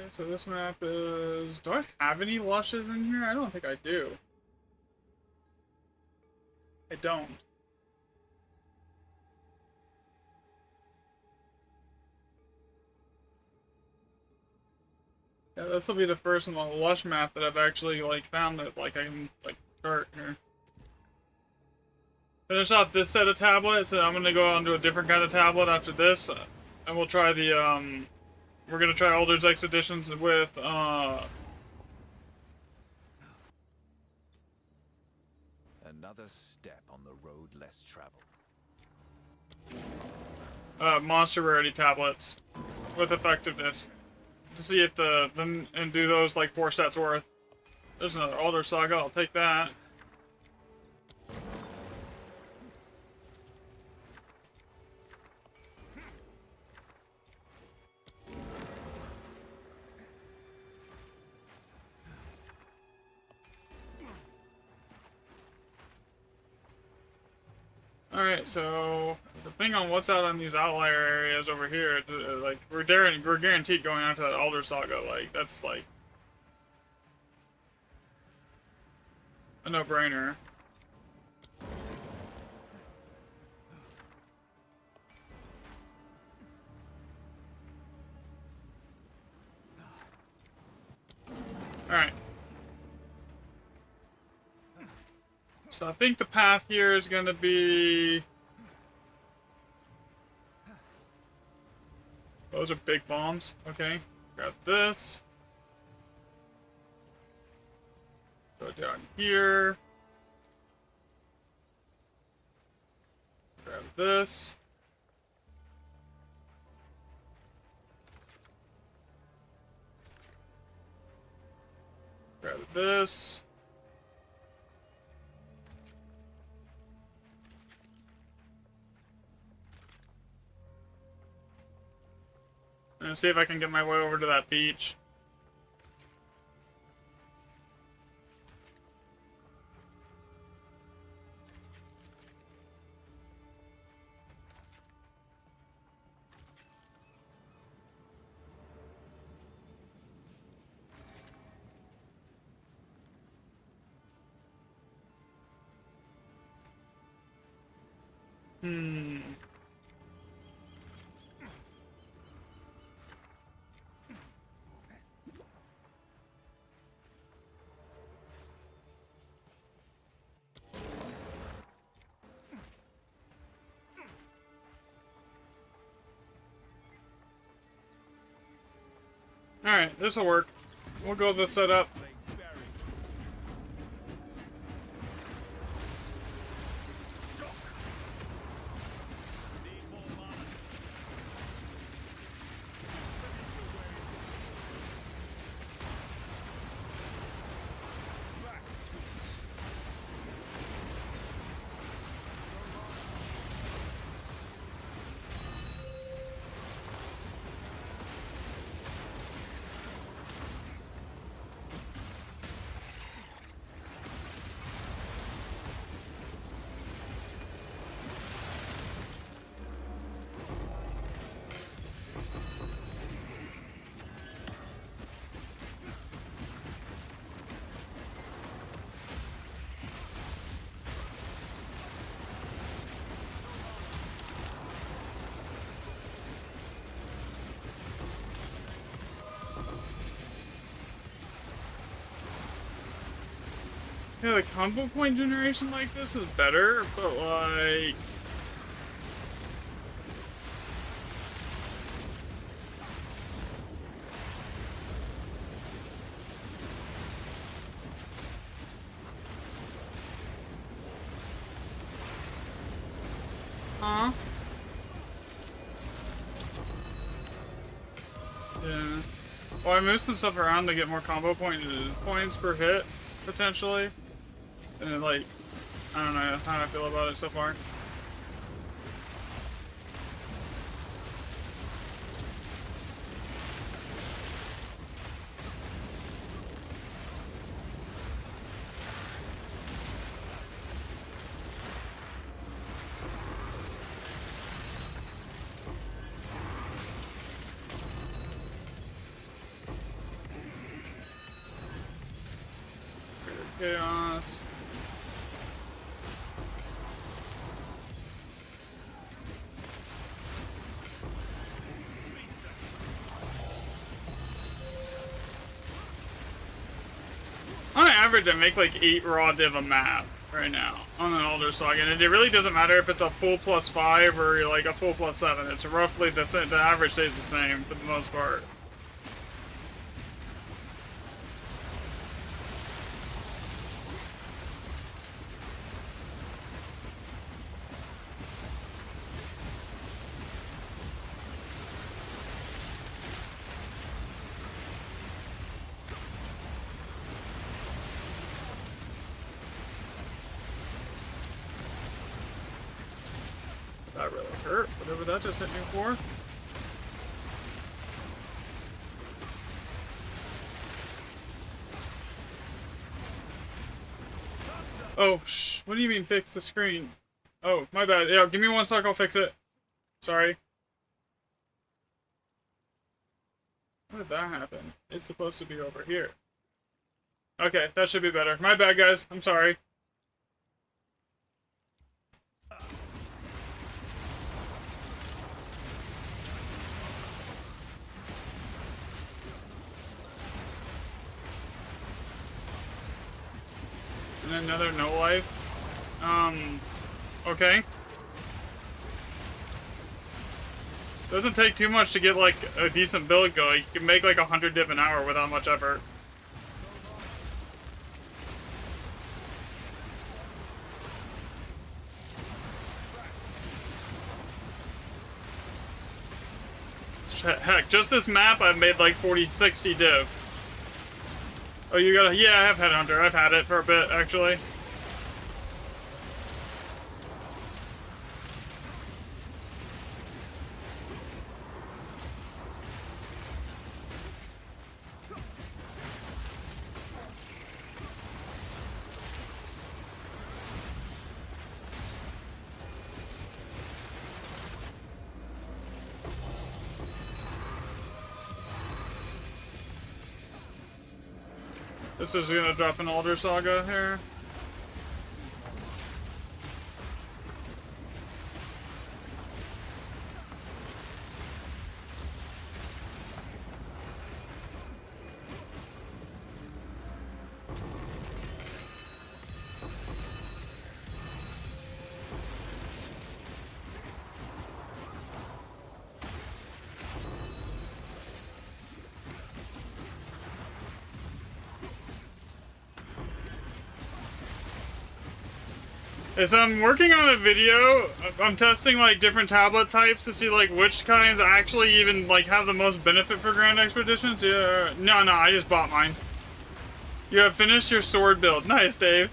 So this map is... Do I have any lushes in here? I don't think I do. I don't. Yeah, this will be the first on the lush map that I've actually like found that like I can like start here. Finish off this set of tablets, and I'm gonna go on to a different kind of tablet after this, and we'll try the we're gonna try Alder's Expeditions with Another step on the road less traveled. monster rarity tablets with effectiveness to see if and do those like 4 sets worth. There's another Alder Saga. I'll take that. Alright, so depending on what's out on these outlier areas over here, like we're guaranteed going after that Alder Saga. Like that's like a no-brainer. Alright. So I think the path here is going to be... Those are big bombs. Okay. Grab this. Go down here. Grab this. Grab this. And see if I can get my way over to that beach. Alright, this'll work. We'll go with the setup. Yeah, the combo point generation like this is better, but like... Huh? Yeah. Well, I moved some stuff around to get more combo points per hit, potentially. And like, I don't know how I feel about it so far. DPS. On average, I make like 8 raw div a map right now on an Alder Saga, and it really doesn't matter if it's a full +5 or like a full +7. It's roughly the same. The average stays the same for the most part. That really hurt, whatever that just hit me for. Oh, what do you mean fix the screen? Oh, my bad. Yeah, give me 1 sec, I'll fix it. Sorry. How did that happen? It's supposed to be over here. Okay, that should be better. My bad, guys. I'm sorry. And another no life. Okay. Doesn't take too much to get like a decent build going. You can make like 100 div an hour without much effort. Heck, just this map I've made like 40, 60 div. Oh, you got a... Yeah, I have Headhunter. I've had it for a bit, actually. This is gonna drop an Alder Saga here. As I'm working on a video, I'm testing like different tablet types to see like which kinds actually even like have the most benefit for Grand Expeditions. Yeah, no, I just bought mine. You have finished your sword build. Nice, Dave.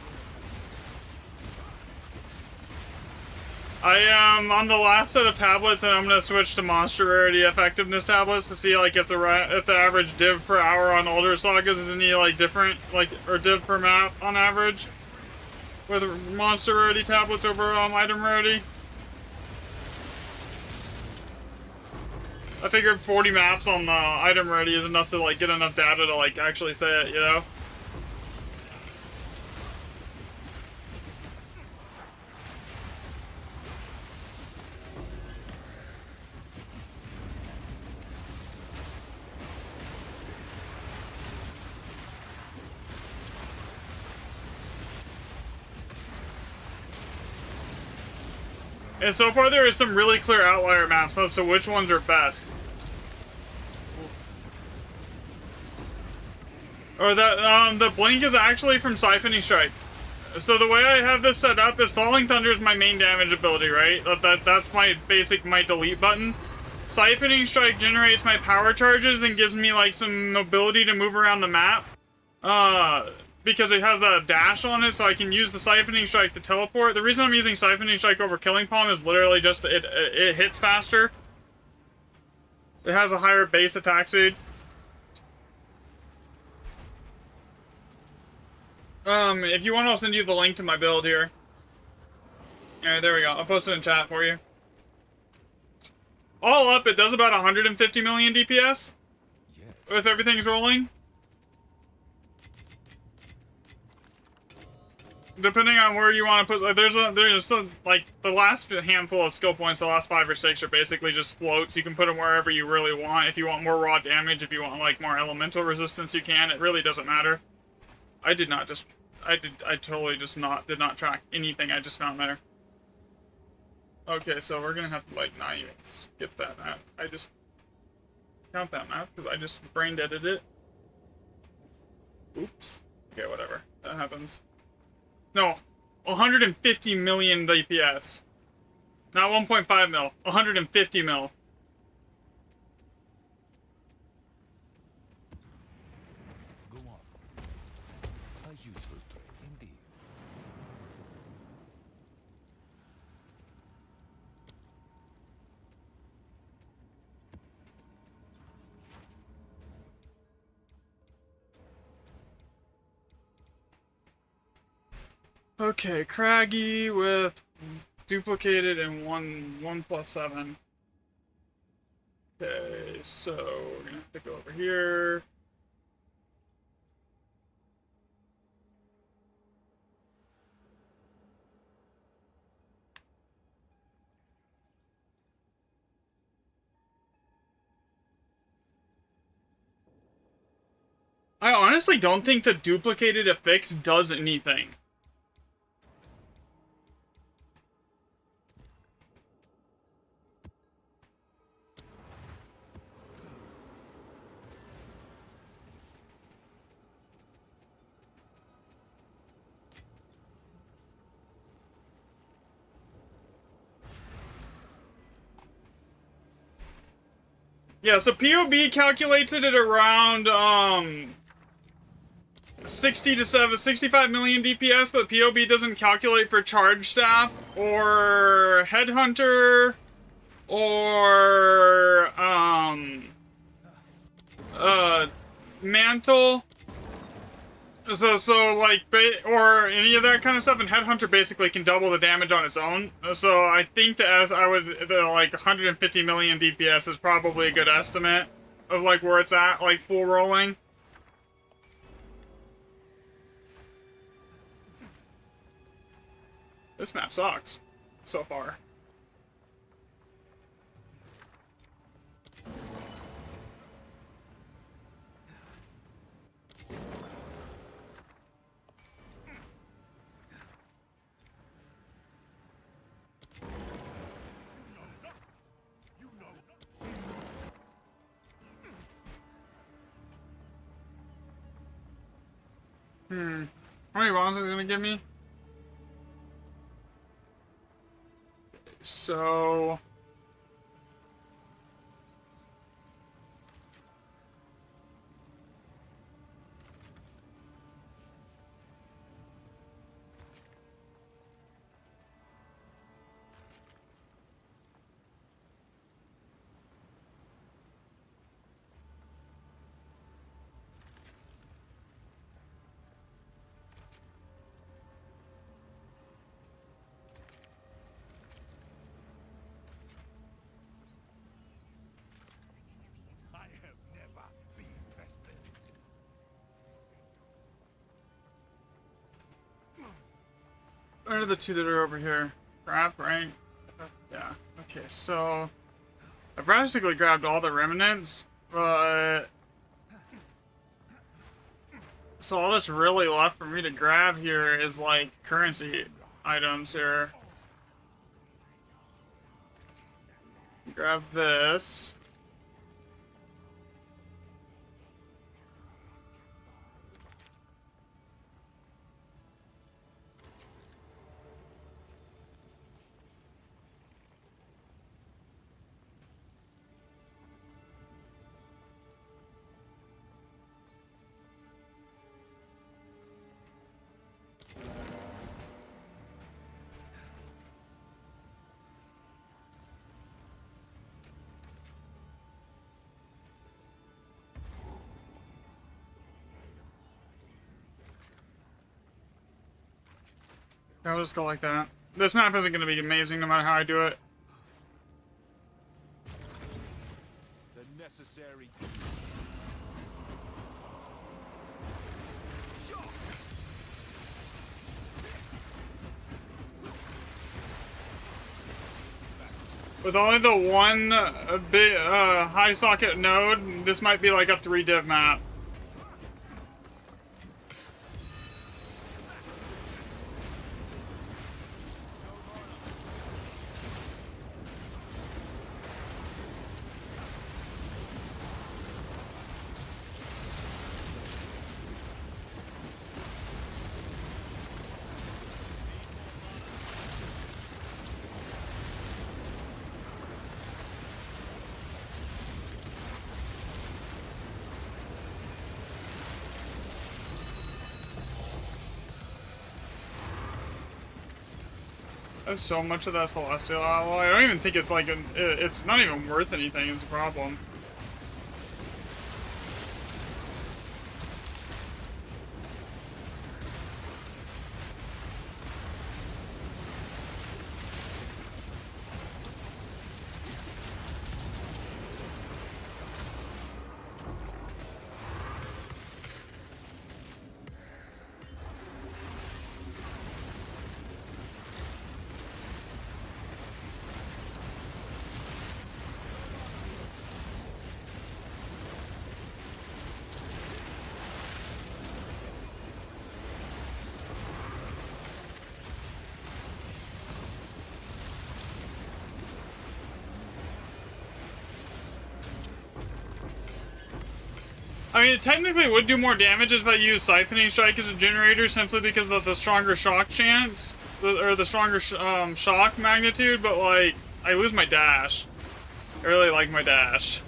I am on the last set of tablets, and I'm gonna switch to monster rarity effectiveness tablets to see like if the average div per hour on Alder Sagas is any like different, like or div per map on average. With monster rarity tablets over item rarity. I figured 40 maps on the item rarity is enough to like get enough data to like actually say it, you know? And so far there is some really clear outlier maps as to which ones are best. Or that, the blink is actually from Siphoning Strike. So the way I have this set up is Falling Thunder is my main damage ability, right? That's my basic, my delete button. Siphoning Strike generates my power charges and gives me like some mobility to move around the map. Because it has a dash on it, so I can use the Siphoning Strike to teleport. The reason I'm using Siphoning Strike over Killing Palm is literally just it hits faster. It has a higher base attack speed. If you want, I'll send you the link to my build here. Alright, there we go. I'll post it in chat for you. All up, it does about 150 million DPS. If everything's rolling. depending on where you want to put, like, there's like the last handful of skill points, the last 5 or 6 are basically just floats. You can put them wherever you really want. If you want more raw damage, if you want like more elemental resistance, you can. It really doesn't matter. I totally just did not track anything I just found there. Okay, so we're gonna have to like not even skip that map. I just count that map because I just brain deaded it. Oops. Okay, whatever. That happens. No, 150 million DPS. Not 1.5 mil. 150 mil. Go on. A useful trade indeed. Okay, Craggy with duplicated and 1+7. Okay, so we're gonna have to go over here. I honestly don't think the duplicated affix does anything. Yeah, so POB calculates it at around 65 million DPS, but POB doesn't calculate for charge staff or headhunter or mantle. So like, or any of that kind of stuff, and Headhunter basically can double the damage on its own. So I think that like 150 million DPS is probably a good estimate of like where it's at, like full rolling. This map sucks so far. How many bombs is it gonna give me? So... What are the two that are over here? Crap, right? Yeah. Okay, so... I've basically grabbed all the remnants, but... So all that's really left for me to grab here is, like, currency items here. Grab this. I'll just go like that. This map isn't going to be amazing no matter how I do it. The necessary. With only the one bit high socket node, this might be like a 3-div map. There's so much of that celestial alloy. I don't even think it's like it's not even worth anything. It's a problem. I mean, it technically would do more damage if I use Siphoning Strike as a generator, simply because of the stronger shock chance, or the stronger shock magnitude, but, like, I lose my dash. I really like my dash.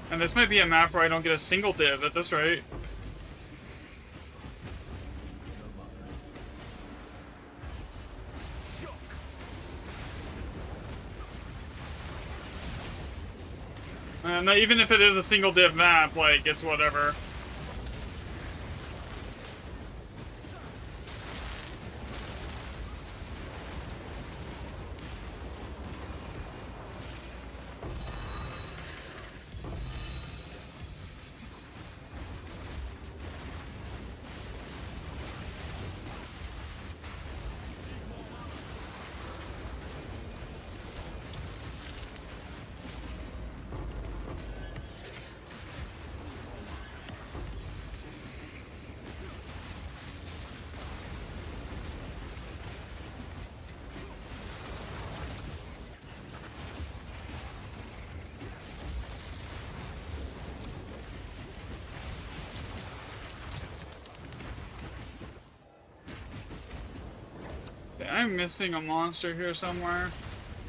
And this might be a map where I don't get a single div at this rate. And even if it is a single div map, like, it's whatever. I'm missing a monster here somewhere.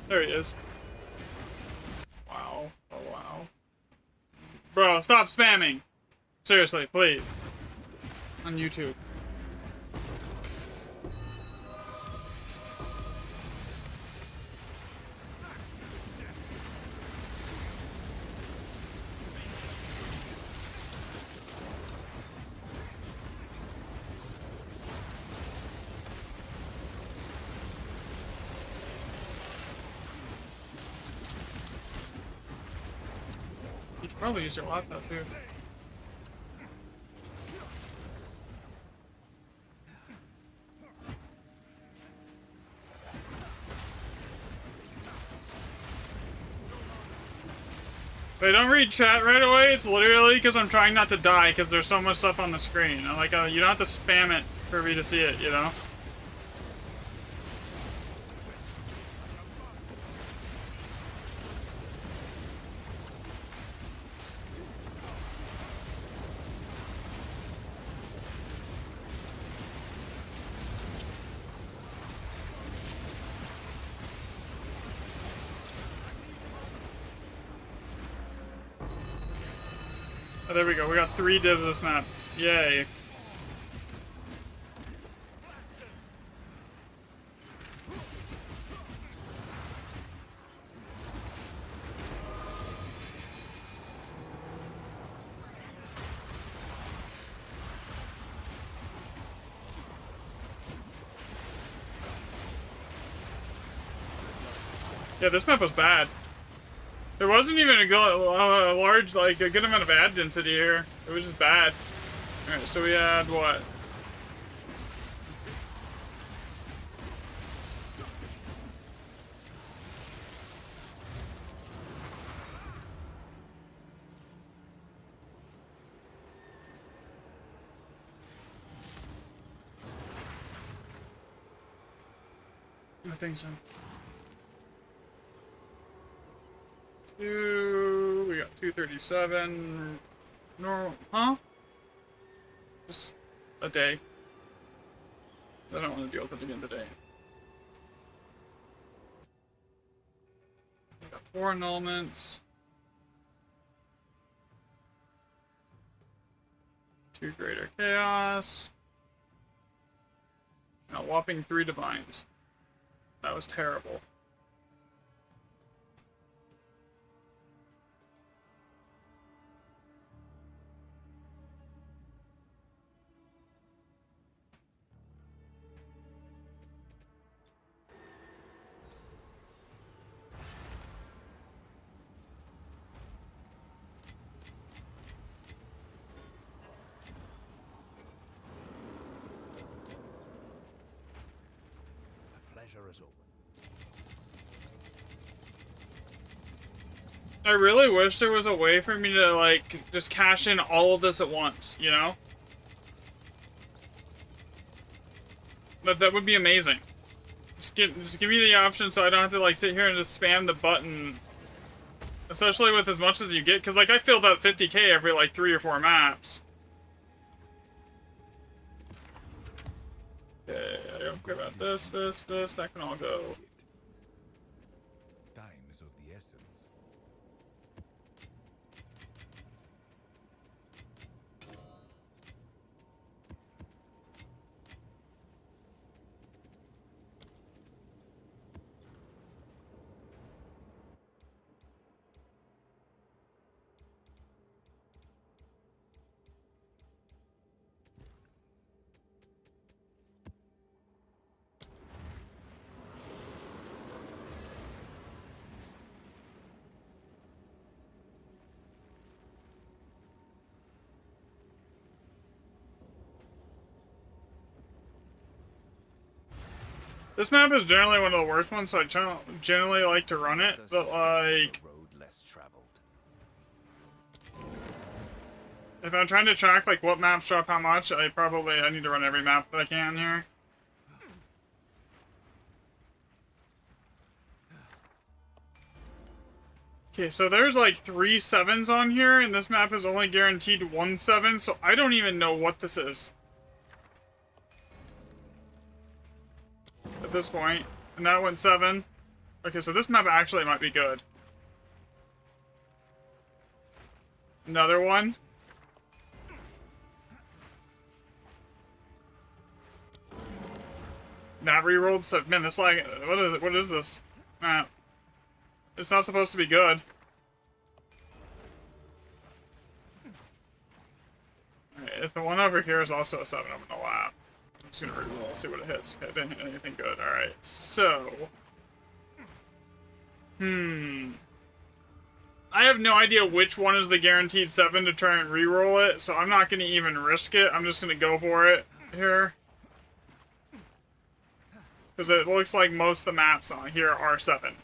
There he is. Wow. Oh, wow. Bro, stop spamming. Seriously, please. On YouTube. You could probably use your laptop too. If I don't read chat right away, it's literally because I'm trying not to die because there's so much stuff on the screen. I'm like, you don't have to spam it for me to see it, you know? Oh, there we go. We got 3 divs this map. Yay. Yeah, this map was bad. There wasn't even a large, like, a good amount of ad density here. It was just bad. Alright, so we had what? I think so. We got 237. Normal, huh? Just a day. I don't want to deal with it again today. We got 4 annulments. 2 greater chaos. Now whopping 3 divines. That was terrible. Is over. I really wish there was a way for me to, like, just cash in all of this at once, you know? But that would be amazing. Just give me the option so I don't have to, like, sit here and just spam the button. Especially with as much as you get, because, like, I filled up 50k every, like, 3 or 4 maps. Okay, I don't care about this, that can all go. Time is of the essence. This map is generally one of the worst ones, so I generally like to run it, but, like, Road less traveled. if I'm trying to track, like, what maps drop how much, I need to run every map that I can here. Okay, so there's, like, 3 7s on here, and this map is only guaranteed 1 7, so I don't even know what this is at this point. And that went 7. Okay, so this map actually might be good. Another one. Not rerolled. So, man, this, like, what is it? What is this map? It's not supposed to be good. Alright, if the one over here is also a 7, I'm gonna lap. I'm just gonna reroll, see what it hits. Okay, it didn't hit anything good. Alright, so... I have no idea which one is the guaranteed 7 to try and reroll it, so I'm not gonna even risk it. I'm just gonna go for it here. Because it looks like most of the maps on here are 7.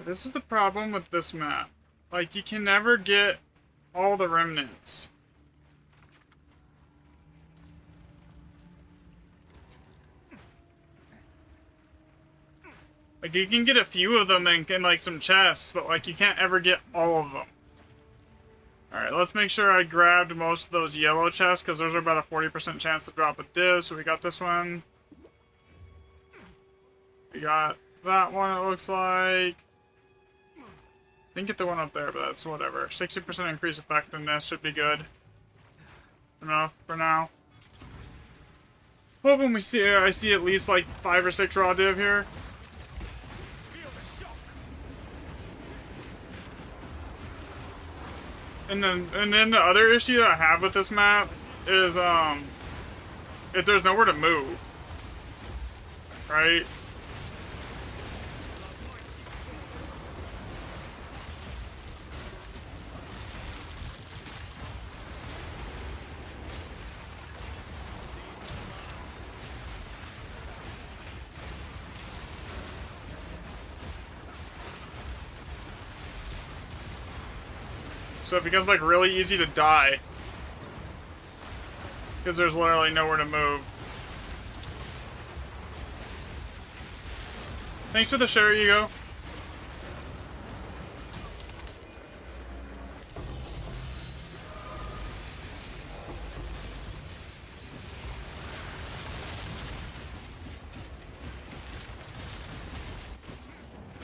This is the problem with this map. Like, you can never get all the remnants. Like, you can get a few of them in like, some chests, but, like, you can't ever get all of them. Alright, let's make sure I grabbed most of those yellow chests, because those are about a 40% chance to drop a div, so we got this one. We got that one, it looks like. Didn't get the one up there, but that's whatever. 60% increased effectiveness should be good. Enough for now. Hoping we see, I see at least like 5 or 6 raw div here. And then the other issue that I have with this map is if there's nowhere to move, right? So it becomes like really easy to die. Because there's literally nowhere to move. Thanks for the share, Ego.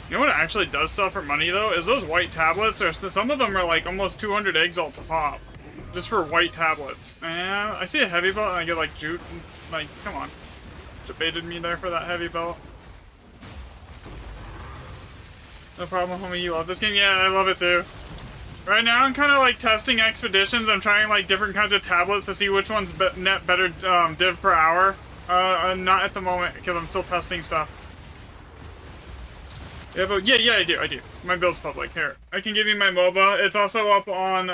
You know what actually does sell for money though? Is those white tablets. Some of them are like almost 200 exalts a pop. Just for white tablets. Man, I see a heavy belt and I get like jute. Like, come on. Debated me there for that heavy belt. No problem, homie. You love this game? Yeah, I love it too. Right now I'm kind of like testing expeditions. I'm trying like different kinds of tablets to see which ones net better div per hour. Not at the moment because I'm still testing stuff. Yeah, but yeah, I do. My build's public. Here, I can give you my MOBA. It's also up on,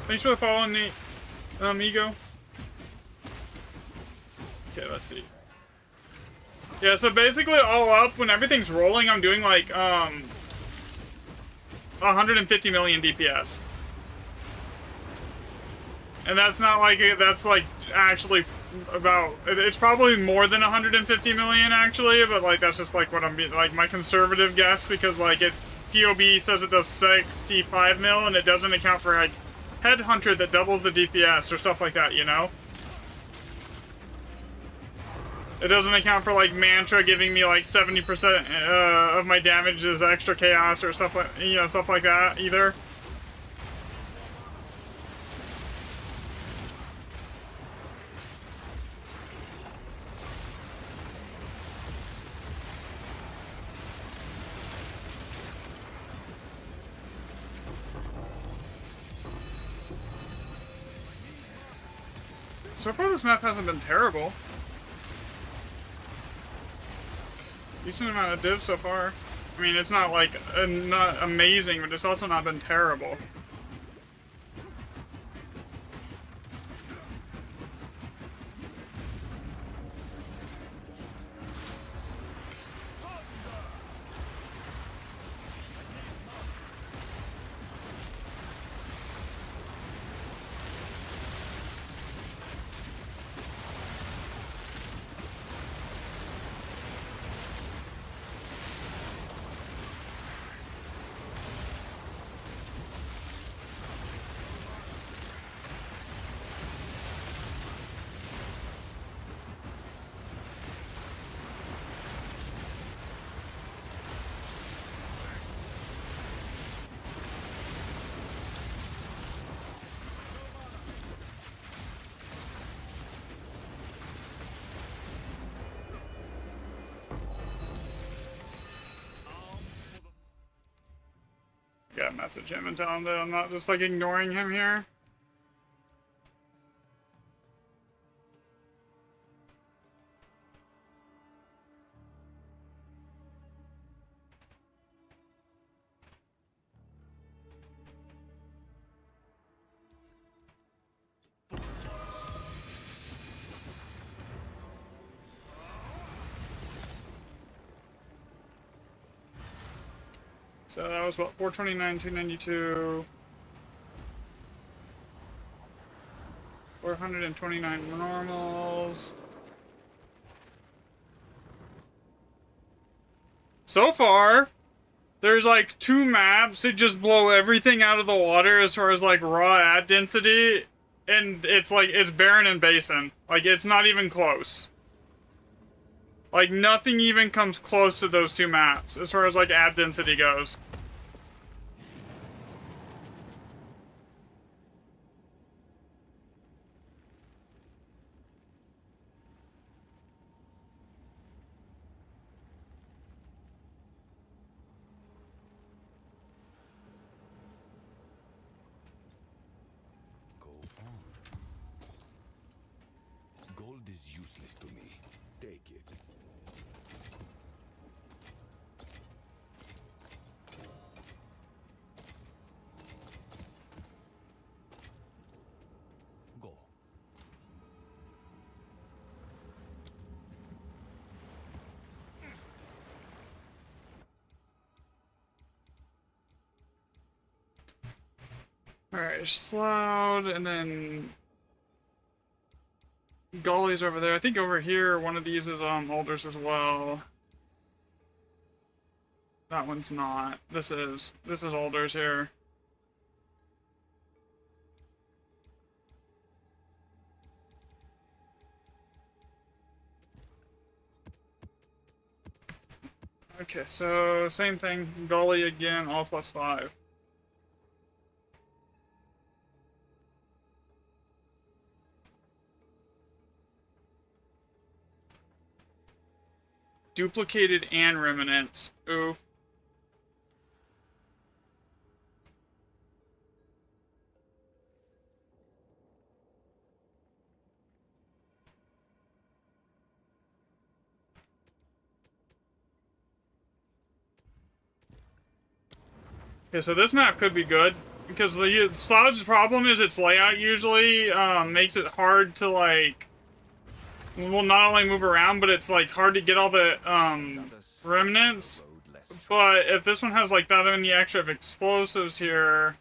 Thanks for following me, Ego. Okay, let's see. Yeah, so basically all up, when everything's rolling, I'm doing like, 150 million DPS. And that's not like, that's like actually about, it's probably more than 150 million actually, but like that's just like what I'm, like my conservative guess, because like POB says it does 65 mil and it doesn't account for like Headhunter that doubles the DPS or stuff like that, you know? It doesn't account for like Mantra giving me like 70% of my damage is extra chaos or stuff like, you know, stuff like that either. So far this map hasn't been terrible. Decent amount of div so far. I mean, it's not like, not amazing, but it's also not been terrible. Gotta message him and tell him that I'm not just like ignoring him here. So that was what, 429, 292. 429 normals. So far, there's like 2 maps that just blow everything out of the water as far as like raw ad density. And it's like, it's barren and basin. Like, it's not even close. Like, nothing even comes close to those 2 maps as far as like ad density goes. Gold is useless to me. Take it. Go. Alright, Slough, and then Gully's over there. I think over here, one of these is Alders as well. That one's not. This is Alders here. Okay, so same thing. Gully again, all +5. Duplicated and remnants. Oof. Okay, so this map could be good, because the Slouch's problem is its layout usually makes it hard to, like, well, not only move around, but it's, like, hard to get all the remnants. But if this one has, like, that many extra explosives here...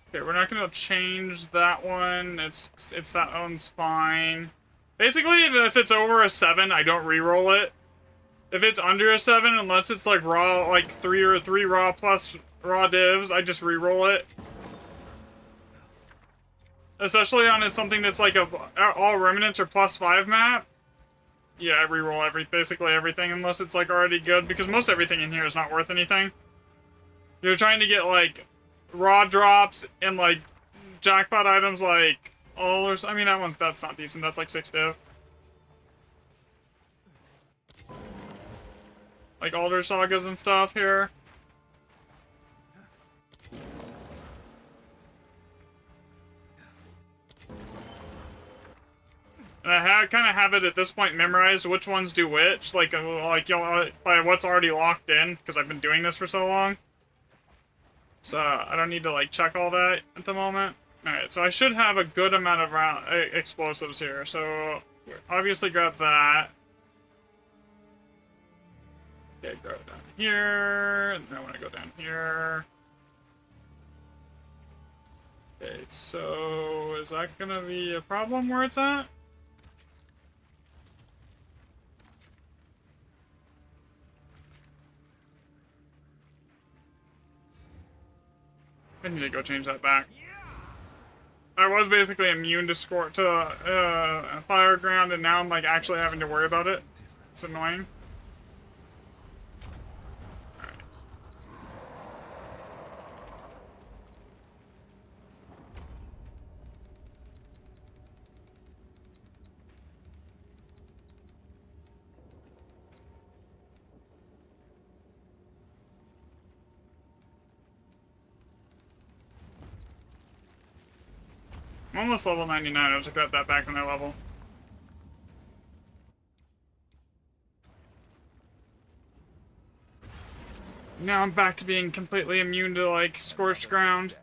Okay, we're not gonna change that one. It's that one's fine. Basically, if it's over a 7, I don't re-roll it. If it's under a 7, unless it's, like, raw, like, 3 raw plus raw divs, I just re-roll it. Especially on something that's like all remnants or +5 map. Yeah, I re-roll basically everything unless it's like already good, because most everything in here is not worth anything. You're trying to get like raw drops and like jackpot items like I mean that's not decent, that's like 6 div. Like Alder Sagas and stuff here. And I kind of have it at this point memorized which ones do which, like by what's already locked in, because I've been doing this for so long. So I don't need to like check all that at the moment. Alright, so I should have a good amount of explosives here. So obviously grab that. Okay, grab it down here, and then I want to go down here. Okay, so is that gonna be a problem where it's at? I need to go change that back. I was basically immune to fire ground, and now I'm like actually having to worry about it. It's annoying. Alright. I'm almost level 99, I'll just grab that back when I level. Now I'm back to being completely immune to, like, scorched ground.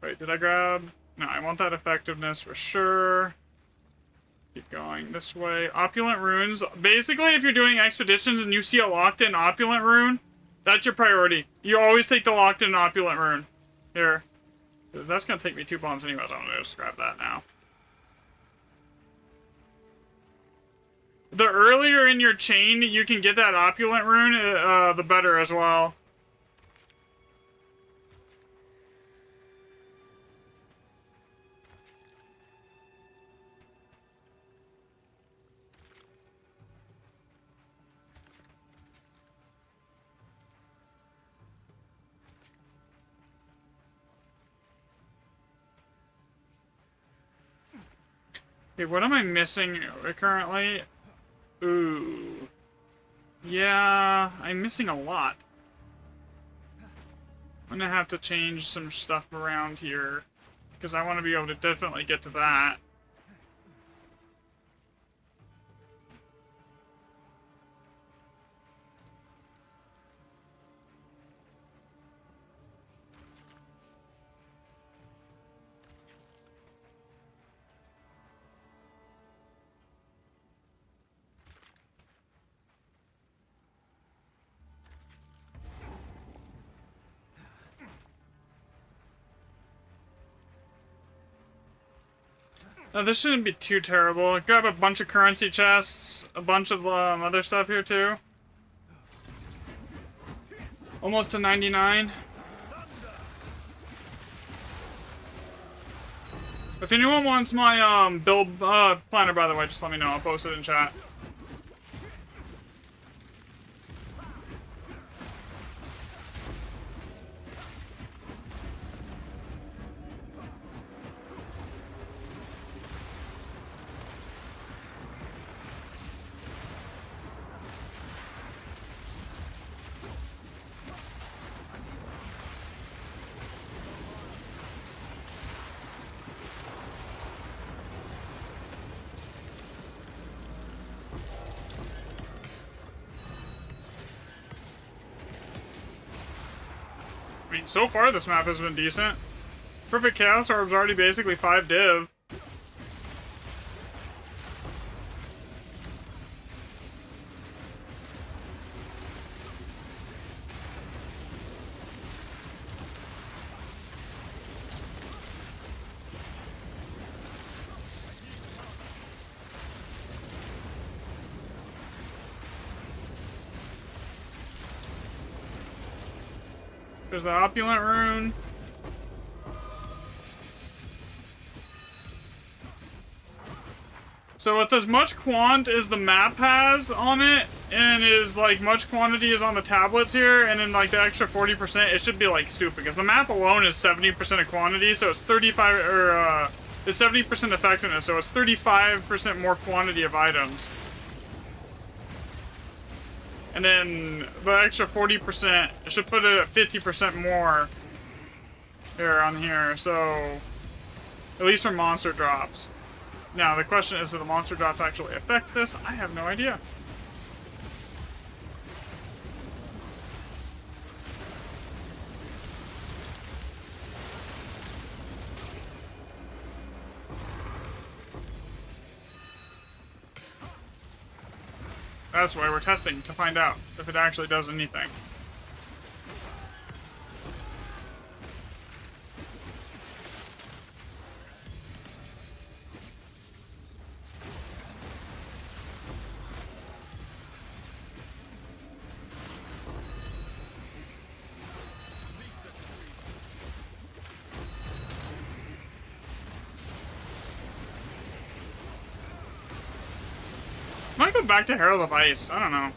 Wait, did I grab? No, I want that effectiveness for sure. Keep going this way. Opulent runes. Basically, if you're doing expeditions and you see a locked-in opulent rune, That's your priority. You always take the locked in opulent rune. Here. That's gonna take me 2 bombs anyways. I'm gonna just grab that now. The earlier in your chain you can get that opulent rune, the better as well. Okay, what am I missing currently? Ooh. Yeah, I'm missing a lot. I'm gonna have to change some stuff around here, because I want to be able to definitely get to that. Now, this shouldn't be too terrible. Grab a bunch of currency chests, a bunch of other stuff here too. Almost to 99. If anyone wants my build planner, by the way, just let me know. I'll post it in chat. I mean, so far this map has been decent. Perfect Chaos Orb's already basically 5 div. There's the opulent rune. So with as much quant as the map has on it, and as like much quantity is on the tablets here, and then like the extra 40%, it should be like stupid, because the map alone is 70% of quantity, so it's 35, or it's 70% effectiveness, so it's 35% more quantity of items. And then the extra 40%, it should put it at 50% more here on here, so at least for monster drops. Now the question is, do the monster drops actually affect this? I have no idea. That's why we're testing, to find out if it actually does anything. Might go back to Herald of Ice. I don't know.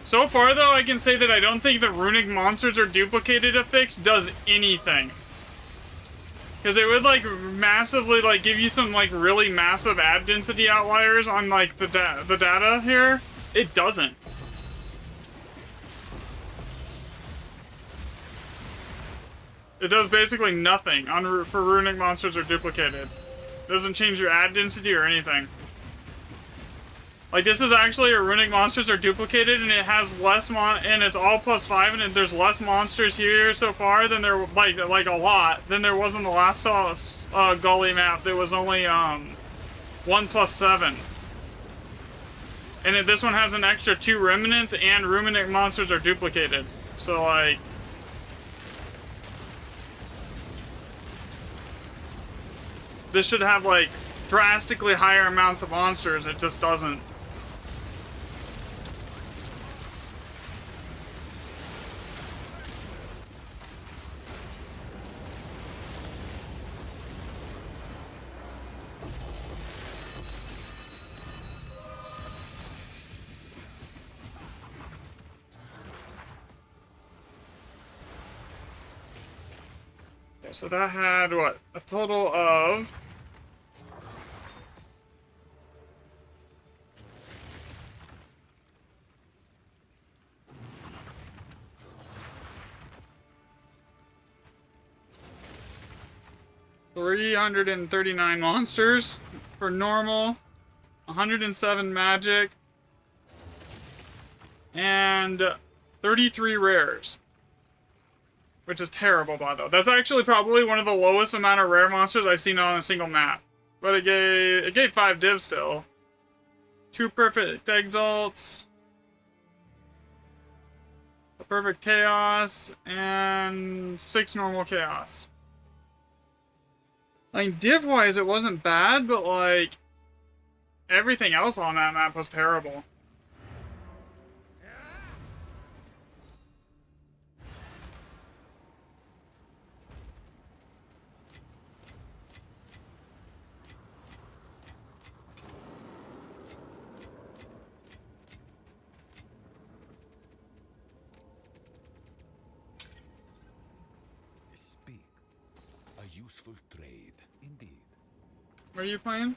So far, though, I can say that I don't think the runic monsters are duplicated affix does anything. Because it would, like, massively, like, give you some, like, really massive ad density outliers on, like, the data here. It doesn't. It does basically nothing on for runic monsters are duplicated. It doesn't change your ad density or anything. Like, this is actually a runic monsters are duplicated, and it has less and it's all +5, and there's less monsters here so far than there, like a lot, than there was in the last Gully map. There was only, 1+7. And this one has an extra 2 remnants, and runic monsters are duplicated. So, like... this should have, like, drastically higher amounts of monsters. It just doesn't. So that had, what, a total of... $339 monsters for normal, 107 magic, and 33 rares. Which is terrible, by the way. That's actually probably one of the lowest amount of rare monsters I've seen on a single map. But it gave 5 divs still. 2 perfect exalts. A perfect chaos. And 6 normal chaos. Like, div-wise, it wasn't bad, but, like, everything else on that map was terrible. Speak. A useful trade, indeed. What are you playing?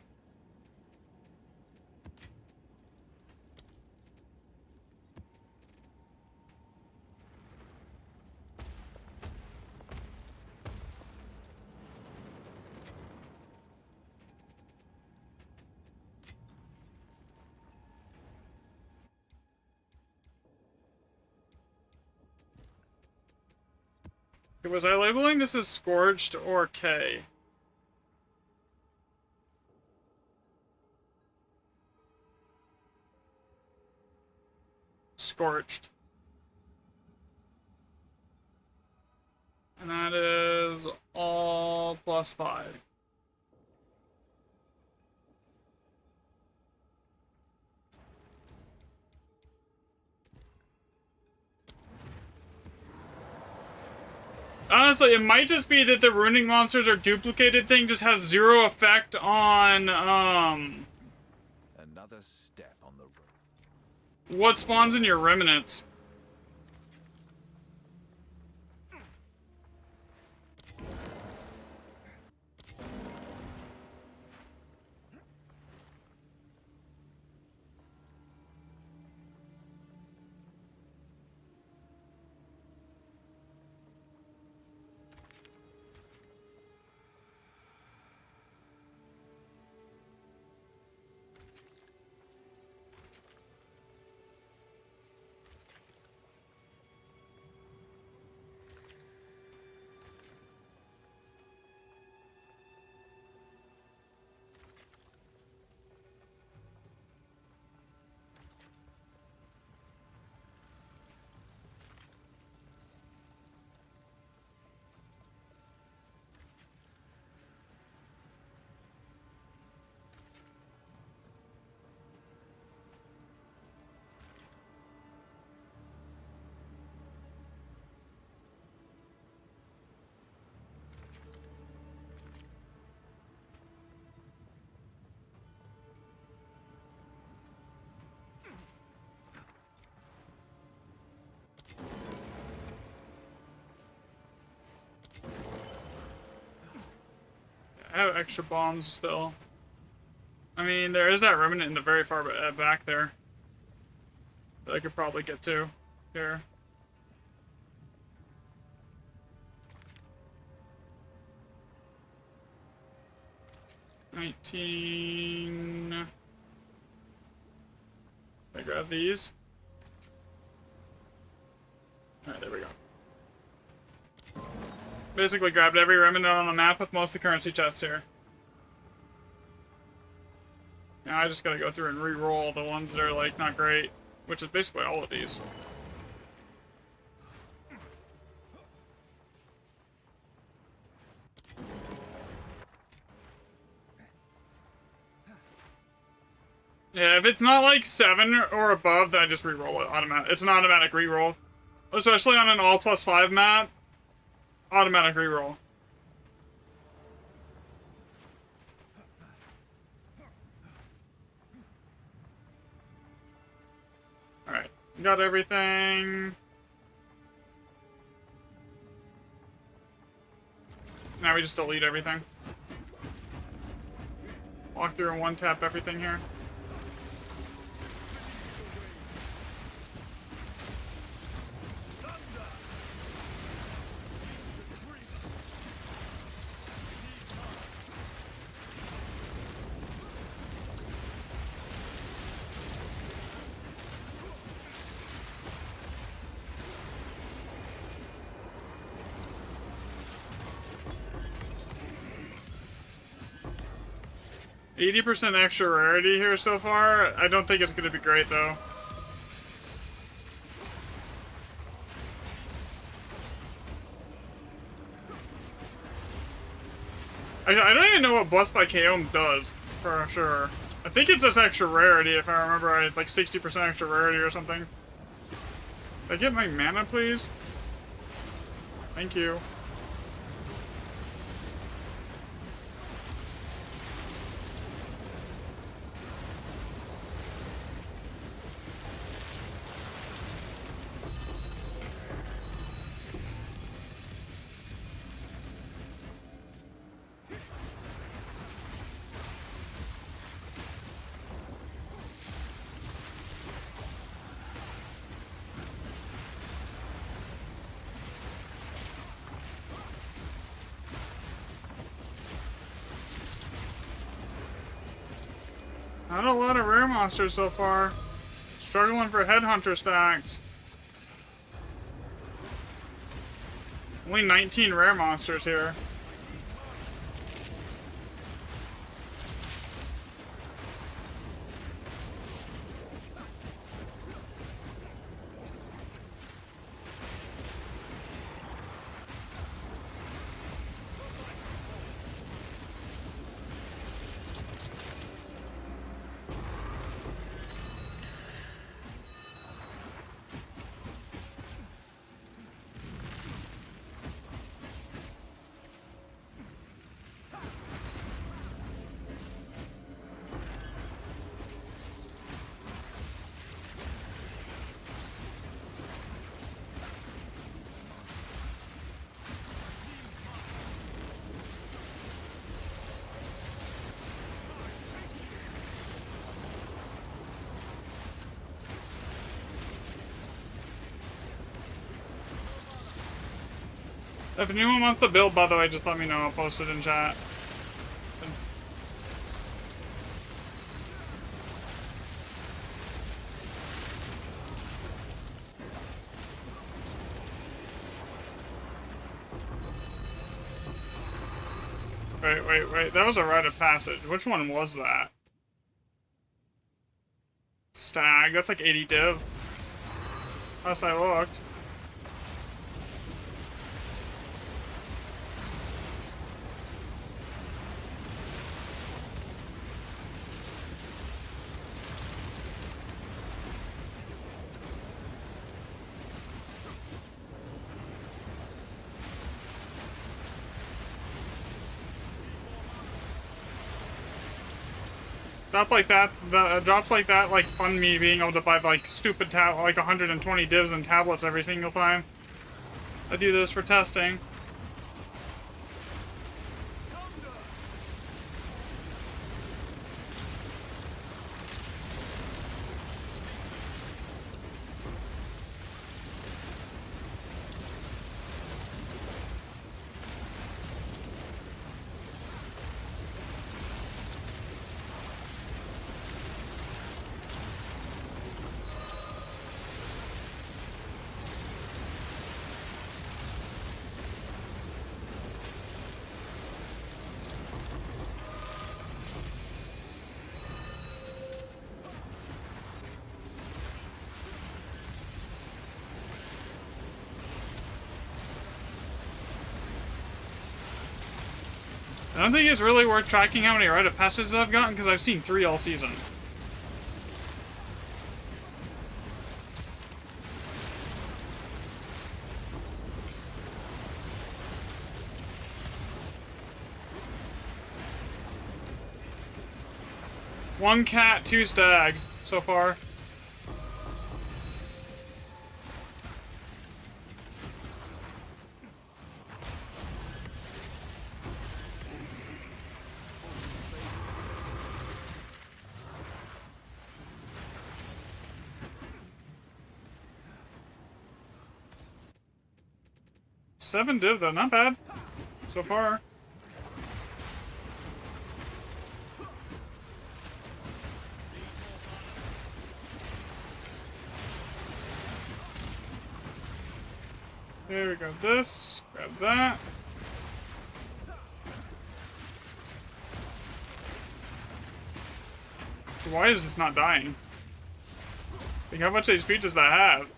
Was I labeling this as Scorched or K? Scorched. And that is all +5. Honestly, it might just be that the runic monsters are duplicated thing just has 0 effect on, Another step on the road. what spawns in your remnants. I have extra bombs still. I mean, there is that remnant in the very far back there that I could probably get to here. 19. I grab these. Alright, there we go. Basically grabbed every remnant on the map with most of the currency chests here. Now I just gotta go through and re-roll the ones that are, like, not great. Which is basically all of these. Yeah, if it's not like 7 or above, then I just re-roll it. It's an automatic re-roll. Especially on an all +5 map. Automatic re-roll. Alright. Got everything. Now we just delete everything. Walk through and one-tap everything here. %, extra rarity here so far. I don't think it's going to be great, though. I don't even know what Blessed by Kaom does, for sure. I think it's just extra rarity, if I remember right. It's like 60% extra rarity or something. Can I get my mana, please? Thank you. Not a lot of rare monsters so far. Struggling for headhunter stacks. Only 19 rare monsters here. If anyone wants to build, by the way, just let me know. I'll post it in chat. Wait. That was a rite of passage. Which one was that? Stag. That's like 80 div. Last I looked. Drops like that, like, fund me being able to buy, like, stupid like 120 divs and tablets every single time I do this for testing. I don't think it's really worth tracking how many rite of passages I've gotten, because I've seen 3 all season. One cat, 2 stag so far. Seven div though, not bad so far. There we go. This, grab that. Why is this not dying? Like, how much HP does that have?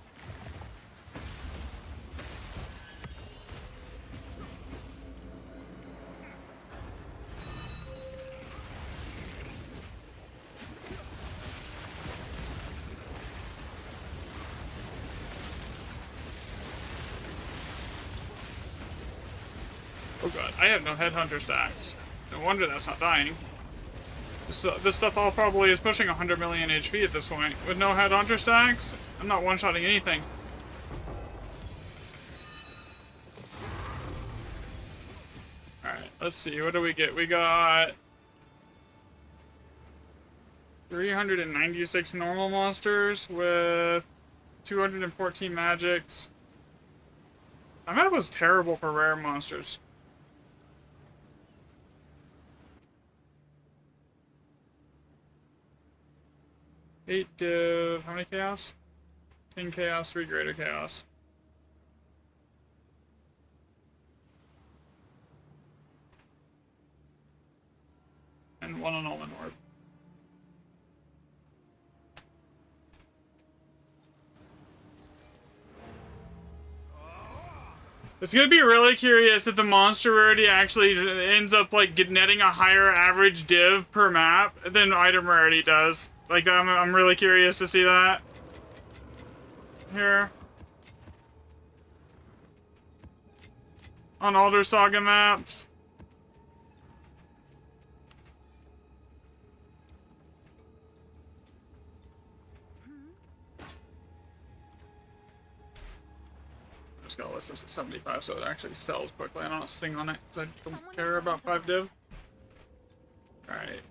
Oh god, I have no headhunter stacks. No wonder that's not dying. This stuff all probably is pushing 100 million HP at this point. With no headhunter stacks, I'm not one-shotting anything. Alright, let's see, what do we get? We got 396 normal monsters with 214 magics. That map was terrible for rare monsters. 8 div, how many chaos? 10 chaos, 3 greater chaos. And 1 annulment orb. It's gonna be really curious if the monster rarity actually ends up like netting a higher average div per map than item rarity does. Like, I'm really curious to see that. Here. On Alder Saga maps. I'm just gonna list this at 75 so it actually sells quickly. I'm not sitting on it because I don't care about 5 div. Alright.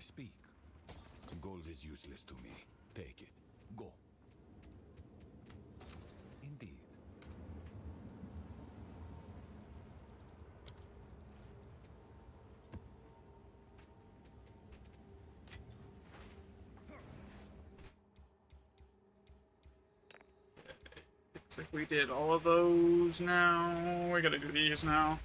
Speak. Gold is useless to me. Take it. Go. Indeed. Looks like we did all of those now. We gotta do these now.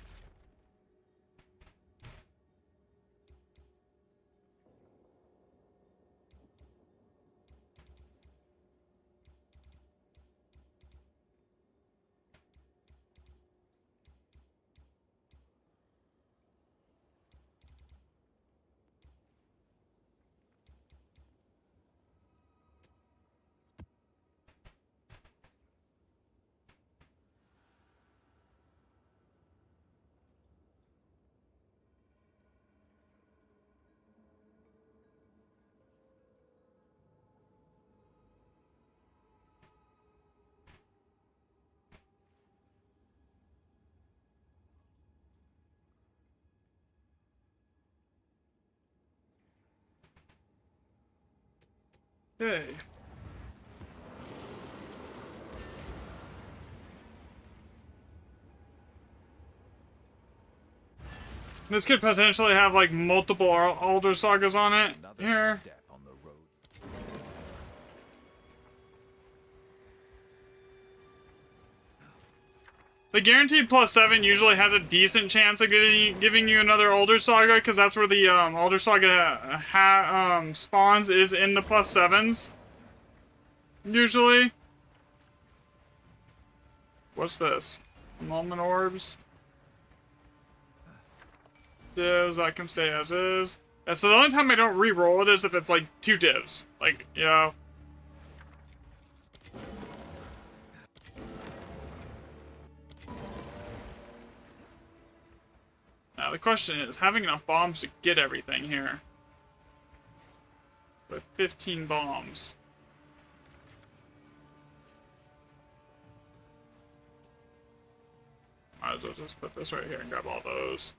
Okay. This could potentially have like multiple Alder Sagas on it. Another Here. step on the road. The guaranteed +7 usually has a decent chance of giving you another Alder Saga, because that's where the Alder Saga spawns, is in the +7s. Usually. What's this? Moment orbs. Divs, that can stay as is. And so the only time I don't re-roll it is if it's like 2 divs. Like, you know. Now the question is, having enough bombs to get everything here. With 15 bombs. Might as well just put this right here and grab all those.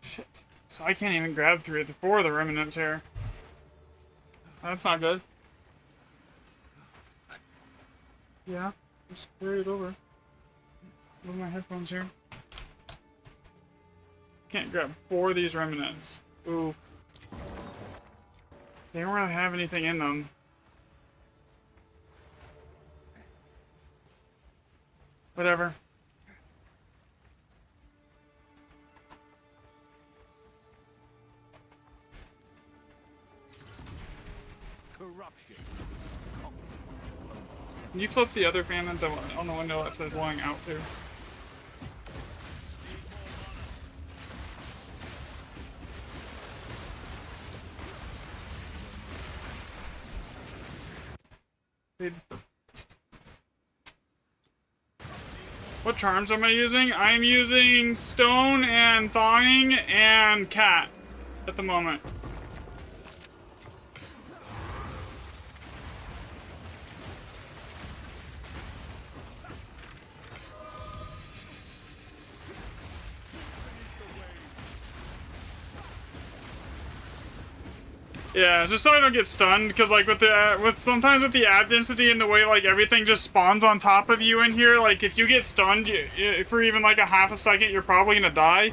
Shit. So I can't even grab 3 of the 4 of the remnants here. That's not good. Yeah, just carry it over. Move my headphones here. Can't grab 4 of these remnants. Ooh. They don't really have anything in them. Whatever. Corruption. Can you flip the other fan on the window that says blowing out too? What charms am I using? I'm using Stone and Thawing and Cat at the moment. Yeah, just so I don't get stunned, because like sometimes with the ad density and the way like everything just spawns on top of you in here, like if you get stunned for even like a half a second, you're probably gonna die.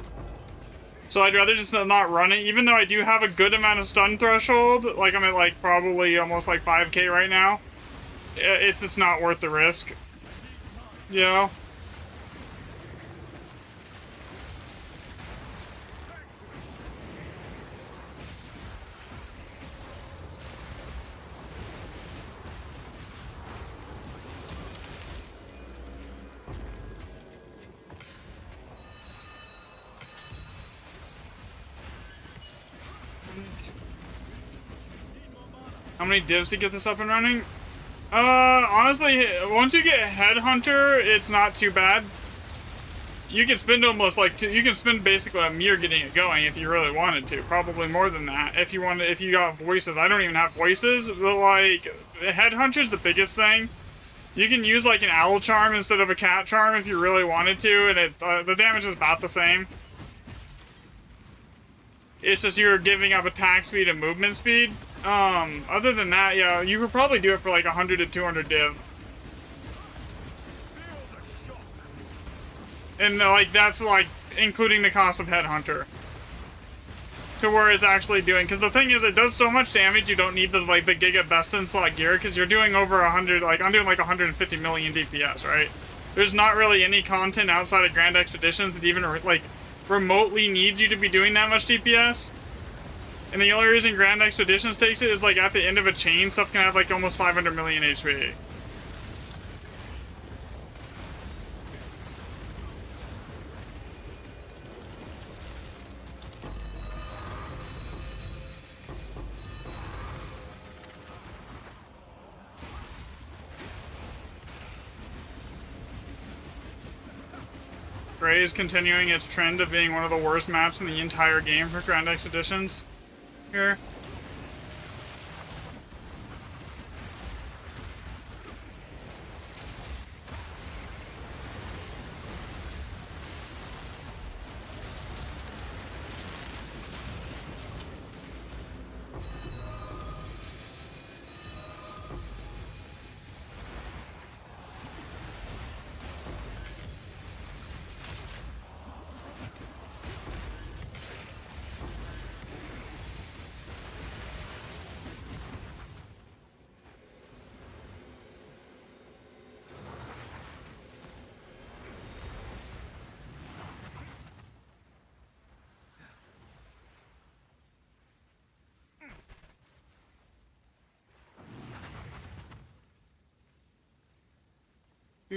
So I'd rather just not run it, even though I do have a good amount of stun threshold. Like I'm at like probably almost like 5k right now. It's just not worth the risk. You know? How many divs to get this up and running? Honestly, once you get Headhunter, it's not too bad. You can spend almost like you can spend basically a year getting it going if you really wanted to. Probably more than that if you wanted. If you got voices, I don't even have voices, but like the Headhunter's the biggest thing. You can use like an owl charm instead of a cat charm if you really wanted to, and the damage is about the same. It's just you're giving up attack speed and movement speed. Other than that, yeah, you could probably do it for like 100 to 200 div. And like that's like including the cost of Headhunter. To where it's actually doing, because the thing is, it does so much damage. You don't need the like the Giga Best in Slot gear, because you're doing over 100. Like I'm doing like 150 million DPS, right? There's not really any content outside of Grand Expeditions that even like remotely needs you to be doing that much DPS. And the only reason Grand Expeditions takes it is like at the end of a chain, stuff can have like almost 500 million HP. Gray is continuing its trend of being one of the worst maps in the entire game for Grand Expeditions. Here.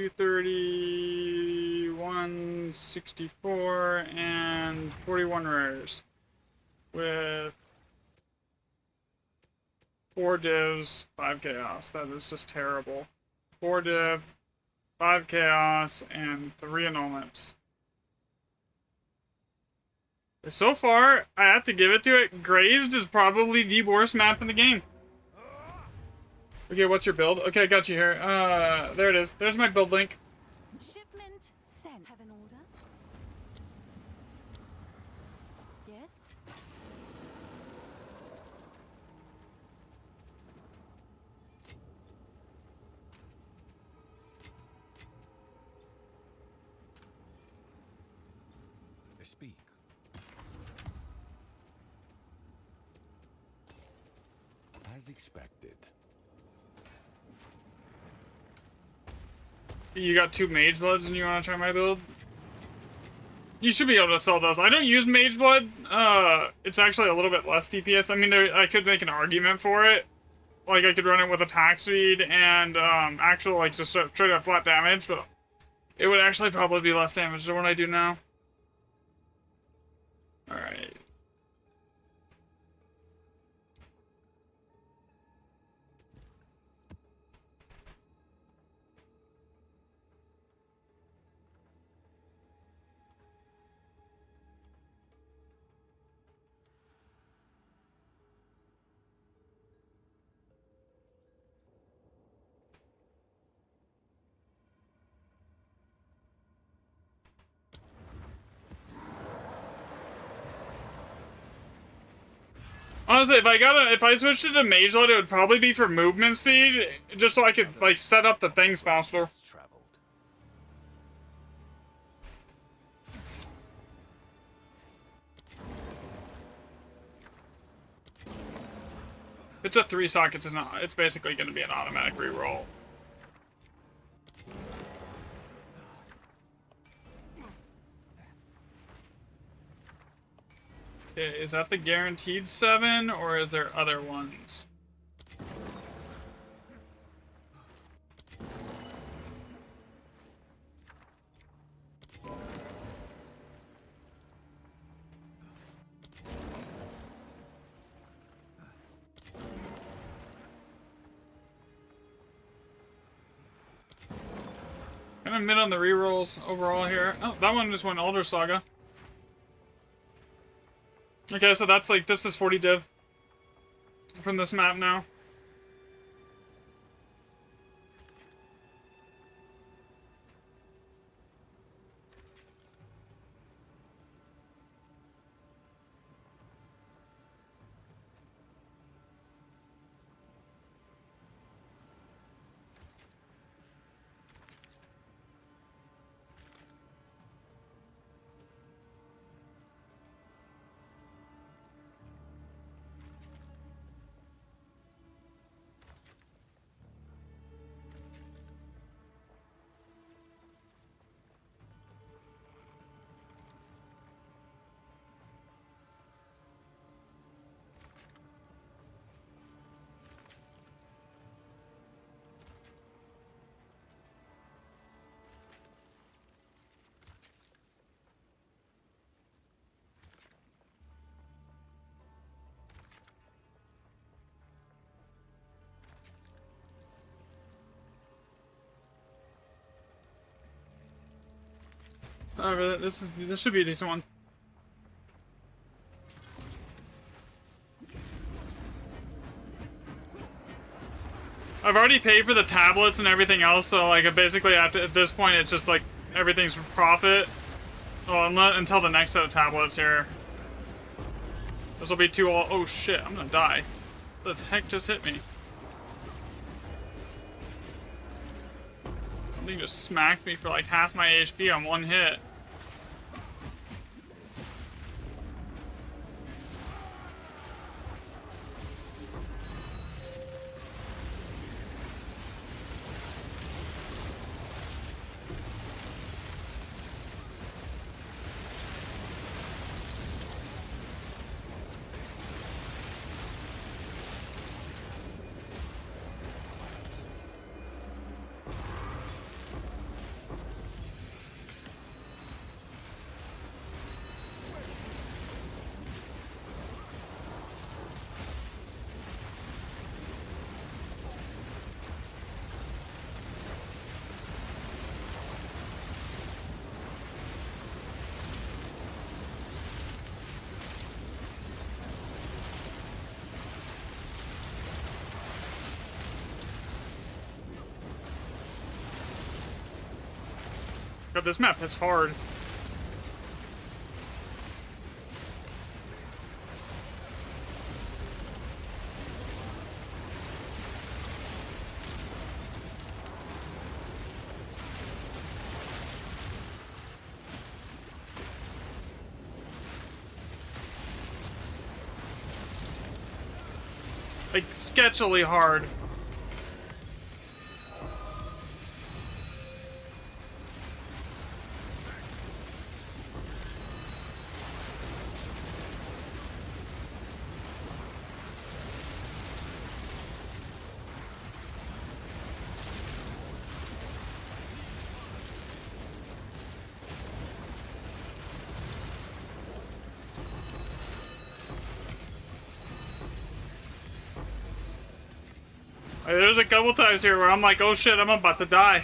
230, 164, and 41 rares. With 4 divs, 5 chaos. That is just terrible. 4 div, 5 chaos, and 3 annulments. So far, I have to give it to it. Grazed is probably the worst map in the game. Okay, what's your build? Okay, I got you here. There it is. There's my build link. Shipment sent. Have an order? Yes. Speak. As expected. You got 2 Mage Bloods and you want to try my build? You should be able to sell those. I don't use Mage Blood. It's actually a little bit less DPS. I mean, I could make an argument for it. Like, I could run it with attack speed and actual, like, just straight up flat damage, but it would actually probably be less damage than what I do now. Alright. Honestly, if I switched it to Mage Blood, it would probably be for movement speed, just so I could, like, set up the things faster. Traveled. If it's a 3 sock, it's basically going to be an automatic reroll. Okay, is that the guaranteed 7, or is there other ones? Kind of mid on the rerolls overall here. Oh, that one just went Elder Saga. Okay, so that's like, this is 40 div from this map now. Alright, this should be a decent one. I've already paid for the tablets and everything else, so like basically at this point it's just like everything's for profit. Well, until the next set of tablets here. This will be oh shit, I'm gonna die. What the heck just hit me? Something just smacked me for like half my HP on one hit. but this map hits hard. Like, sketchily hard. Like, there's a couple times here where I'm like, oh shit, I'm about to die.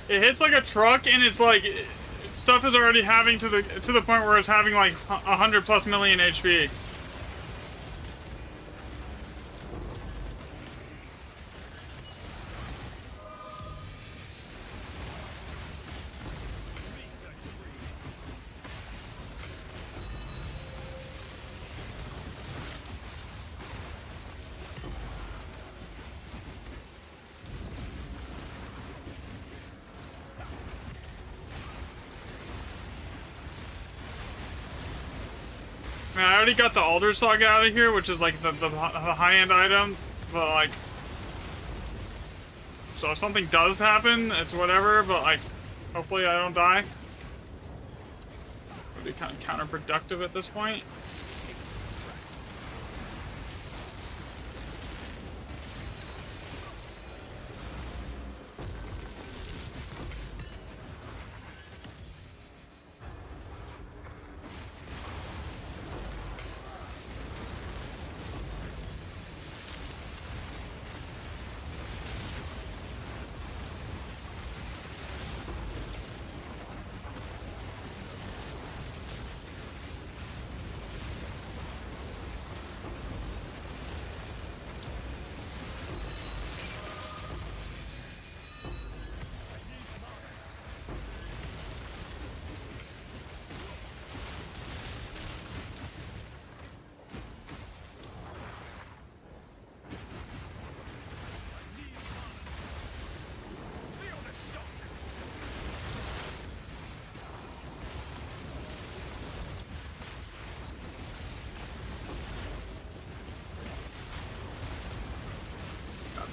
It hits like a truck, and it's like stuff is already having to the point where it's having like 100+ million HP. Man, I already got the Alder Saga out of here, which is like the high-end item, but like, so if something does happen, it's whatever, but like, hopefully I don't die. Would be kind of counterproductive at this point.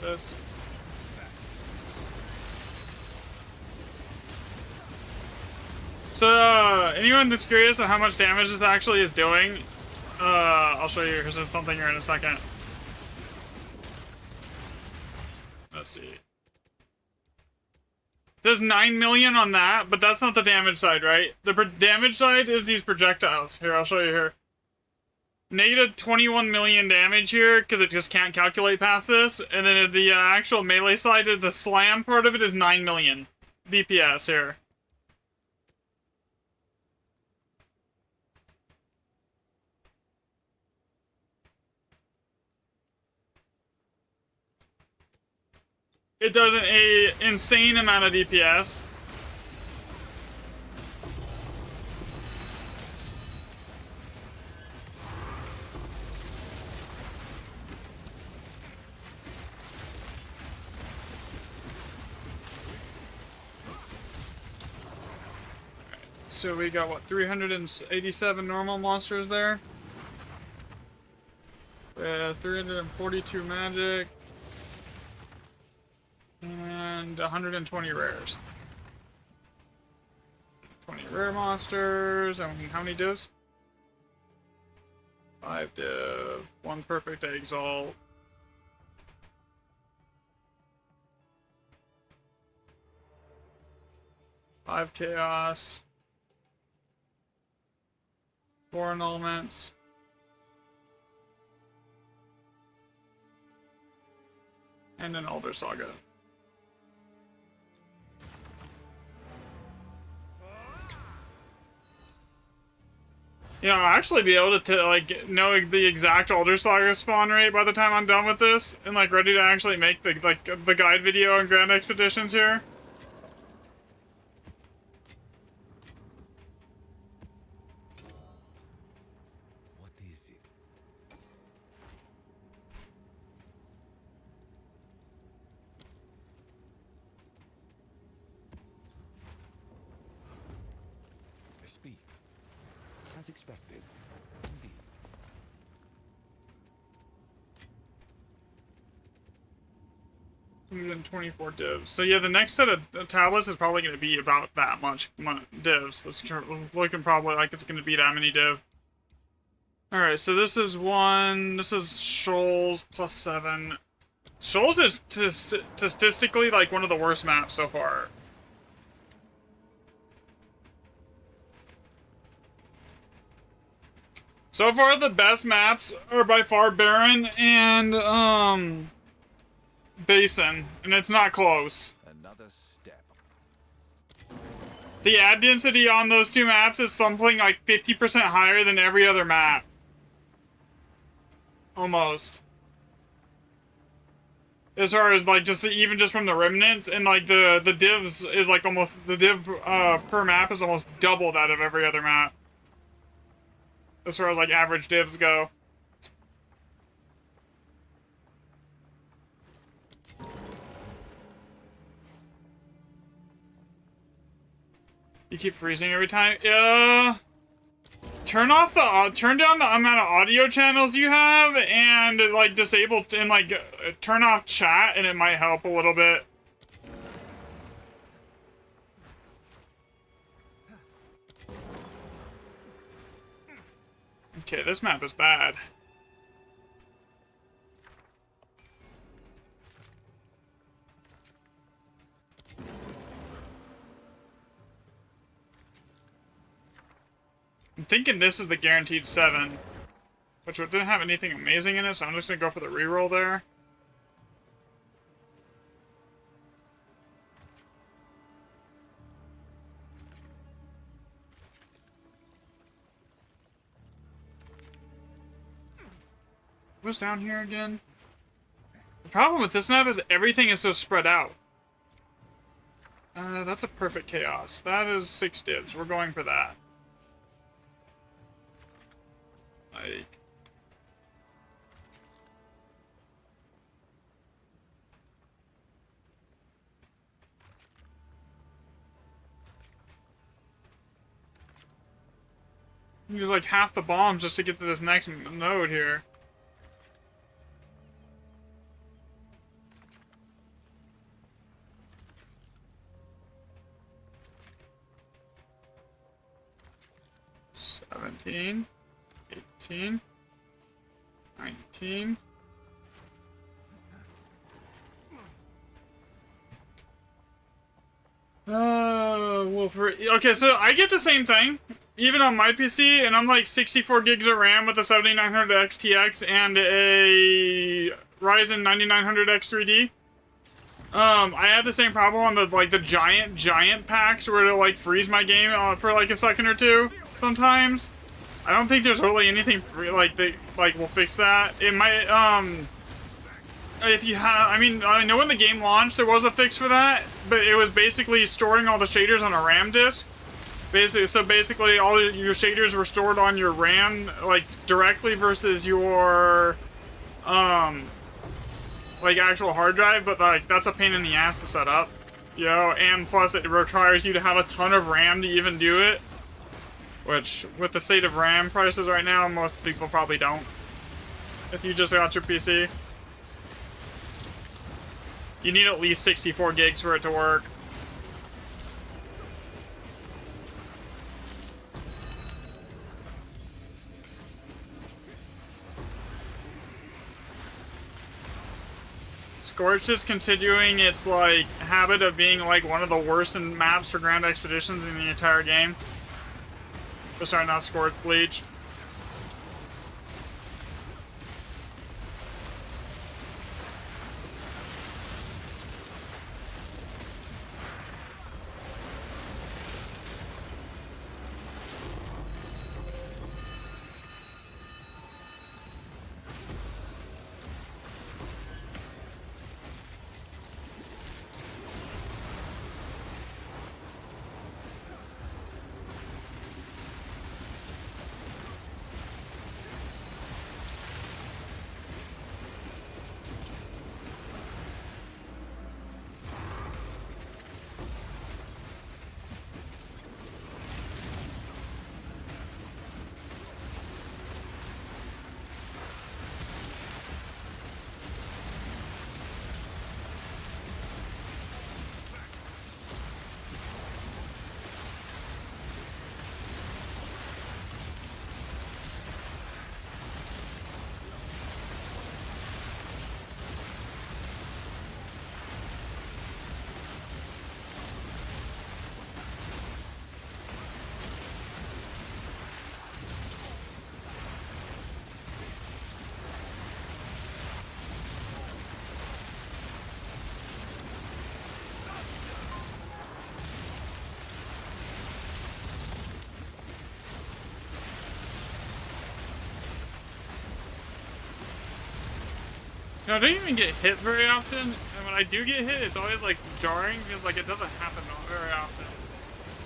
This. So, anyone that's curious on how much damage this actually is doing, I'll show you. Here's something here in a second. Let's see. It says 9 million on that, but that's not the damage side, right? The damage side is these projectiles. Here, I'll show you here. Negative 21 million damage here, because it just can't calculate past this. And then the actual melee side, the slam part of it is 9 million DPS here. It does an insane amount of DPS. So we got what, 387 normal monsters there? 342 magic. And 120 rares. 20 rare monsters. And how many divs? 5 div. 1 perfect exalt. 5 chaos. 4 annulments. And an Elder Saga. You know, I'll actually be able to like know the exact Elder Saga spawn rate by the time I'm done with this, and like ready to actually make the guide video on Grand Expeditions here. What is it? Speak. As expected. Indeed. 124 divs. So yeah, the next set of tablets is probably going to be about that much divs. That's looking probably like it's going to be that many div. Alright, so this is one. This is Shoals plus 7. Shoals is statistically like one of the worst maps so far. So far, the best maps are by far Baron and Basin, and it's not close. Another step. The ad density on those two maps is something like 50% higher than every other map. Almost. As far as like even just from the remnants, and like the divs is like almost the div per map is almost double that of every other map. As far as like average divs go. You keep freezing every time. Turn down the amount of audio channels you have, and like disable and like turn off chat, and it might help a little bit. Okay, this map is bad. I'm thinking this is the guaranteed 7, which didn't have anything amazing in it, so I'm just gonna go for the reroll there. What's down here again? The problem with this map is everything is so spread out. That's a perfect chaos. That is 6 divs. We're going for that. Like... use like half the bombs just to get to this next node here. 17, 18, 19. Well, okay, so I get the same thing, even on my PC, and I'm like 64 gigs of RAM with a 7900 XTX and a Ryzen 9900X 3D. I had the same problem on the giant packs where it'll like freeze my game for like a second or two sometimes. I don't think there's really anything like will fix that. It might if you have, I mean, I know when the game launched there was a fix for that, but it was basically storing all the shaders on a RAM disk. Basically all your shaders were stored on your RAM like directly versus your like actual hard drive, but like that's a pain in the ass to set up, you know, and plus it requires you to have a ton of RAM to even do it. Which, with the state of RAM prices right now, most people probably don't. If you just got your PC. You need at least 64 gigs for it to work. Scorched is continuing its, like, habit of being, like, one of the worst in maps for Grand Expeditions in the entire game. But sorry, not Scorched, Bleach. You know, I don't even get hit very often, and when I do get hit, it's always, like, jarring, because, like, it doesn't happen very often.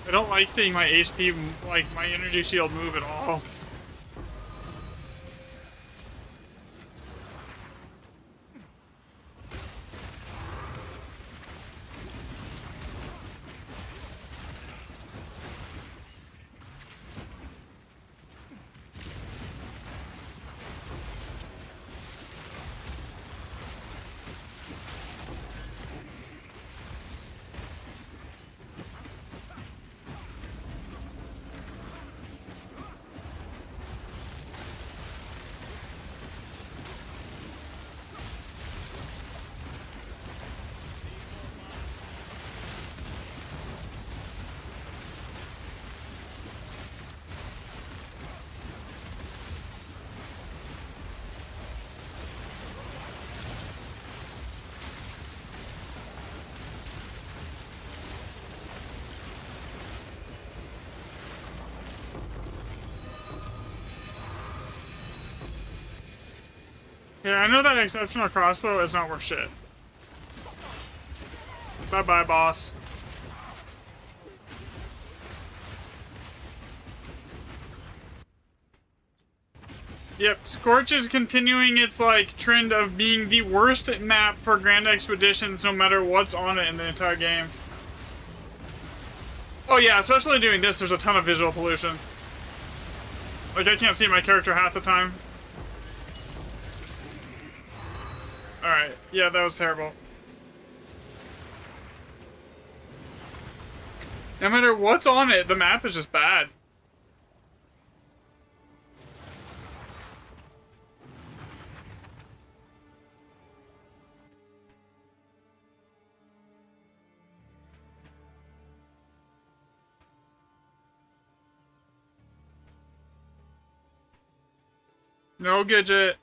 I don't like seeing my HP, like, my energy shield move at all. Yeah, I know that exceptional crossbow is not worth shit. Bye-bye, boss. Yep, Scorch is continuing its, like, trend of being the worst map for Grand Expeditions no matter what's on it in the entire game. Oh yeah, especially doing this, there's a ton of visual pollution. Like, I can't see my character half the time. Alright, yeah, that was terrible. No matter what's on it, the map is just bad. No Gidget.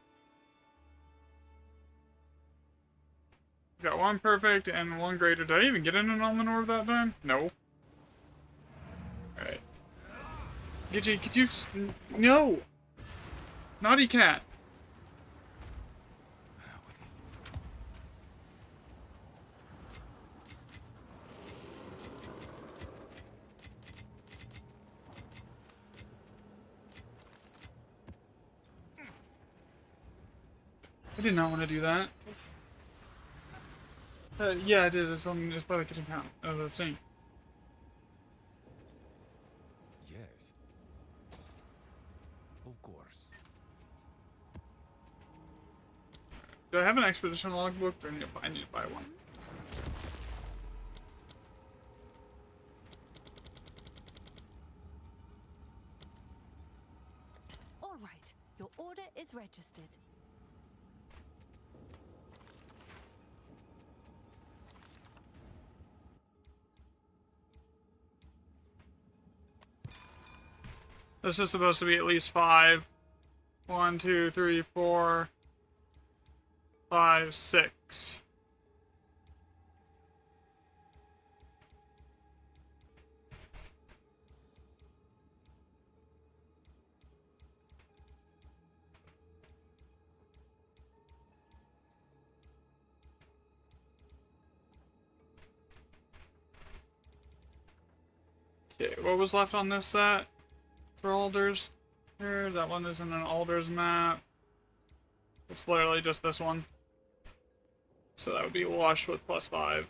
Got one perfect and one greater. Did I even get in an almond orb that time? No. Alright. Gidget, could you... No! Naughty cat. I did not want to do that. Yeah, I did. It's by the kitchen count. The sink. Yes. Do I have an expedition logbook? Or I need to buy one. All right. Your order is registered. This is supposed to be at least 5. 1, 2, 3, 4, 5, 6. Okay, what was left on this set for alders? Here, that one isn't an alders map. It's literally just this one. So that would be lush with +5.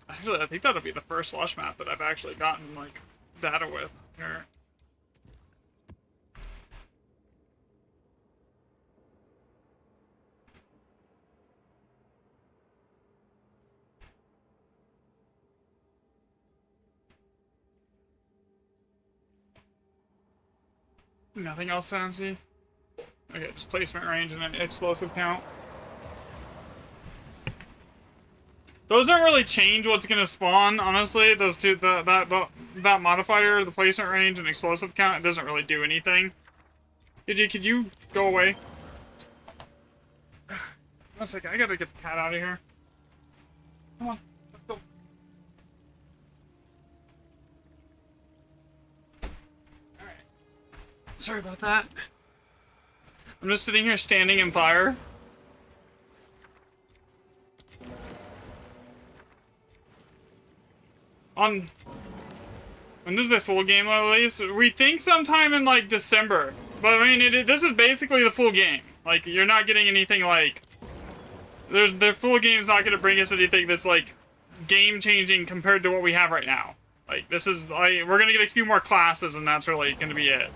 Actually, I think that'll be the first lush map that I've actually gotten, like, data with. Here. Nothing else fancy? Okay, just placement range and an explosive count. Those don't really change what's gonna spawn, honestly. Those two, that modifier, the placement range and explosive count, it doesn't really do anything. Could you go away? One second, I gotta get the cat out of here. Come on, let's go. Alright. Sorry about that. I'm just sitting here standing in fire. When is the full game release? We think sometime in like December. But I mean, this is basically the full game. Like, you're not getting anything like... The full game's not gonna bring us anything that's like game-changing compared to what we have right now. Like, this is, like, we're gonna get a few more classes and that's really gonna be it.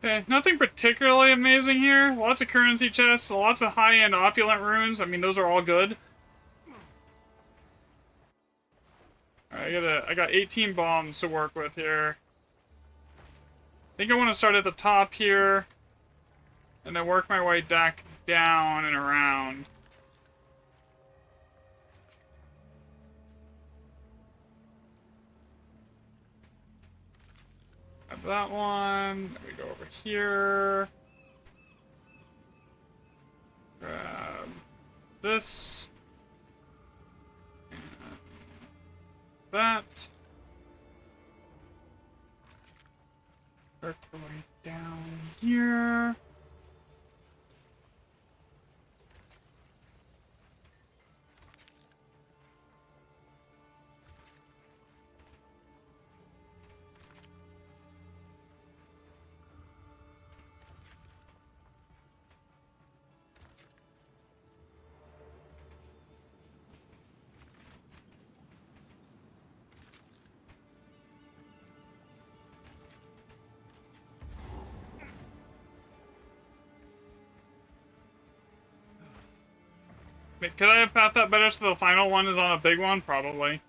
Okay, nothing particularly amazing here. Lots of currency chests, lots of high-end opulent runes. I mean, those are all good. Alright, I got 18 bombs to work with here. I think I want to start at the top here, and then work my way back down and around. Grab that one. Then we go over here. Grab this. And that. Work the way down here. Wait, could I have path that better so the final one is on a big one? Probably.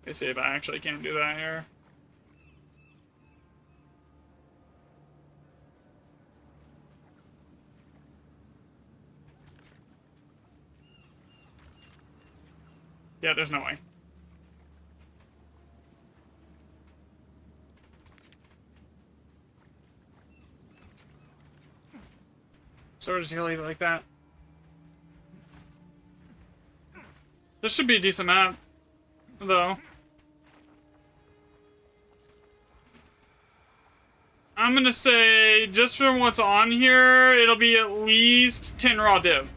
Let's see if I actually can do that here. Yeah, there's no way. So we're just gonna leave it like that. This should be a decent map, though. I'm gonna say, just from what's on here, it'll be at least 10 raw div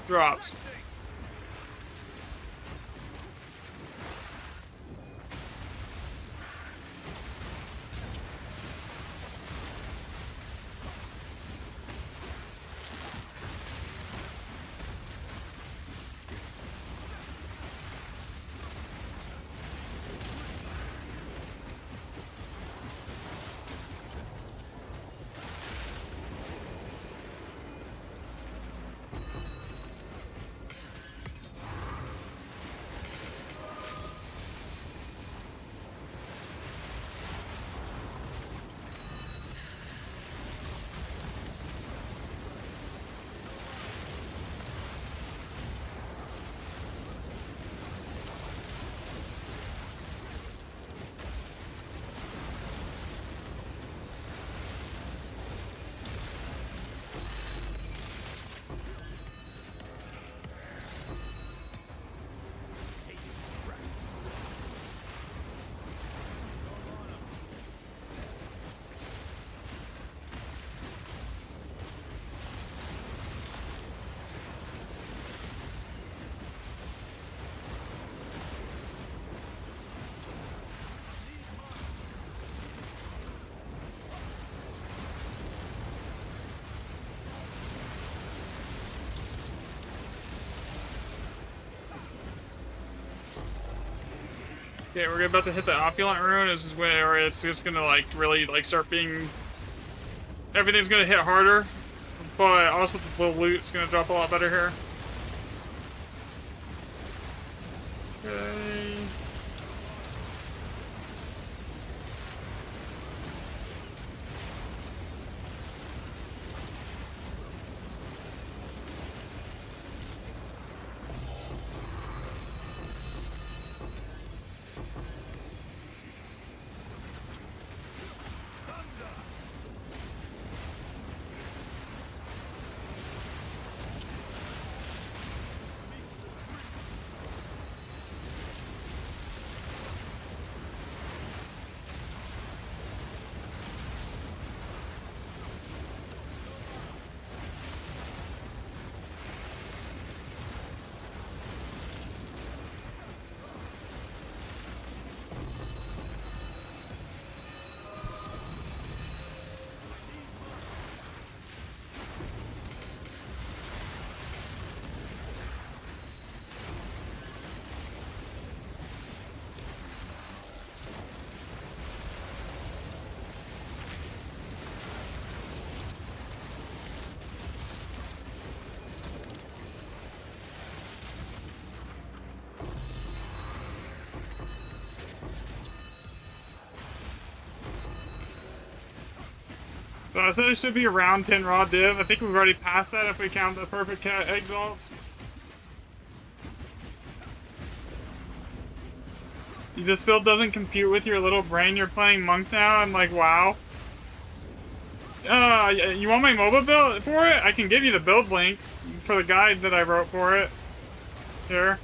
drops. Okay, we're about to hit the opulent rune. This is where it's just gonna like really like start being. Everything's gonna hit harder, but also the loot's gonna drop a lot better here. Okay. So I said it should be around 10 raw div. I think we've already passed that if we count the perfect exalts. This build doesn't compute with your little brain. You're playing monk now. I'm like, wow. You want my MOBA build for it? I can give you the build link for the guide that I wrote for it. Here.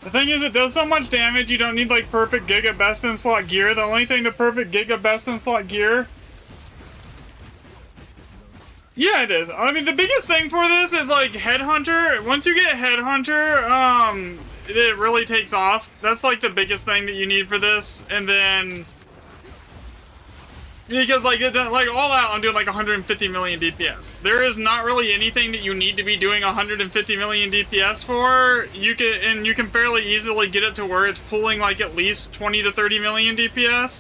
The thing is, it does so much damage, you don't need like perfect Giga Best in Slot gear. The only thing the perfect Giga Best in Slot gear... Yeah, it is. I mean, the biggest thing for this is like Headhunter. Once you get Headhunter, it really takes off. That's like the biggest thing that you need for this. And then... Because like all out, I'm doing like 150 million DPS. There is not really anything that you need to be doing 150 million DPS for. You can fairly easily get it to where it's pulling like at least 20 to 30 million DPS,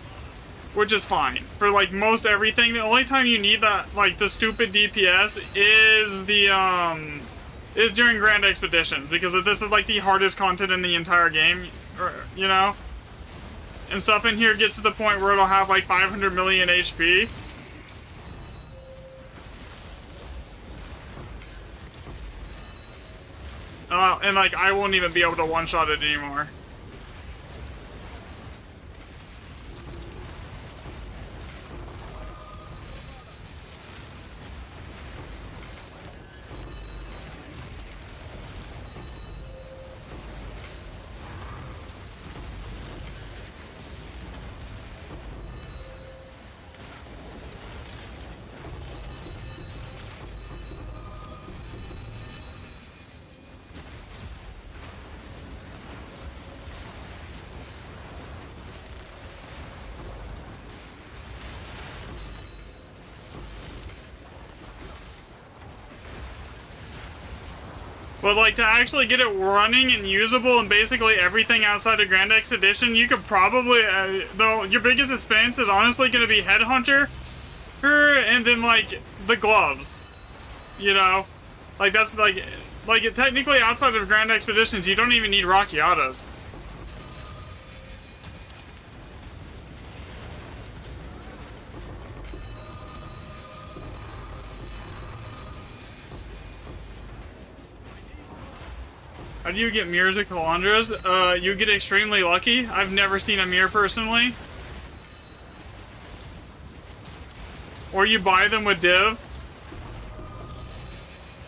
which is fine for like most everything. The only time you need that like the stupid DPS is is during Grand Expeditions, because this is like the hardest content in the entire game, you know. And stuff in here gets to the point where it'll have like 500 million HP. And like I won't even be able to one-shot it anymore. But like to actually get it running and usable and basically everything outside of Grand X Edition, you could probably, though your biggest expense is honestly going to be Headhunter, and then like the gloves, you know, like that's like technically outside of Grand Expeditions, you don't even need Rockiatas. How do you get mirrors with Calandras? You get extremely lucky. I've never seen a mirror personally. Or you buy them with div.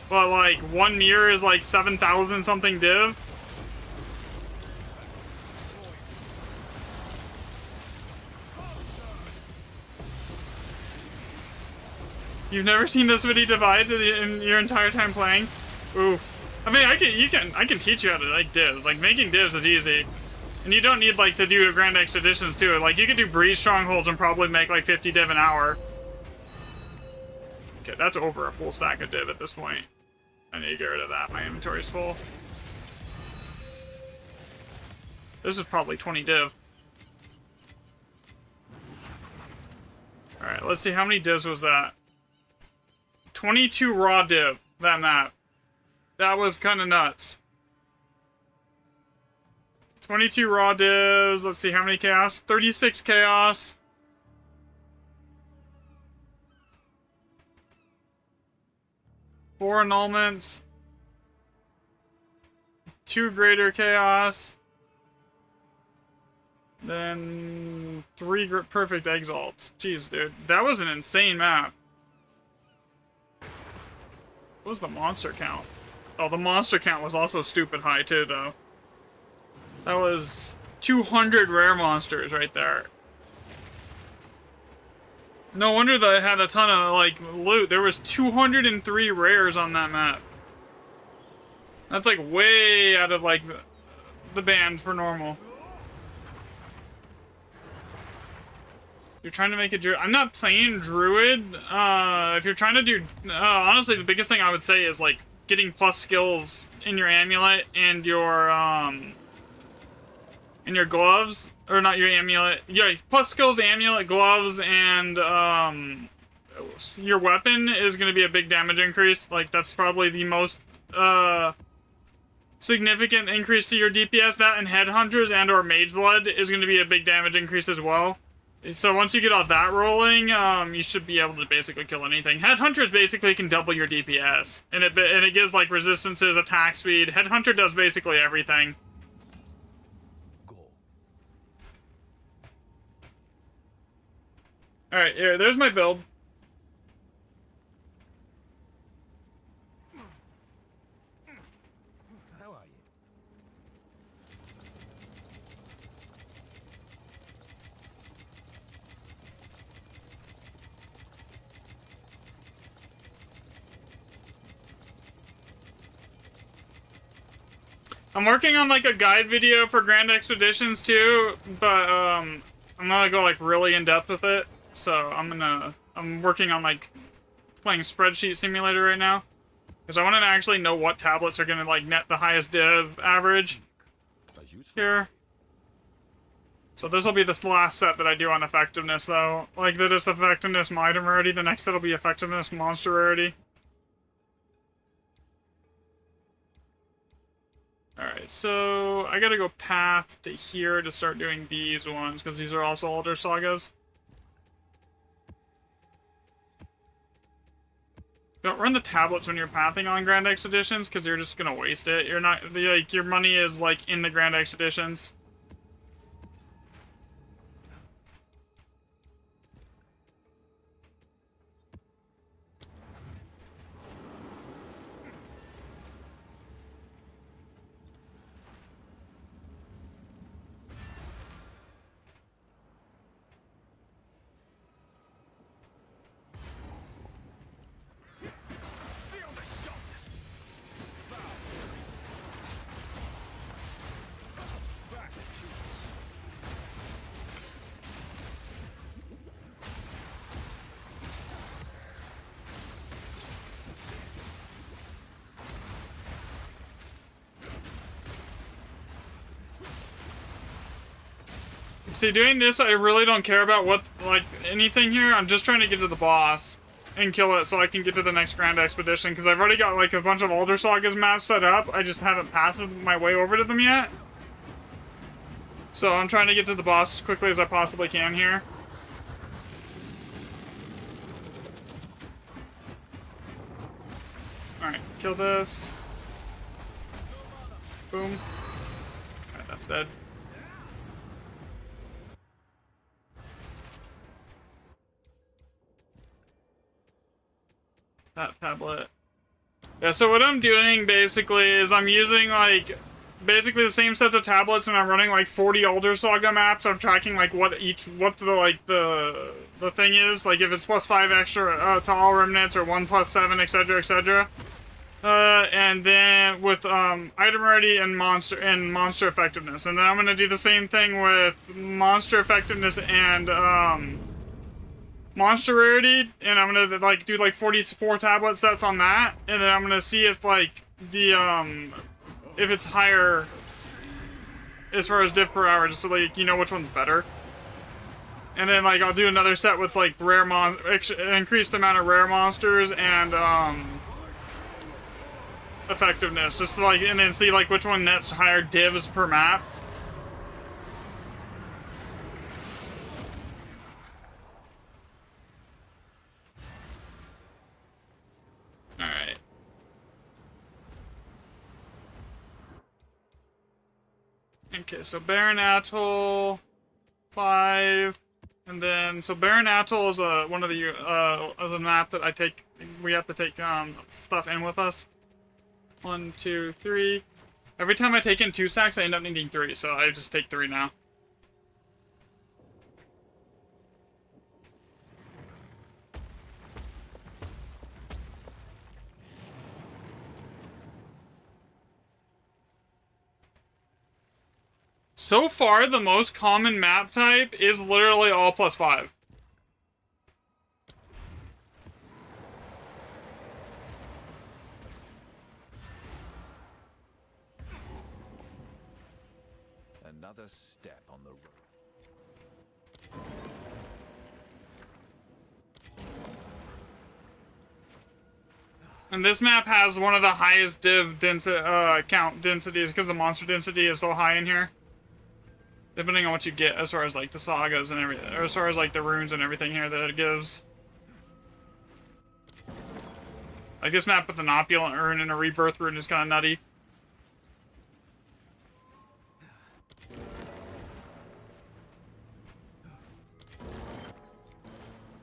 But like, one mirror is like 7,000 something div. You've never seen this many divides in your entire time playing? Oof. I mean, I can teach you how to like divs. Like making divs is easy, and you don't need like to do Grand Expeditions too. Like you could do breeze strongholds and probably make like 50 div an hour. Okay, that's over a full stack of div at this point. I need to get rid of that. My inventory's full. This is probably 20 div. All right, let's see how many divs was that. 22 raw div. That map. That was kind of nuts. 22 raw divs. Let's see how many chaos. 36 chaos. Four annulments. 2 greater chaos. Then 3 perfect exalts. Jeez, dude. That was an insane map. What was the monster count? Oh, the monster count was also stupid high too, though. That was 200 rare monsters right there. No wonder that I had a ton of, like, loot. There was 203 rares on that map. That's, like, way out of, like, the band for normal. You're trying to make a druid. I'm not playing druid. If you're trying to do... honestly, the biggest thing I would say is, like, getting plus skills in your amulet and your gloves, or not your amulet. Yeah, plus skills, amulet, gloves, and your weapon is going to be a big damage increase. Like that's probably the most significant increase to your DPS. That and Headhunters and or Mage Blood is going to be a big damage increase as well. So once you get all that rolling, you should be able to basically kill anything. Headhunters basically can double your DPS, and it gives like resistances, attack speed. Headhunter does basically everything. All right, here, there's my build. How are you? I'm working on like a guide video for Grand Expeditions too, but I'm gonna go like really in depth with it. So I'm working on like playing Spreadsheet Simulator right now because I want to actually know what tablets are gonna like net the highest div average here. So this will be this last set that I do on effectiveness though. Like that is effectiveness item rarity. The next set will be effectiveness monster rarity. Alright, so I gotta go path to here to start doing these ones, because these are also older sagas. Don't run the tablets when you're pathing on Grand Expeditions, because you're just gonna waste it. You're not, like, your money is, like, in the Grand Expeditions. See, doing this, I really don't care about what, like, anything here. I'm just trying to get to the boss and kill it so I can get to the next Grand Expedition, because I've already got, like, a bunch of older sagas maps set up. I just haven't passed my way over to them yet. So I'm trying to get to the boss as quickly as I possibly can here. Alright, kill this. Boom. Alright, that's dead. That tablet. Yeah, so what I'm doing basically is I'm using like basically the same sets of tablets, and I'm running like 40 older saga maps. I'm tracking like what the thing is, like if it's +5 extra to all remnants or 1 + 7, etc, etc. And then with item rarity and monster effectiveness, and then I'm gonna do the same thing with monster effectiveness and monster rarity, and I'm gonna like do like 44 tablet sets on that, and then I'm gonna see if like the if it's higher as far as div per hour, just so like you know which one's better. And then like I'll do another set with like increased amount of rare monsters and effectiveness, just like, and then see like which one nets higher divs per map. Alright. Okay, so Barren Atoll 5, and then so Barren Atoll is one of the is a map that we have to take stuff in with us. 1, 2, 3. Every time I take in 2 stacks, I end up needing 3, so I just take 3 now. So far, the most common map type is literally all +5. Another step on the road. And this map has one of the highest div count densities because the monster density is so high in here. Depending on what you get as far as like the sagas and everything, or as far as like the runes and everything here that it gives. Like this map with an opulent rune and a rebirth rune is kind of nutty.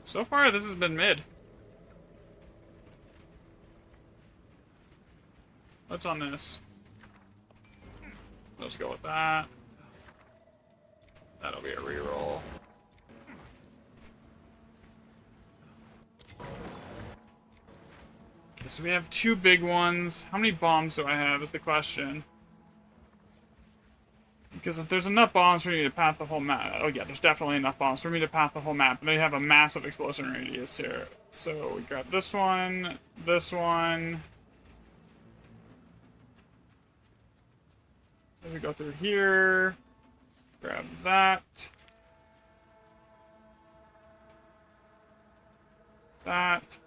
So far, this has been mid. What's on this? Let's go with that. That'll be a reroll. Okay, so we have 2 big ones. How many bombs do I have is the question. Because if there's enough bombs for me to path the whole map... Oh yeah, there's definitely enough bombs for me to path the whole map. And they have a massive explosion radius here. So we grab this one, this one. Then we go through here. Grab that. That.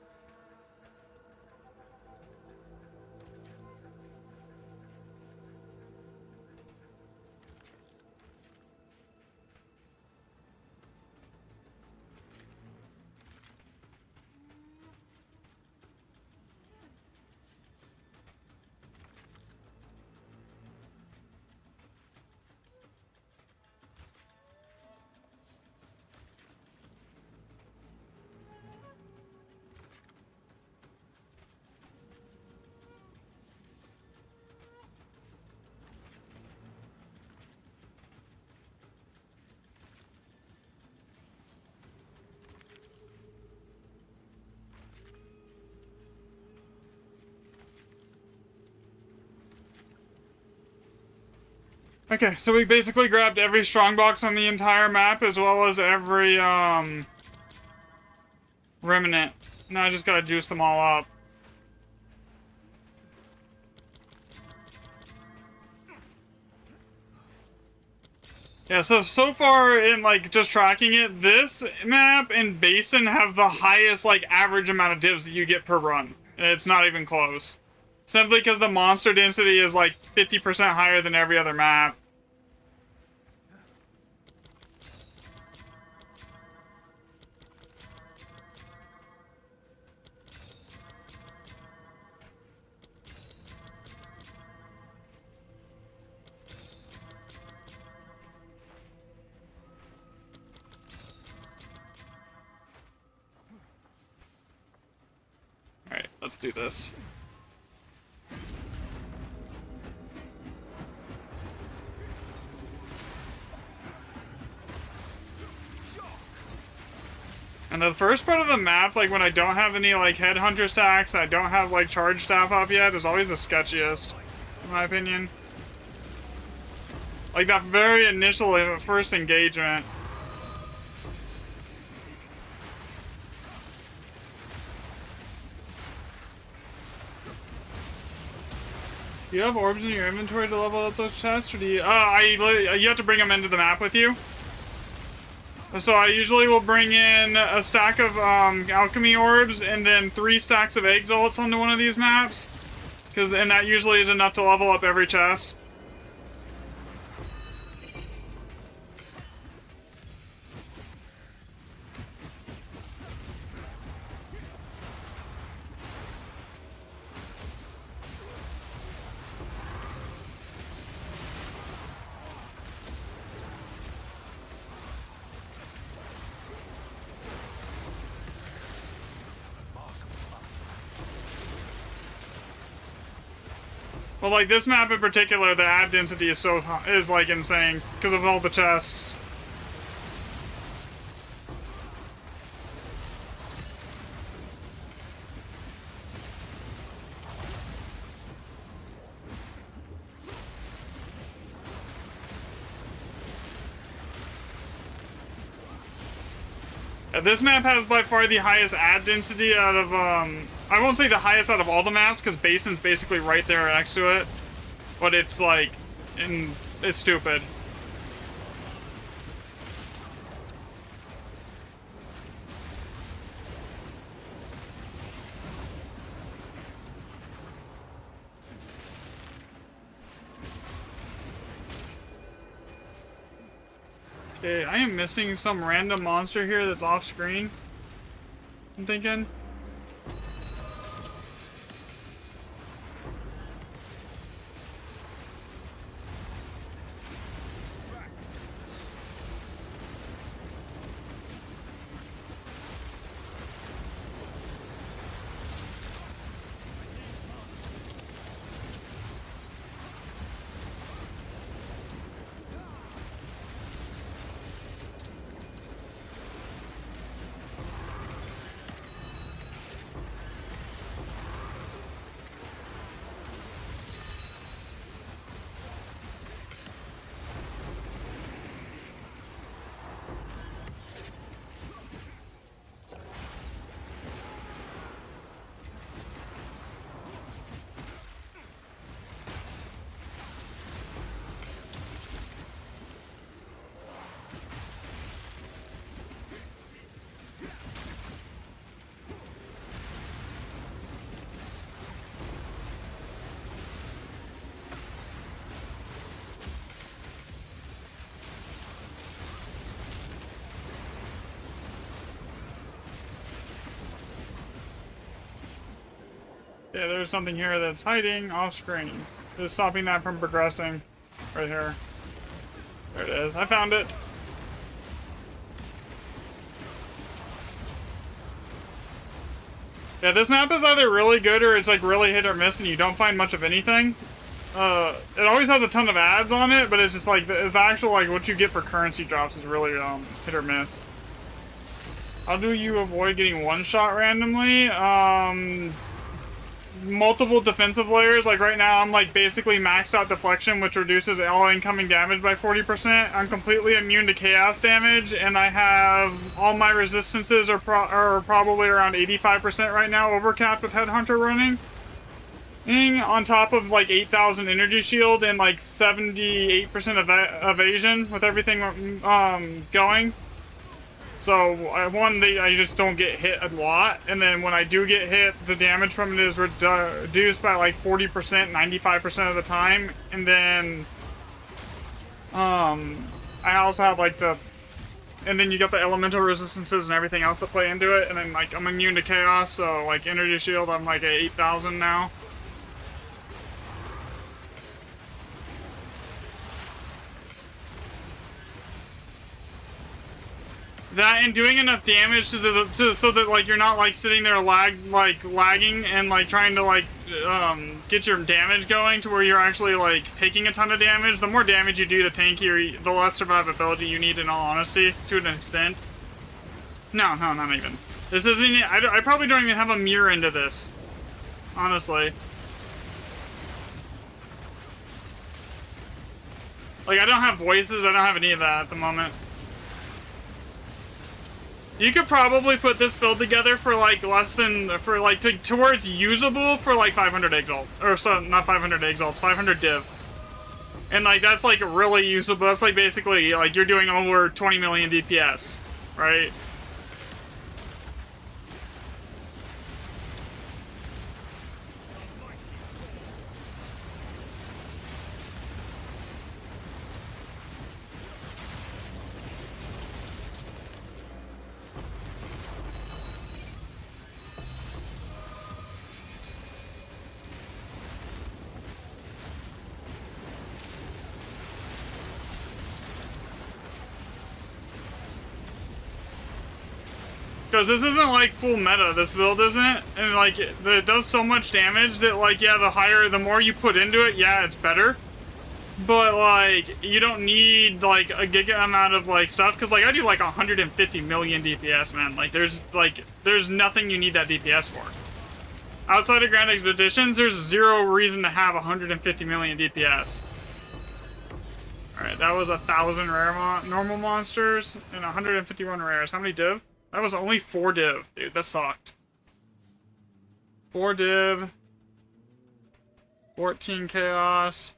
Okay, so we basically grabbed every strongbox on the entire map, as well as every, remnant. Now I just gotta juice them all up. Yeah, so far in, like, just tracking it, this map and Basin have the highest, like, average amount of divs that you get per run. And it's not even close. Simply because the monster density is, like, 50% higher than every other map. Alright, let's do this. And the first part of the map, like when I don't have any like headhunter stacks, I don't have like charge staff up yet, is always the sketchiest, in my opinion. Like that very initial first engagement. Do you have orbs in your inventory to level up those chests, or do you... you have to bring them into the map with you. So I usually will bring in a stack of alchemy orbs and then 3 stacks of exalts onto one of these maps. And that usually is enough to level up every chest. Well, like this map in particular, the ad density is like insane because of all the chests. This map has by far the highest ad density out of, I won't say the highest out of all the maps, because Basin's basically right there next to it. But it's like, it's stupid. Okay, I am missing some random monster here that's off screen. I'm thinking. Okay, there's something here that's hiding off screen. Just stopping that from progressing. Right here. There it is. I found it. Yeah, this map is either really good or it's like really hit or miss and you don't find much of anything. It always has a ton of ads on it, but it's just like the actual like what you get for currency drops is really hit or miss. How do you avoid getting one shot randomly? Multiple defensive layers. Like right now I'm like basically maxed out deflection, which reduces all incoming damage by 40%. I'm completely immune to chaos damage, and I have all my resistances are probably around 85% right now, overcapped with Headhunter running. On top of like 8,000 energy shield and like 78% evasion with everything going. So, I just don't get hit a lot, and then when I do get hit, the damage from it is reduced by like 40%, 95% of the time, and then, I also have like and then you got the elemental resistances and everything else that play into it, and then like I'm immune to chaos, so like energy shield, I'm like at 8,000 now. That and doing enough damage so that like you're not like sitting there lagging and like trying to like get your damage going to where you're actually like taking a ton of damage. The more damage you do, the tankier, the less survivability you need. In all honesty, to an extent. No, not even. This isn't. I probably don't even have a mirror into this. Honestly. Like I don't have voices. I don't have any of that at the moment. You could probably put this build together for like less than, for like towards usable for like 500 exalt, or so, not 500 exalts, 500 div. And like that's like really usable. That's like basically like you're doing over 20 million DPS, right? Because this isn't like full meta, this build isn't, and like it does so much damage that like yeah, the more you put into it, yeah, it's better. But like you don't need like a giga amount of like stuff, because like I do like 150 million DPS, man. Like there's nothing you need that DPS for. Outside of Grand Expeditions, there's zero reason to have 150 million DPS. Alright, that was 1,000 rare normal monsters and 151 rares. How many div? That was only 4 div, dude. That sucked. 4 div. 14 chaos.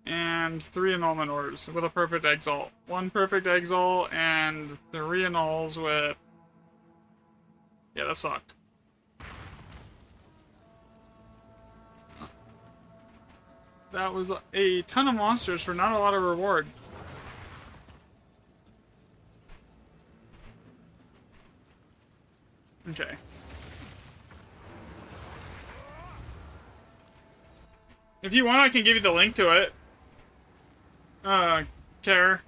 And 3 annulment orders with a perfect exalt. 1 perfect exalt and 3 annuls with... Yeah, that sucked. That was a ton of monsters for not a lot of reward. Okay. If you want, I can give you the link to it. Care.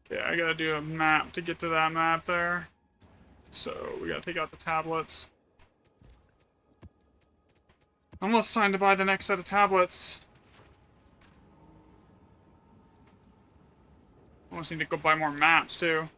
Okay, I gotta do a map to get to that map there. So, we gotta take out the tablets. Almost time to buy the next set of tablets. Almost need to go buy more maps, too.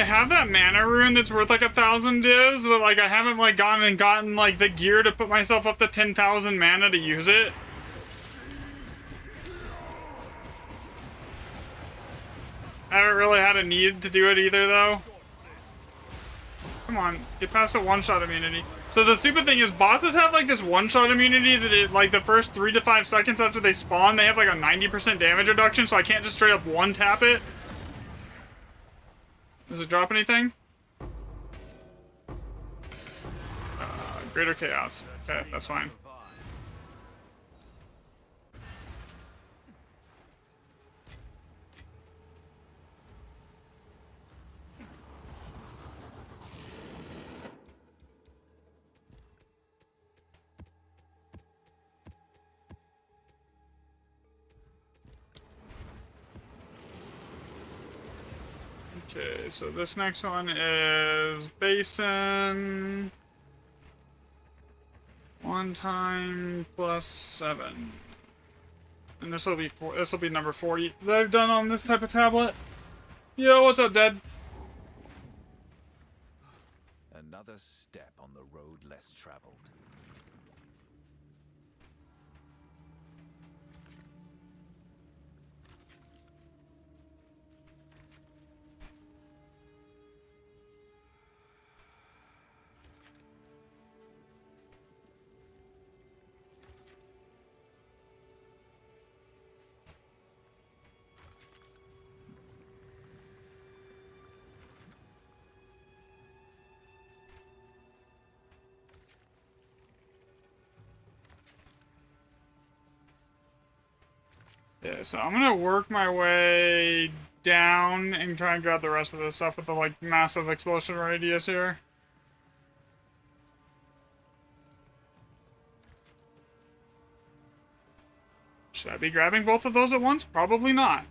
I have that mana rune that's worth like 1,000 divs, but like I haven't like gotten like the gear to put myself up to 10,000 mana to use it. I haven't really had a need to do it either though. Come on, get past a one-shot immunity. So the stupid thing is bosses have like this one-shot immunity that it, like the first 3 to 5 seconds after they spawn, they have like a 90% damage reduction, so I can't just straight up one-tap it. Does it drop anything? Greater Chaos. Okay, that's fine. Okay, so this next one is Basin. 1 time plus 7. And this will be number 40 that I've done on this type of tablet. Yo, what's up, Dad? Another step on the road less traveled. Yeah, so I'm gonna work my way down and try and grab the rest of this stuff with the like massive explosion radius here. Should I be grabbing both of those at once? Probably not.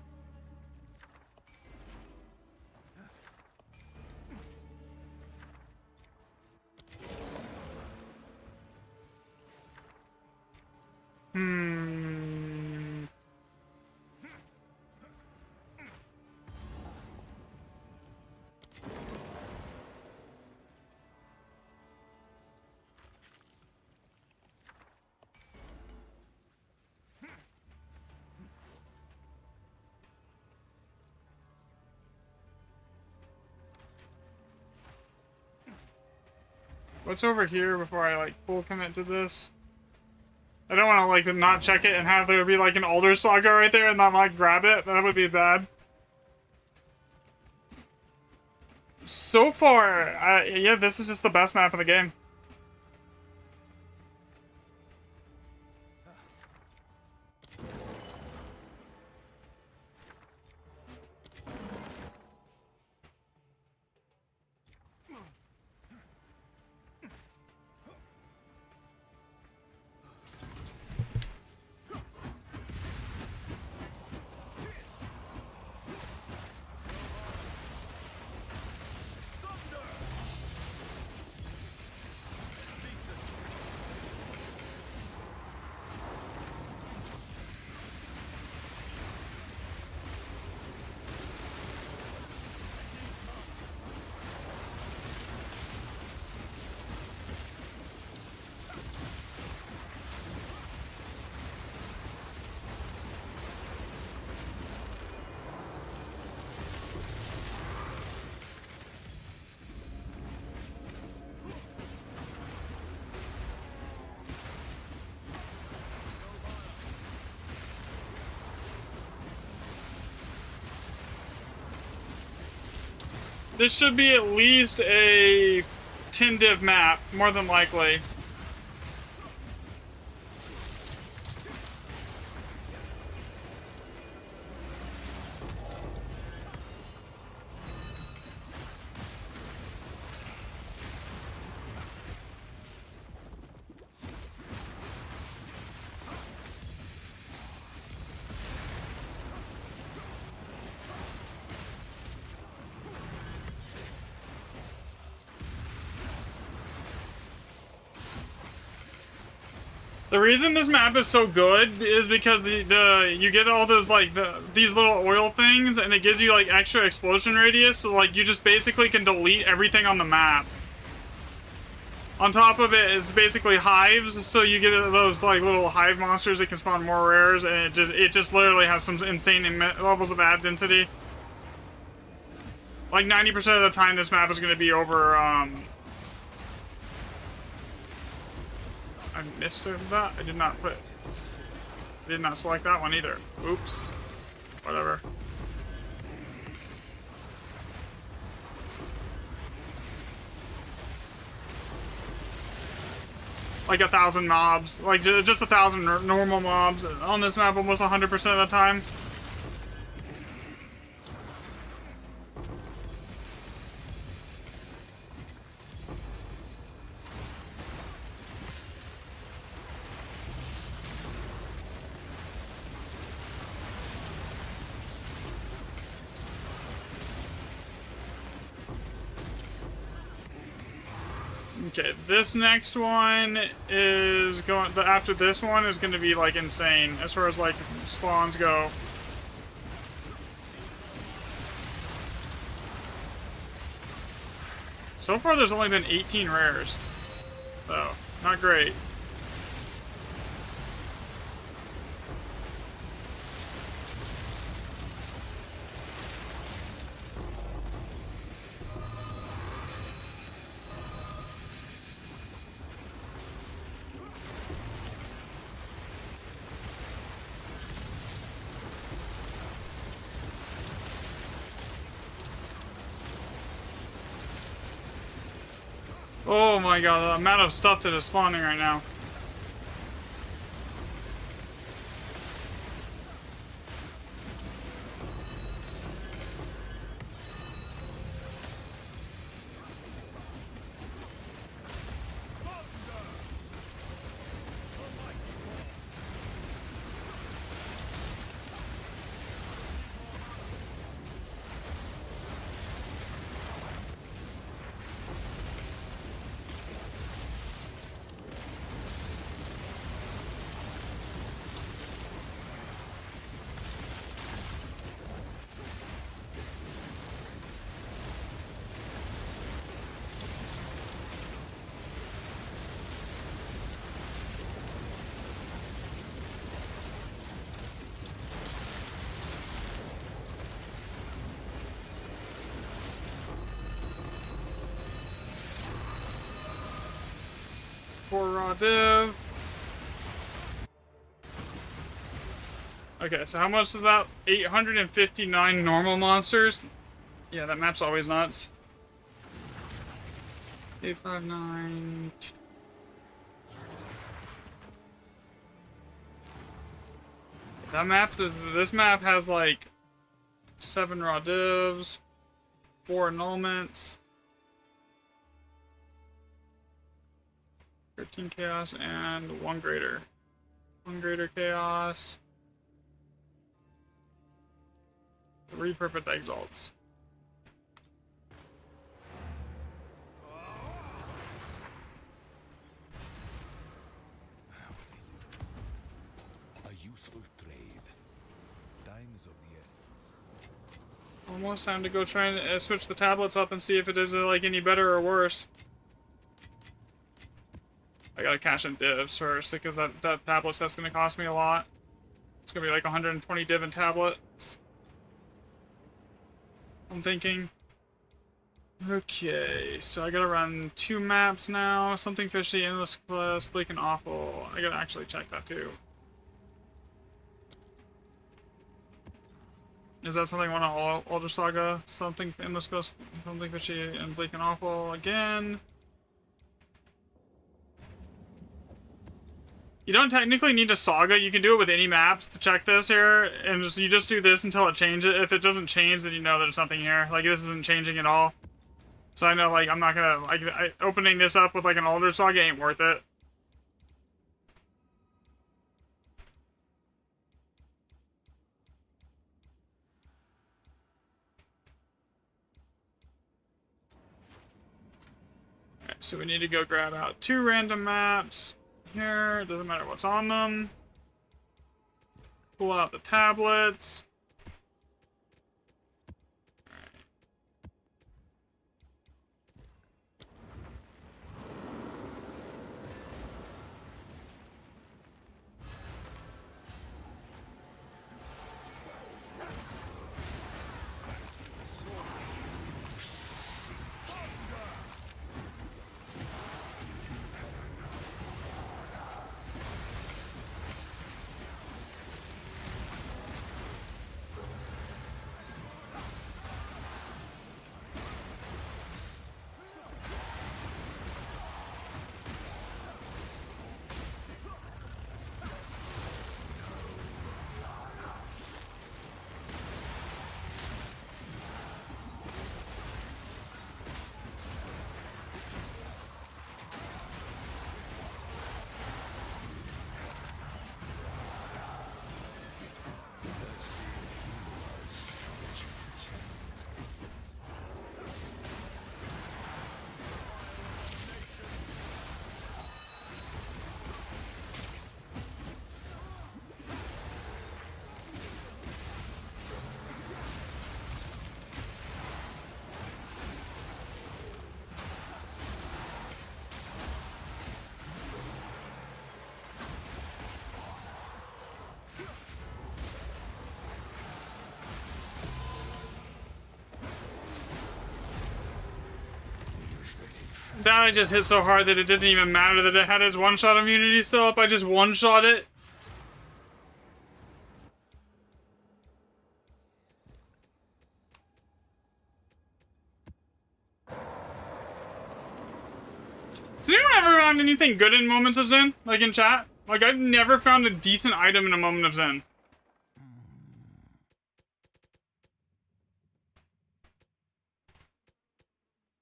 What's over here before I like full commit to this? I don't want to like not check it and have there be like an Alder Saga right there and not like grab it. That would be bad. So far, yeah, this is just the best map in the game. This should be at least a 10 div map, more than likely. The reason this map is so good is because you get all those like these little oil things, and it gives you like extra explosion radius, so like you just basically can delete everything on the map. On top of it, it's basically hives, so you get those like little hive monsters that can spawn more rares, and it just literally has some insane levels of ad density. Like 90% of the time, this map is going to be over. I missed that. I did not select that one either. Oops. Whatever. Like 1,000 mobs. Like just 1,000 normal mobs on this map almost 100% of the time. Okay, this next one is going. After this one is going to be like insane as far as like spawns go. So far, there's only been 18 rares, so not great. Oh my god, the amount of stuff that is spawning right now. For raw div. Okay, so how much is that? 859 normal monsters? Yeah, that map's always nuts. 859. That map, this map has like 7 raw divs, 4 annulments, 13 chaos, and 1 greater. 1 greater chaos. 3 perfect exalts. A useful trade. Time is of the essence. Almost time to go try and switch the tablets up and see if it is like any better or worse. I gotta cash in divs first because that tablet set's gonna cost me a lot. It's gonna be like 120 div in tablets. I'm thinking. Okay, so I gotta run 2 maps now. Something fishy, endless quest, bleak and awful. I gotta actually check that too. Is that something I want to Ultra Saga? Something endless quest, something fishy and bleak and awful again. You don't technically need a saga. You can do it with any map to check this here, and you just do this until it changes. If it doesn't change, then you know there's nothing here. Like this isn't changing at all. So I know like I'm not gonna like opening this up with like an older saga ain't worth it. Alright, so we need to go grab out 2 random maps. Here, it doesn't matter what's on them. Pull out the tablets. That I just hit so hard that it didn't even matter that it had his one-shot immunity still up. I just one-shot it. Has anyone ever found anything good in Moments of Zen? Like in chat? Like, I've never found a decent item in a Moment of Zen.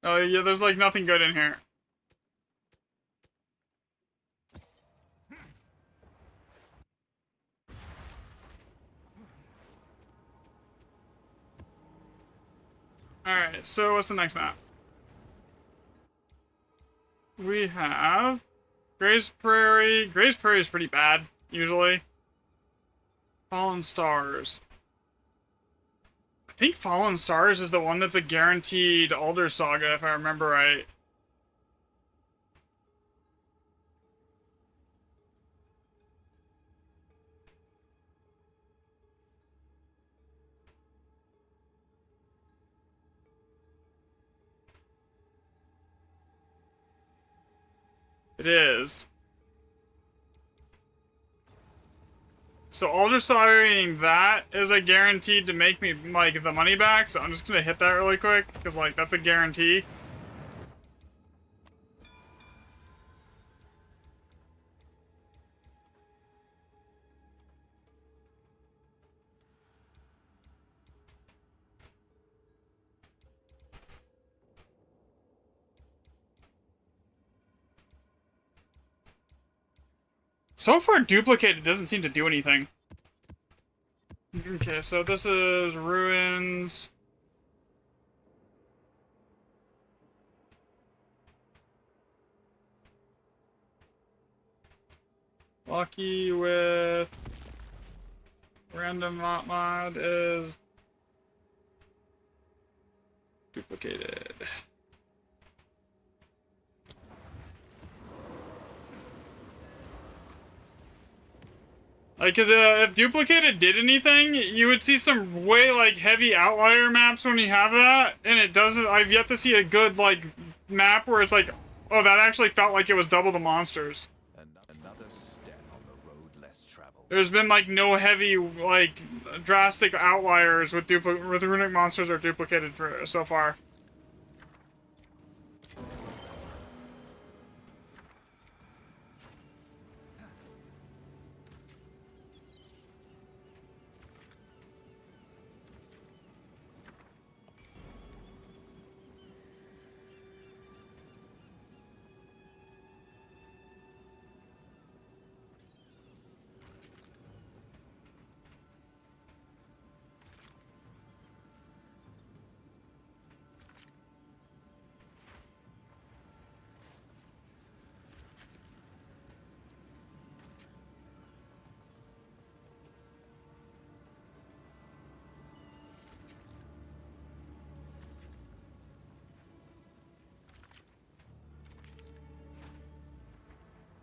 Oh yeah, there's like nothing good in here. Alright, so what's the next map? We have Gray's Prairie. Gray's Prairie is pretty bad, usually. Fallen Stars. I think Fallen Stars is the one that's a guaranteed Alder Saga, if I remember right. It is. So Alder Sagaing that is a guaranteed to make me, like, the money back, so I'm just gonna hit that really quick, because, like, that's a guarantee. So far, Duplicated doesn't seem to do anything. Okay, so this is Ruins. Lucky with random mod is Duplicated. Like, cause if Duplicated did anything, you would see some way, like, heavy outlier maps when you have that, and it doesn't. I've yet to see a good, like, map where it's like, oh, that actually felt like it was double the monsters. Another step on the road less traveled. There's been, like, no heavy, like, drastic outliers with runic monsters or Duplicated for so far.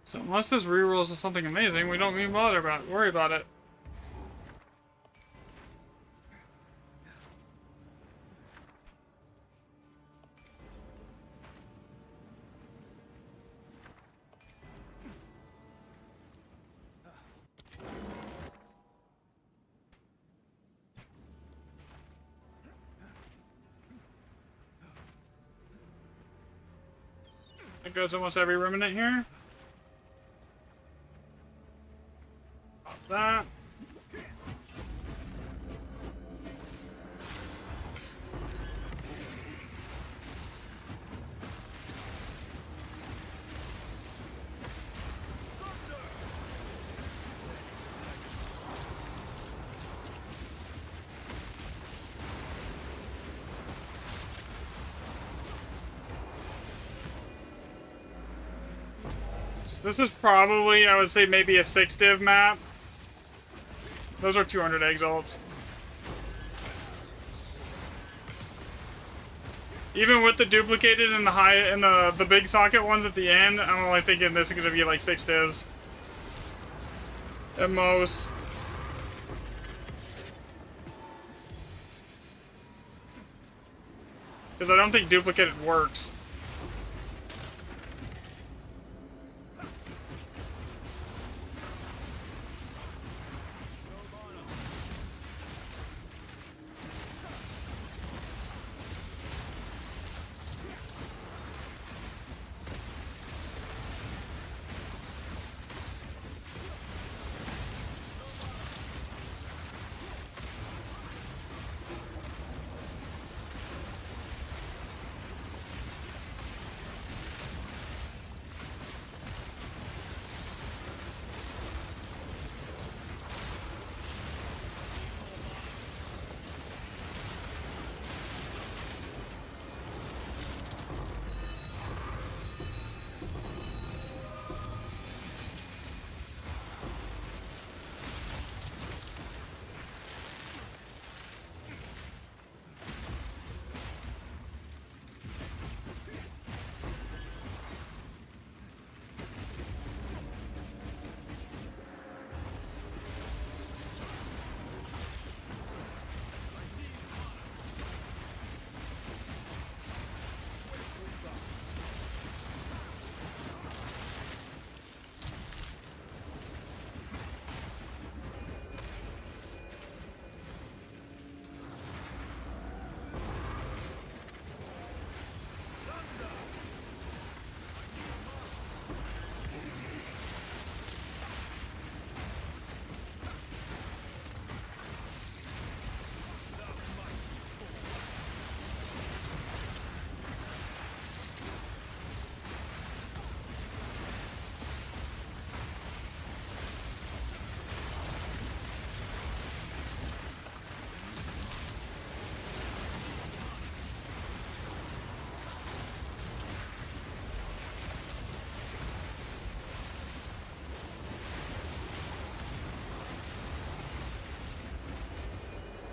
So unless this rerolls is something amazing, we don't even worry about it. It goes almost every ruminant here. Pop that. This is probably, I would say, maybe a 6-div map. Those are 200 exalts. Even with the duplicated and the big socket ones at the end, I'm only thinking this is gonna be like 6 divs. At most. Because I don't think duplicated works.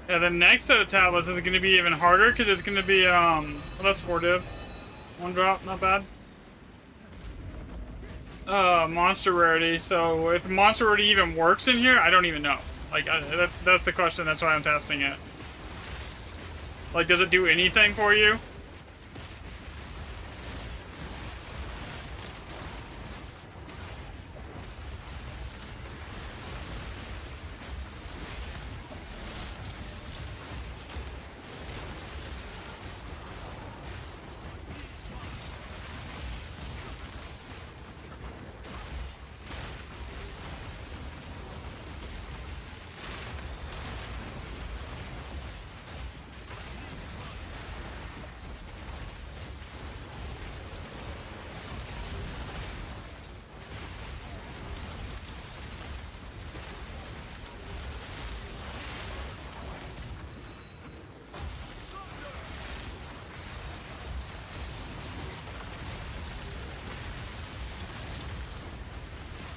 Yeah, the next set of tablets is going to be even harder because it's going to be, well, that's 4 div. 1 drop, not bad. Monster rarity. So if monster rarity even works in here, I don't even know. Like, that's the question. That's why I'm testing it. Like, does it do anything for you?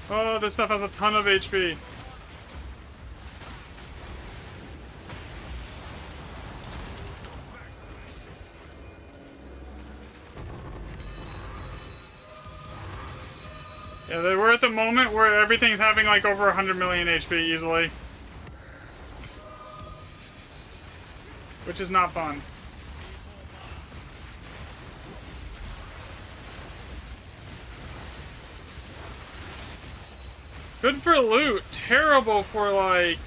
Oh, this stuff has a ton of HP. Yeah, the moment where everything's having like over 100 million HP easily. Which is not fun. Good for loot. Terrible for, like,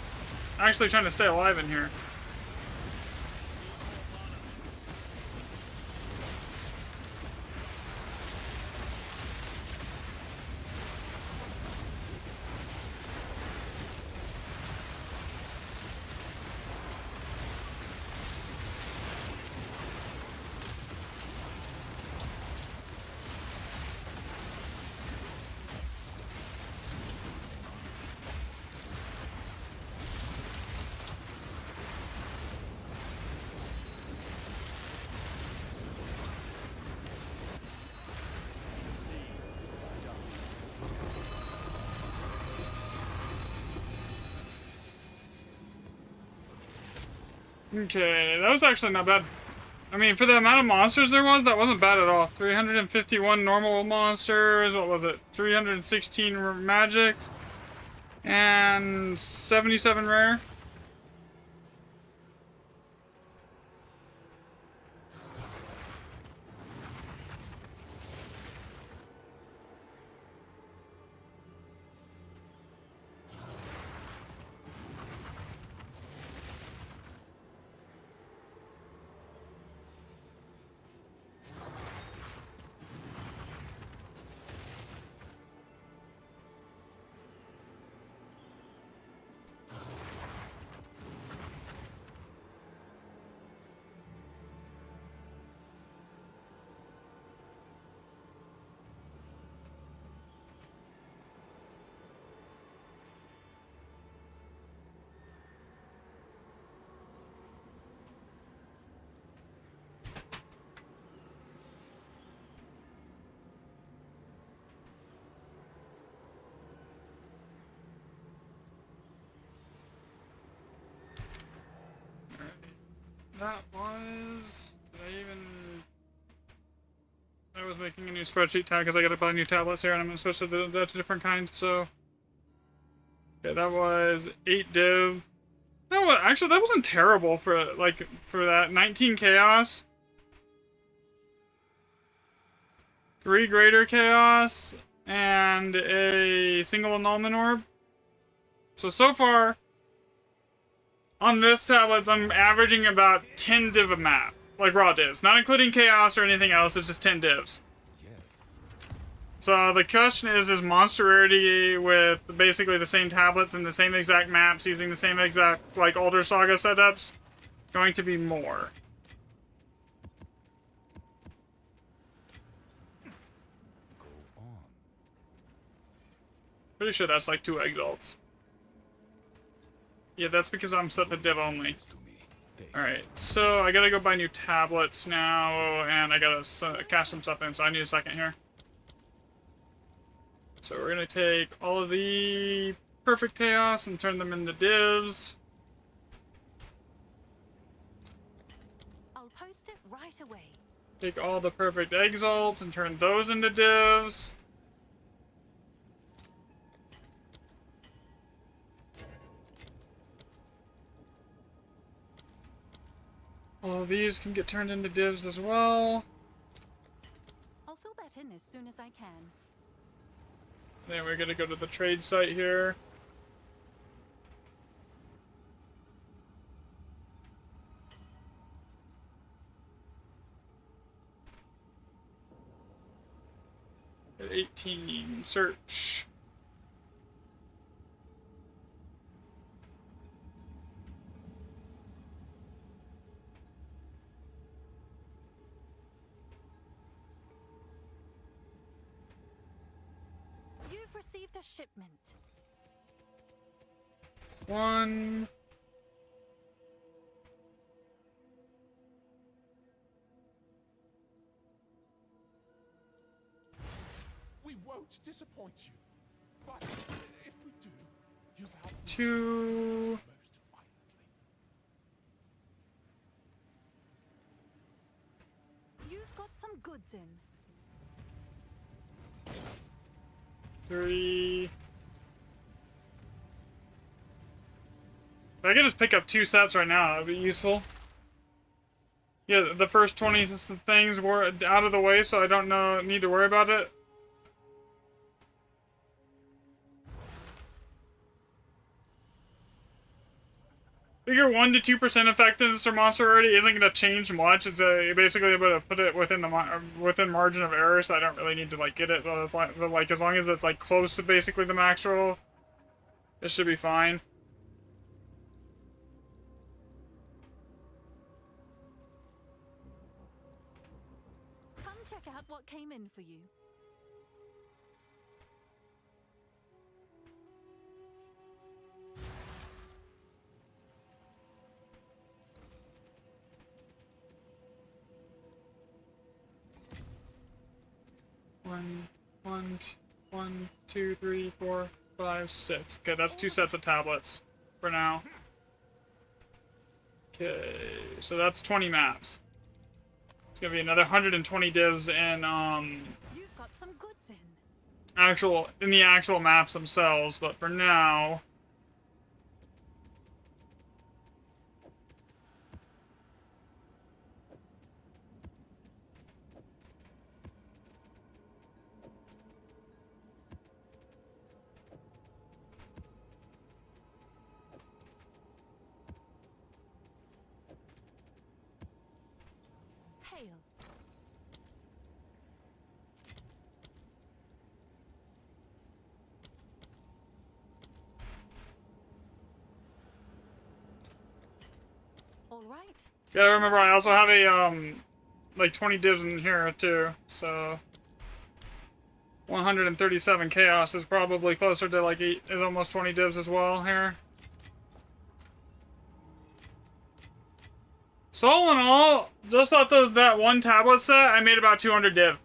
actually trying to stay alive in here. Okay, that was actually not bad. I mean, for the amount of monsters there was, that wasn't bad at all. 351 normal monsters, what was it? 316 magics, and 77 rare. That was... I was making a new spreadsheet tab because I gotta buy new tablets here and I'm gonna switch to that's a different kind, so... Okay, that was 8 div. No, actually that wasn't terrible for, like, for that. 19 chaos. 3 greater chaos. And a single annulment orb. So far... On this tablets, I'm averaging about 10 div a map. Like raw divs. Not including chaos or anything else, it's just 10 divs. So the question is monster rarity with basically the same tablets and the same exact maps using the same exact, like, older Saga setups going to be more? Go on. Pretty sure that's like 2 exalts. Yeah, that's because I'm set to div only. Alright, so I gotta go buy new tablets now, and I gotta cash some stuff in, so I need a second here. So we're gonna take all of the perfect chaos and turn them into divs. I'll post it right away. Take all the perfect exalts and turn those into divs. All of these can get turned into divs as well. I'll fill that in as soon as I can. Then we're gonna go to the trade site here. At 18, search. You've received a shipment. 1. We won't disappoint you. But if we do, you've outlived 2. most violently. You've got some goods in. 3. If I could just pick up 2 sets right now, that'd be useful. Yeah, the first 20 things were out of the way, so I don't need to worry about it. Figure 1 to 2% effectiveness or monster already isn't going to change much. It's basically able to put it within the within margin of error, so I don't really need to like get it. But, like as long as it's like close to basically the max roll, it should be fine. Come check out what came in for you. One, 2, 3, 4, 5, 6. Okay, that's 2 sets of tablets for now. Okay, so that's 20 maps. It's gonna be another 120 divs in You've got some goods in. in the actual maps themselves, but for now. Hail. All right. Gotta remember, I also have a, like 20 divs in here, too, so... 137 chaos is probably closer to, like, is almost 20 divs as well, here. So, all in all, just off that one tablet set, I made about 200 div.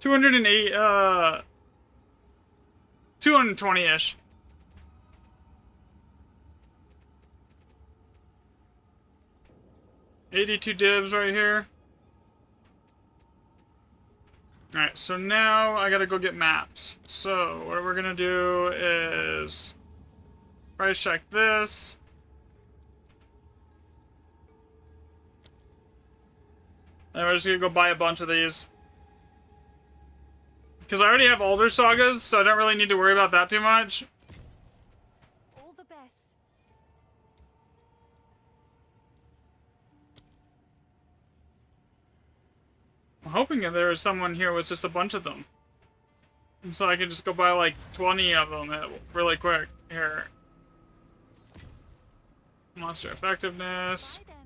208, 220-ish. $82 divs right here. Alright, so now I gotta go get maps. So, what we're gonna do is price check this. And we're just gonna go buy a bunch of these. Because I already have older sagas, so I don't really need to worry about that too much. All the best. I'm hoping that there is someone here with just a bunch of them. And so I can just go buy like 20 of them really quick. Here. Monster effectiveness. Bye then.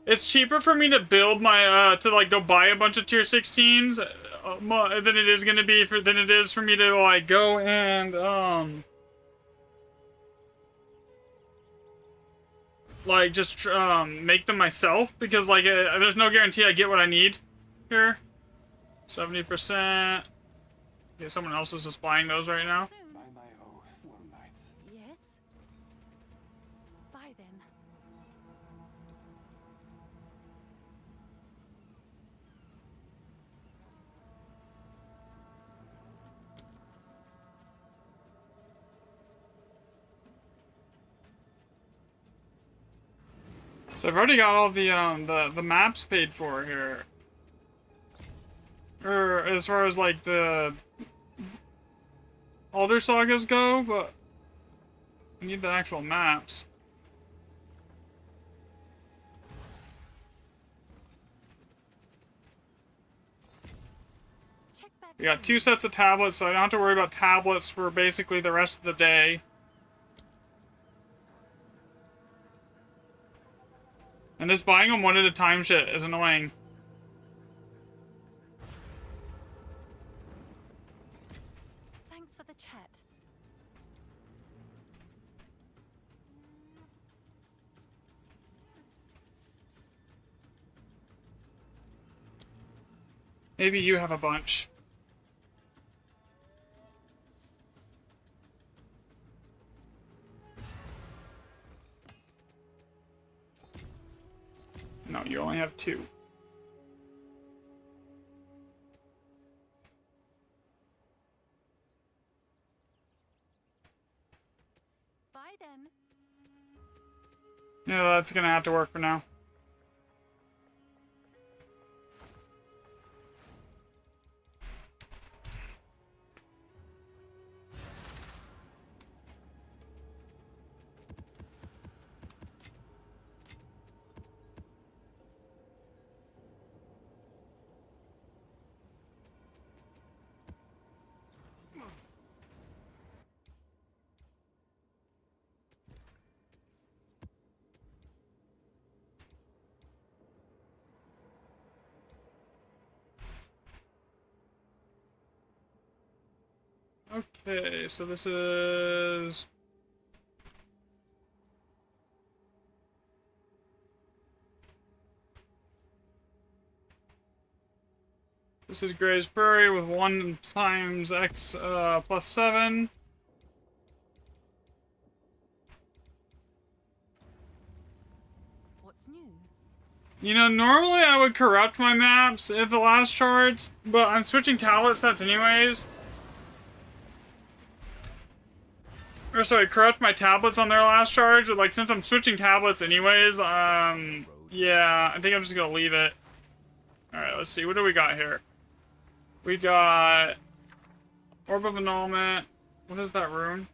It's cheaper for me to build my, to like go buy a bunch of tier 16s than it is gonna be than it is for me to like go and, like just, make them myself, because like, there's no guarantee I get what I need here. 70%. Okay, someone else is just buying those right now. Soon. By my oath, one night. Yes. Bye then. So I've already got all the maps paid for here. Or as far as like the older sagas go, but I need the actual maps. Check back. We got 2 sets of tablets, so I don't have to worry about tablets for basically the rest of the day. And this buying them one at a time shit is annoying. Thanks for the chat. Maybe you have a bunch. you only have 2. Bye then. Yeah, that's gonna have to work for now. Okay, so this is... This is Gray's Prairie with 1 times X plus 7. What's new? You know, normally I would corrupt my maps at the last charge, but I'm switching tablet sets anyways. Or sorry, corrupt my tablets on their last charge, but like since I'm switching tablets anyways, yeah, I think I'm just gonna leave it. Alright, let's see, what do we got here? We got Orb of Annulment. What is that rune?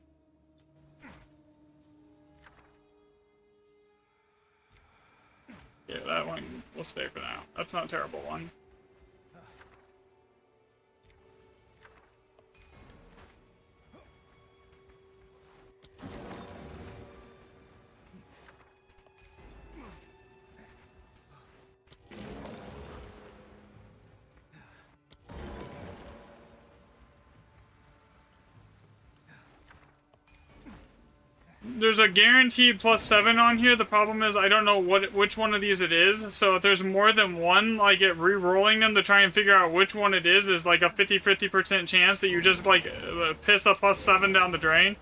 Yeah, that one will stay for now. That's not a terrible one. There's a guaranteed plus 7 on here. The problem is I don't know which one of these it is. So if there's more than one, like it re-rolling them to try and figure out which one it is like a 50% chance that you just like piss a plus 7 down the drain.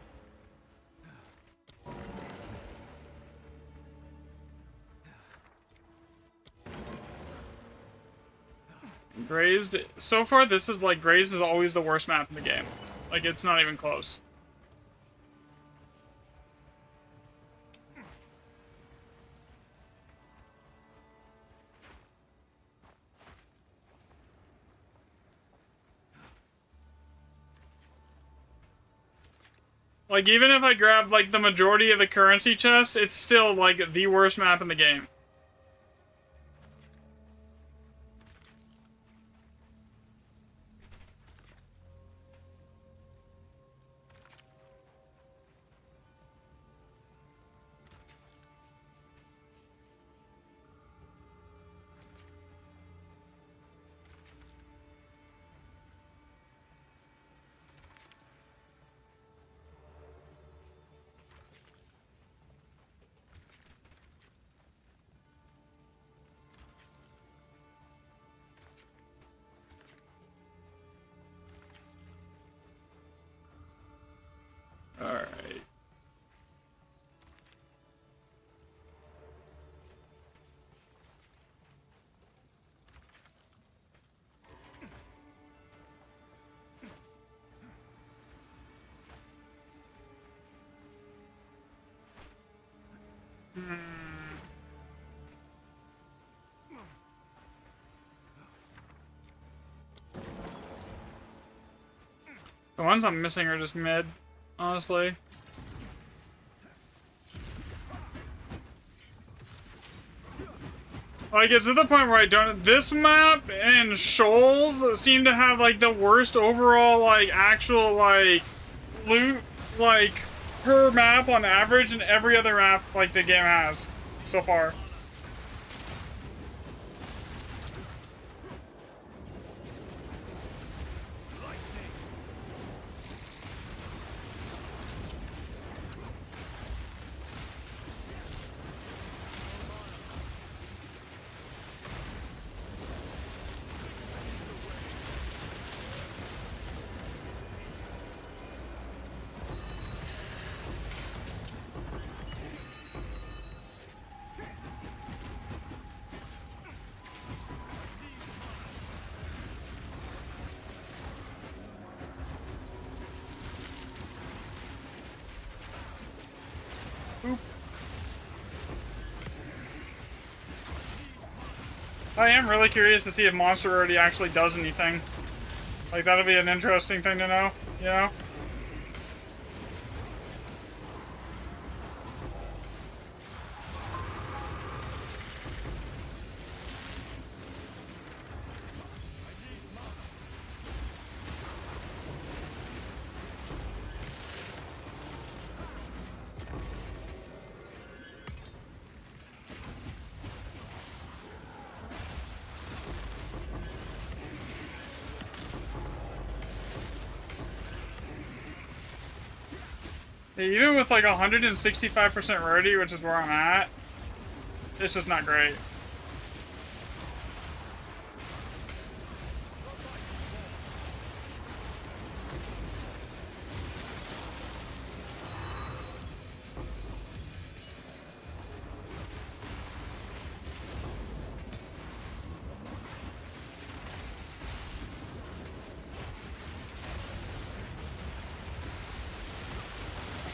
Grazed. So far, this is like Grazed is always the worst map in the game. Like it's not even close. Like, even if I grab, like, the majority of the currency chests, it's still, like, the worst map in the game. Alright. The ones I'm missing are just mid, honestly. Like, it's to the point where I don't... This map and Shoals seem to have, like, the worst overall, like, actual, like, loot, like, per map on average than every other map, like, the game has so far. Boop. I am really curious to see if Monster Rarity actually does anything. Like, that'll be an interesting thing to know, you know? Yeah, even with like 165% rarity, which is where I'm at, it's just not great.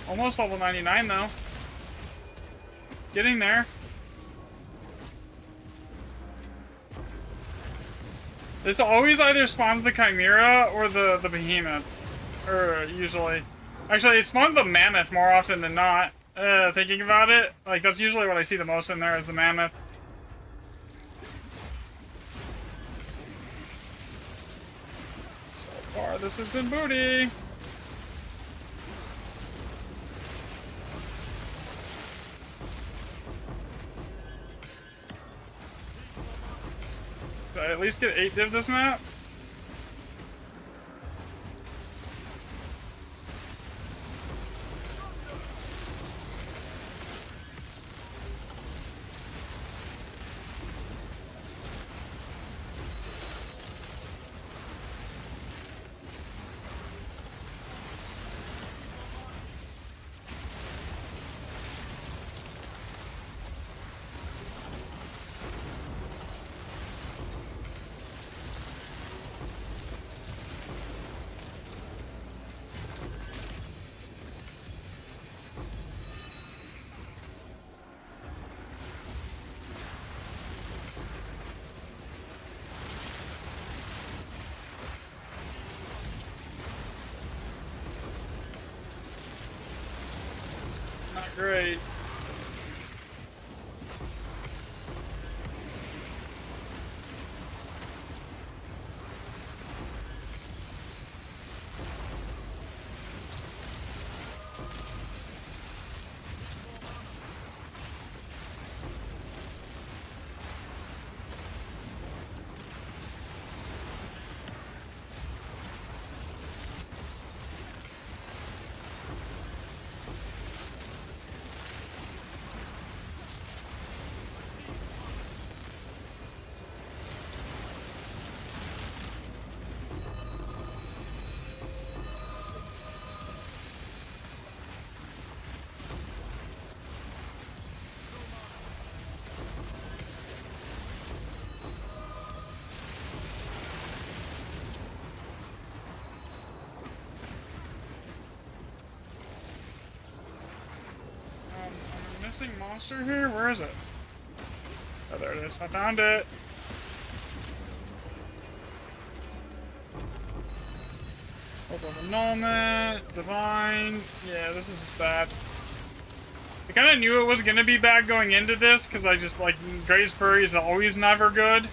Almost level 99 though. Getting there. This always either spawns the Chimera or the Behemoth. Or usually. Actually, it spawns the Mammoth more often than not. Thinking about it. Like, that's usually what I see the most in there is the Mammoth. So far, this has been booty. Did I at least get 8 div this map? Great. Missing monster here? Where is it? Oh, there it is. I found it. Hold on, annulment, divine. Yeah, this is just bad. I kind of knew it was gonna be bad going into this because I just like Grace Prairie is always never good.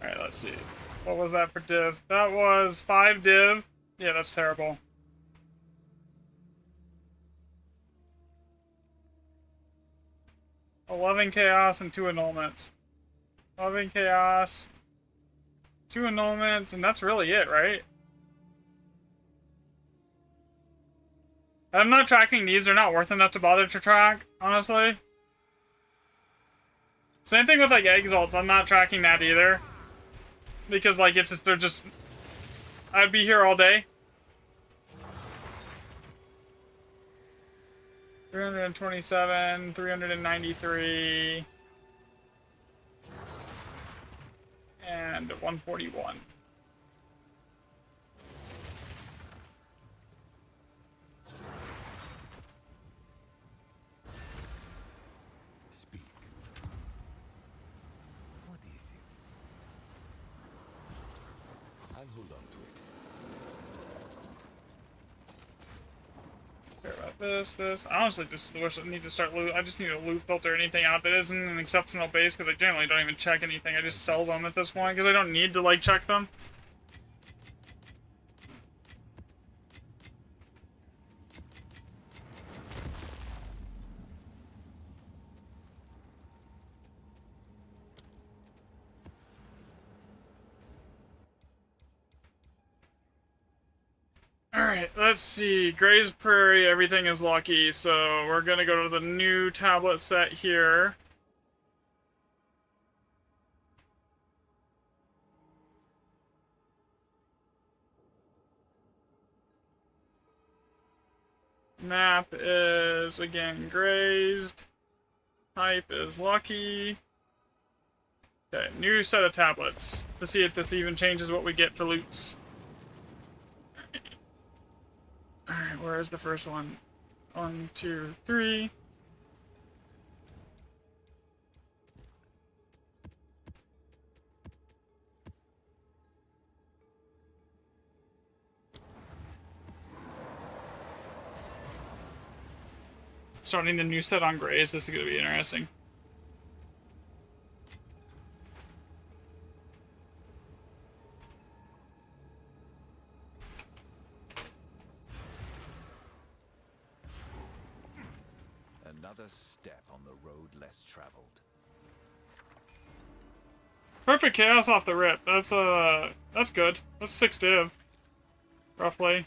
Alright, let's see. What was that for div? That was 5 div. Yeah, that's terrible. $11 chaos and 2 annulments. 11 chaos, 2 annulments, and that's really it, right? I'm not tracking these. They're not worth enough to bother to track, honestly. Same thing with, like, exalts. I'm not tracking that either. Because, like, it's just, they're just... I'd be here all day. 327, 393... and 141. Speak. What is it? I'll hold on to it. Care about this. I honestly just wish I need to start loot. I just need to loot filter anything out that isn't an exceptional base, because I generally don't even check anything. I just sell them at this point, because I don't need to, like, check them. Alright, let's see. Gray's Prairie, everything is lucky, so we're gonna go to the new tablet set here. Map is, again, grazed. Type is lucky. Okay, new set of tablets. Let's see if this even changes what we get for loots. Alright, where is the first one? 1, 2, 3. Starting the new set on Grays, this is going to be interesting. Another step on the road less traveled. Perfect chaos off the rip. That's good. That's 6 div. Roughly.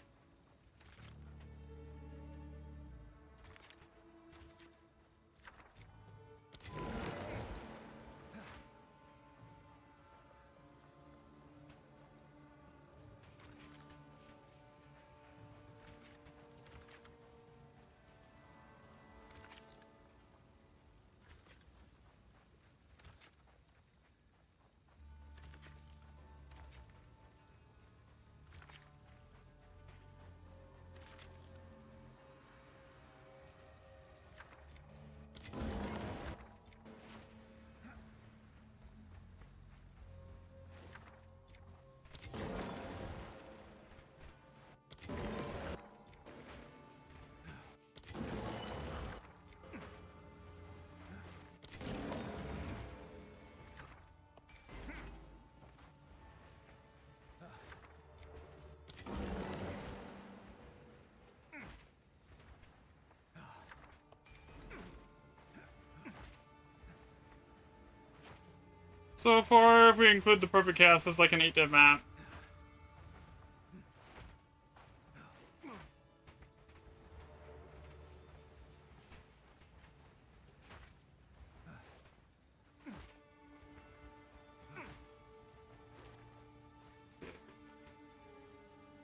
So far, if we include the perfect cast, it's like an 8 div map.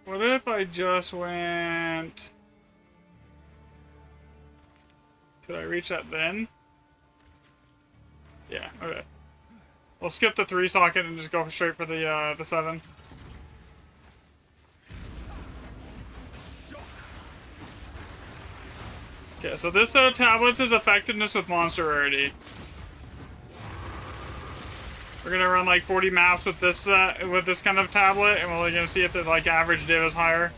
What if I just went... Could I reach that then? Yeah, okay. We'll skip the 3 socket and just go straight for the 7. Okay, so this set of tablets is effectiveness with monster rarity. We're gonna run like 40 maps with this with this kind of tablet, and we're gonna see if the like average div is higher.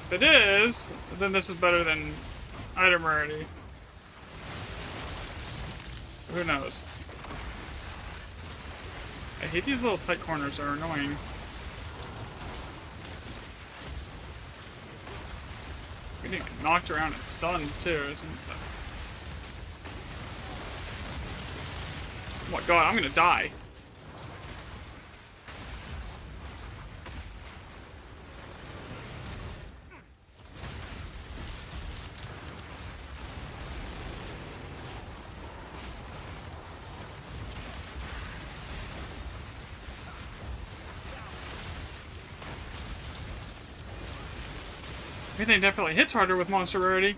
If it is, then this is better than item rarity. Who knows? I hate these little tight corners, they're annoying. Getting knocked around and stunned too, isn't it? Oh my god, I'm gonna die. Everything definitely hits harder with monster rarity.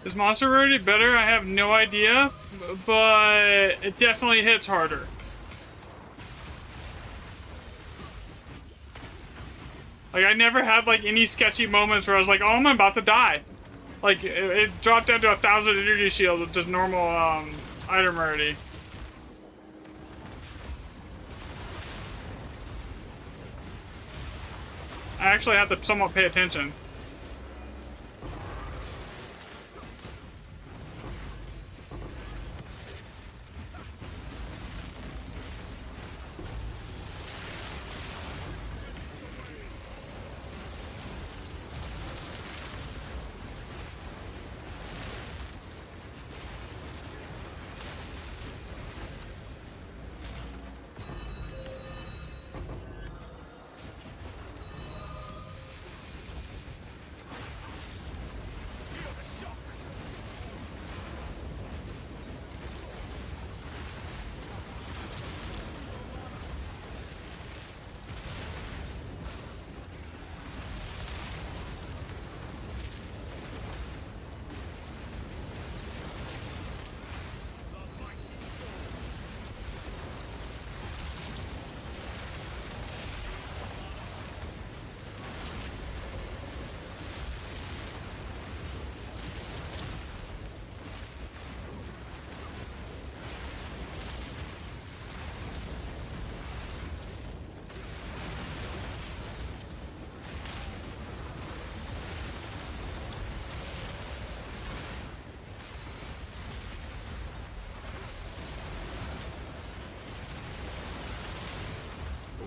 Is monster rarity better? I have no idea, but it definitely hits harder. Like, I never had, like, any sketchy moments where I was like, oh, I'm about to die. Like, it dropped down to 1,000 energy shield with just normal, item rarity. I actually have to somewhat pay attention.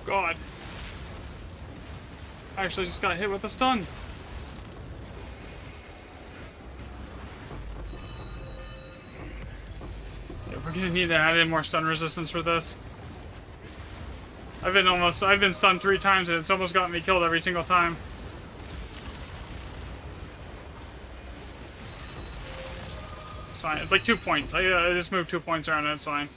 God. I actually just got hit with a stun. Yeah, we're gonna need to add in more stun resistance for this. I've been stunned 3 times and it's almost gotten me killed every single time. It's fine. It's like 2 points. I just moved 2 points around and it's fine.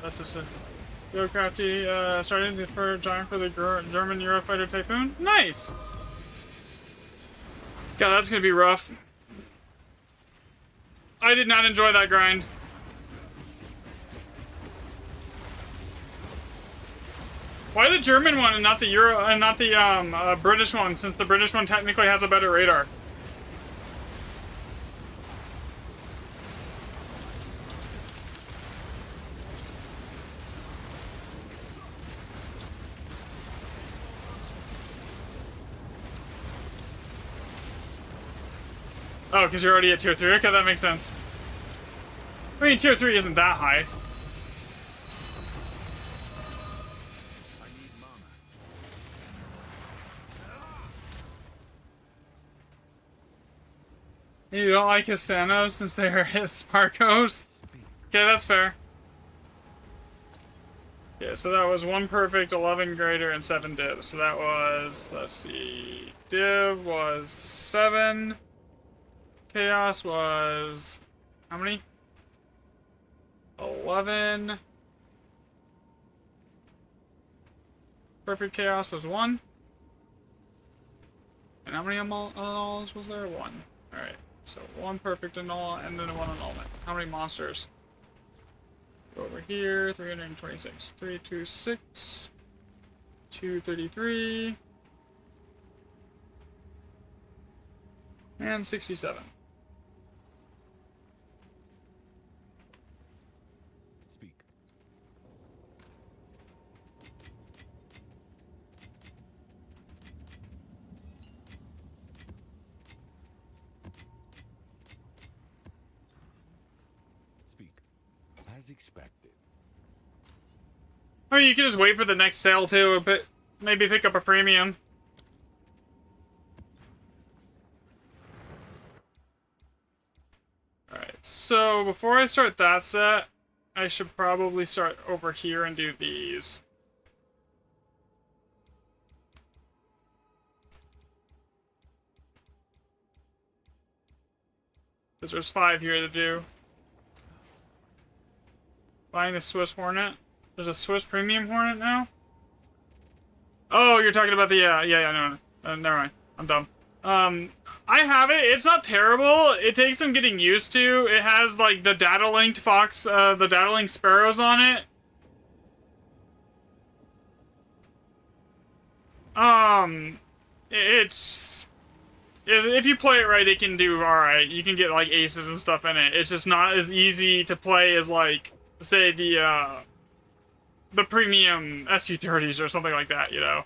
That's just a Eurocrafty starting for giant for the German Eurofighter Typhoon. Nice! God, that's gonna be rough. I did not enjoy that grind. Why the German one and not the British one, since the British one technically has a better radar? Oh, because you're already at tier 3. Okay, that makes sense. I mean, tier 3 isn't that high. You don't like Histanos since they are Hisparcos? Okay, that's fair. Yeah, so that was 1 perfect, 11 greater, and 7 div. So that was, let's see, div was 7. Chaos was, how many? 11. Perfect chaos was 1. And how many annuls was there? 1. Alright, so 1 perfect annul and then 1 annulment. How many monsters? Go over here, 326. 326. 233. And 67. Speak. Speak. As expected. I mean, you can just wait for the next sale too, but maybe pick up a premium. Alright, so before I start that set, I should probably start over here and do these. Because there's 5 here to do. Buying the Swiss Hornet. There's a Swiss Premium Hornet now? Oh, you're talking about the, no, never mind. I'm dumb. I have it. It's not terrible. It takes some getting used to. It has, like, the data-linked fox, the data-linked sparrows on it. It's... If you play it right, it can do alright. You can get, like, aces and stuff in it. It's just not as easy to play as, like, say, the premium SU-30s or something like that, you know?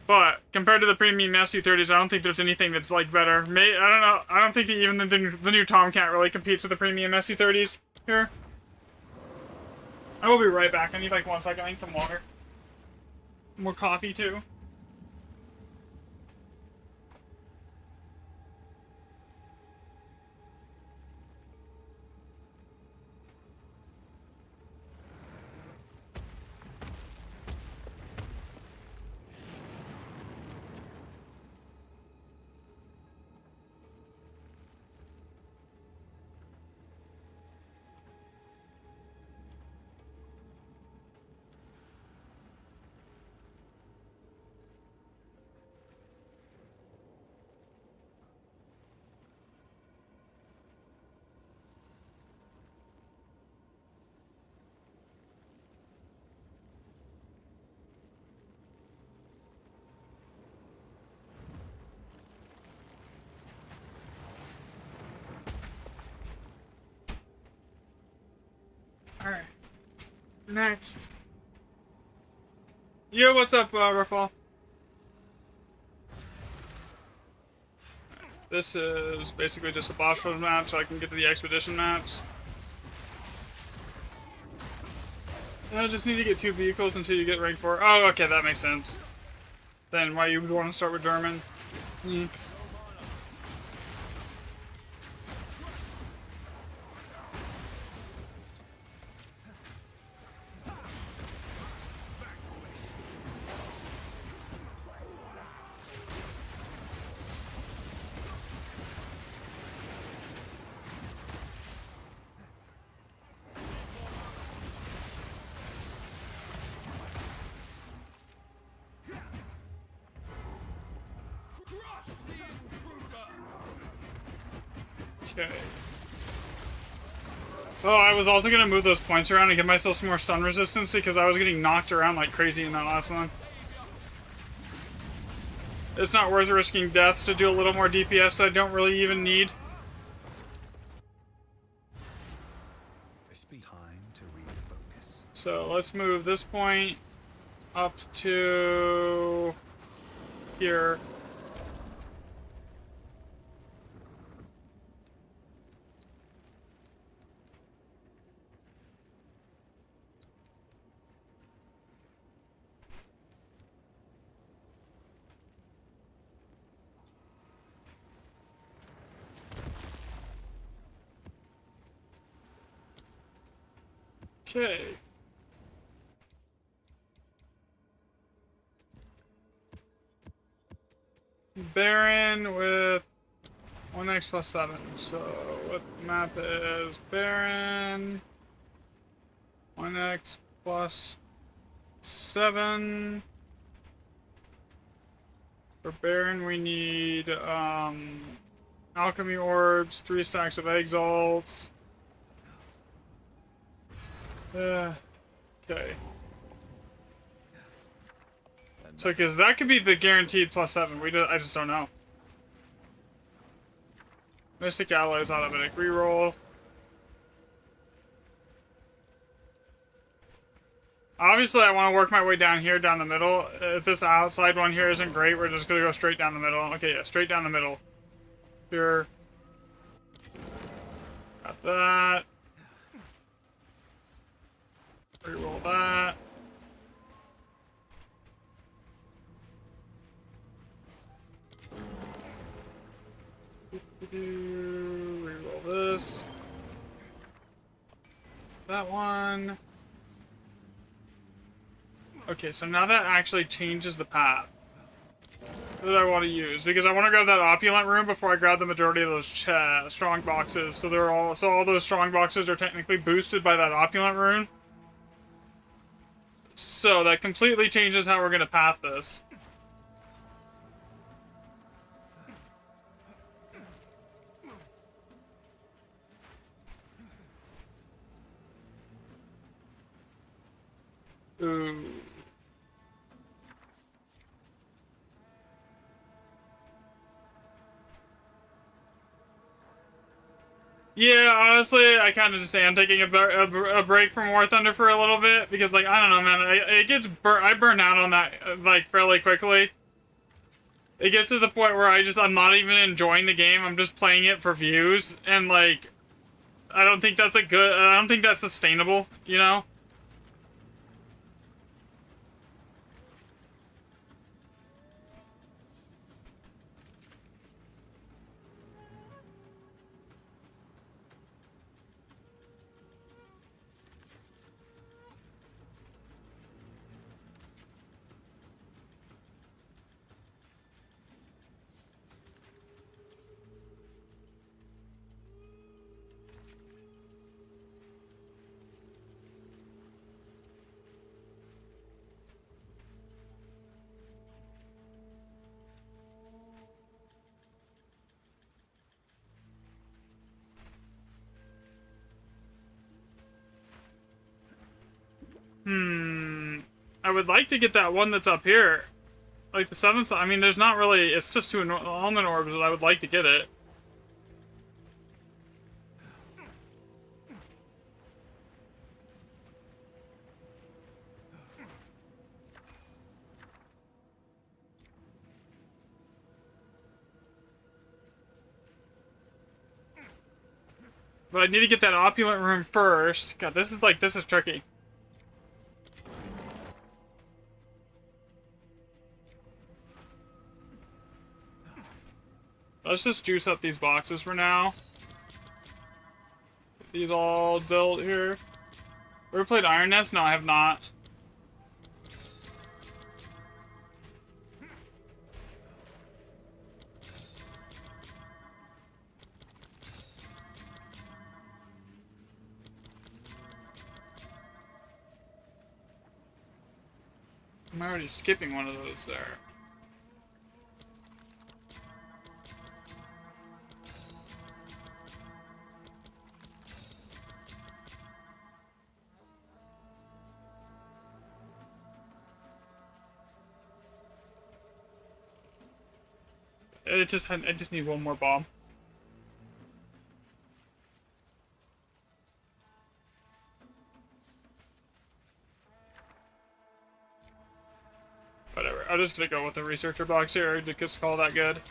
But compared to the premium SU-30s, I don't think there's anything that's like better. I don't know. I don't think that even the new Tomcat really competes with the premium SU-30s here. I will be right back. I need like 1 second. I need some water. More coffee too. Alright. Next. Yo, what's up, Rafal? This is basically just a boss road map, so I can get to the expedition maps. I just need to get 2 vehicles until you get rank 4. Oh, okay, that makes sense. Then why you would want to start with German. Okay. Oh, I was also gonna move those points around and give myself some more stun resistance because I was getting knocked around like crazy in that last one. It's not worth risking death to do a little more DPS I don't really even need. Time to refocus. So let's move this point up to here. Okay. Baron with 1x plus 7. So what the map is Baron 1x plus 7. For Baron we need alchemy orbs, 3 stacks of exalts. Okay. So, because that could be the guaranteed plus 7. I just don't know. Mystic Alloys automatic reroll. Obviously, I want to work my way down here, down the middle. If this outside one here isn't great, we're just going to go straight down the middle. Okay, yeah, straight down the middle. Here. Got that. Reroll that. Reroll this. That one. Okay, so now that actually changes the path that I want to use, because I want to grab that opulent room before I grab the majority of those strong boxes. So all those strong boxes are technically boosted by that opulent rune. So that completely changes how we're gonna path this. Ooh. Yeah, honestly, I kind of just am taking a break from War Thunder for a little bit, because, like, I don't know, man, I burn out on that, like, fairly quickly. It gets to the point where I'm not even enjoying the game, I'm just playing it for views, and, like, I don't think that's sustainable, you know? I would like to get that one that's up here. Like the 7th, I mean, there's not really, it's just 2 almond orbs, but I would like to get it. But I need to get that opulent room first. God, this is tricky. Let's just juice up these boxes for now. Get these all built here. Ever played Iron Nest? No, I have not. I'm already skipping one of those there. I just need one more bomb. Whatever. I'm just gonna go with the researcher box here to just call that good.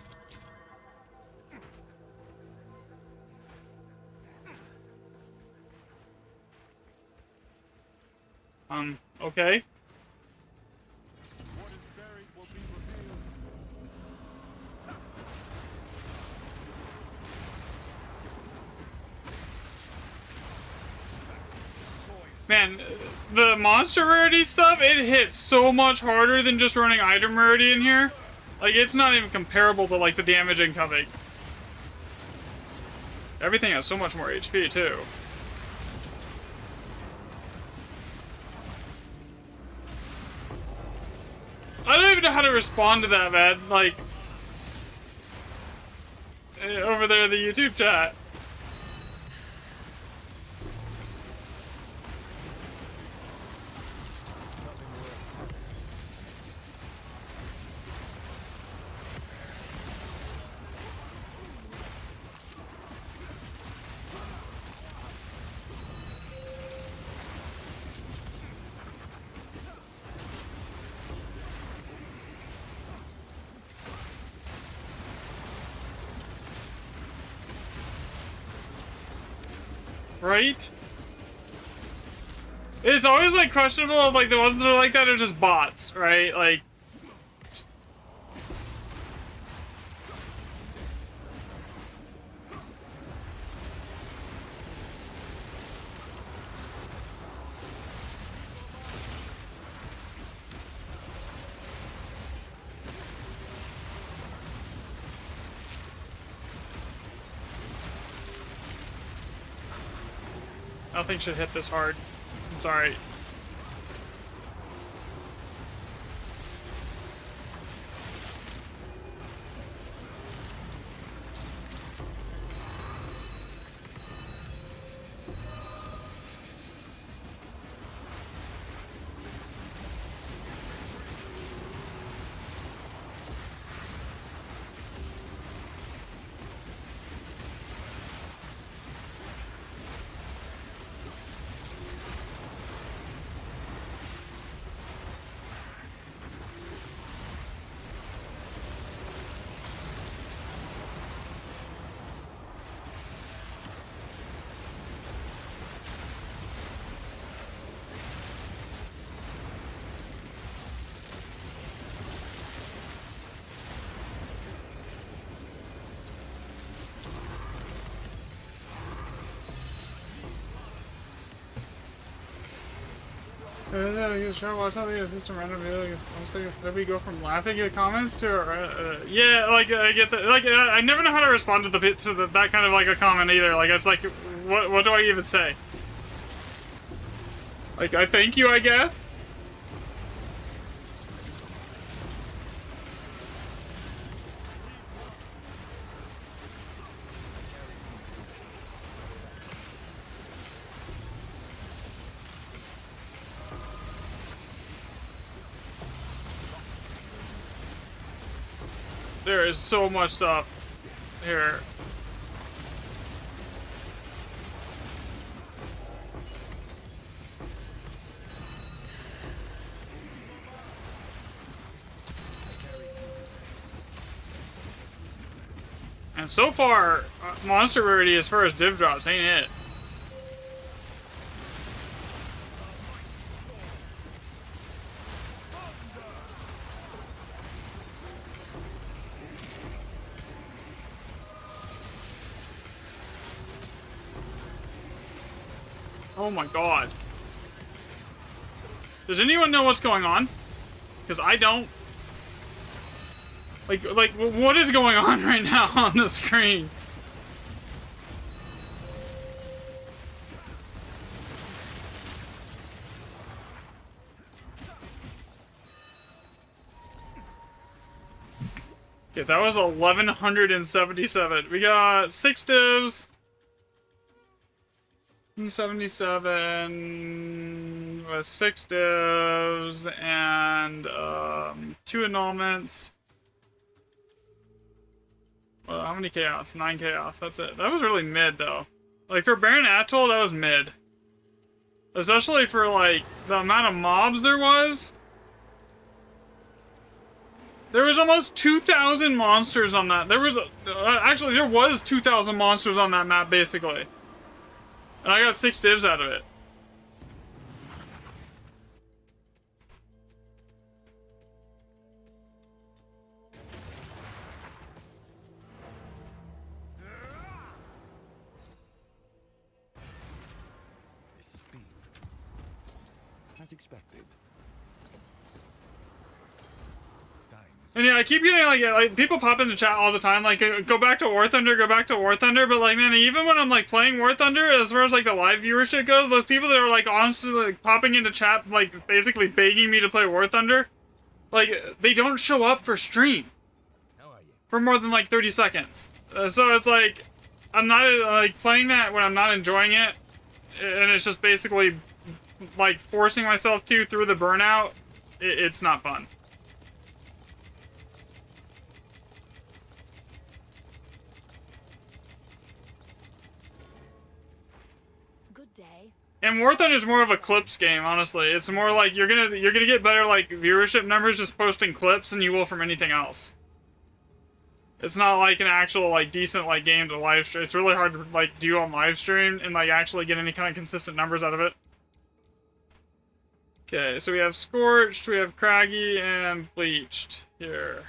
Okay. What is buried will be revealed. Toys Man, the monster rarity stuff, it hits so much harder than just running item rarity in here. Like, it's not even comparable to, like, the damage incoming. Everything has so much more HP, too. I don't even know how to respond to that, man. Like, over there in the YouTube chat. Right? It's always, like, questionable of, like, the ones that are like that are just bots, right? Like... Nothing should hit this hard. I'm sorry. Watch how they do some random video. Honestly, did we go from laughing at comments to yeah, like I get that. Like I never know how to respond to that kind of like a comment either. Like it's like, what do I even say? Like I thank you, I guess. There is so much stuff here. And so far, monster rarity as far as div drops ain't it. Oh my god. Does anyone know what's going on? Because I don't. Like, what is going on right now on the screen? Okay, that was 1177. We got 6 divs. 77 with 6 divs and 2 annulments. Well, how many chaos? 9 chaos. That's it. That was really mid though. Like for Baron Atoll, that was mid. Especially for like the amount of mobs there was. There was almost 2,000 monsters on that. There was actually there was 2,000 monsters on that map basically. And I got 6 divs out of it. as expected. And yeah, I keep getting like people pop in the chat all the time, like go back to War Thunder, go back to War Thunder. But like, man, even when I'm like playing War Thunder, as far as like the live viewership goes, those people that are like honestly like popping into chat, like basically begging me to play War Thunder, like they don't show up for stream for more than like 30 seconds. So it's like I'm not like playing that when I'm not enjoying it, and it's just basically like forcing myself to through the burnout. It's not fun. And War Thunder is more of a clips game, honestly. It's more like you're gonna get better like viewership numbers just posting clips than you will from anything else. It's not like an actual like decent like game to live stream. It's really hard to like do on live stream and like actually get any kind of consistent numbers out of it. Okay, so we have Scorched, we have Craggy, and Bleached here.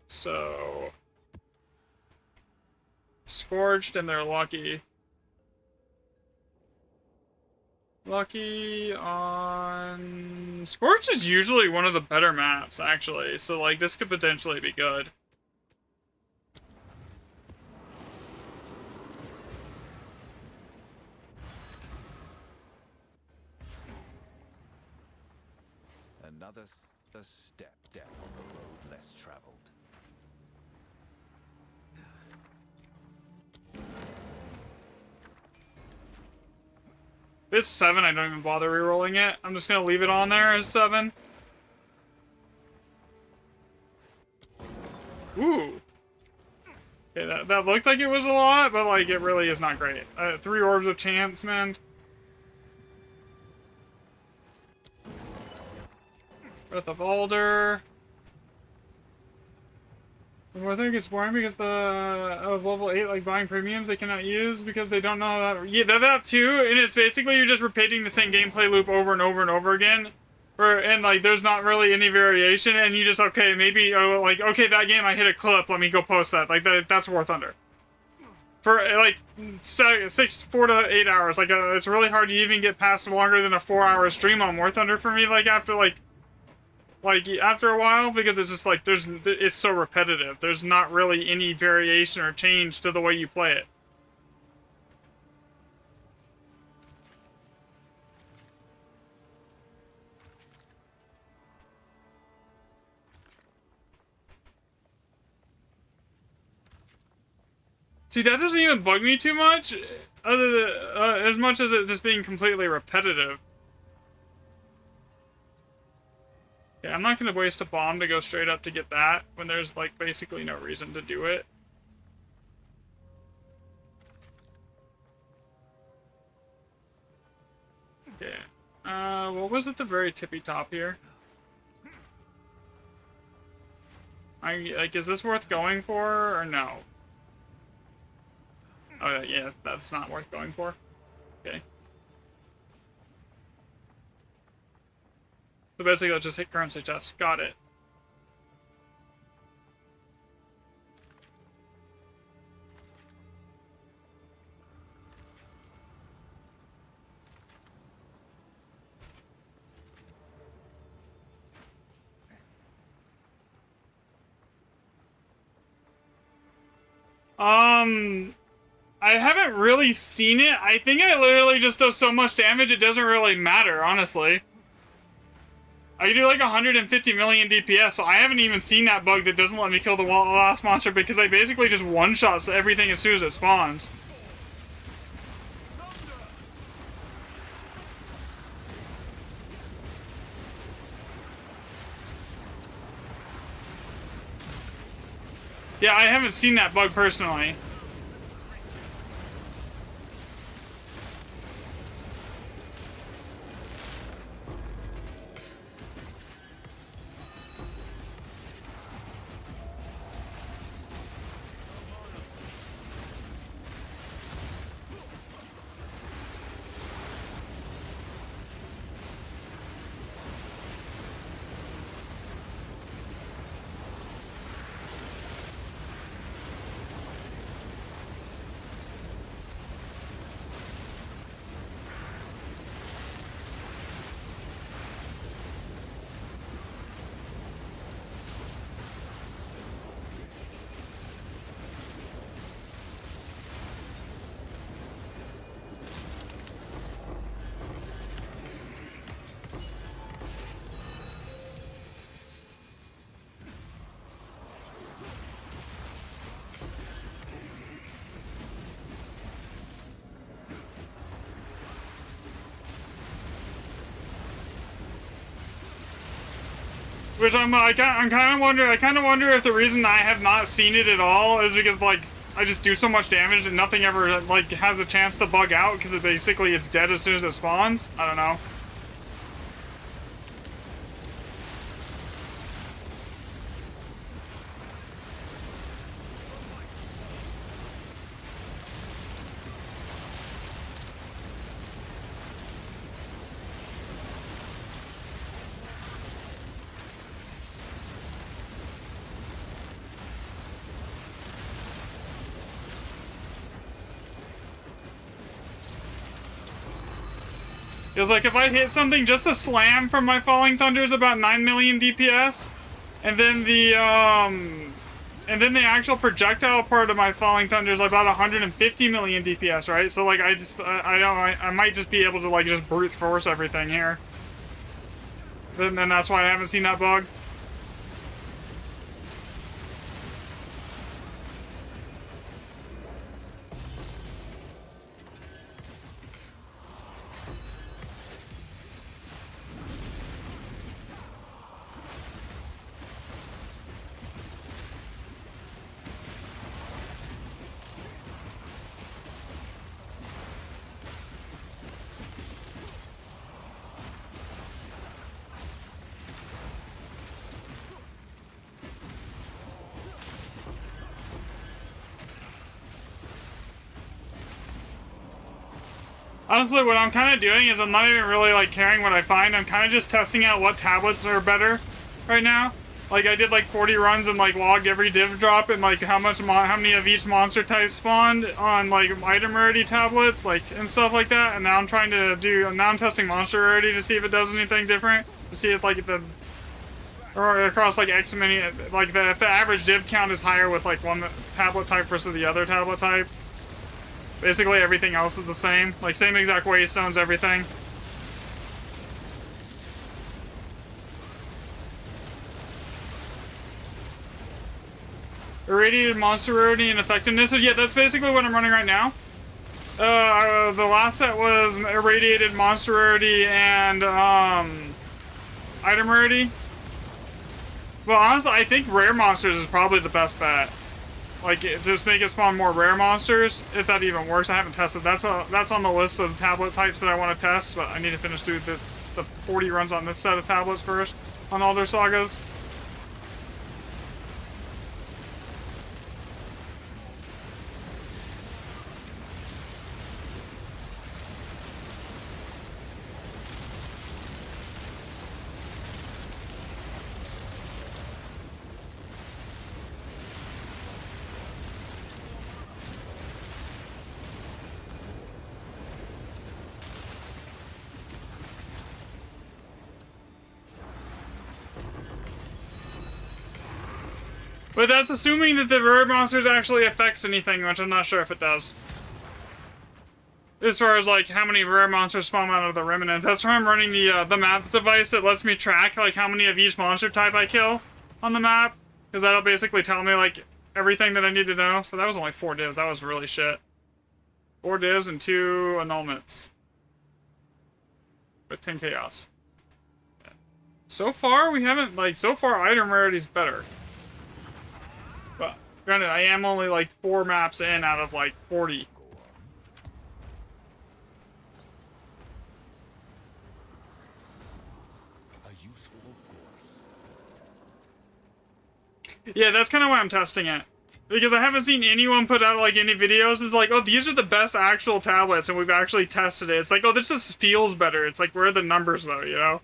So Scorched, and they're lucky. Lucky on... Scorched is usually one of the better maps, actually. So, like, this could potentially be good. Another step down the road less traveled. This 7, I don't even bother rerolling it. I'm just gonna leave it on there as 7. Ooh. Okay, that looked like it was a lot, but like it really is not great. 3 orbs of chance, man. Breath of Alder. I think it's boring because of level 8, like buying premiums they cannot use because they don't know that. Yeah, that too. And it's basically you're just repeating the same gameplay loop over and over and over again. And like there's not really any variation, and you just okay maybe like okay that game I hit a clip, let me go post that. Like that's War Thunder. For like 4 to 8 hours, like it's really hard to even get past longer than a 4-hour stream on War Thunder for me. Like after after a while, because it's just like it's so repetitive. There's not really any variation or change to the way you play it. See, that doesn't even bug me too much, other than as much as it just being completely repetitive. Yeah, I'm not going to waste a bomb to go straight up to get that when there's, like, basically no reason to do it. Okay. What was at the very tippy top here? Like, is this worth going for, or no? Oh, yeah, that's not worth going for. Okay. So basically, let's just hit currency chest. Got it. I haven't really seen it. I think I literally just do so much damage, it doesn't really matter, honestly. I do like 150 million DPS, so I haven't even seen that bug that doesn't let me kill the last monster because I basically just one-shot everything as soon as it spawns. Yeah, I haven't seen that bug personally. Which I'm kind of wondering. I kind of wonder if the reason I have not seen it at all is because like I just do so much damage that nothing ever like has a chance to bug out because basically it's dead as soon as it spawns. I don't know. Because, like, if I hit something, just the slam from my Falling Thunder is about 9 million DPS. And then the actual projectile part of my Falling Thunder is about 150 million DPS, right? So, like, I might just be able to, like, just brute force everything here. Then that's why I haven't seen that bug. Honestly, what I'm kind of doing is I'm not even really, like, caring what I find. I'm kind of just testing out what tablets are better right now. Like, I did, like, 40 runs and, like, logged every div drop and, like, how many of each monster type spawned on, like, item rarity tablets, like, and stuff like that. And now I'm now I'm testing monster rarity to see if it does anything different. To see if, like, or across, like, X many, like, if the average div count is higher with, like, one tablet type versus the other tablet type. Basically everything else is the same. Like, same exact waystones, everything. Irradiated monster rarity and effectiveness. So yeah, that's basically what I'm running right now. The last set was irradiated monster rarity and item rarity. Well, honestly, I think rare monsters is probably the best bet. Like, just make it spawn more rare monsters, if that even works. I haven't tested. That's on the list of tablet types that I want to test, but I need to finish through the 40 runs on this set of tablets first, on all their sagas. But that's assuming that the rare monsters actually affects anything, which I'm not sure if it does. As far as, like, how many rare monsters spawn out of the remnants. That's why I'm running the map device that lets me track, like, how many of each monster type I kill on the map. Because that'll basically tell me, like, everything that I need to know. So that was only 4 divs. That was really shit. 4 divs and 2 annulments. With 10 chaos. So far, we haven't, like, so far item rarity's better. But, granted, I am only, like, 4 maps in out of, like, 40. Yeah, that's kind of why I'm testing it. Because I haven't seen anyone put out, like, any videos. It's like, oh, these are the best actual tablets, and we've actually tested it. It's like, oh, this just feels better. It's like, where are the numbers, though, you know?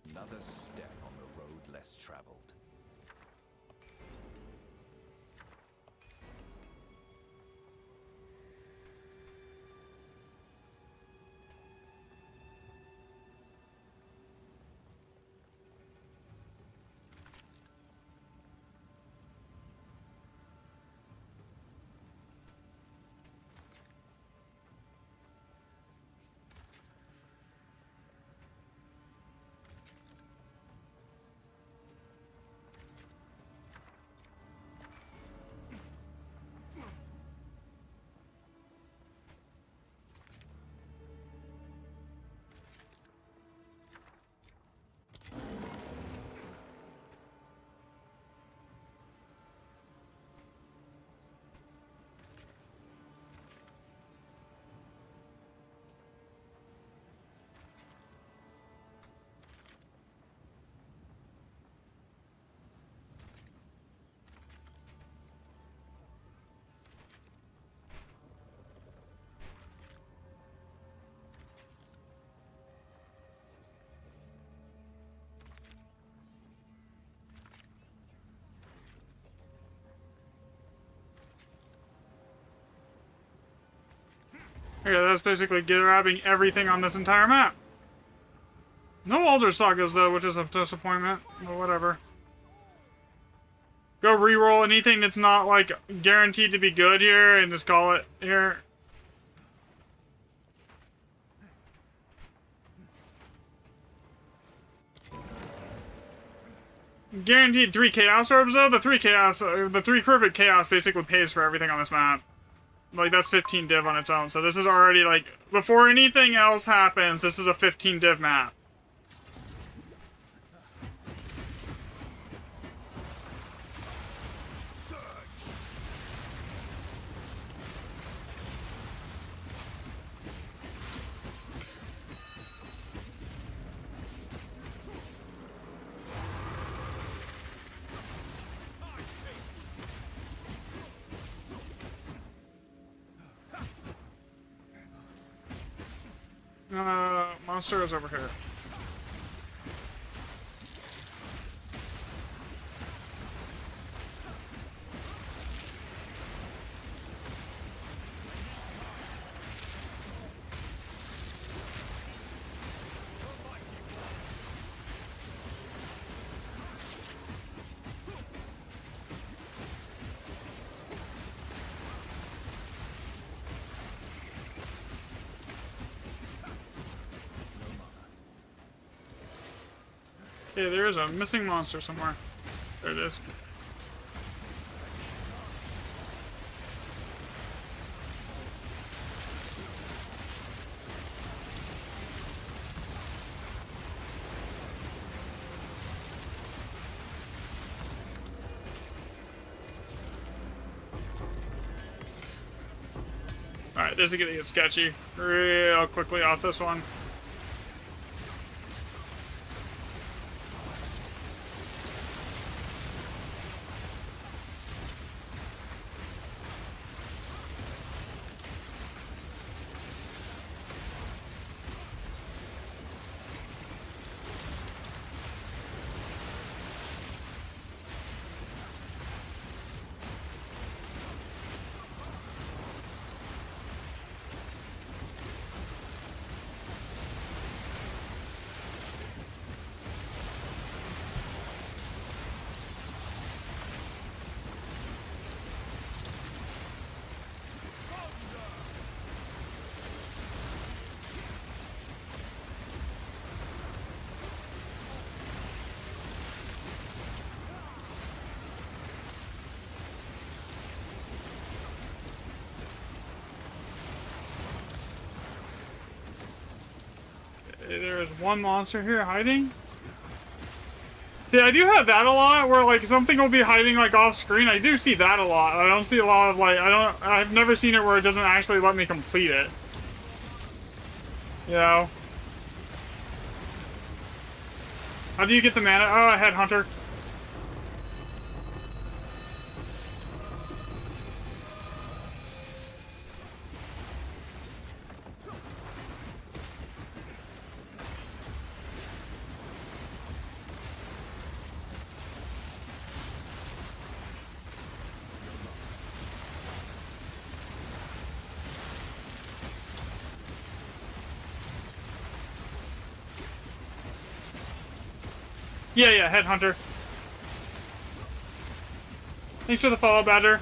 Another step on the road less traveled. Okay, that's basically grabbing everything on this entire map. No Elder Sagas, though, which is a disappointment. But whatever. Go reroll anything that's not, like, guaranteed to be good here and just call it here. Guaranteed 3 Chaos Orbs, though. The 3 Perfect Chaos basically pays for everything on this map. Like, that's 15 div on its own. So this is already, like, before anything else happens, this is a 15 div map. Monster is over here. Okay, there is a missing monster somewhere. There it is. Alright, this is gonna get sketchy real quickly off this one. There is one monster here hiding. See, I do have that a lot, where like something will be hiding like off screen. I do see that a lot. I don't see a lot of like I've never seen it where it doesn't actually let me complete it. You know? How do you get the mana? Oh, Headhunter. Yeah, Headhunter. Thanks for the follow, Badger.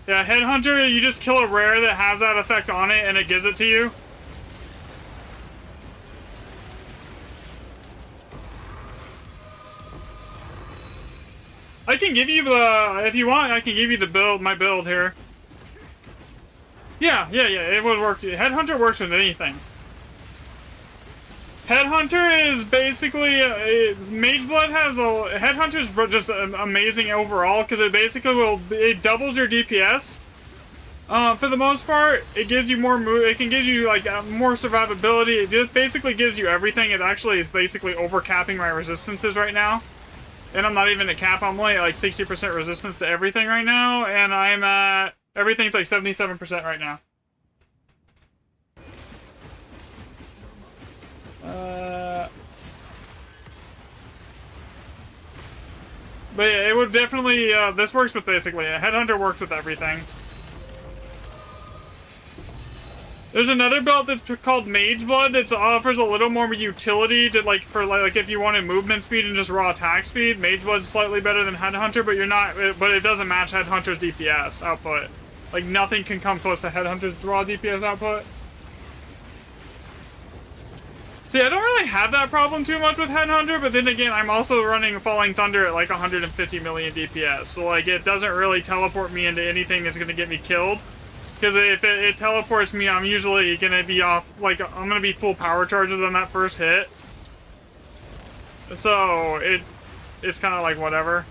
Yeah, Headhunter, you just kill a rare that has that effect on it and it gives it to you. I can give you the, if you want, I can give you the build, my build here. Yeah, it would work. Headhunter works with anything. Headhunter is basically Mageblood has a Headhunter's just amazing overall because it basically it doubles your DPS. For the most part, it gives you more move. It can give you like more survivability. It just basically gives you everything. It actually is basically overcapping my resistances right now, and I'm not even at cap. I'm only at like 60% resistance to everything right now, and I'm at everything's like 77% right now. But yeah, it would definitely, this works with basically, Headhunter works with everything. There's another belt that's called Mage Blood that offers a little more utility to like if you wanted movement speed and just raw attack speed. Mage Blood's slightly better than Headhunter, but but it doesn't match Headhunter's DPS output. Like nothing can come close to Headhunter's raw DPS output. See, I don't really have that problem too much with Headhunter, but then again, I'm also running Falling Thunder at like 150 million DPS, so like it doesn't really teleport me into anything that's gonna get me killed. Because if it teleports me, I'm usually gonna be off, like, I'm gonna be full power charges on that first hit. So, it's kind of like whatever.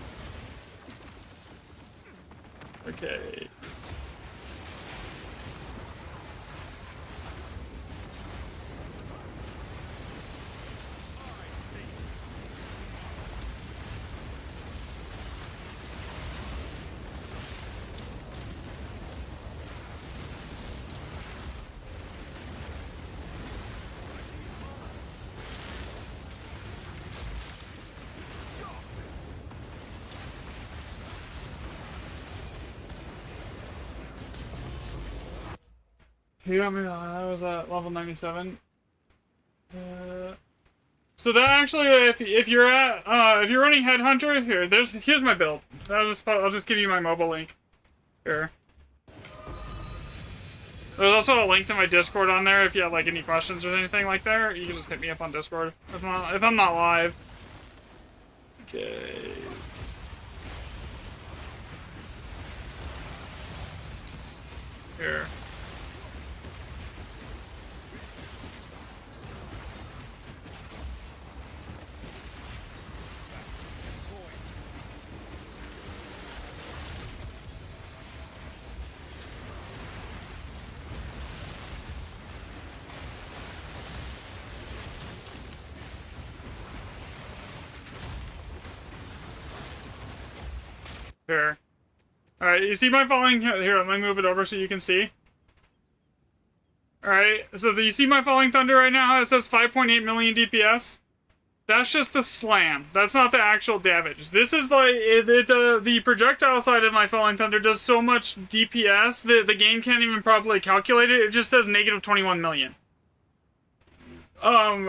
Okay. You got me. I was at level 97. So that actually, if you're running Headhunter, here's my build. I'll just give you my mobile link. Here. There's also a link to my Discord on there if you have like any questions or anything like that. You can just hit me up on Discord if I'm not live. Okay. Here. Here. Alright, you see my falling... Here, let me move it over so you can see. Alright, so you see my Falling Thunder right now? It says 5.8 million DPS. That's just the slam. That's not the actual damage. This is like... the projectile side of my Falling Thunder does so much DPS that the game can't even properly calculate it. It just says negative 21 million. On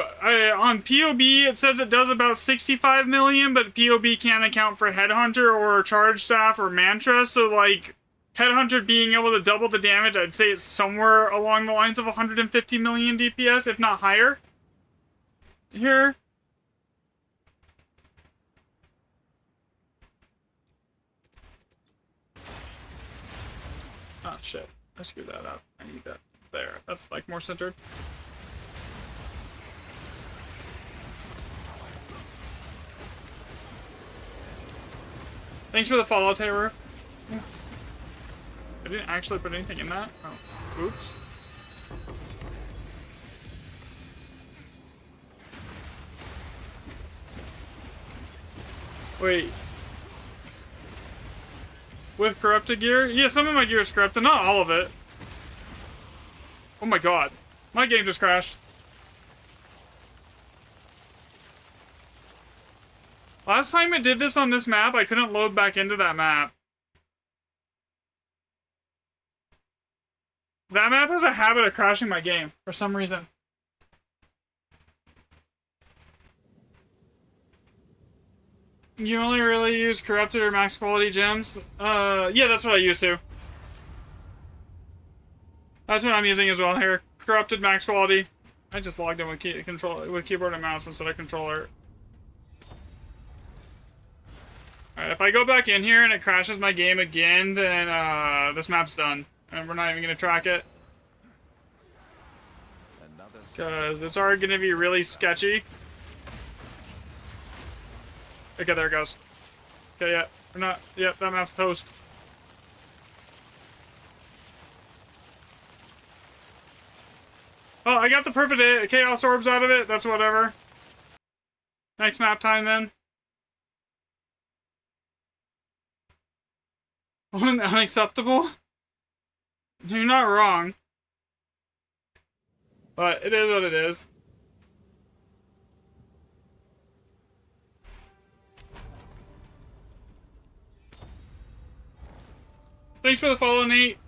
POB, it says it does about 65 million, but POB can't account for Headhunter or Charge Staff or Mantra, so, like, Headhunter being able to double the damage, I'd say it's somewhere along the lines of 150 million DPS, if not higher. Here. Oh, shit. I screwed that up. I need that there. That's, like, more centered. Thanks for the follow, Taylor. I didn't actually put anything in that. Oh, oops. Wait. With corrupted gear? Yeah, some of my gear is corrupted, not all of it. Oh my god. My game just crashed. Last time it did this on this map, I couldn't load back into that map. That map has a habit of crashing my game, for some reason. You only really use corrupted or max quality gems? Yeah, that's what I used to. That's what I'm using as well here. Corrupted max quality. I just logged in with keyboard and mouse instead of controller. Alright, if I go back in here and it crashes my game again, then this map's done. And we're not even going to track it. Because it's already going to be really sketchy. Okay, there it goes. Okay, yeah. We're not... Yep, that map's toast. Oh, I got the perfect chaos orbs out of it. That's whatever. Next map time, then. Unacceptable? You're not wrong. But it is what it is. Thanks for the follow, Nate.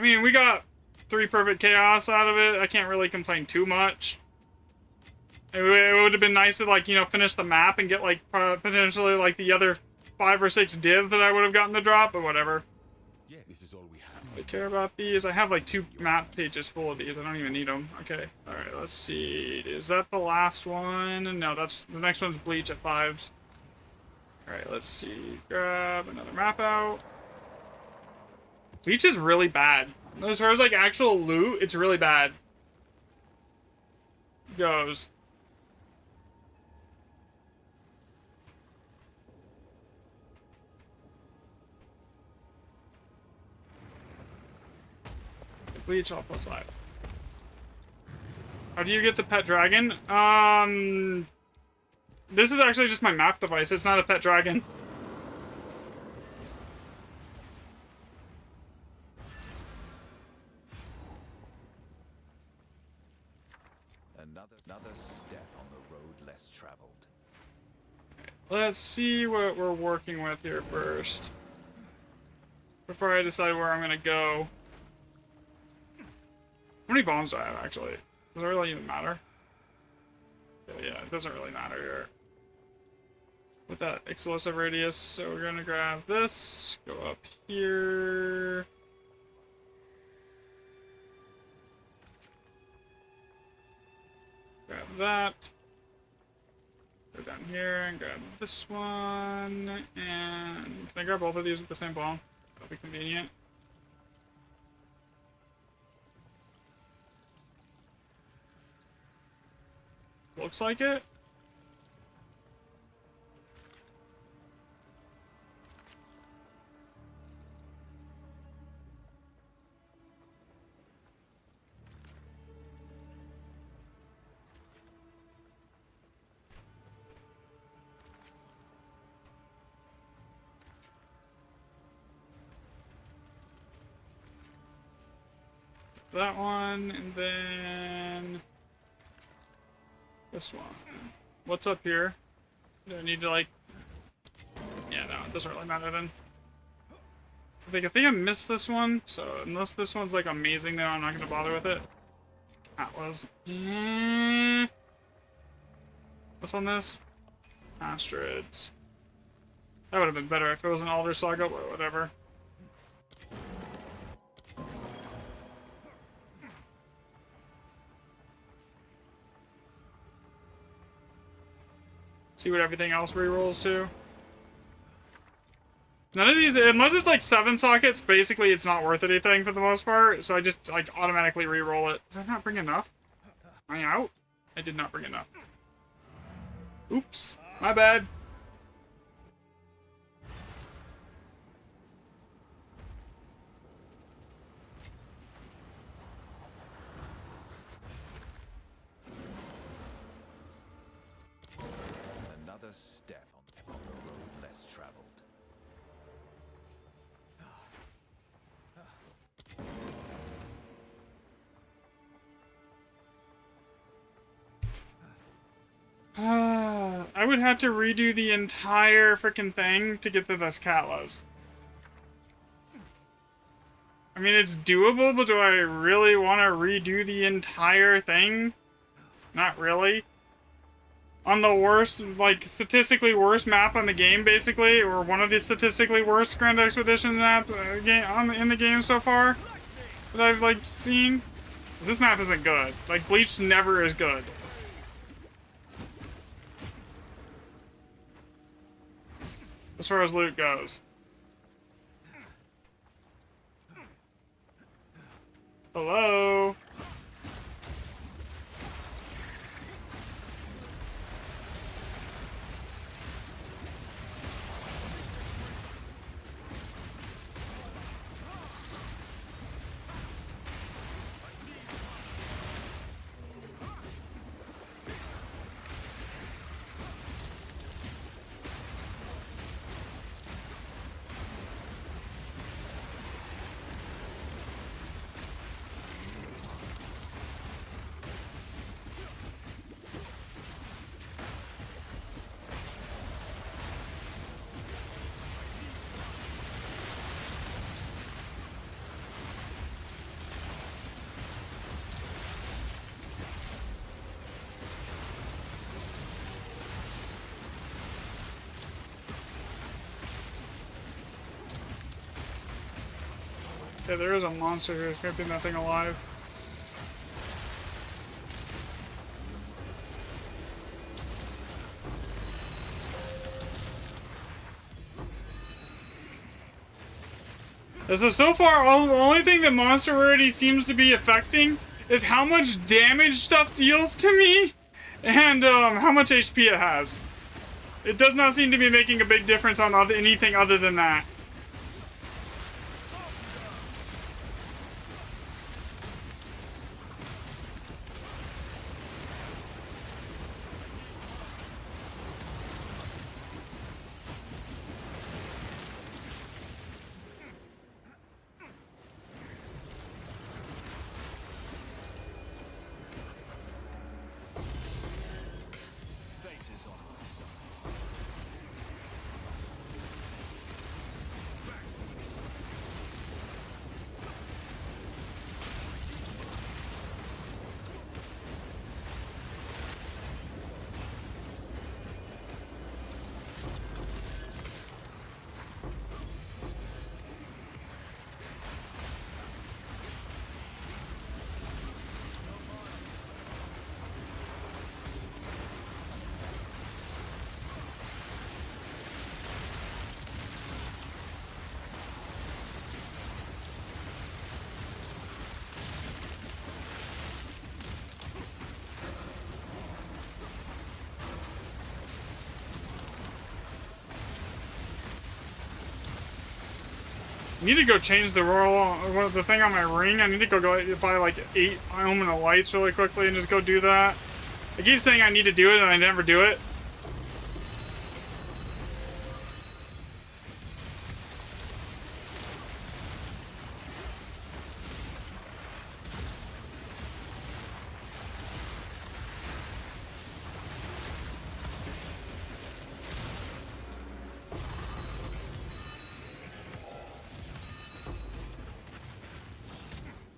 I mean, we got 3 perfect chaos out of it. I can't really complain too much. It would have been nice to, like, you know, finish the map and get, like, potentially, like, the other 5 or 6 div that I would have gotten the drop, but whatever. Yeah, this is all we have. I care about these. I have, like, 2 map pages full of these. I don't even need them. Okay. Alright, let's see. Is that the last one? No, that's... The next one's Bleach at 5. Alright, let's see. Grab another map out. Bleach is really bad. As far as, like, actual loot, it's really bad. Goes. Bleach all +5. How do you get the pet dragon? This is actually just my map device. It's not a pet dragon. Another step on the road less traveled. Let's see what we're working with here first. Before I decide where I'm gonna go. How many bombs do I have, actually? Does it really even matter? Yeah, it doesn't really matter here. With that explosive radius, so we're gonna grab this, go up here. Grab that. Go down here and grab this one. And can I grab both of these with the same bomb? That'll be convenient. Looks like it. That one, and then this one. What's up here? Do I need to, like... Yeah, no, it doesn't really matter then. I think I missed this one, so unless this one's, like, amazing now, I'm not gonna bother with it. Atlas. What's on this? Astrids. That would have been better if it was an Alder Saga, but whatever. See what everything else rerolls to. None of these, unless it's like 7 sockets, basically it's not worth anything for the most part, so I just like automatically reroll it. Did I not bring enough? Am I out? I did not bring enough. Oops, my bad. Another step on the road less traveled. I would have to redo the entire freaking thing to get to those Catlas. I mean, it's doable, but do I really want to redo the entire thing? Not really. On the worst, like, statistically worst map on the game, basically, or one of the statistically worst Grand Expedition maps in the game so far that I've, like, seen. 'Cause this map isn't good. Like, Bleach never is good. As far as loot goes. Hello? Okay, there is a monster here keeping that thing alive. So far, the only thing that monster rarity seems to be affecting is how much damage stuff deals to me and how much HP it has. It does not seem to be making a big difference on anything other than that. I need to go change the thing on my ring. I need to go buy like 8 Omen of Lights really quickly and just go do that. I keep saying I need to do it and I never do it.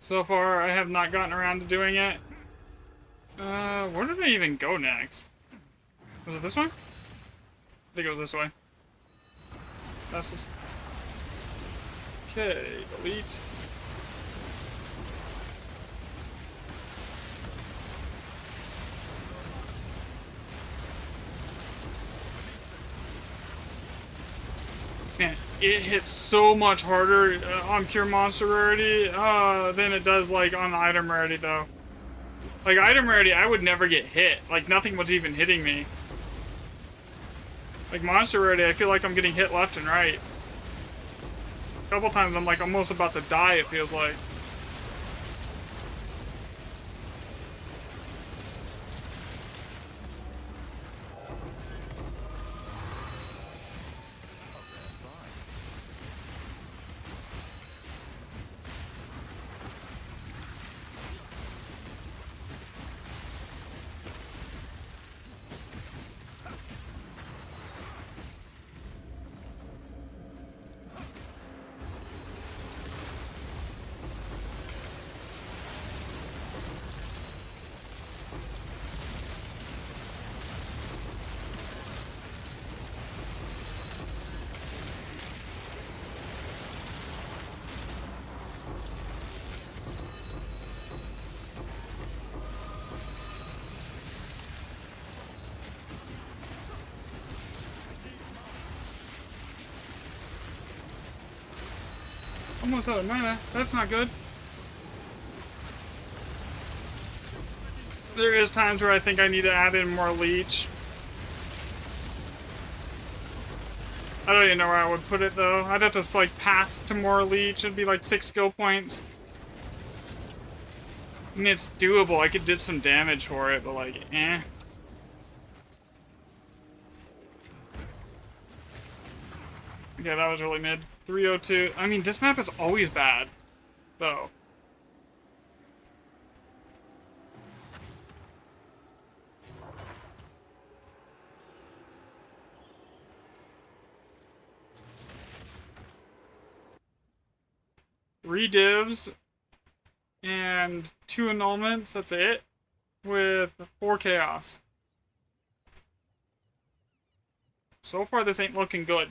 So far, I have not gotten around to doing it. Where did I even go next? Was it this one? I think it was this way. That's this. Okay, delete. Man, it hits so much harder on pure monster rarity than it does like on item rarity though. Like item rarity, I would never get hit. Like nothing was even hitting me. Like monster rarity, I feel like I'm getting hit left and right. A couple times I'm like almost about to die, it feels like. Almost out of mana. That's not good. There is times where I think I need to add in more leech. I don't even know where I would put it though. I'd have to like path to more leech. It'd be like 6 skill points. I mean, it's doable. I could do some damage for it, but like, eh. Okay, that was really mid. 302. I mean, this map is always bad, though. Three divs and 2 annulments. That's it. With 4 chaos. So far, this ain't looking good.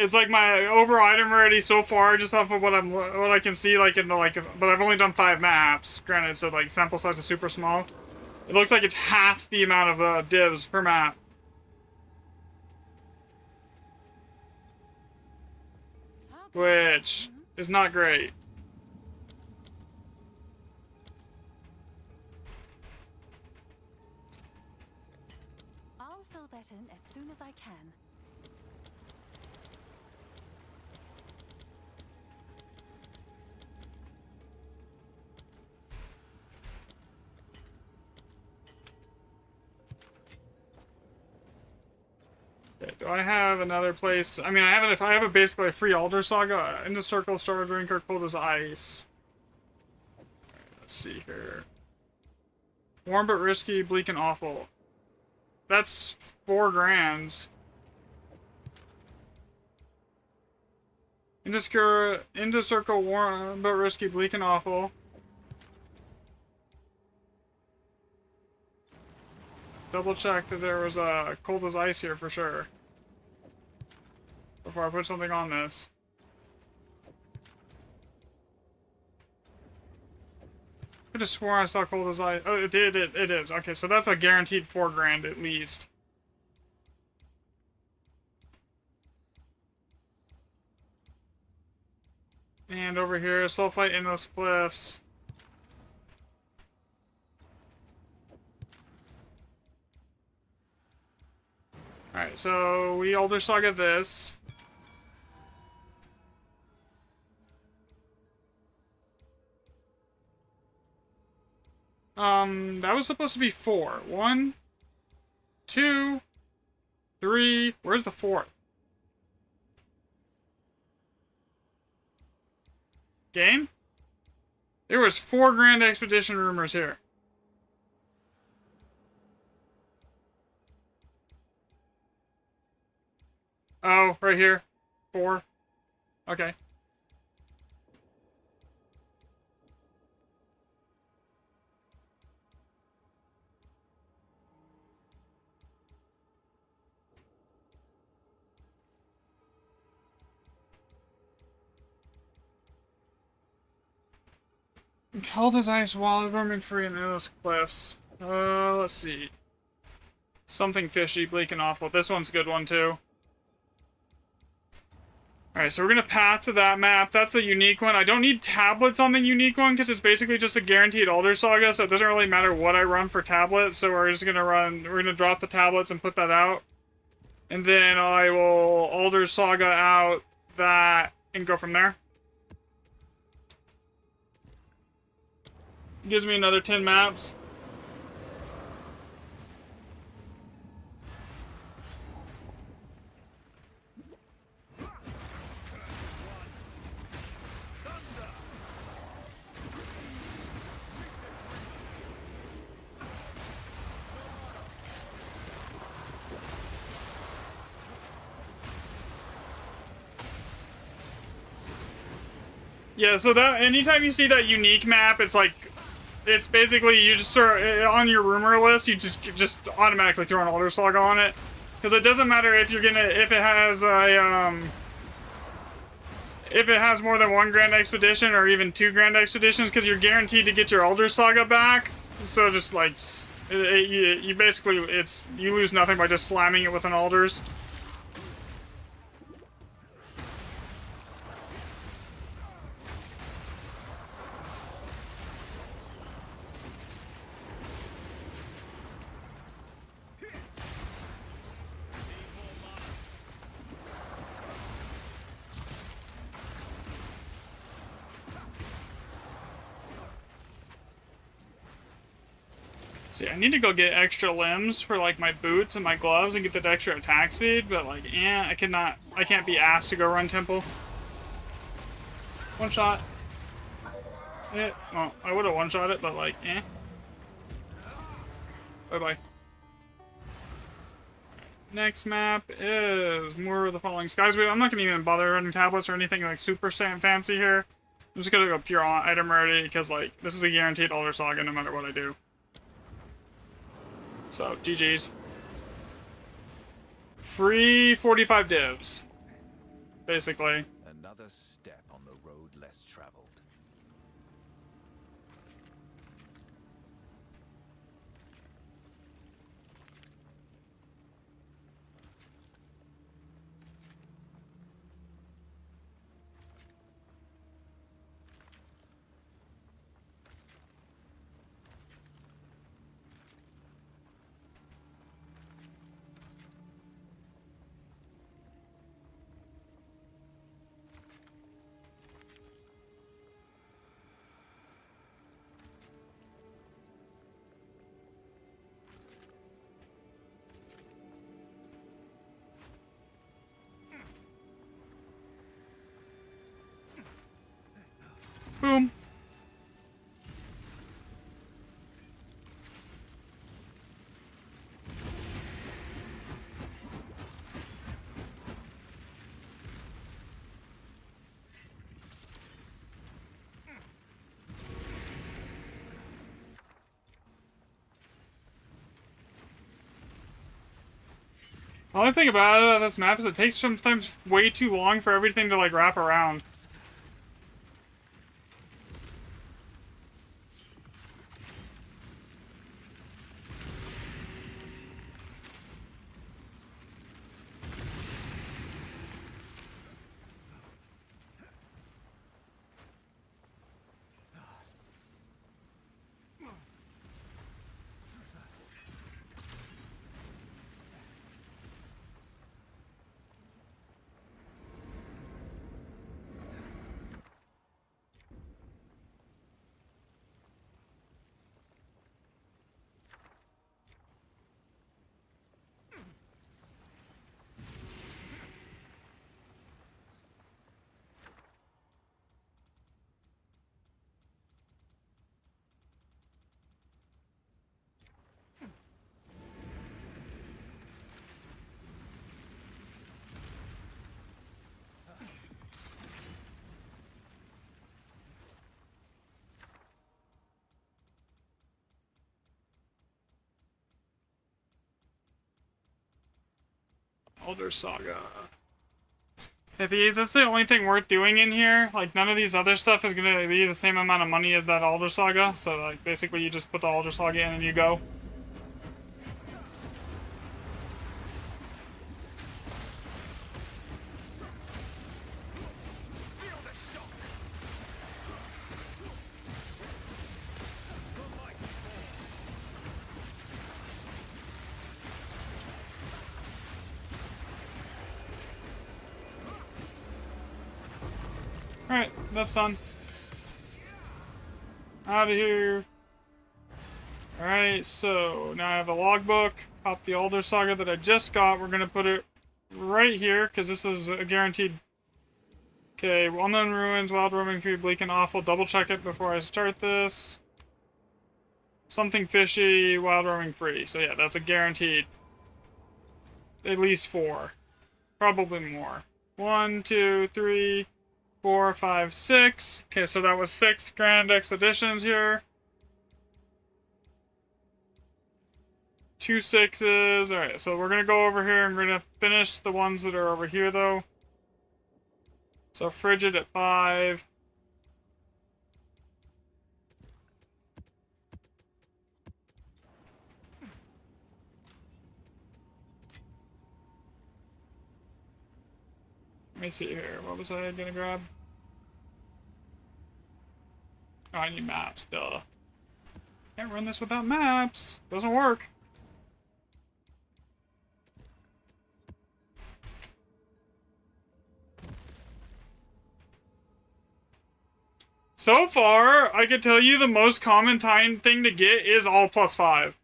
It's like my over item rarity so far, just off of what I can see, like in the but I've only done 5 maps. Granted, so like sample size is super small. It looks like it's half the amount of divs per map, which is not great. I'll fill that in as soon as I can. Okay, do I have another place? I mean, I have a basically a free Alder Saga, Into Circle, Star Drinker, Cold as Ice. Let's see here. Warm but risky, bleak and awful. That's 4 grand. Into Circle, warm but risky, bleak and awful. Double check that there was a Cold as Ice here for sure. Before I put something on this. I could have sworn I saw Cold as Ice. Oh, it is. Okay, so that's a guaranteed 4 grand at least. And over here, Sulfite Endless Cliffs. Alright, so we Elder Saga this. That was supposed to be 4. 1, 2, 3. Where's the 4th? Game? There was 4 Grand Expedition rumors here. Oh, right here. 4. Okay. Cold as Ice, wild, roaming free in endless cliffs. Let's see. Something fishy, bleak and awful. This one's a good one too. Alright, so we're gonna path to that map. That's the unique one. I don't need tablets on the unique one because it's basically just a guaranteed Alder Saga, so it doesn't really matter what I run for tablets. So we're gonna drop the tablets and put that out. And then I will Alder Saga out that and go from there. Gives me another 10 maps. Yeah, so that anytime you see that unique map, it's like, it's basically you just start on your rumor list. You just automatically throw an Alder Saga on it, because it doesn't matter if you're gonna if it has more than 1 Grand Expedition or even 2 Grand Expeditions, because you're guaranteed to get your Alder Saga back. So just like you basically you lose nothing by just slamming it with an Alders. See, I need to go get extra limbs for like my boots and my gloves and get that extra attack speed, but like, I can't be asked to go run temple. One shot. Well, I would have one-shot it, but like, Bye-bye. Next map is More of the Falling Skies. I'm not gonna even bother running tablets or anything like super fancy here. I'm just gonna go pure item rarity because like, this is a guaranteed Alder Saga no matter what I do. So, GG's. Free 45 divs. basically. Another step on the road less traveled. Boom. The only thing about this map is it takes sometimes way too long for everything to like wrap around. Elder Saga. That's the only thing worth doing in here. Like, none of these other stuff is gonna be the same amount of money as that Elder Saga. So, like, basically you just put the Elder Saga in and you go. Alright, that's done. Out of here. Alright, so now I have a logbook. Pop the Elder Saga that I just got. We're gonna put it right here, because this is a guaranteed. Okay, well-known ruins, wild roaming free, bleak and awful. Double check it before I start this. Something fishy, wild roaming free. So yeah, that's a guaranteed. At least 4. Probably more. 1, 2, 3, 4, 5, 6. Okay, so that was 6 Grand Expeditions here. 2 6s. Alright, so we're gonna go over here and we're gonna finish the ones that are over here though. So Frigid at 5. Let me see here. What was I gonna grab? Oh, I need maps. Duh. Can't run this without maps. Doesn't work. So far, I can tell you the most common thing to get is all +5.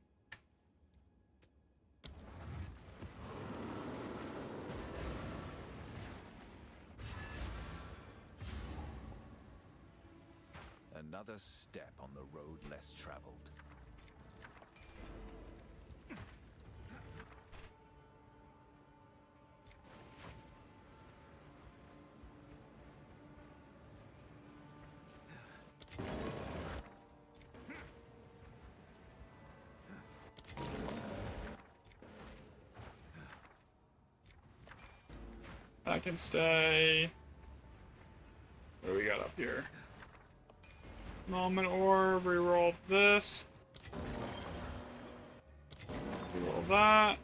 Another step on the road less traveled. That can stay. What do we got up here? Moment orb, reroll this. Reroll that.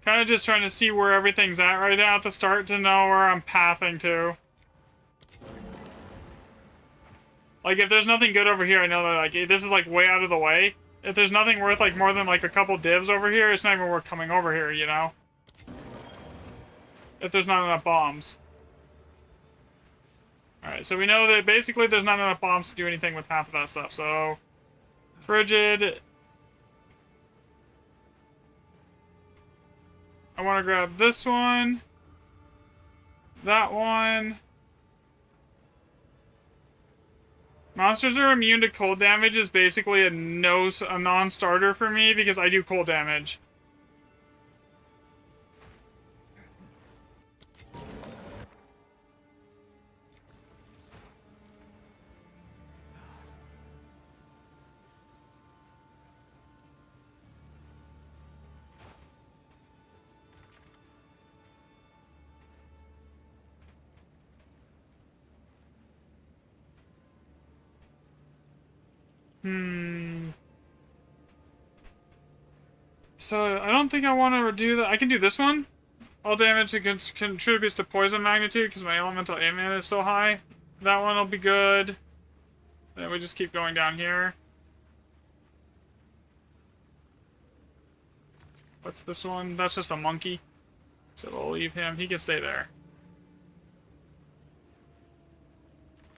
Kind of just trying to see where everything's at right now at the start to know where I'm pathing to. Like, if there's nothing good over here, I know that, like, this is, like, way out of the way. If there's nothing worth, like, more than, like, a couple divs over here, it's not even worth coming over here, you know? If there's not enough bombs. Alright, so we know that basically there's not enough bombs to do anything with half of that stuff, so... Frigid... I want to grab this one. That one. Monsters are immune to cold damage is basically a non-starter for me because I do cold damage. So, I don't think I want to do that. I can do this one. All damage that contributes to poison magnitude because my elemental aim is so high. That one will be good. Then we just keep going down here. What's this one? That's just a monkey. So we'll leave him. He can stay there.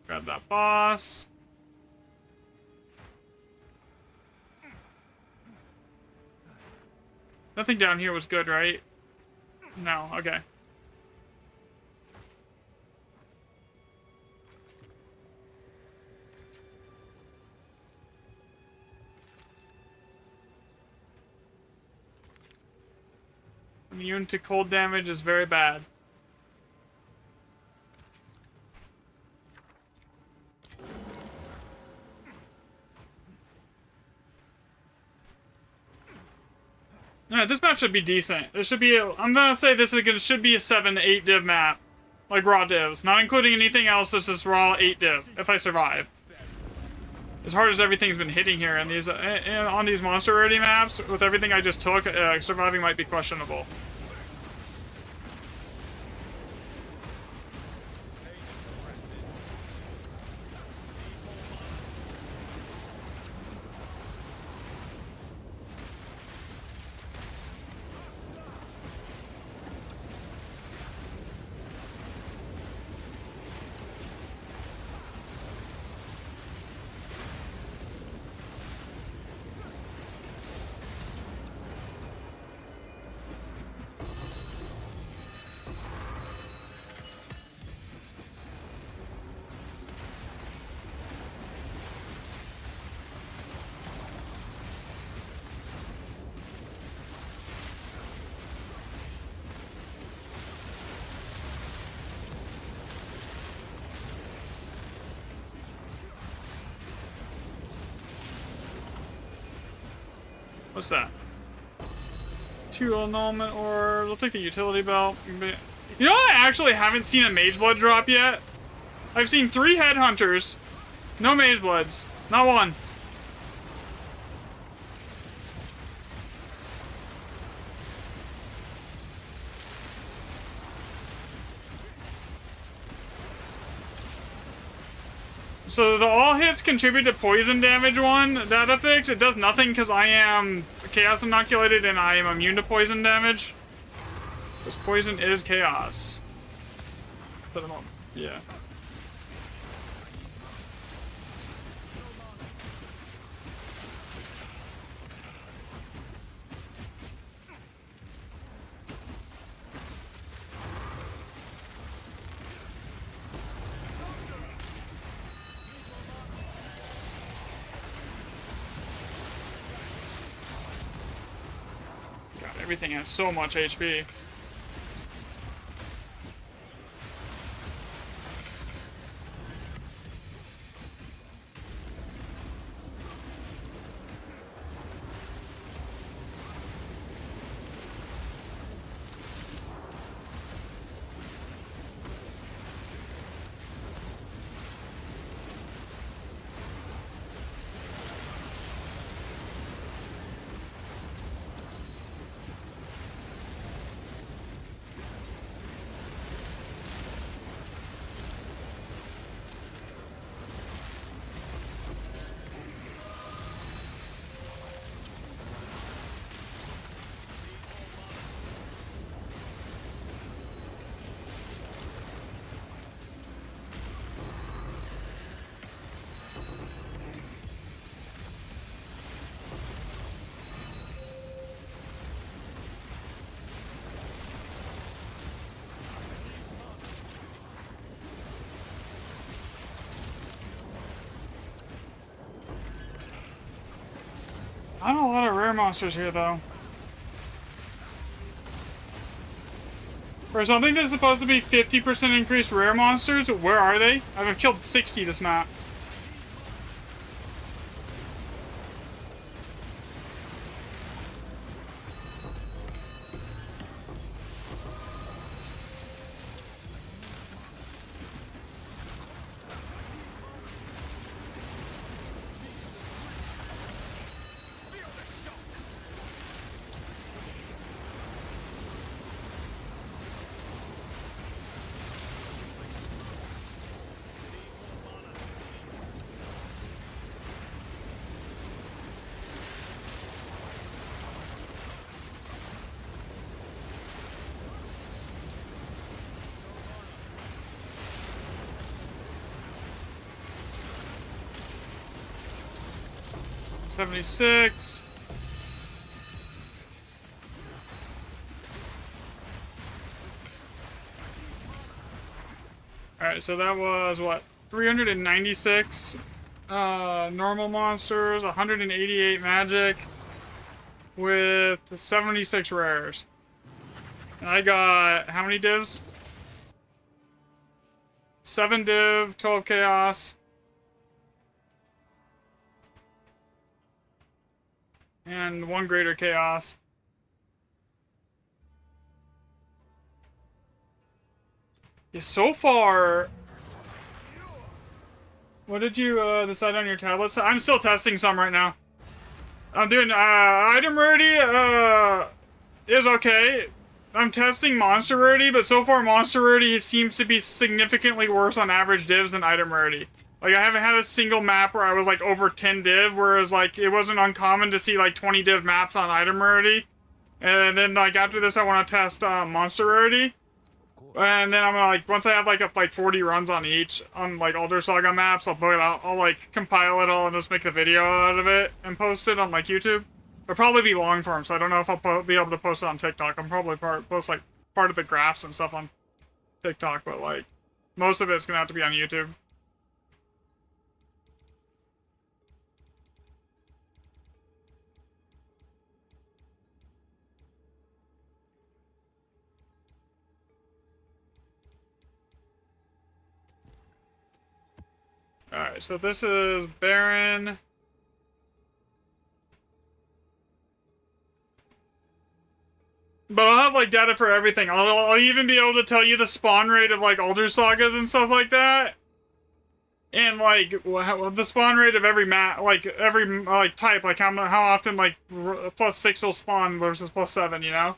Grab that boss. Nothing down here was good, right? No, okay. Immune to cold damage is very bad. Alright, this map should be decent. It should be I'm gonna say this should be a 7 to 8 div map. Like raw divs. Not including anything else, this is raw 8 div, if I survive. As hard as everything's been hitting here in these, on these monster rarity maps, with everything I just took, surviving might be questionable. What's that? 2 annulment orbs. I'll take a utility belt. You know, I actually haven't seen a Mage Blood drop yet. I've seen 3 Headhunters. No Mage Bloods. Not one. So the all hits contribute to poison damage one, that affix, it does nothing because I am chaos inoculated and I am immune to poison damage. Because poison is chaos. For the moment, yeah. Everything has so much HP. Not a lot of rare monsters here, though. For something that's supposed to be 50% increased rare monsters, where are they? I've killed 60 this map. $76. Alright, so that was what? 396 normal monsters, 188 magic, with 76 rares. And I got how many divs? 7 div, 12 chaos. And 1 greater chaos. Yeah, so far, what did you decide on your tablets? I'm still testing some right now. I'm doing item rarity is okay. I'm testing monster rarity, but so far monster rarity seems to be significantly worse on average divs than item rarity. Like, I haven't had a single map where I was, like, over 10 div, whereas, like, it wasn't uncommon to see, like, 20 div maps on item rarity. And then, like, after this, I want to test monster rarity. And then I'm gonna, like, once I have, like 40 runs on each, on, like, Elder Saga maps, I'll put it out, I'll, like, compile it all and just make the video out of it and post it on, like, YouTube. It'll probably be long form, so I don't know if I'll be able to post it on TikTok. I'm probably post, like, part of the graphs and stuff on TikTok, but, like, most of it's gonna have to be on YouTube. Alright, so this is Baron. But I'll have, like, data for everything. I'll even be able to tell you the spawn rate of, like, Elder Sagas and stuff like that. And, like, the spawn rate of every map, like, every, like, type. Like, how often, like, +6 will spawn versus +7, you know?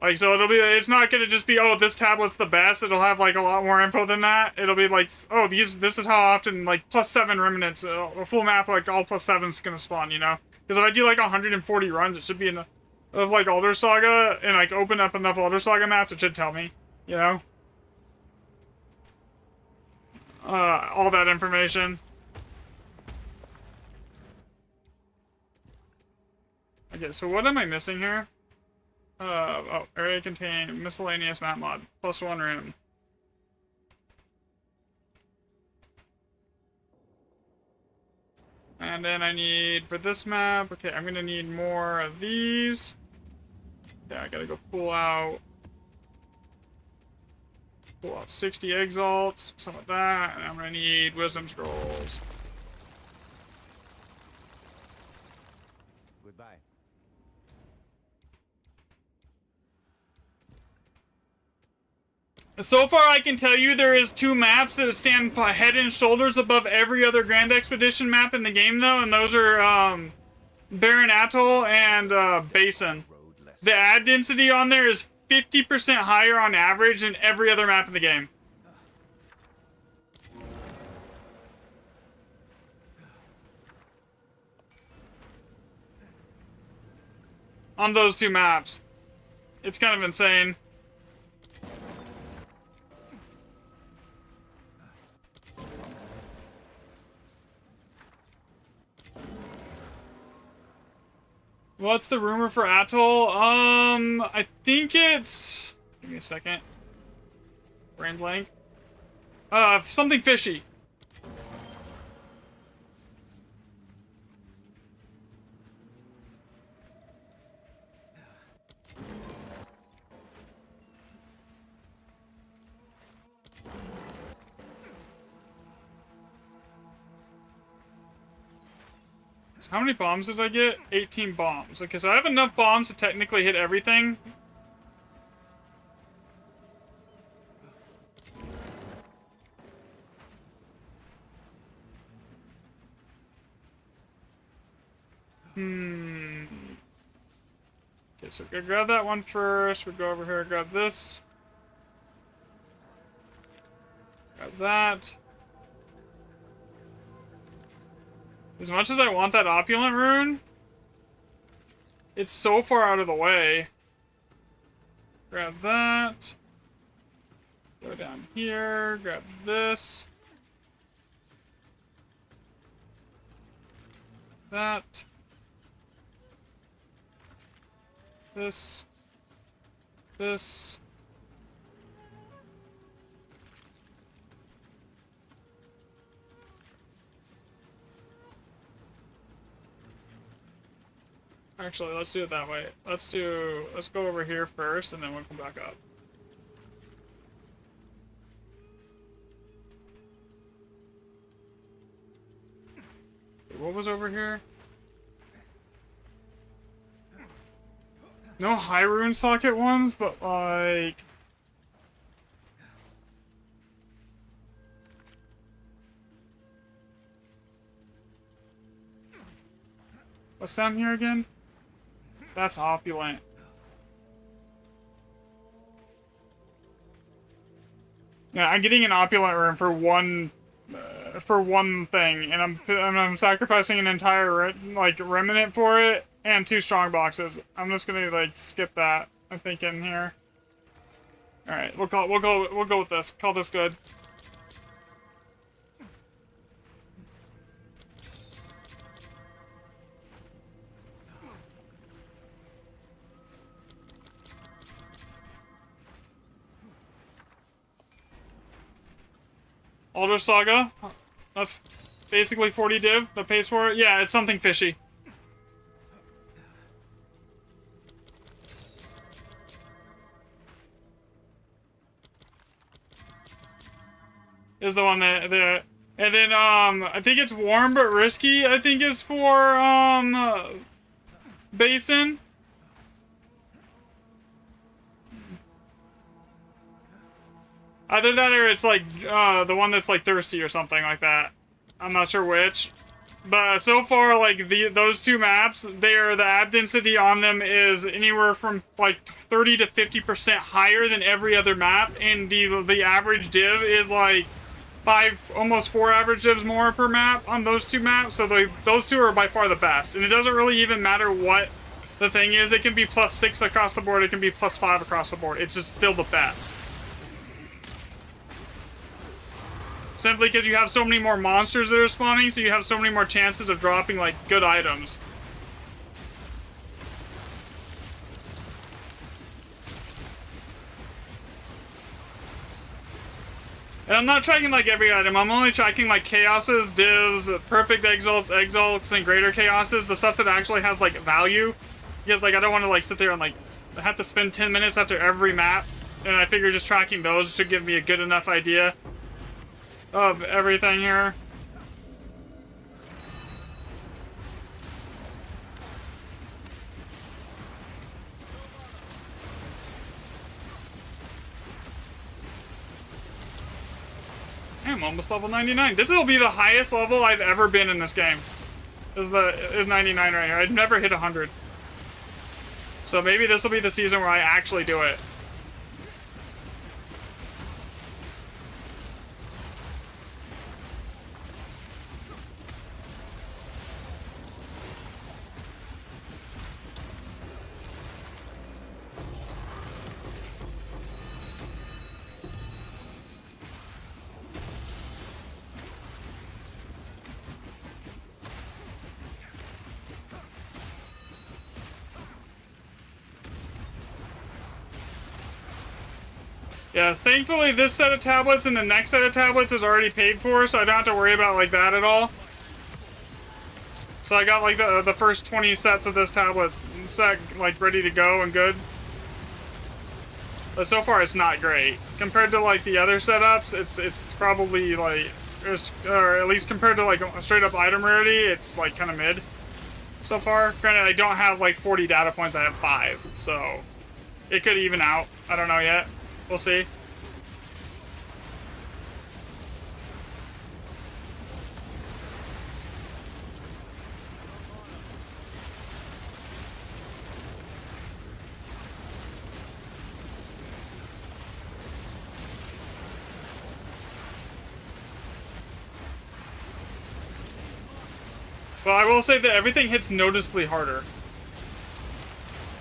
Like, so it's not gonna just be, oh, this tablet's the best. It'll have, like, a lot more info than that. It'll be like, oh, this is how often, like, +7 remnants, a full map, like, all +7's gonna spawn, you know? Because if I do, like, 140 runs, it should be enough of, like, Elder Saga, and, like, open up enough Elder Saga maps, it should tell me, you know? All that information. Okay, so what am I missing here? Oh, area contain miscellaneous map mod. +1 room. And then I need, for this map, okay, I'm gonna need more of these. Yeah, I gotta go pull out 60 exalts, some of that, and I'm gonna need wisdom scrolls. Goodbye. So far, I can tell you there is 2 maps that stand head and shoulders above every other Grand Expedition map in the game, though, and those are Barren Atoll and Basin. The ad density on there is 50% higher on average than every other map in the game. On those 2 maps. It's kind of insane. What's the rumor for Atoll? I think it's... Give me a second. Brain blank. Something fishy. So how many bombs did I get? 18 bombs. Okay, so I have enough bombs to technically hit everything. Okay, so we're gonna grab that one first. We'll go over here, grab this. Grab that. As much as I want that opulent rune, it's so far out of the way. Grab that. Go down here, grab this. That. This. This. Actually, let's do it that way. Let's go over here first, and then we'll come back up. What was over here? No high rune socket ones, but like... What's down here again? That's opulent. Yeah, I'm getting an opulent rune for one thing, and I'm sacrificing an entire like remnant for it and 2 strong boxes. I'm just gonna like skip that. I'm thinking here. All right, we'll go with this. Call this good. Alder Saga. That's basically 40 div that pays for it. Yeah, it's something fishy. Is the one that there. And then I think it's Warm but Risky, I think is for Basin. Either that or it's like the one that's like Thirsty or something like that. I'm not sure which. But so far, like those 2 maps, the ad density on them is anywhere from like 30 to 50% higher than every other map, and the average div is like 5, almost 4 average divs more per map on those 2 maps. So those 2 are by far the best, and it doesn't really even matter what the thing is. It can be +6 across the board. It can be +5 across the board. It's just still the best. Simply because you have so many more monsters that are spawning, so you have so many more chances of dropping, like, good items. And I'm not tracking, like, every item. I'm only tracking, like, chaoses, divs, perfect exalts, and greater chaoses. The stuff that actually has, like, value. Because, like, I don't want to, like, sit there and, like, have to spend 10 minutes after every map. And I figure just tracking those should give me a good enough idea of everything here. I'm almost level 99. This will be the highest level I've ever been in this game. Is 99 right here. I've never hit 100. So maybe this will be the season where I actually do it. Yes, thankfully this set of tablets and the next set of tablets is already paid for, so I don't have to worry about like that at all. So I got like the first 20 sets of this tablet set like ready to go and good. But so far it's not great. Compared to like the other setups, it's probably like, or at least compared to like a straight up item rarity, it's like kind of mid. so far. Granted, I don't have like 40 data points, I have 5, so it could even out. I don't know yet. We'll see. Well, I will say that everything hits noticeably harder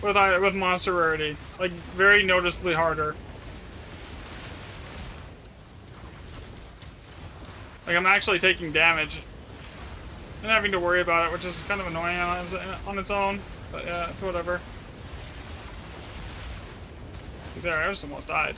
with monster rarity, like very noticeably harder. Like I'm actually taking damage and having to worry about it, which is kind of annoying on its own. But yeah, it's whatever. There, I just almost died.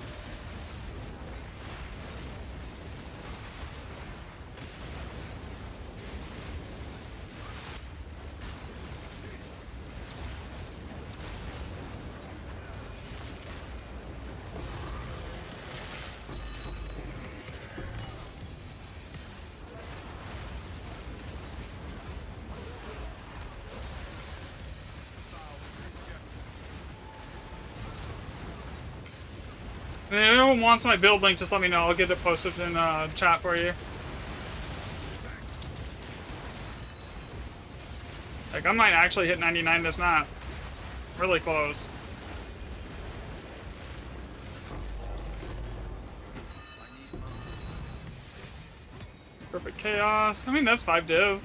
If anyone wants my build link, just let me know. I'll get it posted in chat for you. Like, I might actually hit 99 this map. Really close. Perfect chaos. I mean, that's 5 div.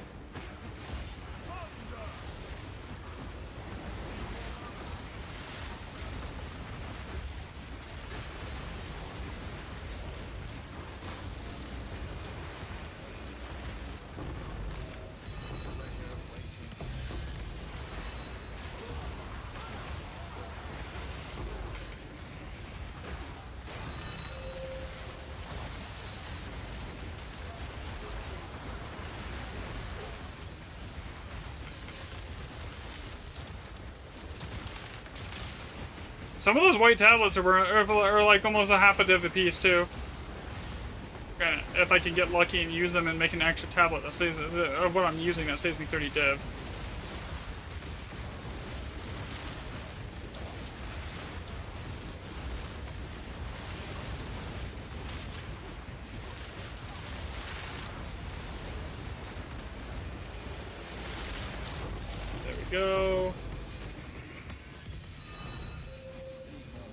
Some of those white tablets are like almost a half a div a piece too. Granted, if I can get lucky and use them and make an extra tablet that saves of what I'm using, that saves me 30 div. There we go.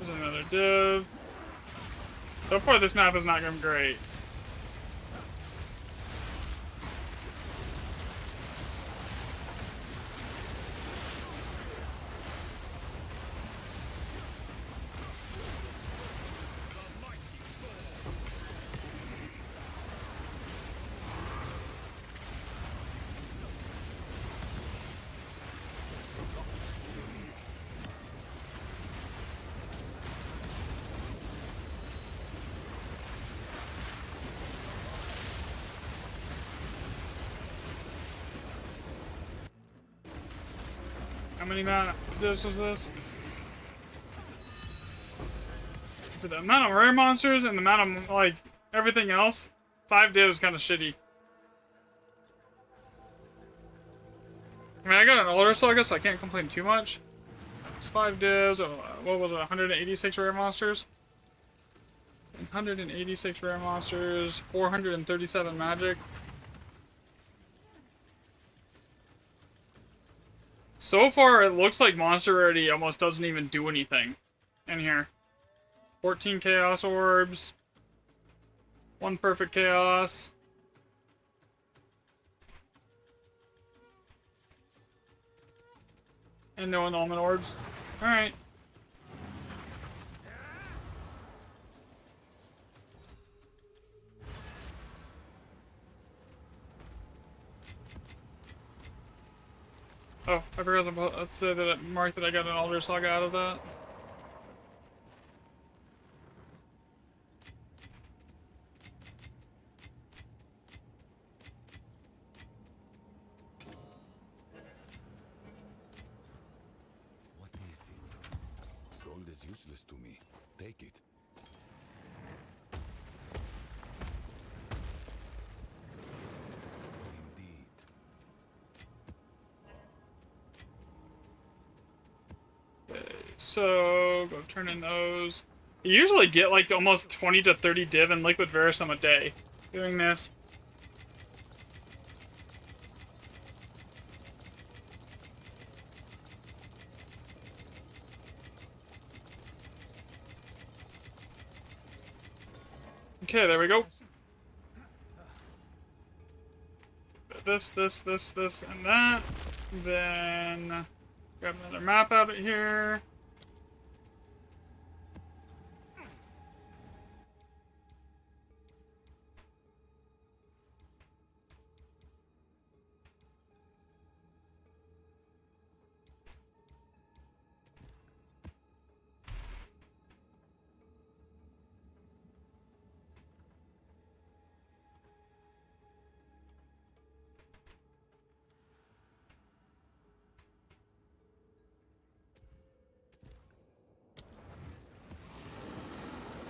There's another div. So far, this map is not going great. How many divs was this? For the amount of rare monsters and the amount of, like, everything else, 5 divs is kind of shitty. I mean, I got an older saga, so I can't complain too much. It's 5 divs, what was it, 186 rare monsters? 186 rare monsters, 437 magic. So far, it looks like monster rarity almost doesn't even do anything in here. 14 chaos orbs. 1 perfect chaos. And no annulment orbs. Alright. Oh, I forgot about, let's say that it marked that I got an Elder Saga out of that. What is it? Gold is useless to me. Take it. Indeed. So go turn in those. You usually get like almost 20 to 30 div and liquid verisum a day doing this. Okay, there we go. This, and that. Then grab another map out of here.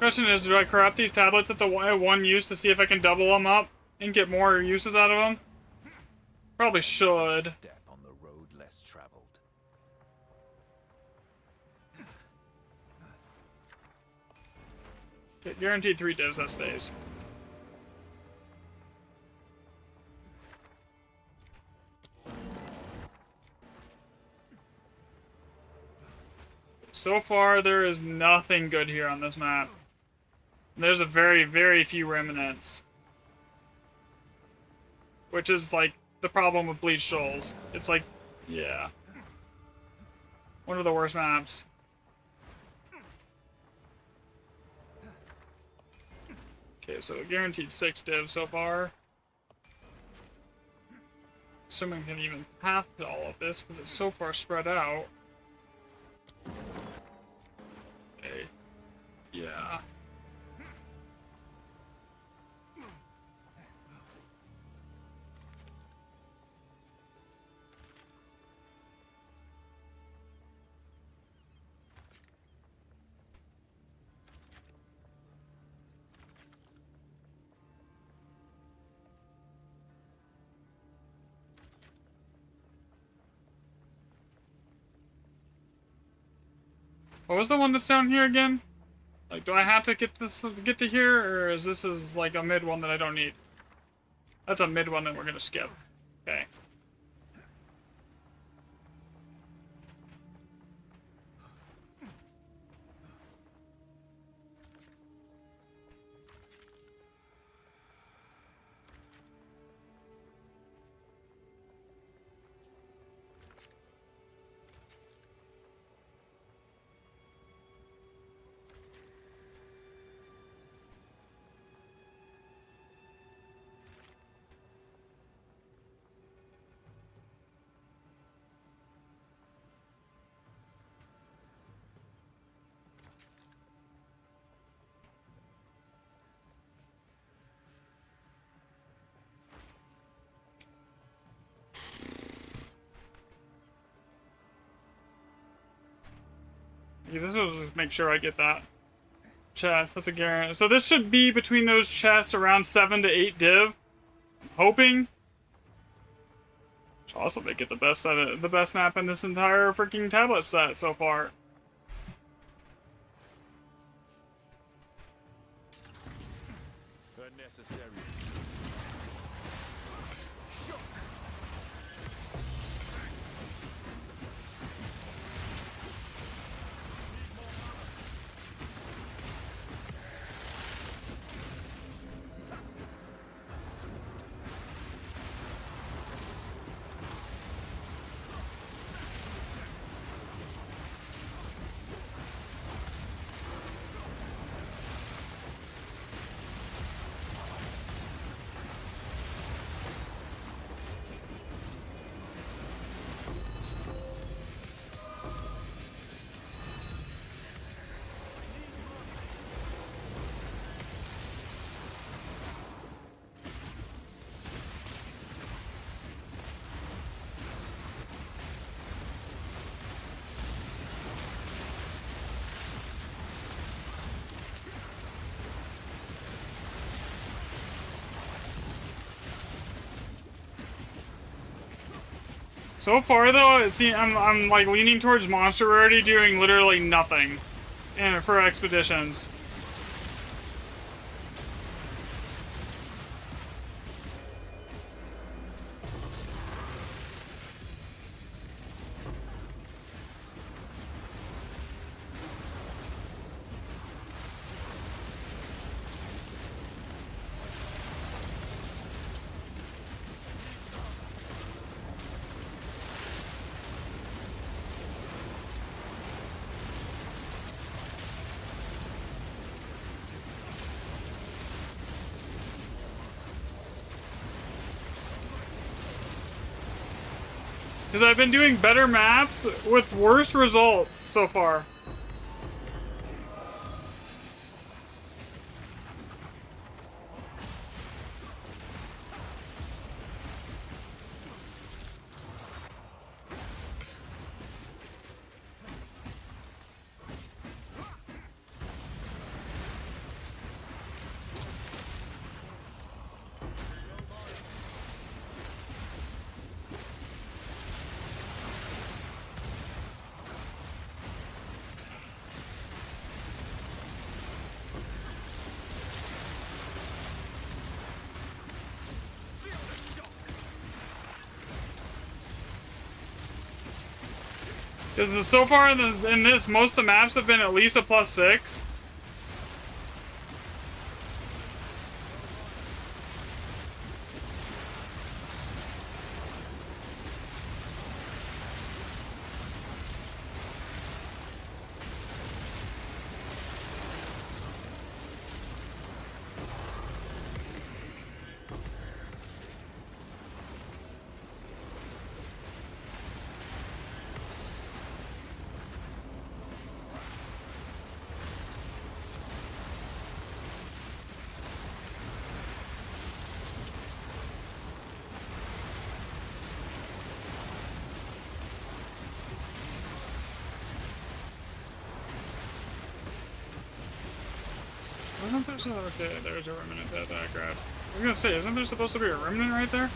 Question is, do I craft these tablets at the one use to see if I can double them up and get more uses out of them? Probably should. Step on the road less traveled. Okay, guaranteed 3 divs, that stays. So far, there is nothing good here on this map. There's a very, very few remnants. Which is, like, the problem with Bleach Shoals. It's like, yeah. One of the worst maps. Okay, so guaranteed 6 divs so far. Assuming I can even path to all of this, because it's so far spread out. Okay. Yeah. What was the one that's down here again? Like, do I have to get this to get to here, or is this like a mid one that I don't need? That's a mid one that we're gonna skip. Okay. This will just make sure I get that chest. That's a guarantee. So this should be between those chests around 7 to 8 div. I'm hoping. Which also make it the best set, the best map in this entire freaking tablet set so far. Unnecessary. So far, though, I'm like leaning towards monster rarity, doing literally nothing, and for expeditions. Because I've been doing better maps with worse results so far. Because so far in this, most of the maps have been at least a +6. Wasn't there some... Okay, there's a remnant that I grabbed. I was gonna say, isn't there supposed to be a remnant right there?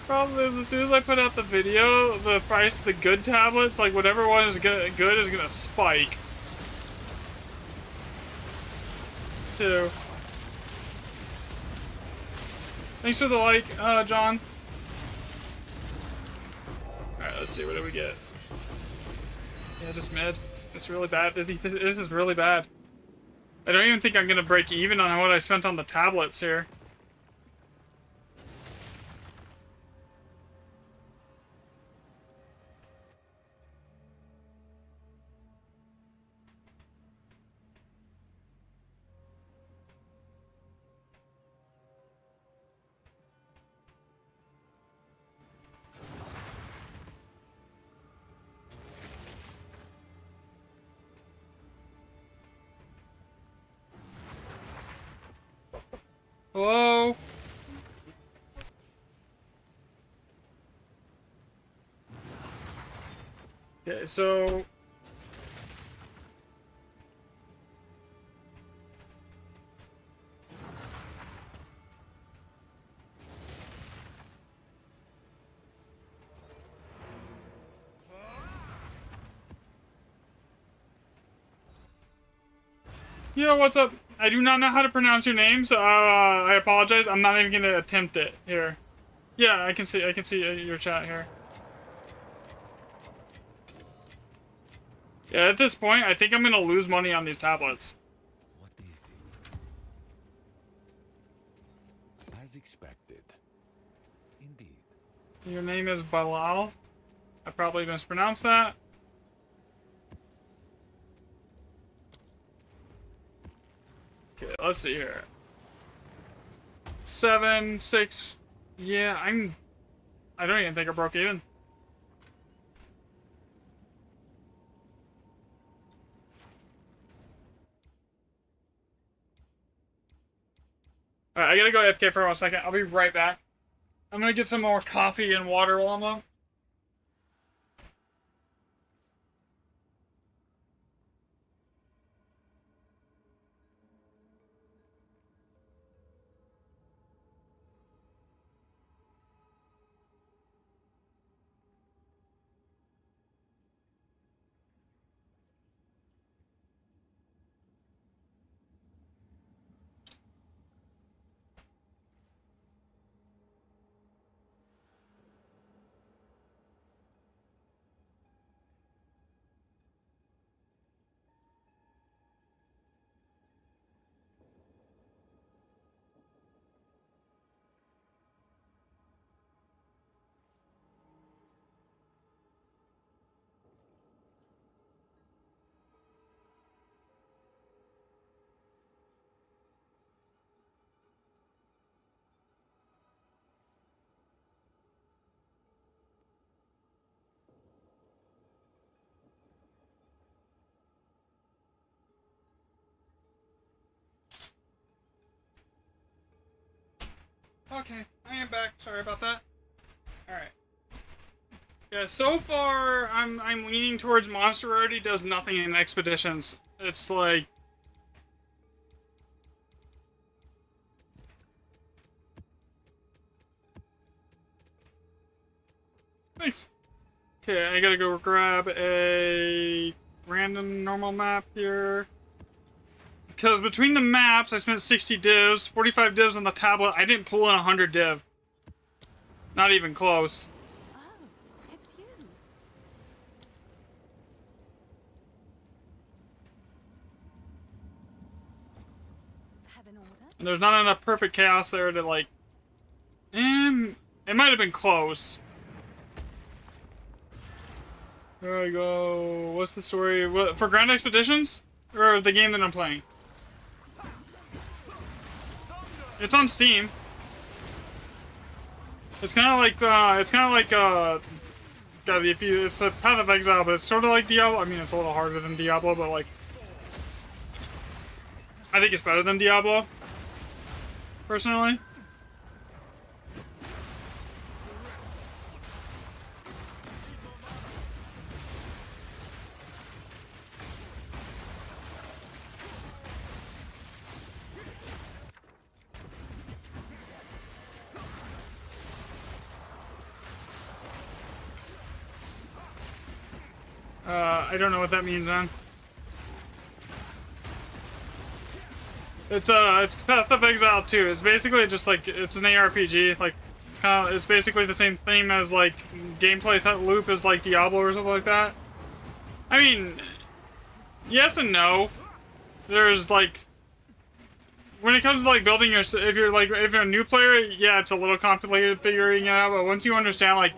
Problem is, as soon as I put out the video, the price of the good tablets, like whatever one is good is gonna spike. Too. Thanks for the like, John. Alright, let's see, what do we get? Yeah, just mid. It's really bad. This is really bad. I don't even think I'm gonna break even on what I spent on the tablets here. Hello? Okay, so... Yo, what's up? I do not know how to pronounce your names. I apologize. I'm not even gonna attempt it here. Yeah, I can see your chat here. Yeah, at this point, I think I'm gonna lose money on these tablets. What is it? As expected. Indeed. Your name is Balal. I probably mispronounced that. Okay, let's see here. 7, 6. Yeah, I don't even think I broke even. Alright, I gotta go AFK for 1 second. I'll be right back. I'm gonna get some more coffee and water while I'm up. Okay, I am back. Sorry about that. Alright. Yeah, so far I'm leaning towards Monster Roadie does nothing in expeditions. It's like nice. Okay, I gotta go grab a random normal map here. Because between the maps, I spent 60 divs, 45 divs on the tablet. I didn't pull in 100 div. Not even close. Oh, it's you. Have an order? And there's not enough perfect chaos there to like... it might have been close. There we go. What's the story? What, for Grand Expeditions? Or the game that I'm playing? It's on Steam. It's kind of like, God, it's the Path of Exile, but it's sort of like Diablo. I mean, it's a little harder than Diablo, but like, I think it's better than Diablo, personally. I don't know what that means, man. It's Path of Exile 2. It's basically just like, it's an ARPG, like, kind of, it's basically the same theme as, like, gameplay loop as, like, Diablo or something like that. I mean, yes and no. There's, like, when it comes to, like, building your, if you're a new player, yeah, it's a little complicated figuring it out, but once you understand, like,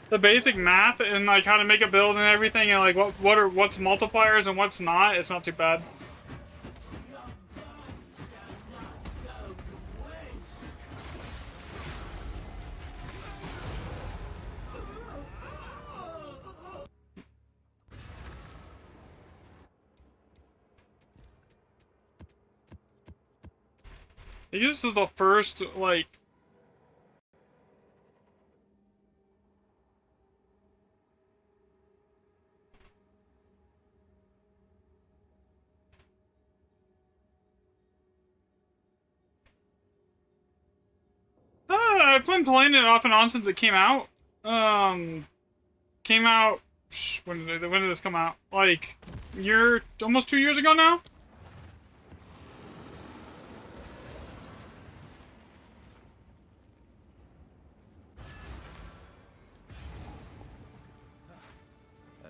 the basic math and like how to make a build and everything, and like what's multipliers and what's not, it's not too bad. I think this is the first like I've been playing it off and on since it came out. Came out. When did this come out? Like, almost 2 years ago now.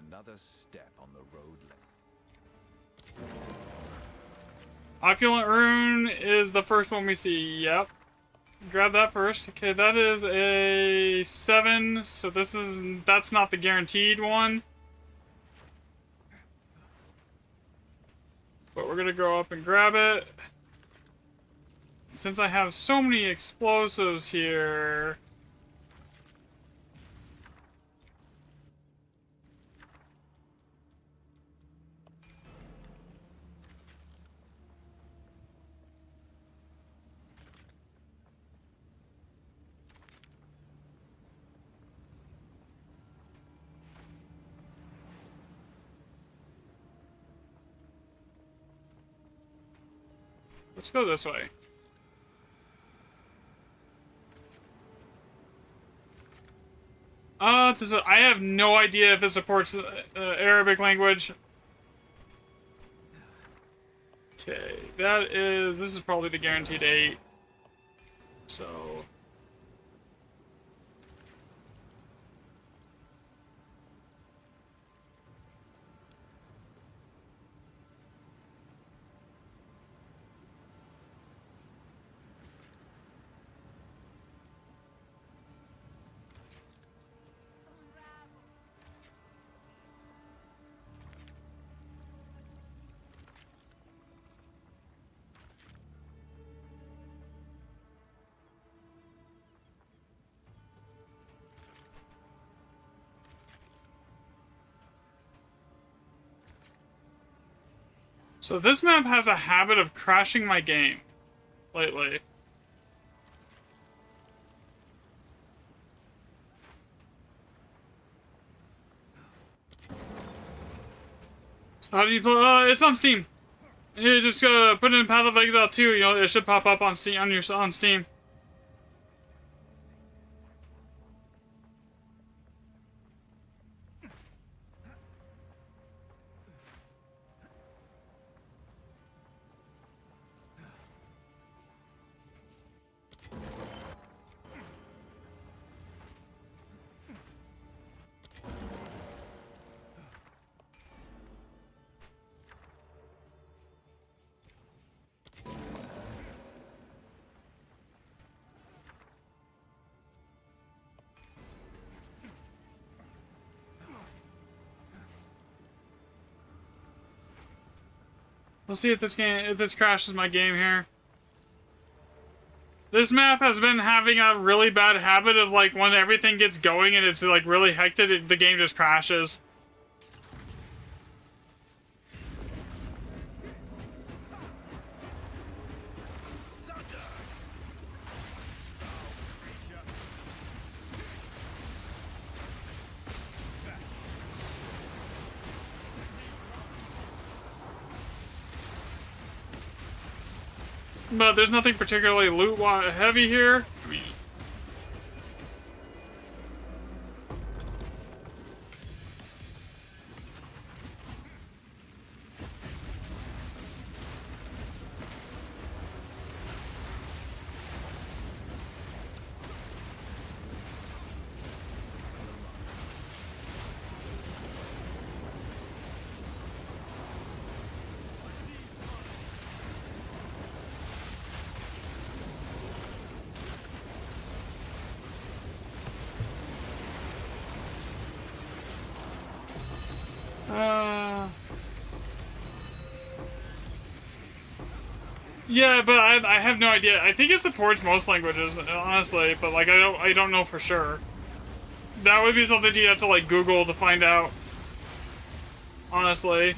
Another step on the road left. Opulent Rune is the first one we see. Yep. Grab that first. Okay, that is a 7. So that's not the guaranteed one. But we're gonna go up and grab it. since I have so many explosives here... Let's go this way. I have no idea if it supports Arabic language. Okay, this is probably the guaranteed 8. So... So this map has a habit of crashing my game lately. So how do you play? It's on Steam. You just put in Path of Exile 2. You know, it should pop up on Steam on Steam. We'll see if this crashes my game here. This map has been having a really bad habit of, like, when everything gets going and it's like really hectic, the game just crashes. But there's nothing particularly loot heavy here. I mean, yeah, but I have no idea. I think it supports most languages, honestly, but like I don't know for sure. That would be something you'd have to like Google to find out. Honestly.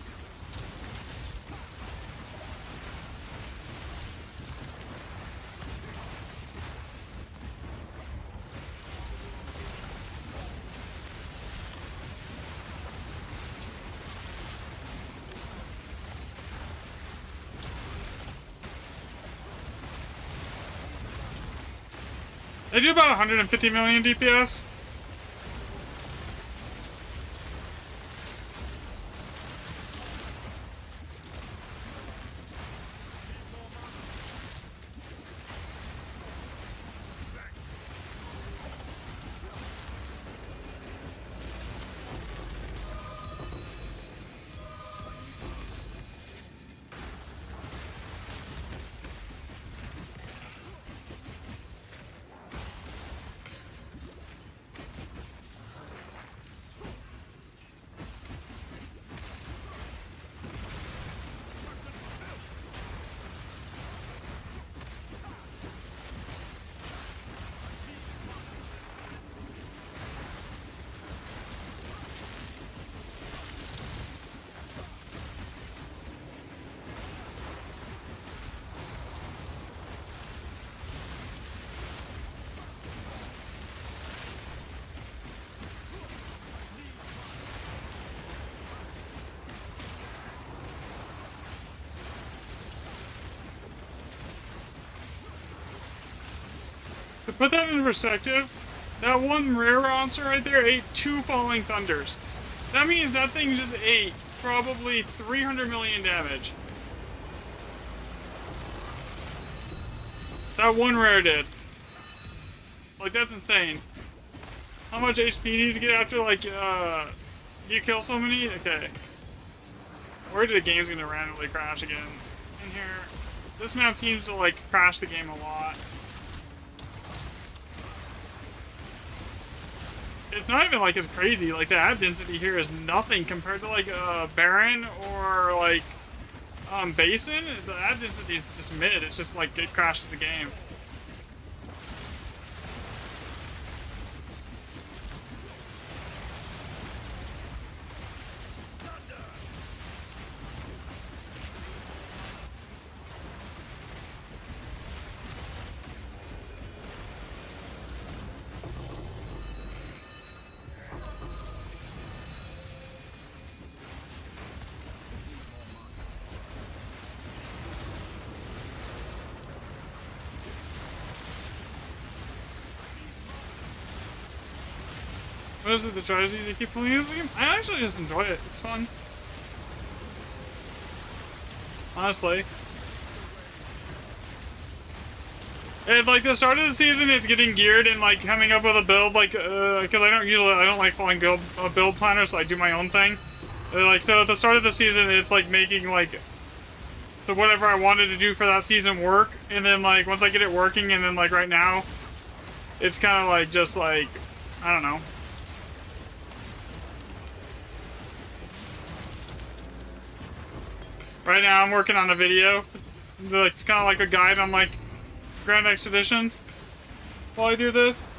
They do about 150 million DPS. To put that into perspective, that one rare monster right there ate 2 Falling Thunders. That means that thing just ate probably 300 million damage. That one rare did. Like, that's insane. How much HP do you get after, like, you kill so many? Okay. Where the game's gonna randomly crash again? In here. This map seems to, like, crash the game a lot. It's not even like it's crazy. Like the ad density here is nothing compared to like Baron or like Basin. The ad density is just mid. It's just like it crashes the game. What is it, the strategy to keep playing this game? I actually just enjoy it. It's fun. Honestly. At like the start of the season, it's getting geared and like coming up with a build, like, because I don't like following build planners, so I do my own thing. Like, so at the start of the season, it's like making like, so whatever I wanted to do for that season work, and then like once I get it working, and then like right now, it's kind of like just like, I don't know. Right now I'm working on a video. It's kind of like a guide on like Grand Expeditions while I do this.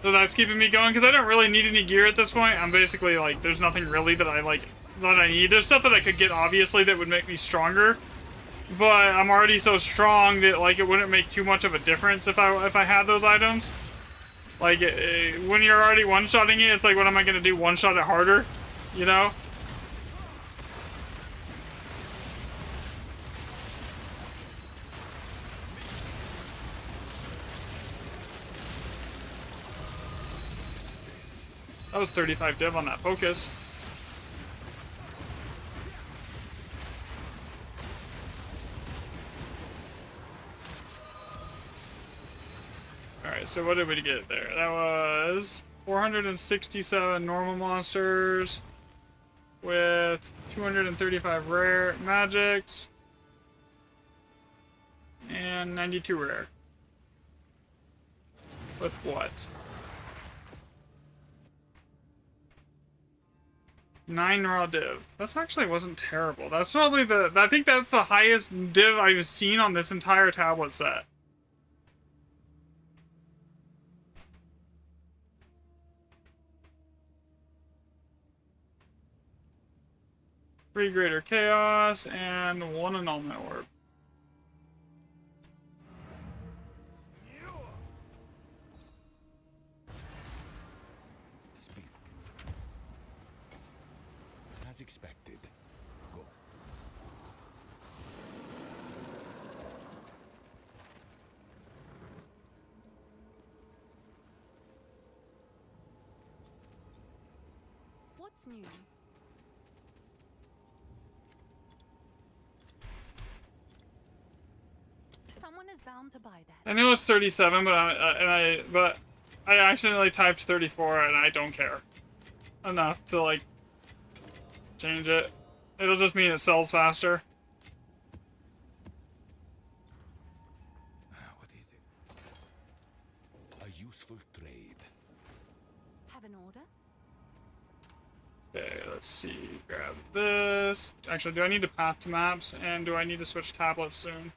So that's keeping me going because I don't really need any gear at this point. I'm basically like, there's nothing really that I need. There's stuff that I could get obviously that would make me stronger, but I'm already so strong that like it wouldn't make too much of a difference if I had those items. Like, when you're already one-shotting it, it's like, what am I going to do? One-shot it harder? You know? That was 35 div on that focus. Alright, so what did we get there? That was 467 normal monsters with 235 rare magics and 92 rare. With what? 9 raw div. That's actually wasn't terrible. That's probably I think that's the highest div I've seen on this entire tablet set. Three greater chaos and 1 annulment orb. Speak. As expected. Go. What's new? Someone is bound to buy that. I know it's 37, but I accidentally typed 34 and I don't care enough to like change it. It'll just mean it sells faster. What is it? A useful trade. Have an order? Okay, let's see. Grab this. Actually, do I need to path to maps and do I need to switch tablets soon?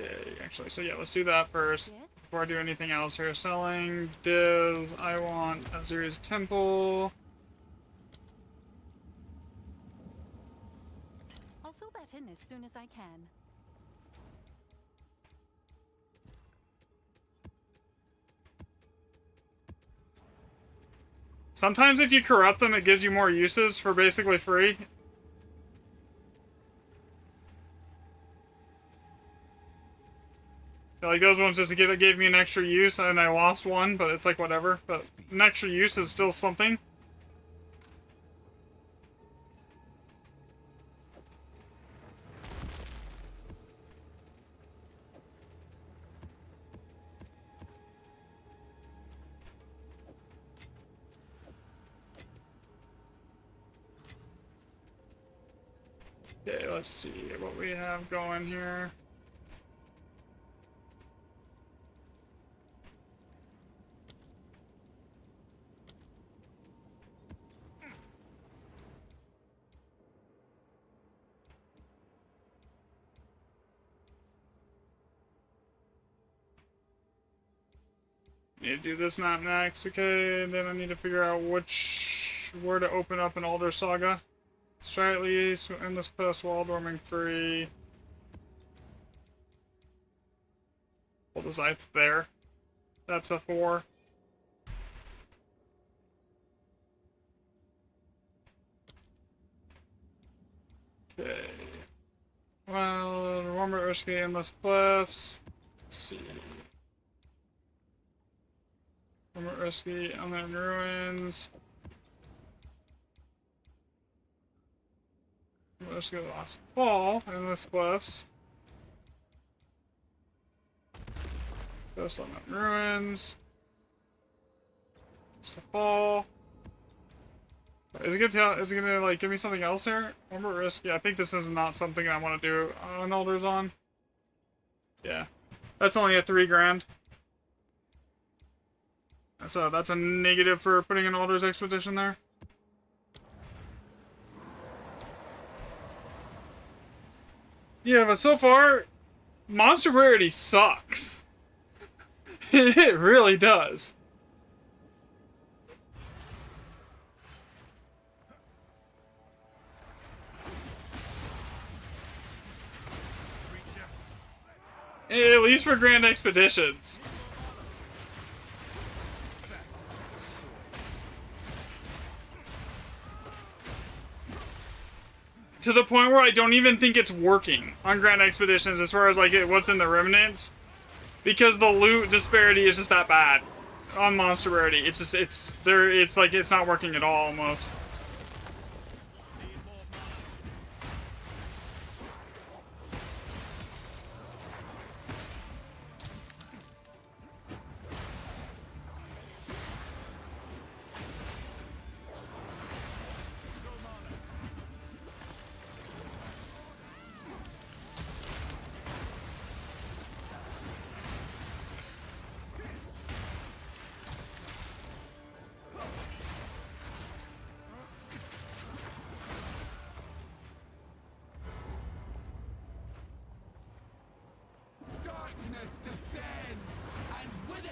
Okay, actually, so yeah, let's do that first. Yes? Before I do anything else here. Selling, divs, I want Azuri's Temple. I'll fill that in as soon as I can. Sometimes if you corrupt them, it gives you more uses for basically free. Like those ones just gave me an extra use and I lost one, but it's like whatever. But an extra use is still something. Okay, let's see what we have going here. Need to do this map next, okay, then I need to figure out where to open up an Alder Saga. Slightly, Endless Cliffs, Wall Dorming Free. Well, the site's there. That's a 4. Okay. Well, Warmer Risky, Endless Cliffs. Let's see. Warmer Risky, Unland Ruins. Let's go last fall, Endless Cliffs. Ghost Unland Ruins. It's to fall. Is it gonna like give me something else here? Warmer Risky. I think this is not something I want to do an Alders on. Yeah. That's only at 3 grand. So that's a negative for putting an Alders Expedition there. Yeah, but so far, monster rarity sucks. It really does. At least for Grand Expeditions. To the point where I don't even think it's working on Grand Expeditions as far as like what's in the Remnants. Because the loot disparity is just that bad on monster rarity. It's just, it's like it's not working at all almost. Darkness descends, and with it,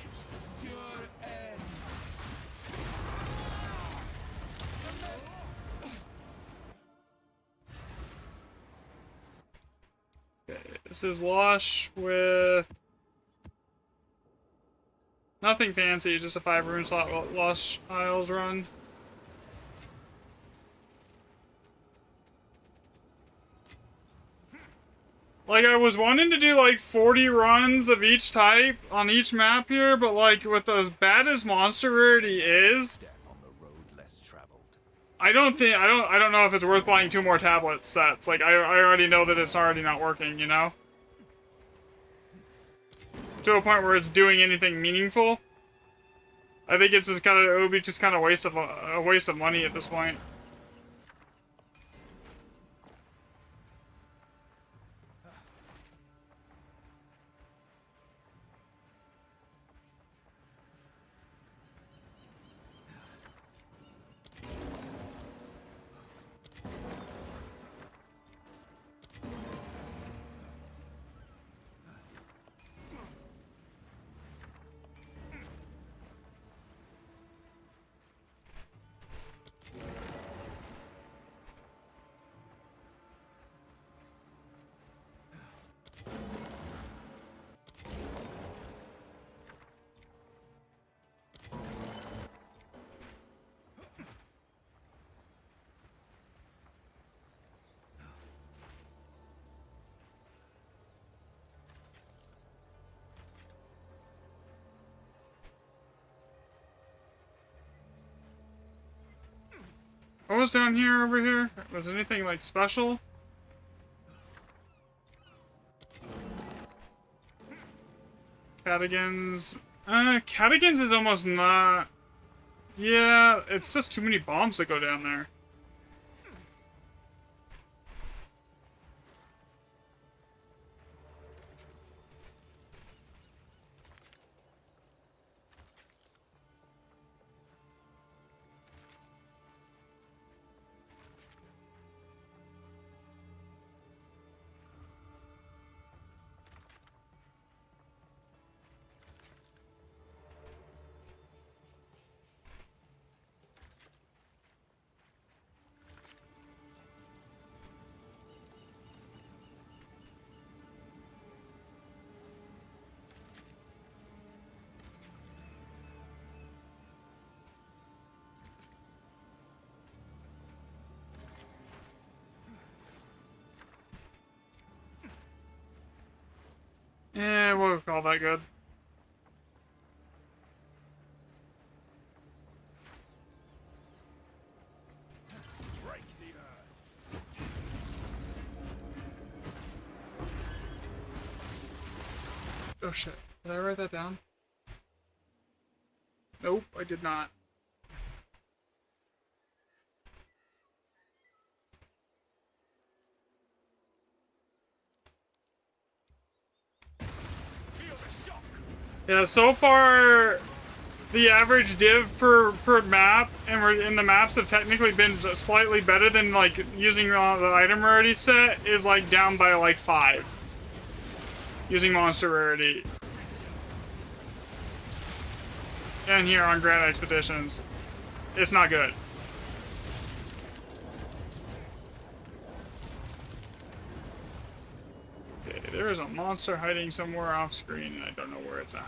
your end. Okay, this is Lush with nothing fancy, just a 5 rune slot Lush Isles run. Like, I was wanting to do, like, 40 runs of each type on each map here, but, like, with as bad as monster rarity is, I don't know if it's worth buying 2 more tablet sets. Like, I already know that it's already not working, you know? To a point where it's doing anything meaningful. I think it's just kind of, it would be just kind of a waste of money at this point. What was down here over here? Was anything like special? Catigans. Catigans is almost not. Yeah, it's just too many bombs that go down there. Yeah, we'll call that good. Oh shit. Did I write that down? Nope, I did not. Yeah, so far, the average div per map, and the maps have technically been slightly better than, like, using the item rarity set, is, like, down by, like, 5. Using monster rarity. And here on Grand Expeditions. It's not good. Okay, there is a monster hiding somewhere off screen, and I don't know where it's at.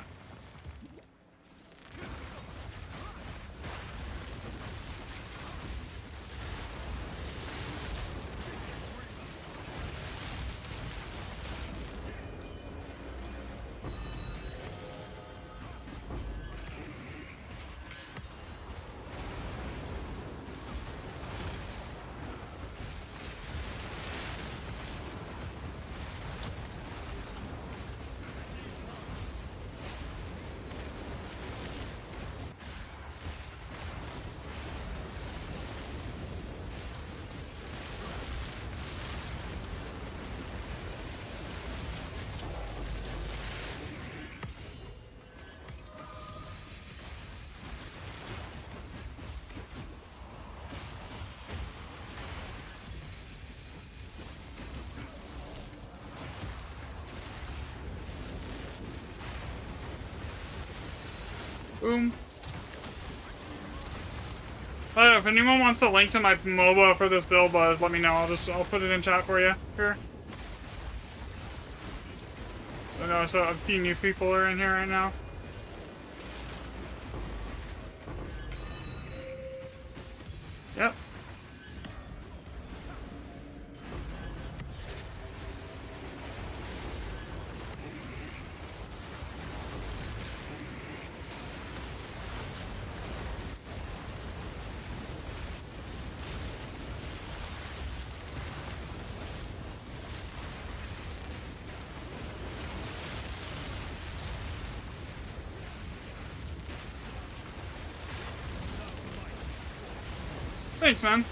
Boom. If anyone wants the link to my MOBA for this build, let me know. I'll put it in chat for you here. I know so a few new people are in here right now. Yep. Thanks, man.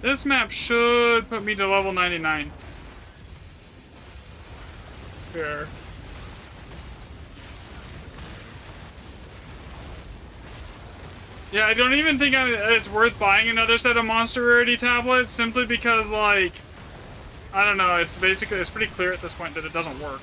This map should put me to level 99. Here. Yeah, I don't even think it's worth buying another set of monster rarity tablets, simply because, like, I don't know, it's pretty clear at this point that it doesn't work.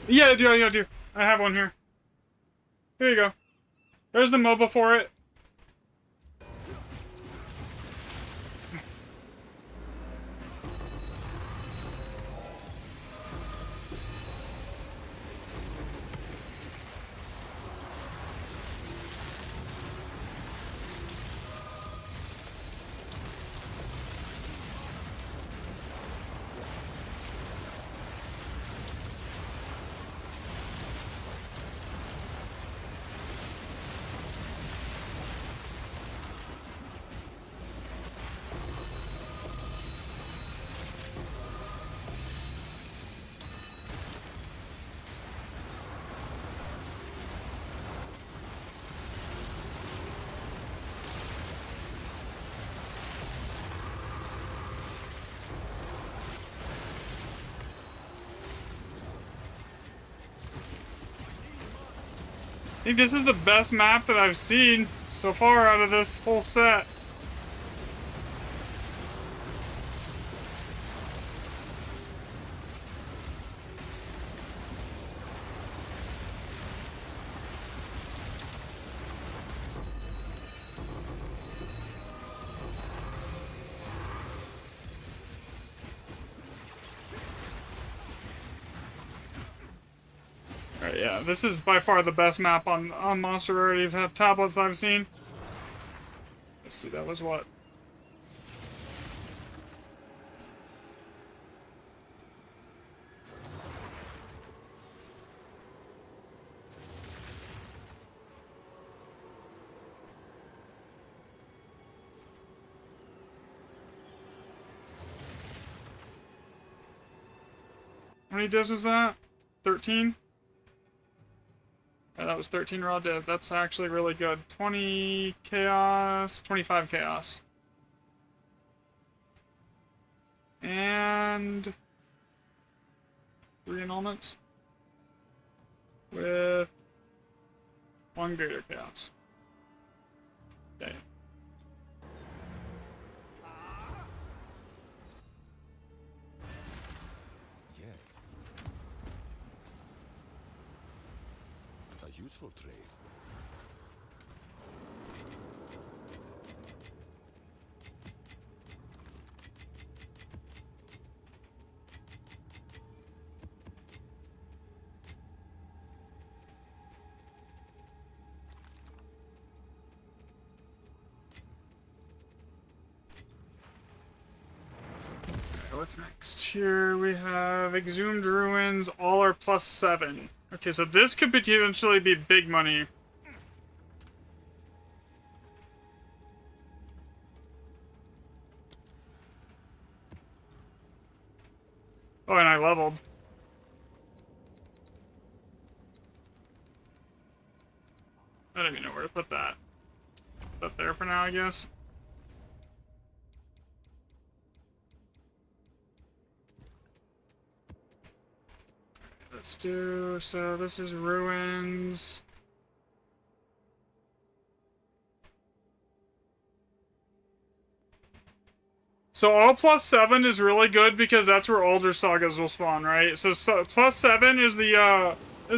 Yeah, I do. I have one here. Here you go. There's the MOBA for it. I think this is the best map that I've seen so far out of this whole set. Alright, yeah, this is by far the best map on Monster Rarity tablets I've seen. Let's see, that was what? How many divs was that? 13? Yeah, that was 13 raw div. That's actually really good. 20 chaos, 25 chaos. And 3 annulments with 1 greater chaos. Okay. Useful trade. What's next? Here we have Exhumed Ruins, all are +7. Okay, so this could potentially be big money. Oh, and I leveled. I don't even know where to put that. Put that there for now, I guess. Let's do, so this is Ruins. So all +7 is really good because that's where Alder Sagas will spawn, right? So +7 is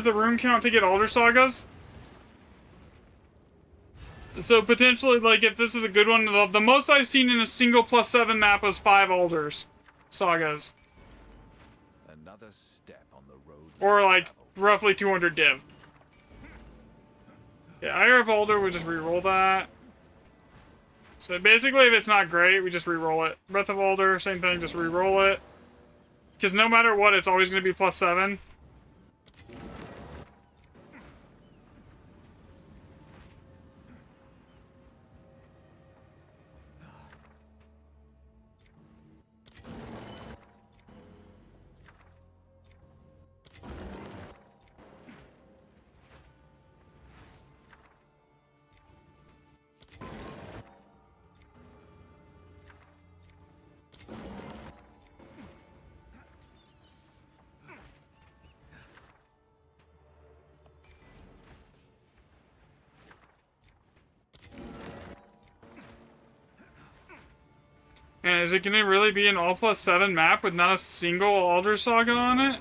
the room count to get Alder Sagas. So potentially, like, if this is a good one, the most I've seen in a single +7 map was 5 Alders Sagas. Another step on the road. Or like roughly 200 div. Yeah, IR of Alder, we'll just reroll that. So basically, if it's not great, we just re-roll it. Breath of Alder, same thing, just re-roll it. Because no matter what, it's always going to be +7. And is it going to really be an all +7 map with not a single Alder Saga on it?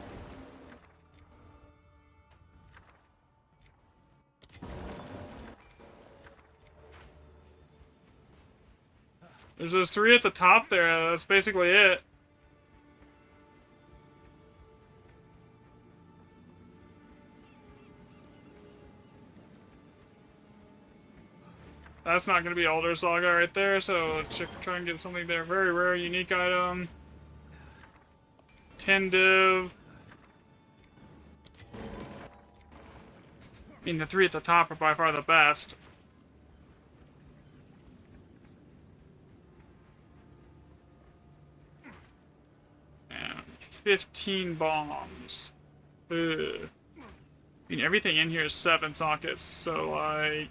There's those 3 at the top there, that's basically it. That's not going to be Alder Saga right there, so let's try and get something there. Very rare, unique item. 10 div. I mean, the 3 at the top are by far the best. And 15 bombs. Ugh. I mean, everything in here is 7 sockets, so like...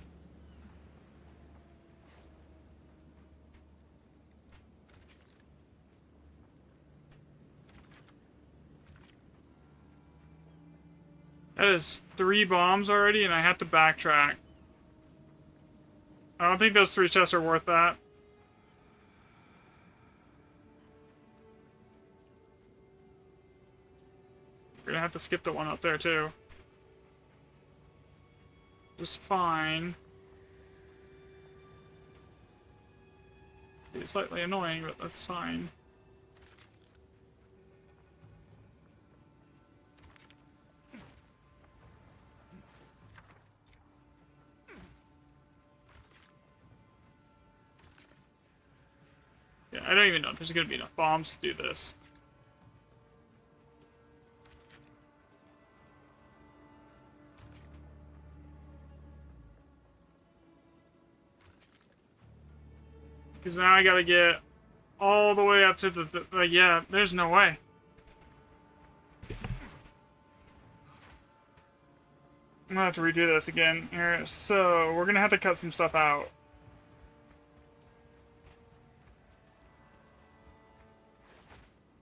That is 3 bombs already, and I have to backtrack. I don't think those 3 chests are worth that. We're gonna have to skip the one up there, too. Just fine. It's slightly annoying, but that's fine. Yeah, I don't even know if there's gonna be enough bombs to do this. Because now I gotta get all the way up to the like, yeah, there's no way. I'm gonna have to redo this again here. So, we're gonna have to cut some stuff out.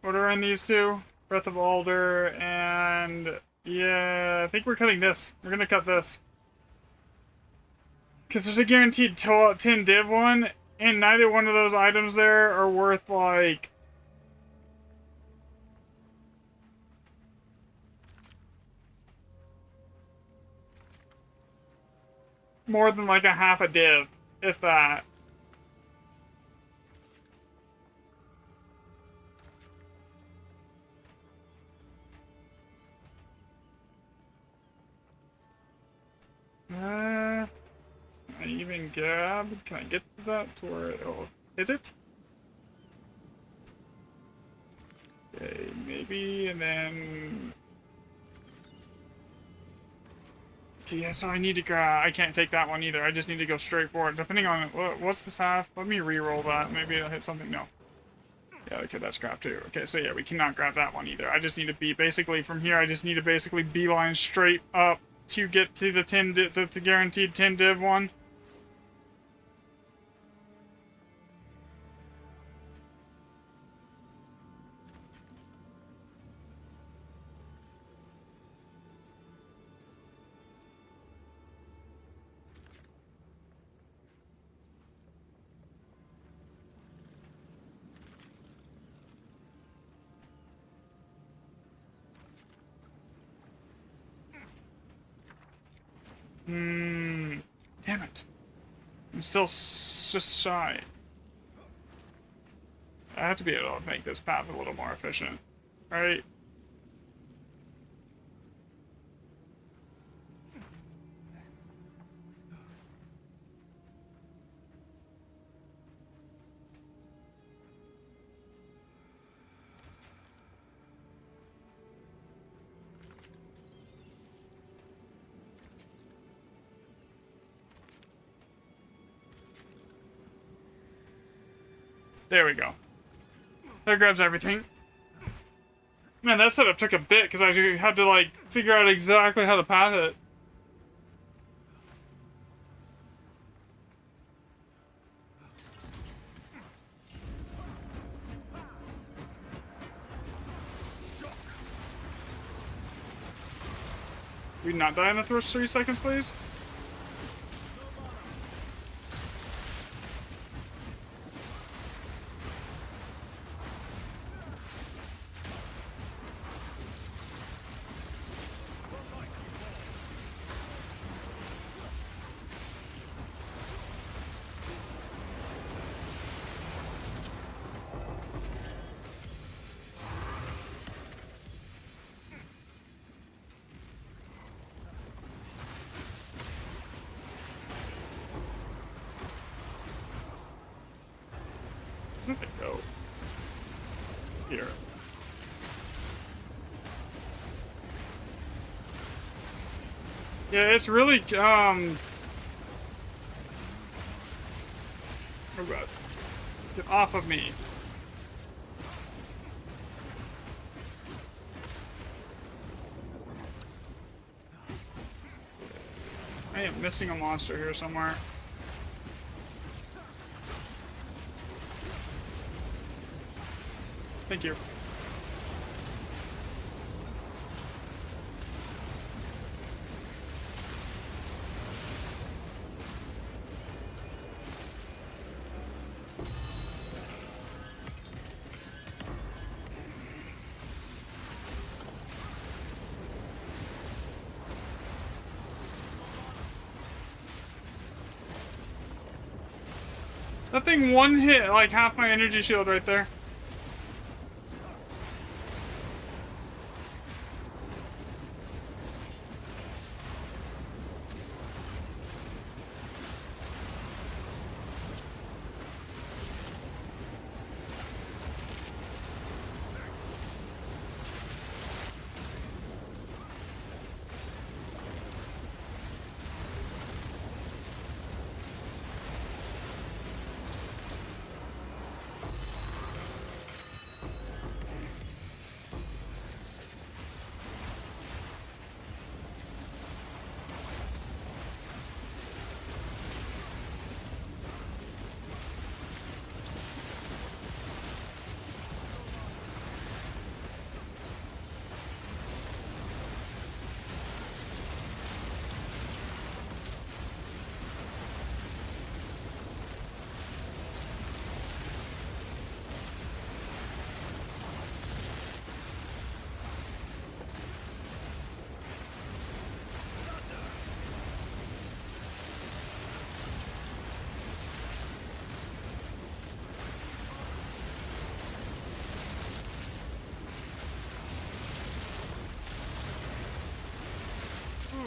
What are in these 2? Breath of Alder and... yeah, I think we're cutting this. We're gonna cut this. Because there's a guaranteed 10 div one, and neither one of those items there are worth, like... more than, like, a half a div, if that. I even grab? Can I get to that to where it'll hit it? Okay, maybe, and then... okay, yeah, so I need to grab... I can't take that one either. I just need to go straight for it. Depending on... what's this half? Let me re-roll that. Maybe it'll hit something. No. Yeah, okay, that's grab too. Okay, so yeah, we cannot grab that one either. I just need to be... basically, from here, I just need to basically beeline straight up to get to the 10 the guaranteed 10 div one. Damn it. I'm still just shy. I have to be able to make this path a little more efficient, right? There we go. That grabs everything. Man, that setup took a bit because I had to like figure out exactly how to path it. We not die in the first 3 seconds, please? Where'd they go? Here. Yeah, it's really, oh god. Get off of me. I am missing a monster here somewhere. Thank you. That thing one hit like half my energy shield right there.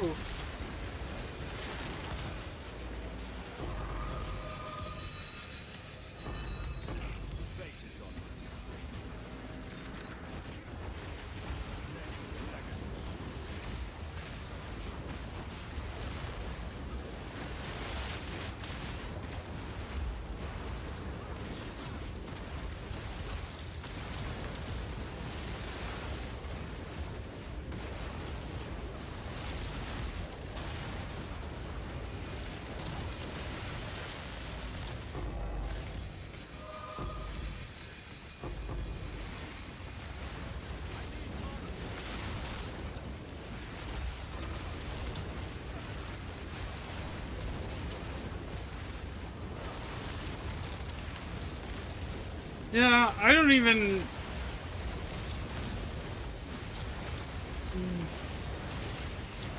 Ooh. Yeah, I don't even...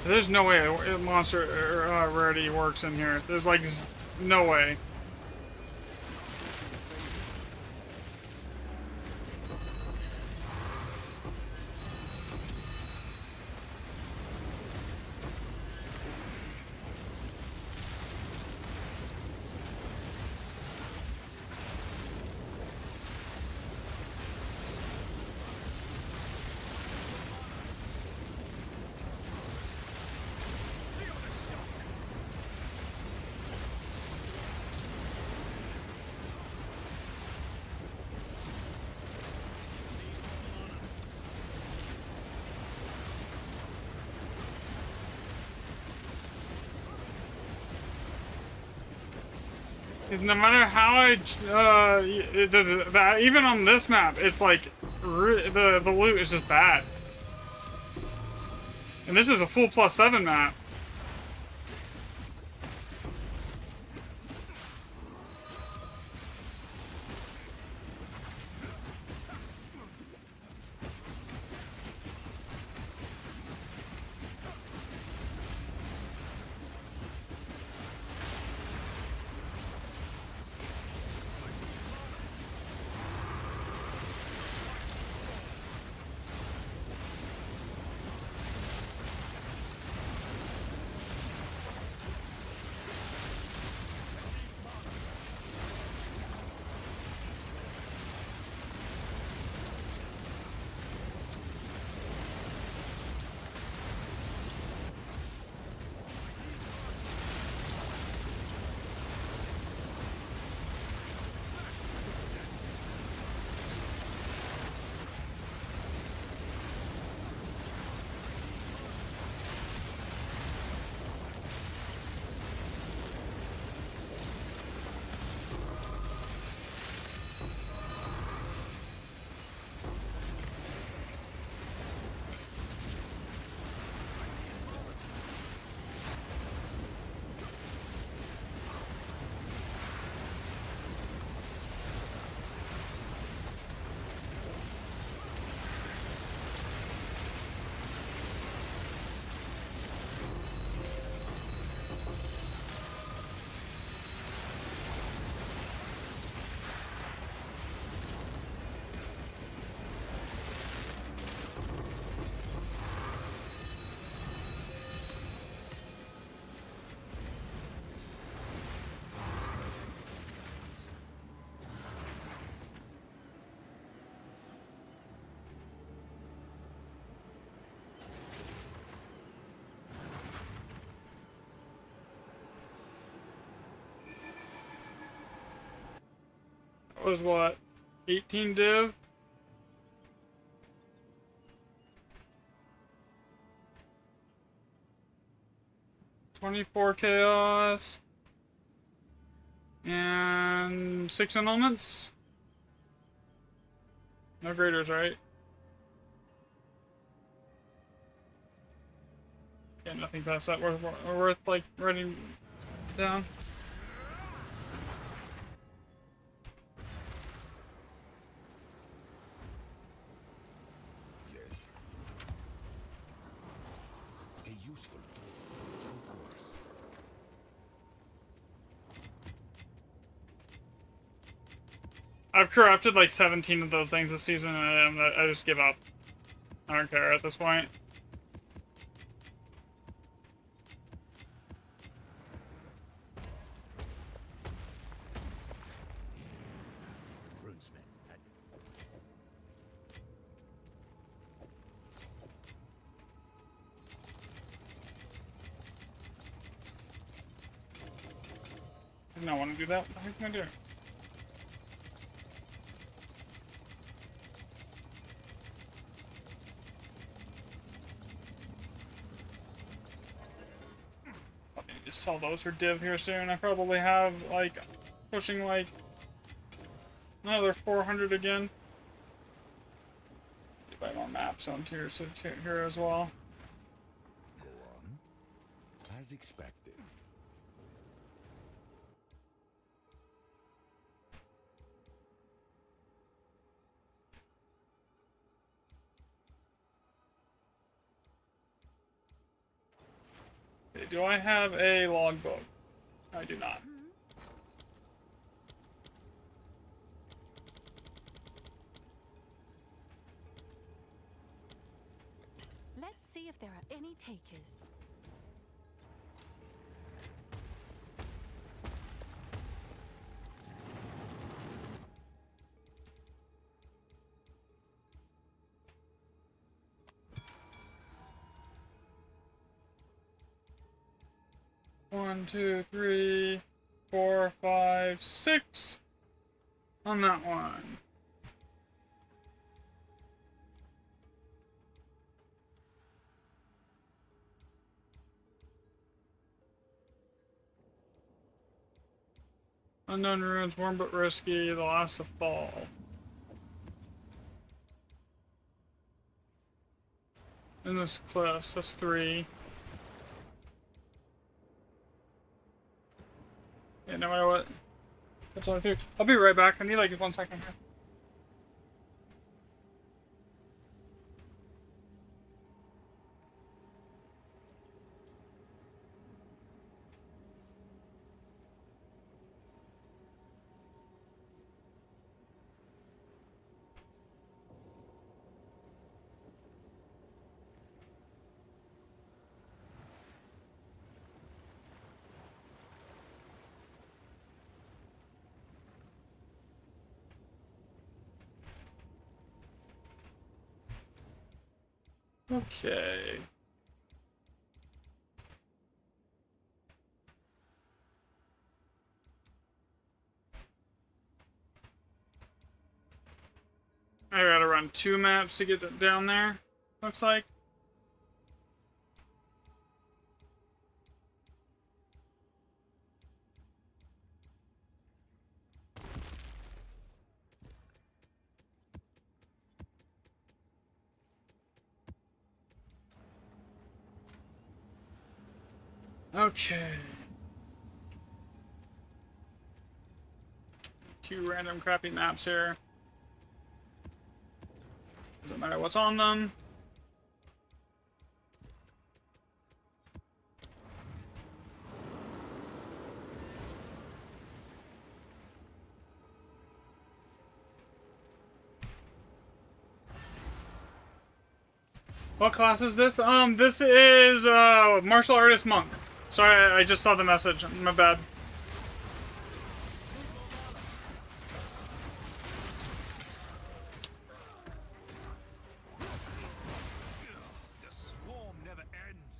There's no way a monster rarity works in here. There's like no way. Because no matter how that even on this map, it's like the loot is just bad. And this is a full +7 map. That was what? 18 div? $24 chaos. And 6 elements? No graders, right? Yeah, nothing past that worth like writing down. A useful tool, of course. I've corrupted like 17 of those things this season, and I just give up. I don't care at this point. Runesmith. I did not want to do that. What the heck can I do? Just sell those for div here soon. I probably have like pushing like another 400 again. Buy more maps on tier here as well. Go on. As expected. Okay, do I have a logbook? I do not. Let's see if there are any takers. One, two, three, 4, 5, 6 on that one. Unknown ruins, warm but risky, the last to fall. Endless cliffs, that's 3. Yeah, no matter what. That's only 3. I'll be right back. I need like 1 second here. Okay. I gotta run 2 maps to get it down there, looks like. Okay. 2 random crappy maps here. Doesn't matter what's on them. What class is this? This is martial artist monk. Sorry, I just saw the message. My bad. The swarm never ends.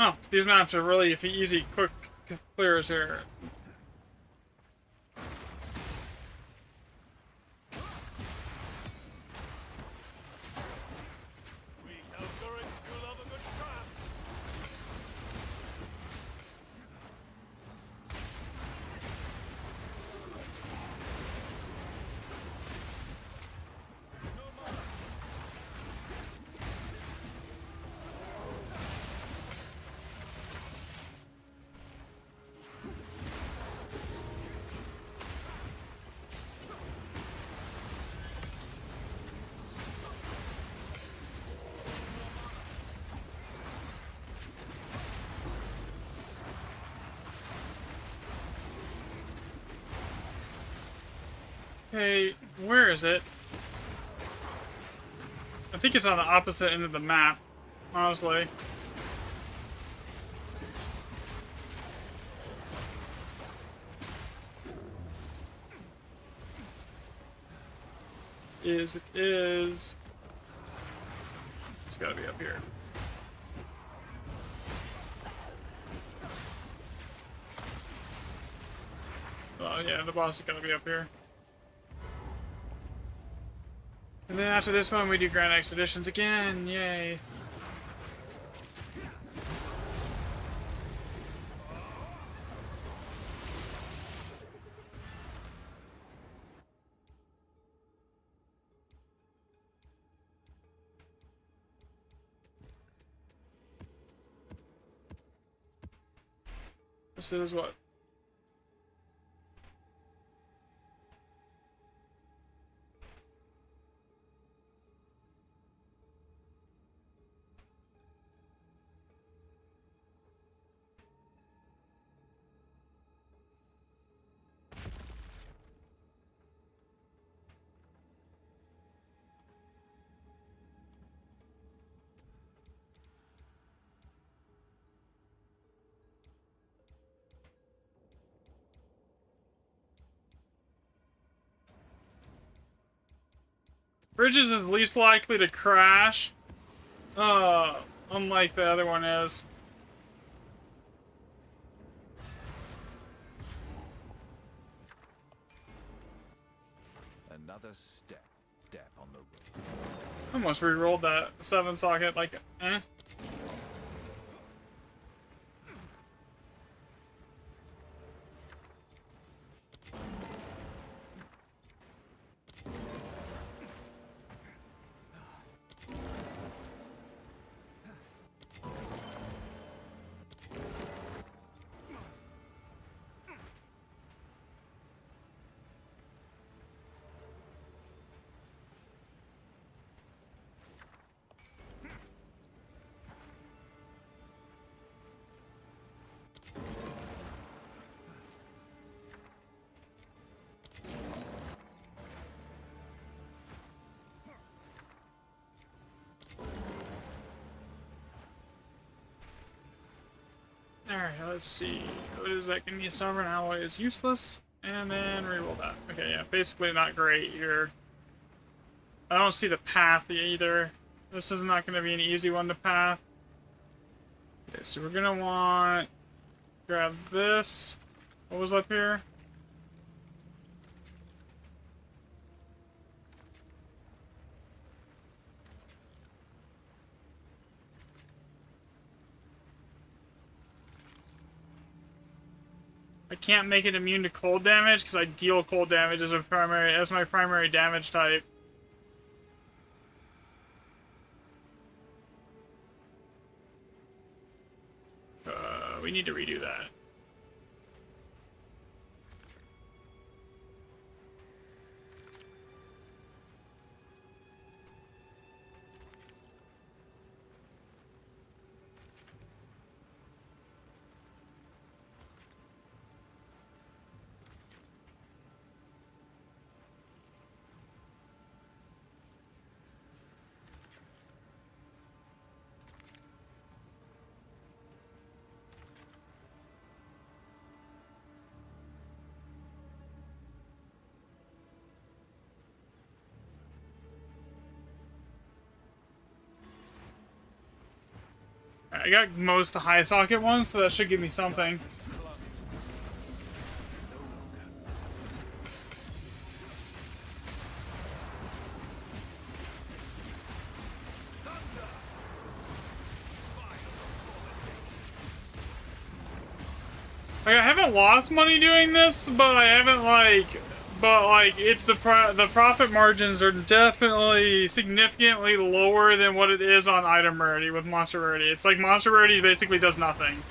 Oh, these maps are really easy, quick clears here. We Elgorans do love a good trap. Hey, where is it? I think it's on the opposite end of the map, honestly. It is. It's gotta be up here. Oh yeah, the boss is gonna be up here. And then after this one, we do Grand Expeditions again. Yay. This is what? Bridges is least likely to crash. Unlike the other one is. Another step on the road. Almost re-rolled that 7 socket, like, eh. Alright, let's see. What is that? Give me a sovereign alloy is useless. And then reroll that. Okay, yeah, basically not great here. I don't see the path either. This is not going to be an easy one to path. Okay, so we're going to want... grab this. What was up here? I can't make it immune to cold damage because I deal cold damage as my primary damage type. We need to redo that. I got most of the high socket ones, so that should give me something. Like, I haven't lost money doing this, but I haven't, like... But, like, it's the profit margins are definitely significantly lower than what it is on item rarity with monster rarity. It's like monster rarity basically does nothing.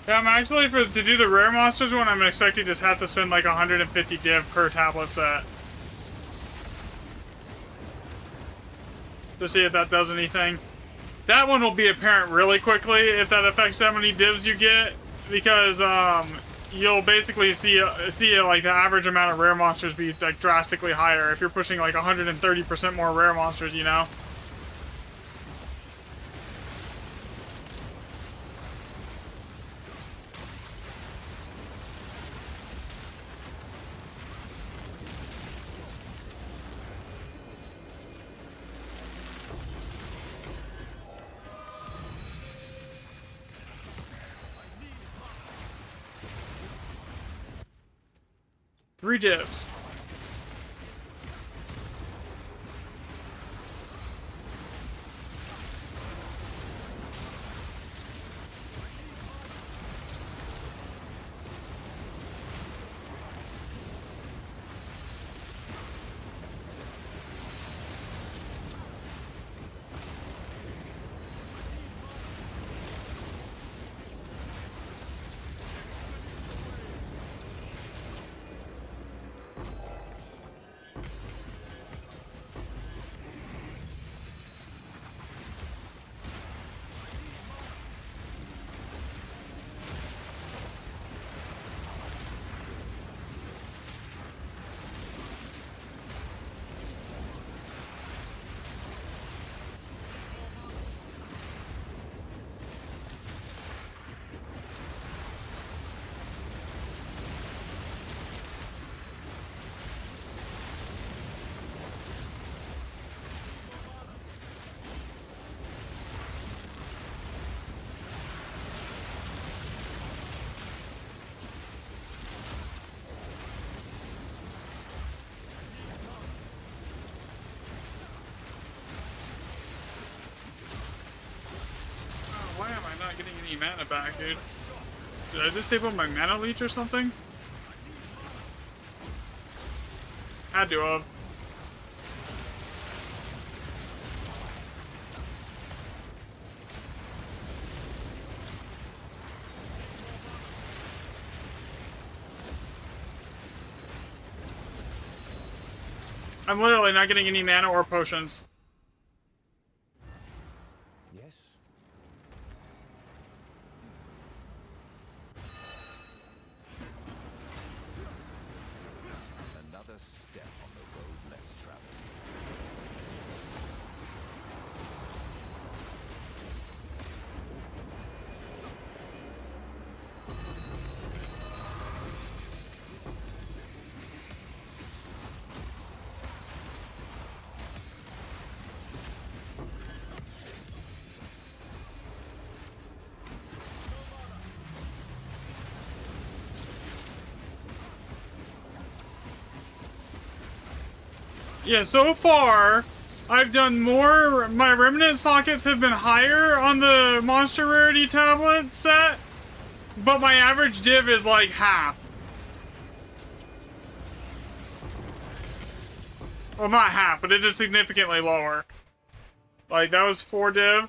Yeah, I'm actually, to do the rare monsters one, I'm expecting to just have to spend like 150 div per tablet set. To see if that does anything. That one will be apparent really quickly if that affects how many divs you get, because you'll basically see like the average amount of rare monsters be like drastically higher if you're pushing like 130% more rare monsters, you know? Three divs. Why am I not getting any mana back, dude? Did I disable my mana leech or something? Had to have. I'm literally not getting any mana or potions. Yes. Another step on the road less traveled. Yeah, so far, I've done more. My remnant sockets have been higher on the monster rarity tablet set, but my average div is like half. Well, not half, but it is significantly lower. Like, that was 4 div.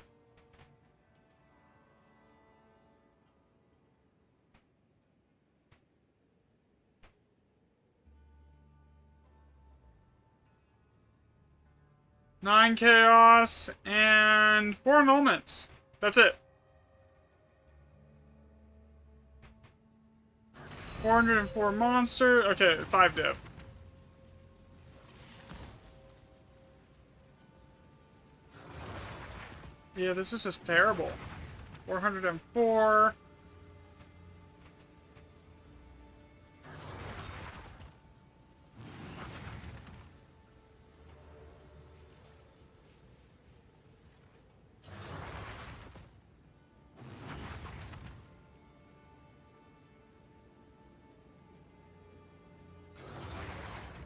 Nine chaos and 4 annulments. That's it. 404 monster. Okay, 5 div. Yeah, this is just terrible. 404.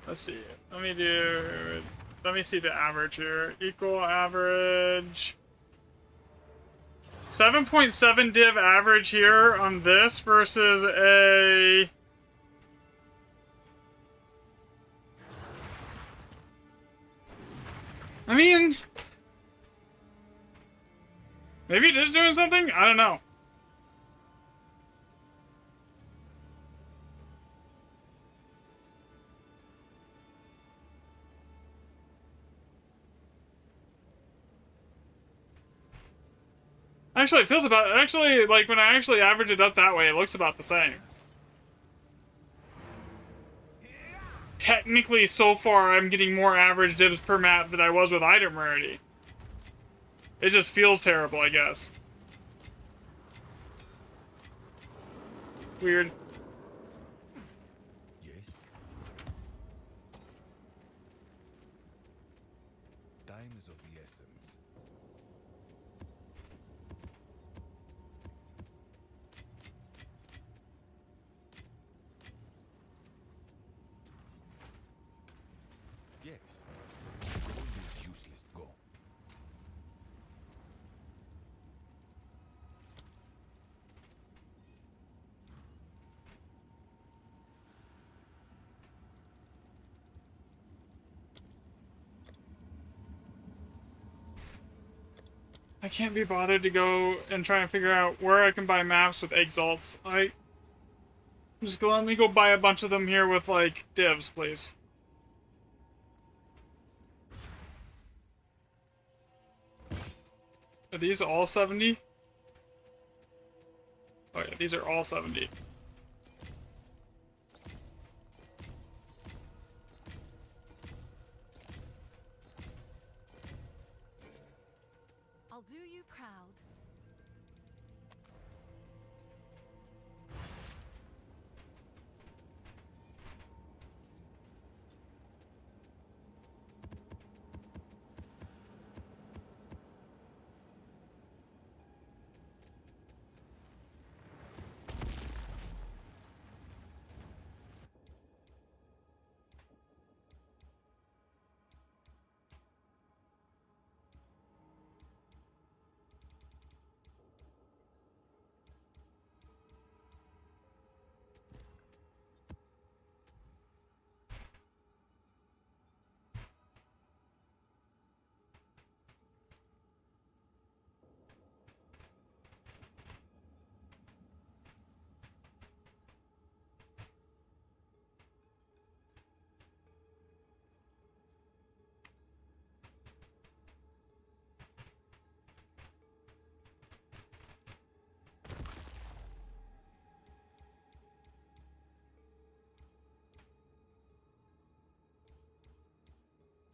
Let's see. Let me see the average here. Equal average. 7.7 div average here on this versus a... I mean... Maybe it is doing something? I don't know. Actually, it feels about... Actually, like, when I actually average it up that way, it looks about the same. Technically, so far, I'm getting more average divs per map than I was with item rarity. It just feels terrible, I guess. Weird. Yes. Time is of the essence. Yes. Gold is useless. Go. I can't be bothered to go and try and figure out where I can buy maps with exalts. Just let me go buy a bunch of them here with, like, divs, please. Are these all 70? Oh yeah, these are all 70. I'll do you proud.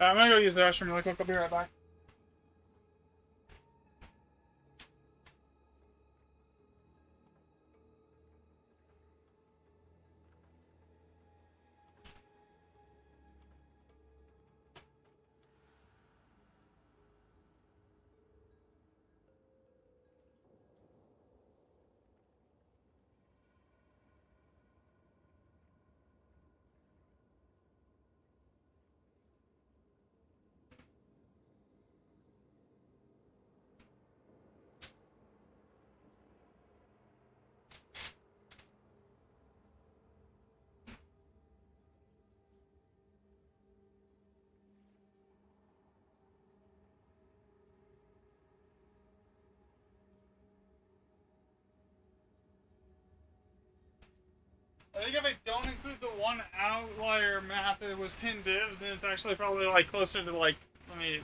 I'm gonna go use the restroom really quick. I'll be right back. I think if I don't include the one outlier map, it was 10 divs, then it's actually probably like closer to like, let me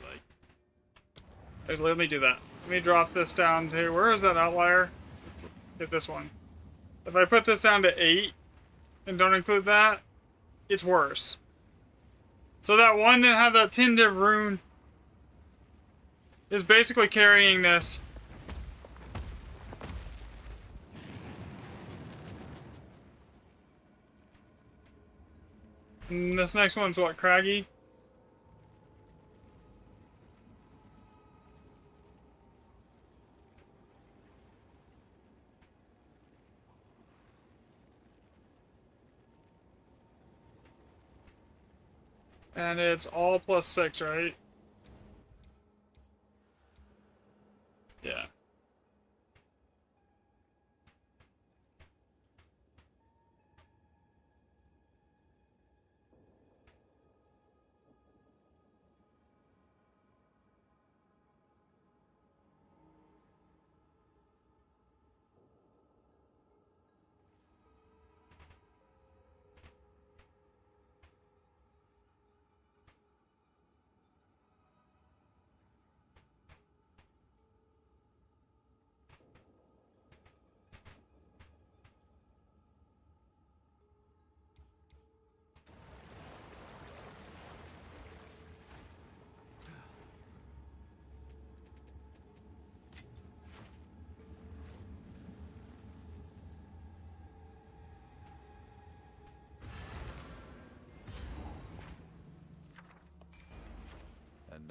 do that. Let me drop this down to, where is that outlier? Let's get this one. If I put this down to 8 and don't include that, it's worse. So that one that had that 10 div rune is basically carrying this. And this next one's what, Craggy? And it's all +6, right? Yeah.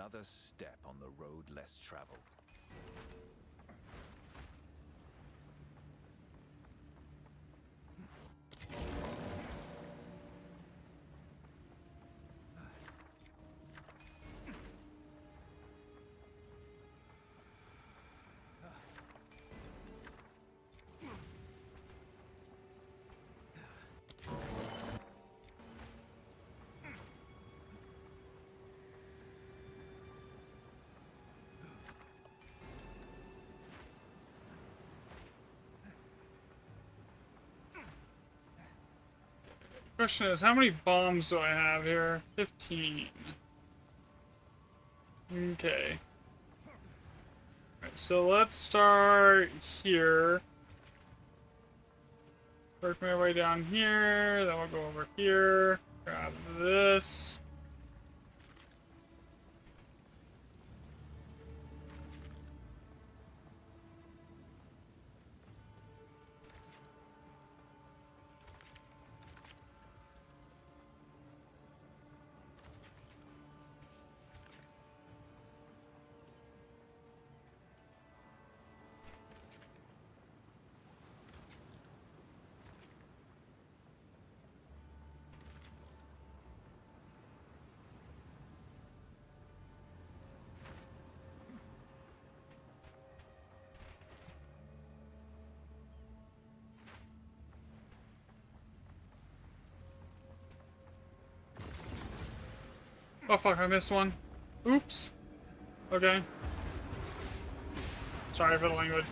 another step on the road less traveled. Question is, how many bombs do I have here? 15. Okay. Alright, so let's start here. Work my way down here, then we'll go over here, grab this. Oh fuck, I missed one. Oops. Okay. Sorry for the language.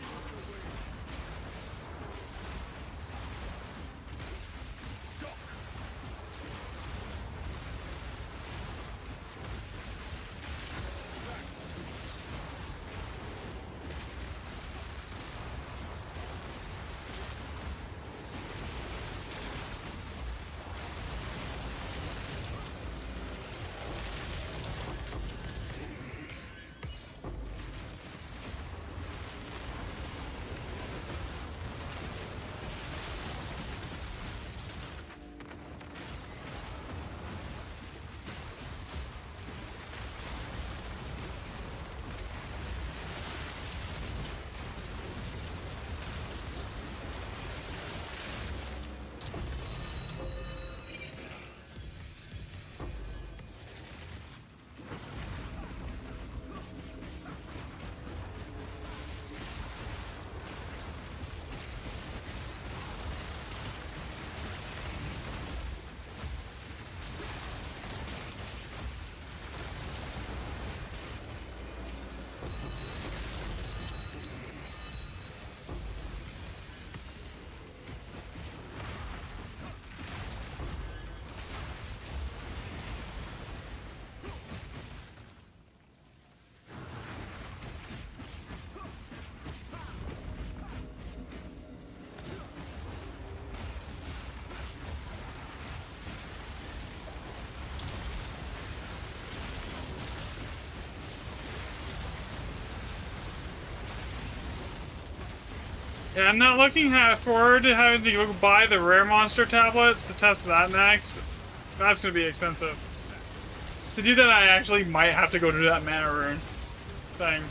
Yeah, I'm not looking forward to having to go buy the rare monster tablets to test that next. That's gonna be expensive. To do that, I actually might have to go to that mana rune thing.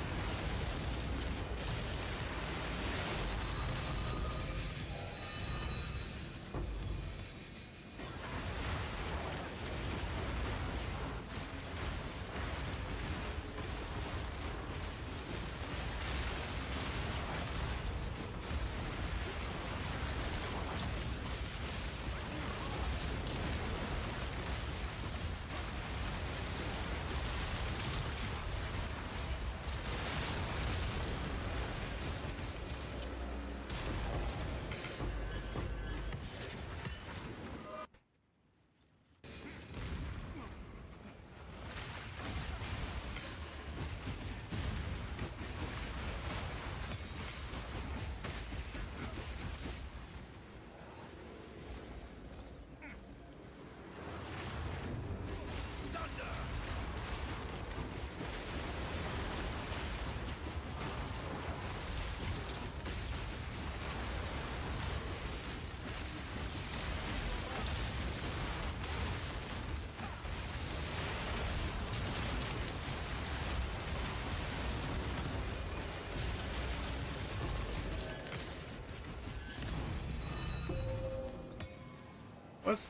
What's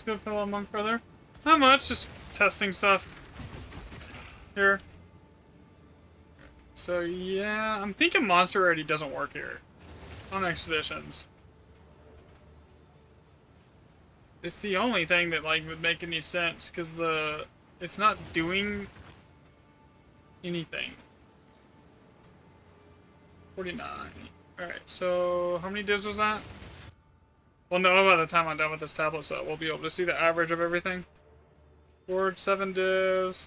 good, fellow monk brother? Not much, just testing stuff here. So yeah, I'm thinking monster already doesn't work here on expeditions. It's the only thing that like would make any sense because it's not doing anything. 49. All right, so how many divs was that? Well, no, by the time I'm done with this tablet set, we'll be able to see the average of everything. 7 divs.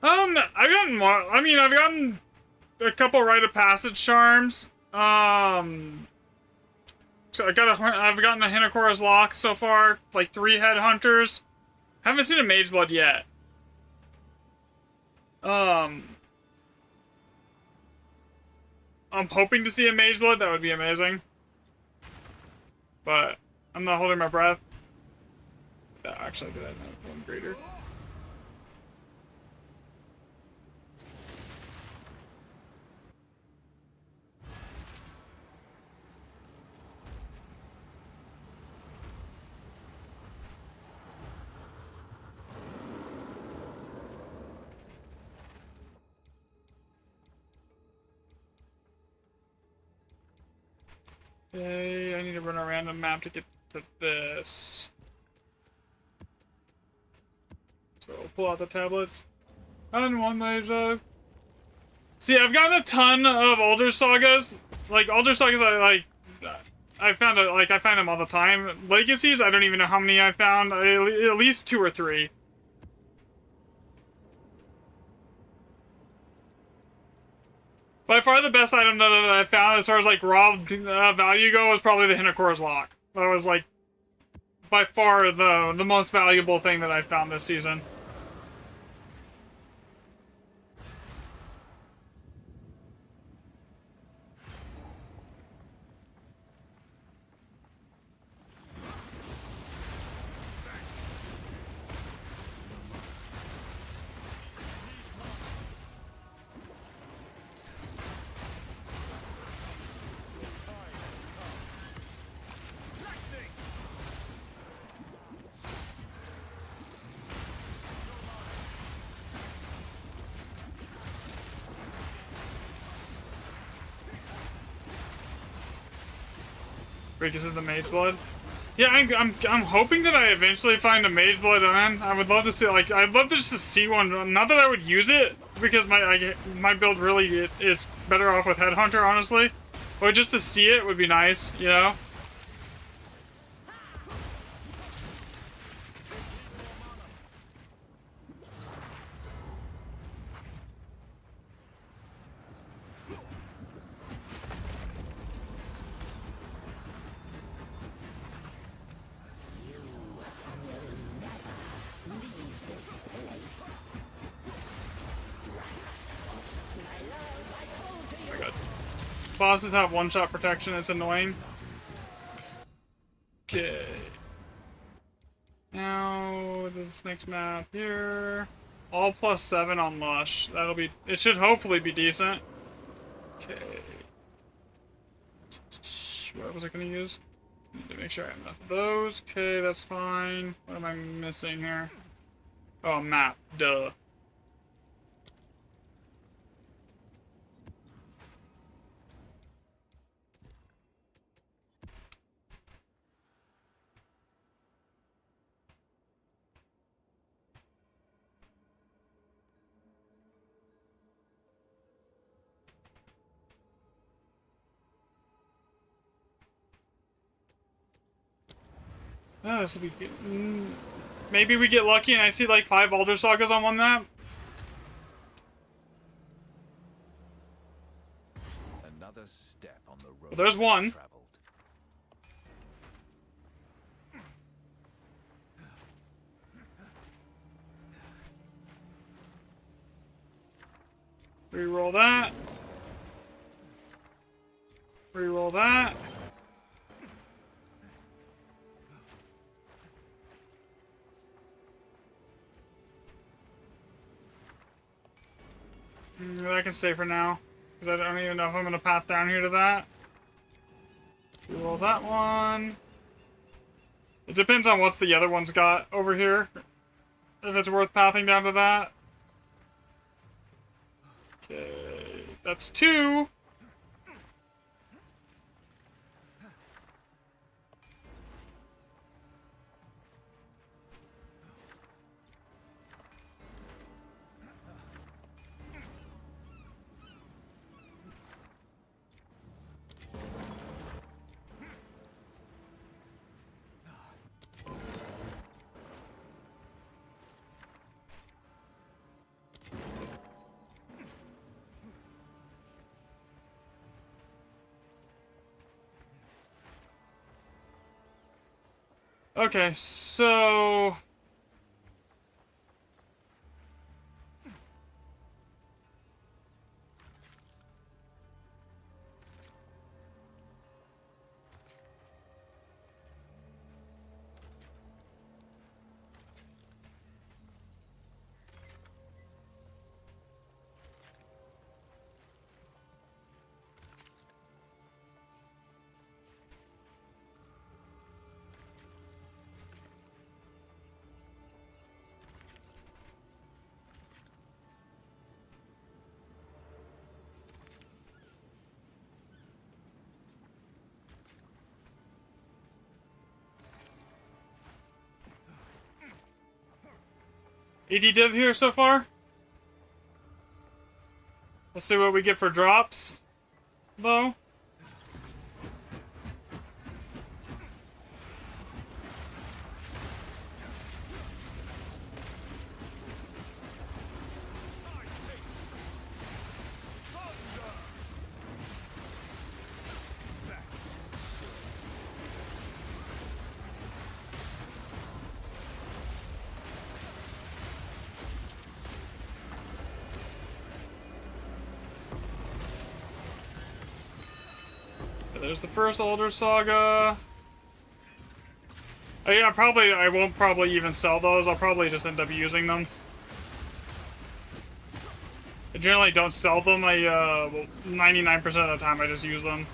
I've gotten more. I mean, I've gotten a couple rite of passage charms. So I've gotten a Hinokora's Lock so far, like 3 headhunters. Haven't seen a Mage Blood yet. I'm hoping to see a Mage Blood. That would be amazing. But I'm not holding my breath. Actually, did I know one greater? Okay, I need to run a random map to get to this. So we'll pull out the tablets. And one laser. See, I've gotten a ton of older sagas. Like older sagas, I found it. Like I find them all the time. Legacies, I don't even know how many I found. At least 2 or 3. By far the best item that I found as far as like raw value go was probably the Hinokora's Lock. That was like by far the most valuable thing that I found this season. Because is the Mage Blood. Yeah, I'm hoping that I eventually find a Mage Blood on. I would love to see I'd love to just to see one. Not that I would use it because my build really is better off with Headhunter, honestly. But just to see it would be nice, you know. Bosses have one-shot protection, it's annoying. Okay. Now, this next map here. All +7 on Lush. That'll be... It should hopefully be decent. Okay. What was I gonna use? Need to make sure I have enough of those. Okay, that's fine. What am I missing here? Oh, map. Duh. Oh, this will be good. Maybe we get lucky and I see like 5 Alder Sagas on one map. Another step on the road. Well, there's one. Traveled. Reroll that. Reroll that. That can stay for now, because I don't even know if I'm going to path down here to that. Roll that one. It depends on what the other one's got over here. If it's worth pathing down to that. Okay, that's 2. Okay, so... AD div here so far. Let's see what we get for drops, though. There's the first Older Saga. Oh yeah, I won't probably even sell those. I'll probably just end up using them. I generally don't sell them. 99% of the time I just use them.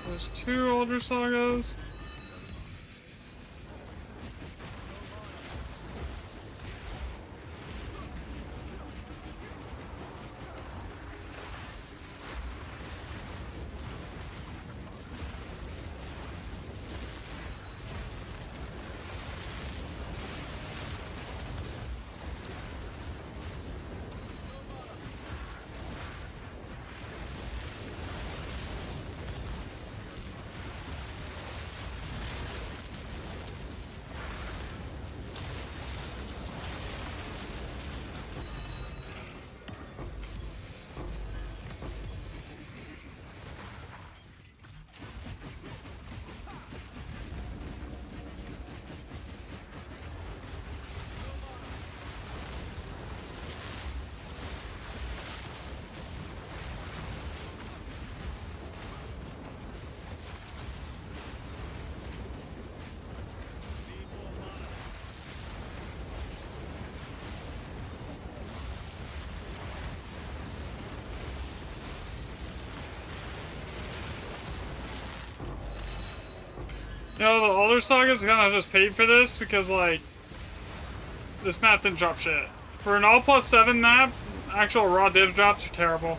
There's 2 Older Sagas. You know, the older sagas kind of just paid for this because, like, this map didn't drop shit. For an all plus 7 map, actual raw div drops are terrible.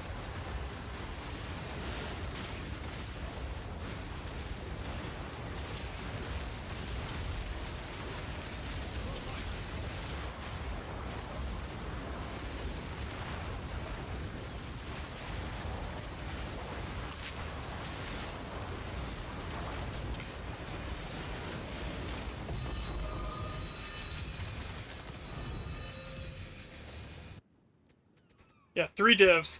Yeah, 3 divs.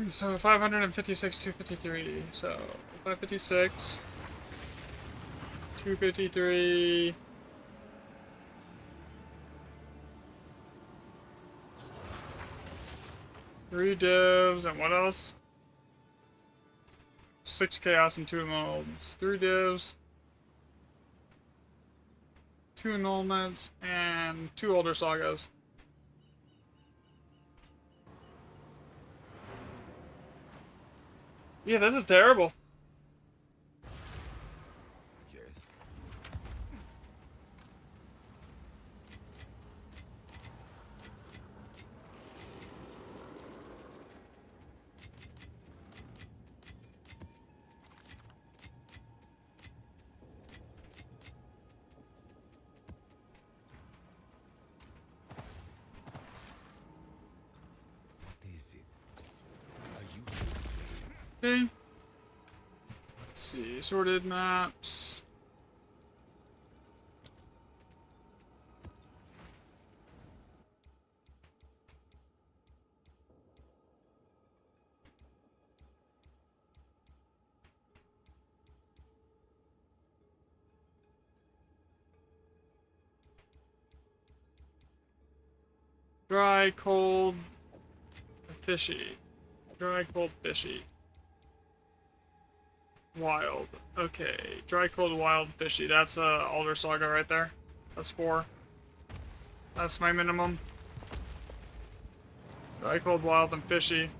So 556, 253. So 556, 253. Three divs, and what else? 6 chaos and 2 annulments. 3 divs, 2 annulments, and 2 older sagas. Yeah, this is terrible. Yes. What is it? Are you? Okay. Let's see, sorted maps. Dry, cold, fishy. Dry, cold, fishy. Wild. Okay. Dry, cold, wild, fishy. That's Alder Saga right there. That's 4. That's my minimum. Dry, cold, wild, and fishy.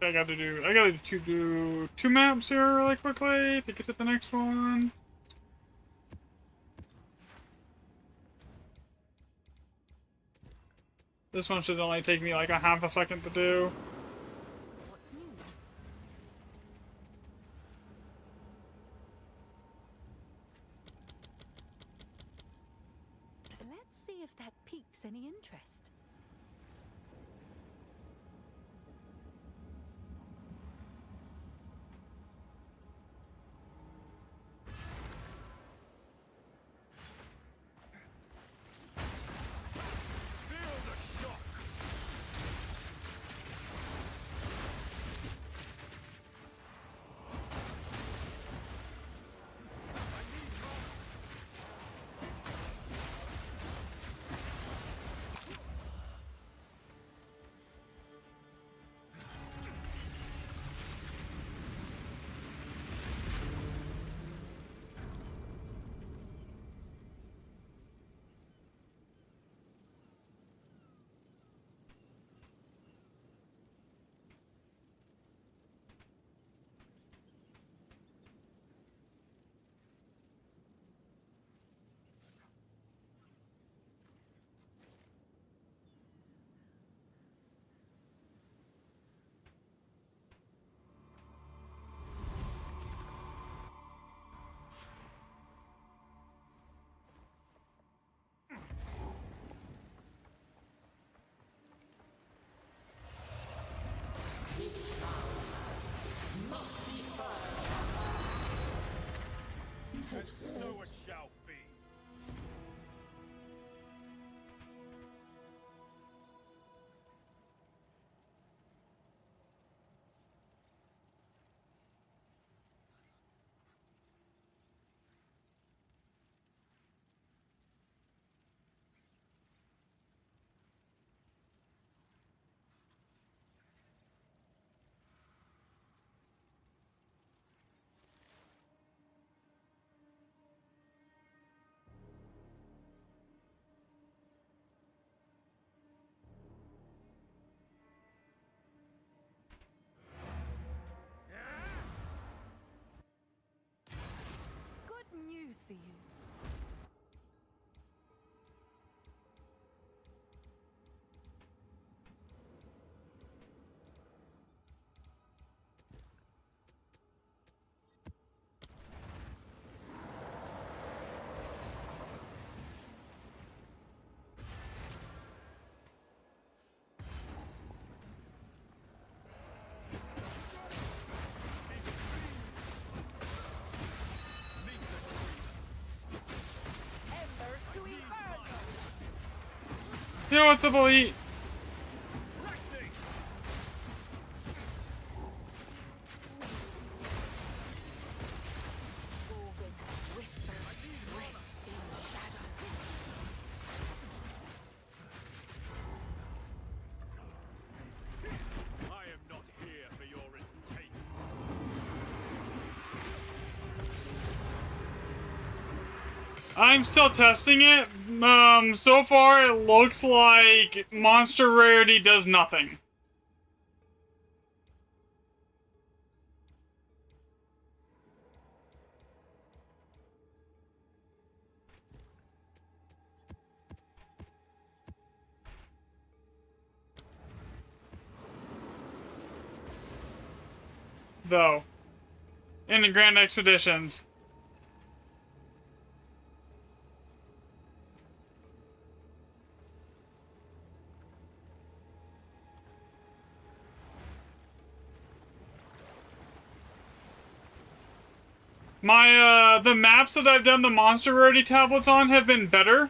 I gotta do 2 maps here really quickly to get to the next one. This one should only take me like a half a second to do. What's new? Let's see if that piques any interest. So it shall be. Good news for you. Embers to Inferno! Yo, what's up, Elite? Woven, whispered, writ in shadow. I am not here for your entertainment. I'm still testing it. So far it looks like monster rarity does nothing. Though, in the Grand Expeditions. My, the maps that I've done the monster rarity tablets on have been better.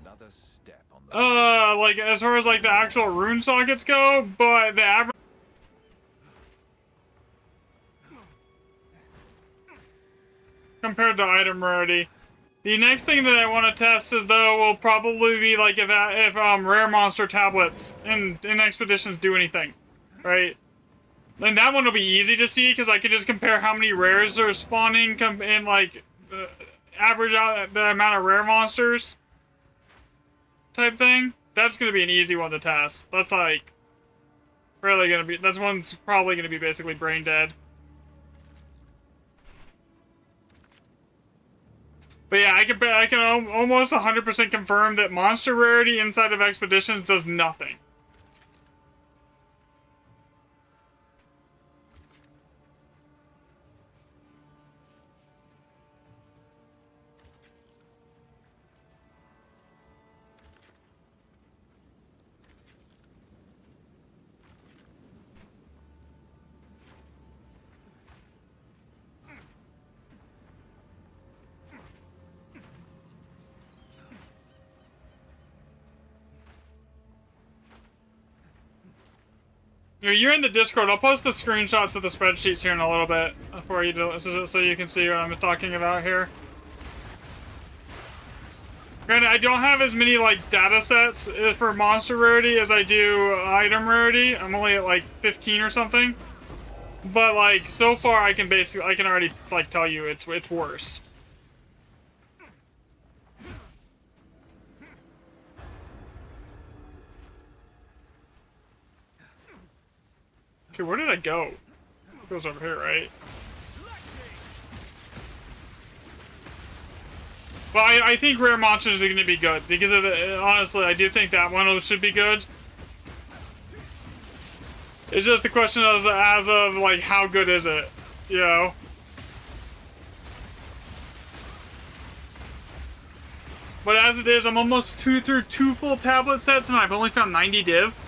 Another step on the Like, as far as, like, the actual rune sockets go, but the average... compared to item rarity. The next thing that I want to test is, though, will probably be, like, if rare monster tablets in Expeditions do anything, right? And that one will be easy to see, because I can just compare how many rares are spawning and, like, average out the amount of rare monsters type thing. That's going to be an easy one to test. That's, like, really going to be... That's one's probably going to be basically brain dead. But yeah, I can almost 100% confirm that monster rarity inside of Expeditions does nothing. You're in the Discord. I'll post the screenshots of the spreadsheets here in a little bit for you to, so you can see what I'm talking about here. Granted, I don't have as many like data sets for monster rarity as I do item rarity. I'm only at like 15 or something. But like so far, I can already like tell you it's worse. Okay, where did I go? It goes over here, right? Well, I think rare monsters are going to be good because of honestly, I do think that one should be good. It's just the question as of like how good is it, you know? But as it is, I'm almost through two full tablet sets and I've only found 90 div.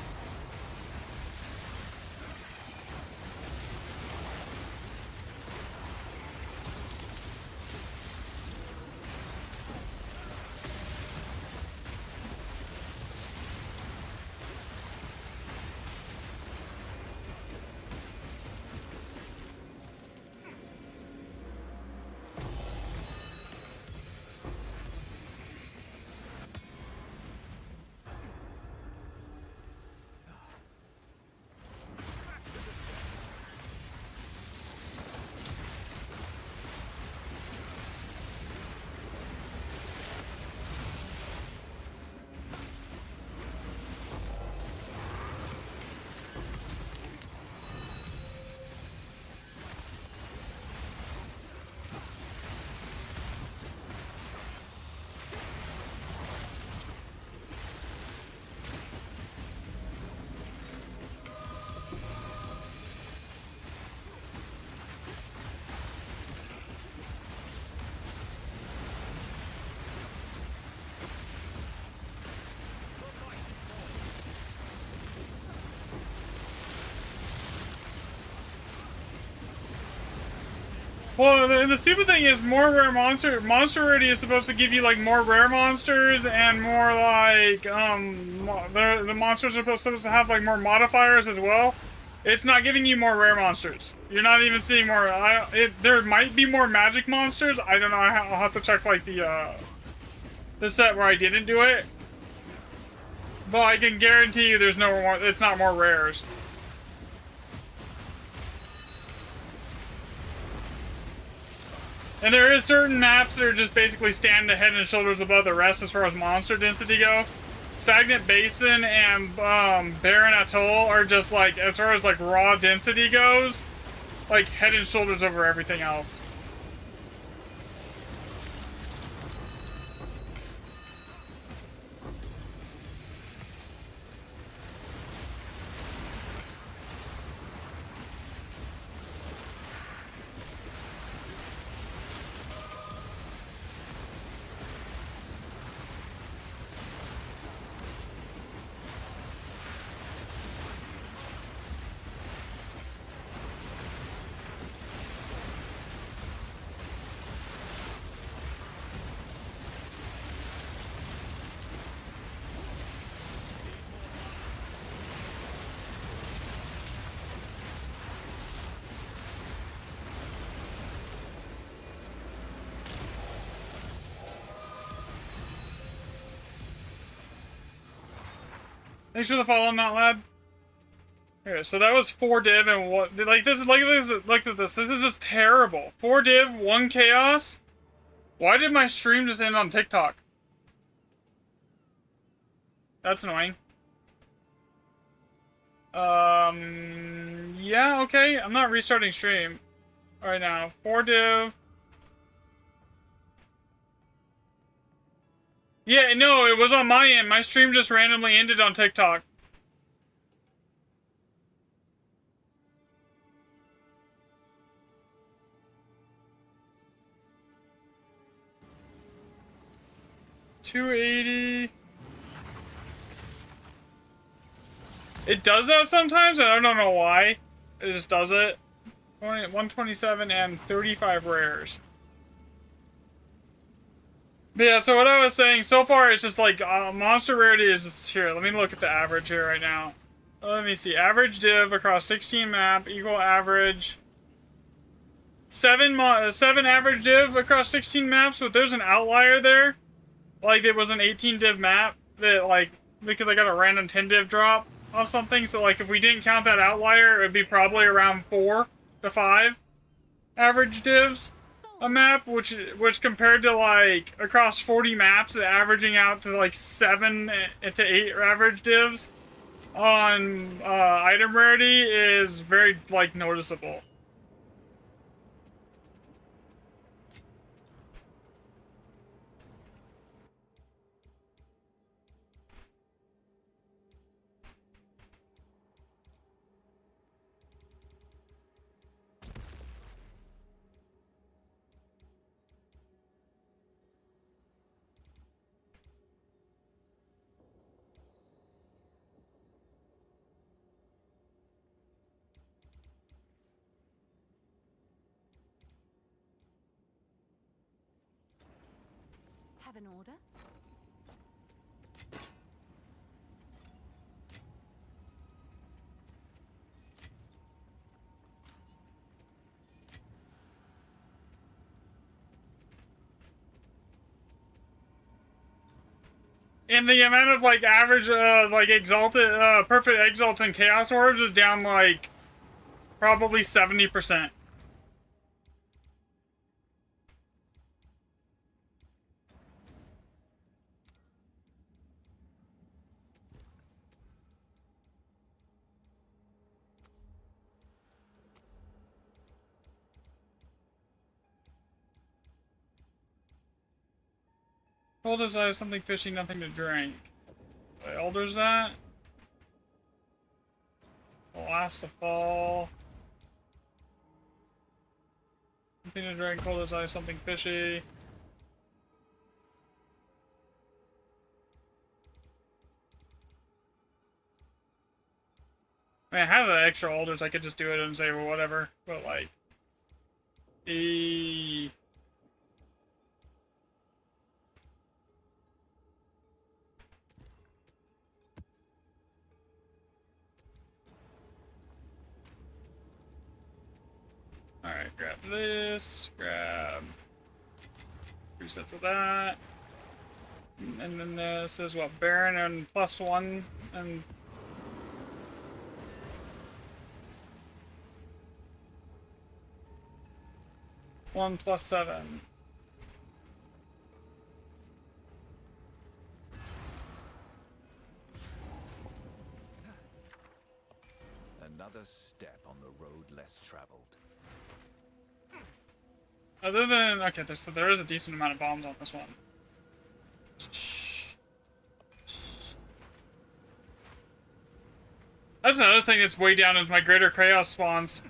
Well, the stupid thing is more rare monster rarity is supposed to give you like more rare monsters and more like the monsters are supposed to have like more modifiers as well. It's not giving you more rare monsters. You're not even seeing more. There might be more magic monsters. I don't know. I'll have to check like the set where I didn't do it. But I can guarantee you there's no more. It's not more rares. And there is certain maps that are just basically stand head and shoulders above the rest as far as monster density go. Stagnant Basin and Barren Atoll are just like, as far as like raw density goes, like head and shoulders over everything else. Thanks for the follow, not lad. Here, so that was 4 div and what? Like this is look at this. This is just terrible. 4 div, 1 chaos. Why did my stream just end on TikTok? That's annoying. Yeah, okay. I'm not restarting stream right now. 4 div. Yeah, no, it was on my end. My stream just randomly ended on TikTok. $280. It does that sometimes, and I don't know why. It just does it. 127 and 35 rares. But yeah, so what I was saying, so far it's just like, monster rarity is just here. Let me look at the average here right now. Let me see. Average div across 16 map equal average. 7 average div across 16 maps, but there's an outlier there. Like, it was an 18 div map that, like, because I got a random 10 div drop off something. So, like, if we didn't count that outlier, it would be probably around 4 to 5 average divs a map, which compared to like across 40 maps, averaging out to like 7 to 8 average divs on item rarity is very like noticeable. Have an order? And the amount of like average like exalted perfect exalts and chaos orbs is down like probably 70%. Cold as ice, something fishy, nothing to drink. The elders that. The last to fall. Something to drink, cold as ice, something fishy. I mean, I have the extra alders, I could just do it and say, well, whatever. But, like, E. Alright, grab this, grab 3 sets of that. And then this is what, Baron and +1 and one +7. Another step on the road less traveled. Other than okay, there is a decent amount of bombs on this one. That's another thing that's way down is my greater chaos spawns.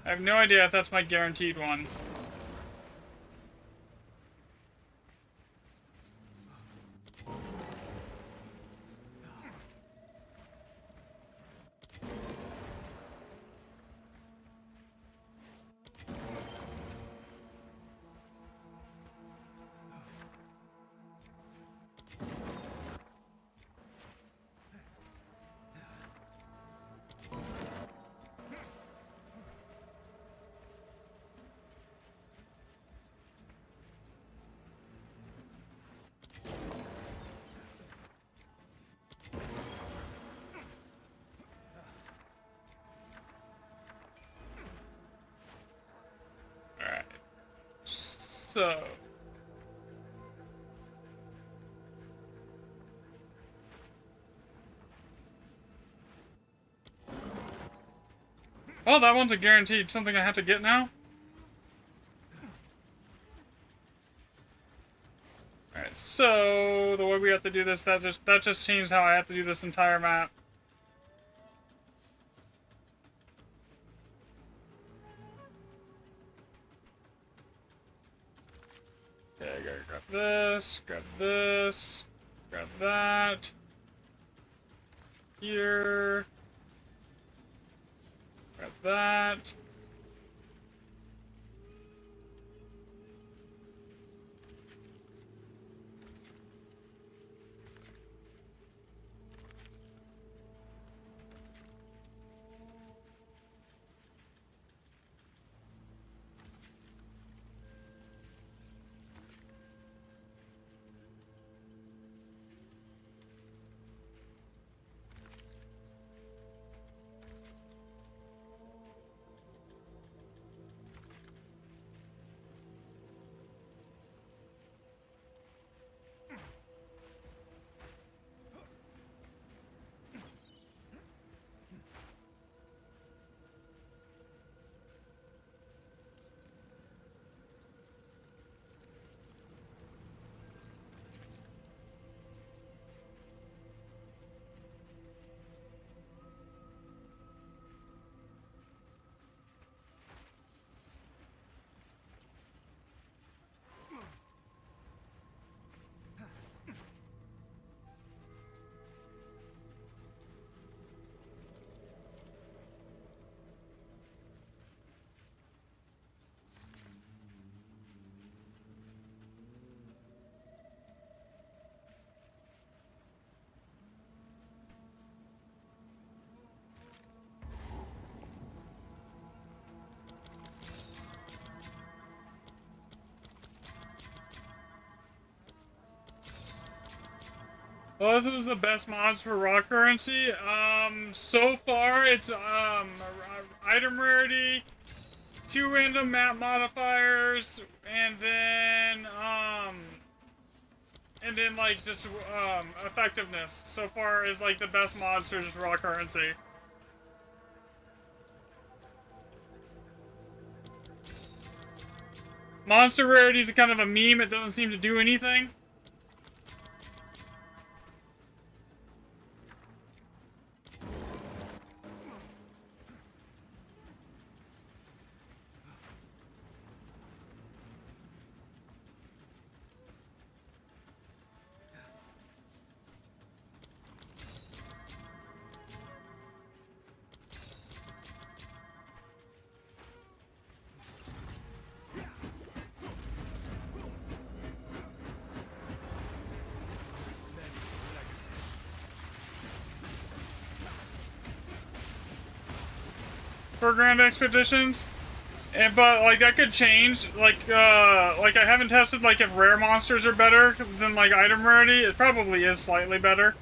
I have no idea if that's my guaranteed one. So... oh, that one's a guaranteed something I have to get now? Alright, so the way we have to do this, that just changed how I have to do this entire map. Okay, I gotta grab this, grab that. Here. Grab that. Well, this is the best mods for raw currency. So far it's item rarity, 2 random map modifiers, and then like just effectiveness. So far is like the best mods for just raw currency. Monster rarity is kind of a meme. It doesn't seem to do anything. for Grand Expeditions. But like that could change. Like I haven't tested like if rare monsters are better than like item rarity. It probably is slightly better.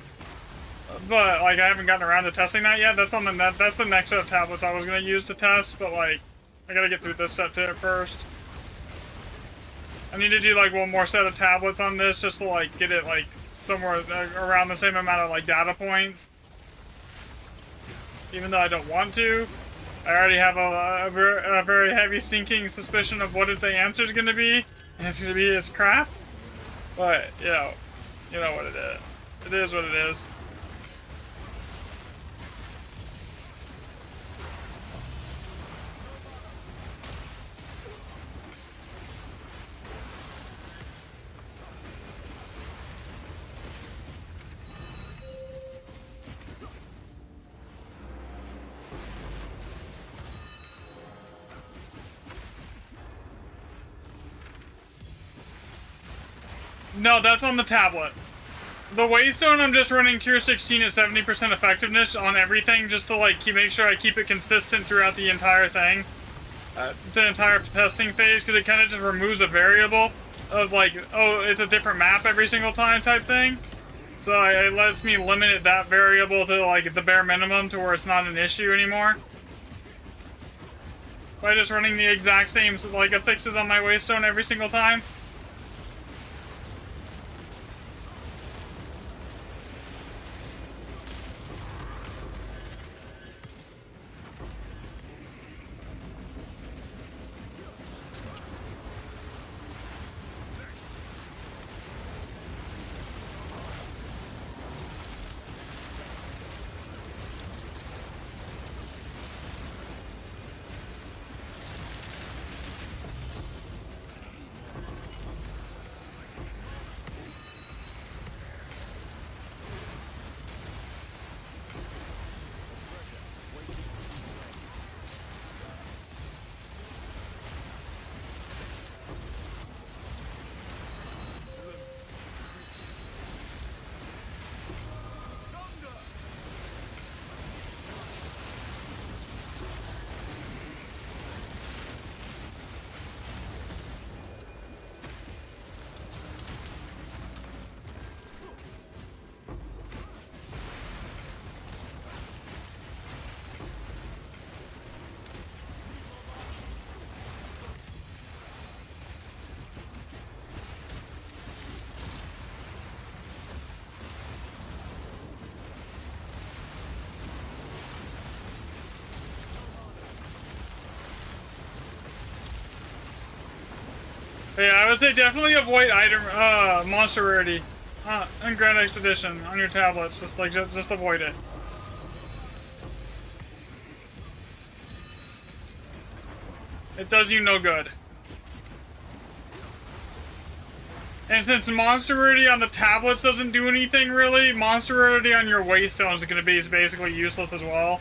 But like I haven't gotten around to testing that yet. That's on the net. That's the next set of tablets I was gonna use to test. But like I gotta get through this set to it first. I need to do like one more set of tablets on this just to like get it like somewhere around the same amount of like data points. Even though I don't want to. I already have a very heavy sinking suspicion of what the answer is going to be, and it's going to be it's crap. But you know what it is. It is what it is. No, that's on the tablet. The Waystone, I'm just running tier 16 at 70% effectiveness on everything, just to like make sure I keep it consistent throughout the entire thing, the entire testing phase, because it kind of just removes a variable of like, oh, it's a different map every single time type thing. So it lets me limit that variable to like the bare minimum to where it's not an issue anymore. By just running the exact same like affixes on my Waystone every single time. Yeah, I would say definitely avoid item monster rarity in Grand Expedition on your tablets. Just avoid it. It does you no good. And since monster rarity on the tablets doesn't do anything really, monster rarity on your Waystone is going to be basically useless as well.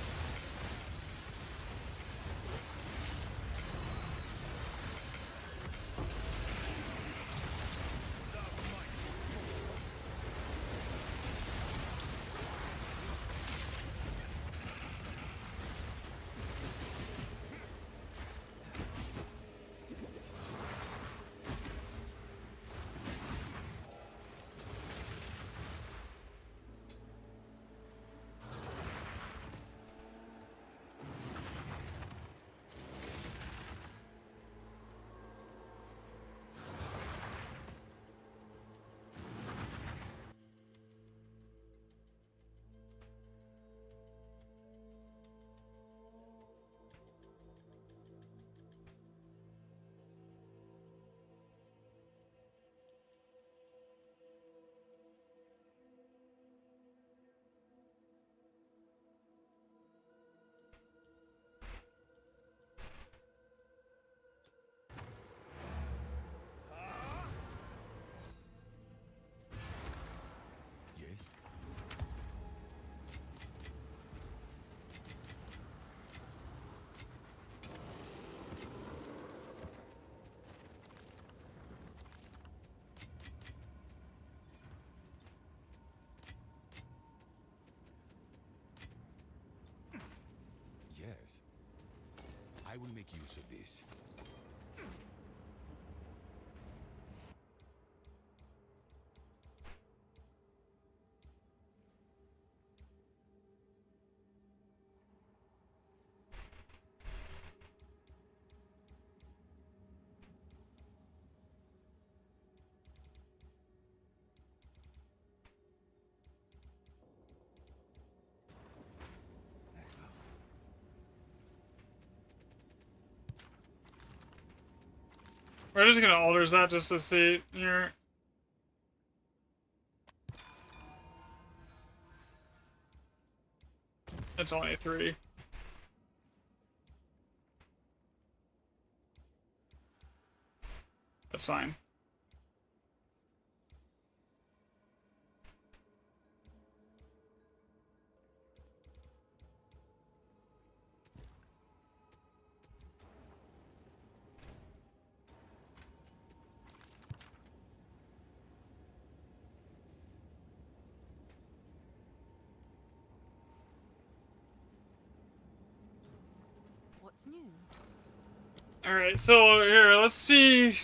I will make use of this. We're just gonna alters that just to see here. It's only a 3. That's fine. What's new? Alright, so here, let's see.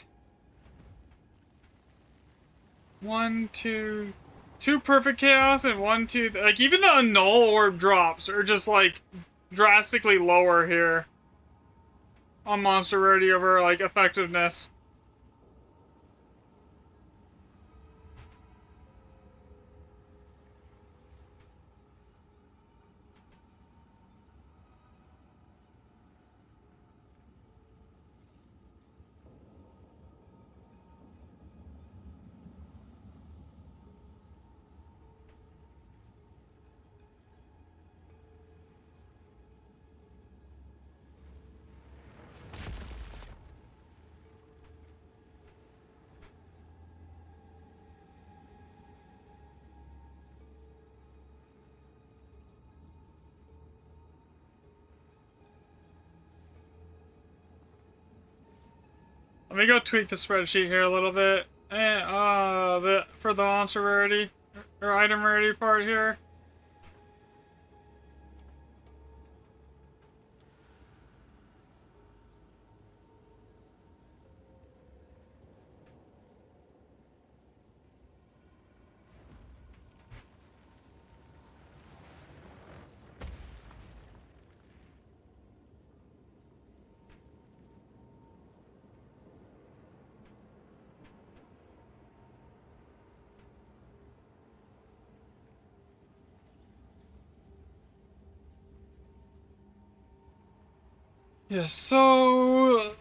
1, 2, 2 perfect chaos and 1, 2. Like, even the annul orb drops are just like drastically lower here on monster rarity over like effectiveness. Let me go tweak the spreadsheet here a little bit. And, for the monster rarity, or item rarity part here. Yes, so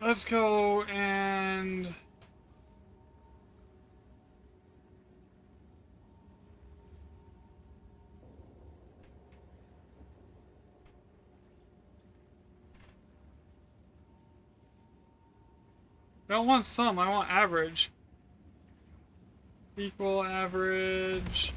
let's go and I don't want some, I want average. Equal average.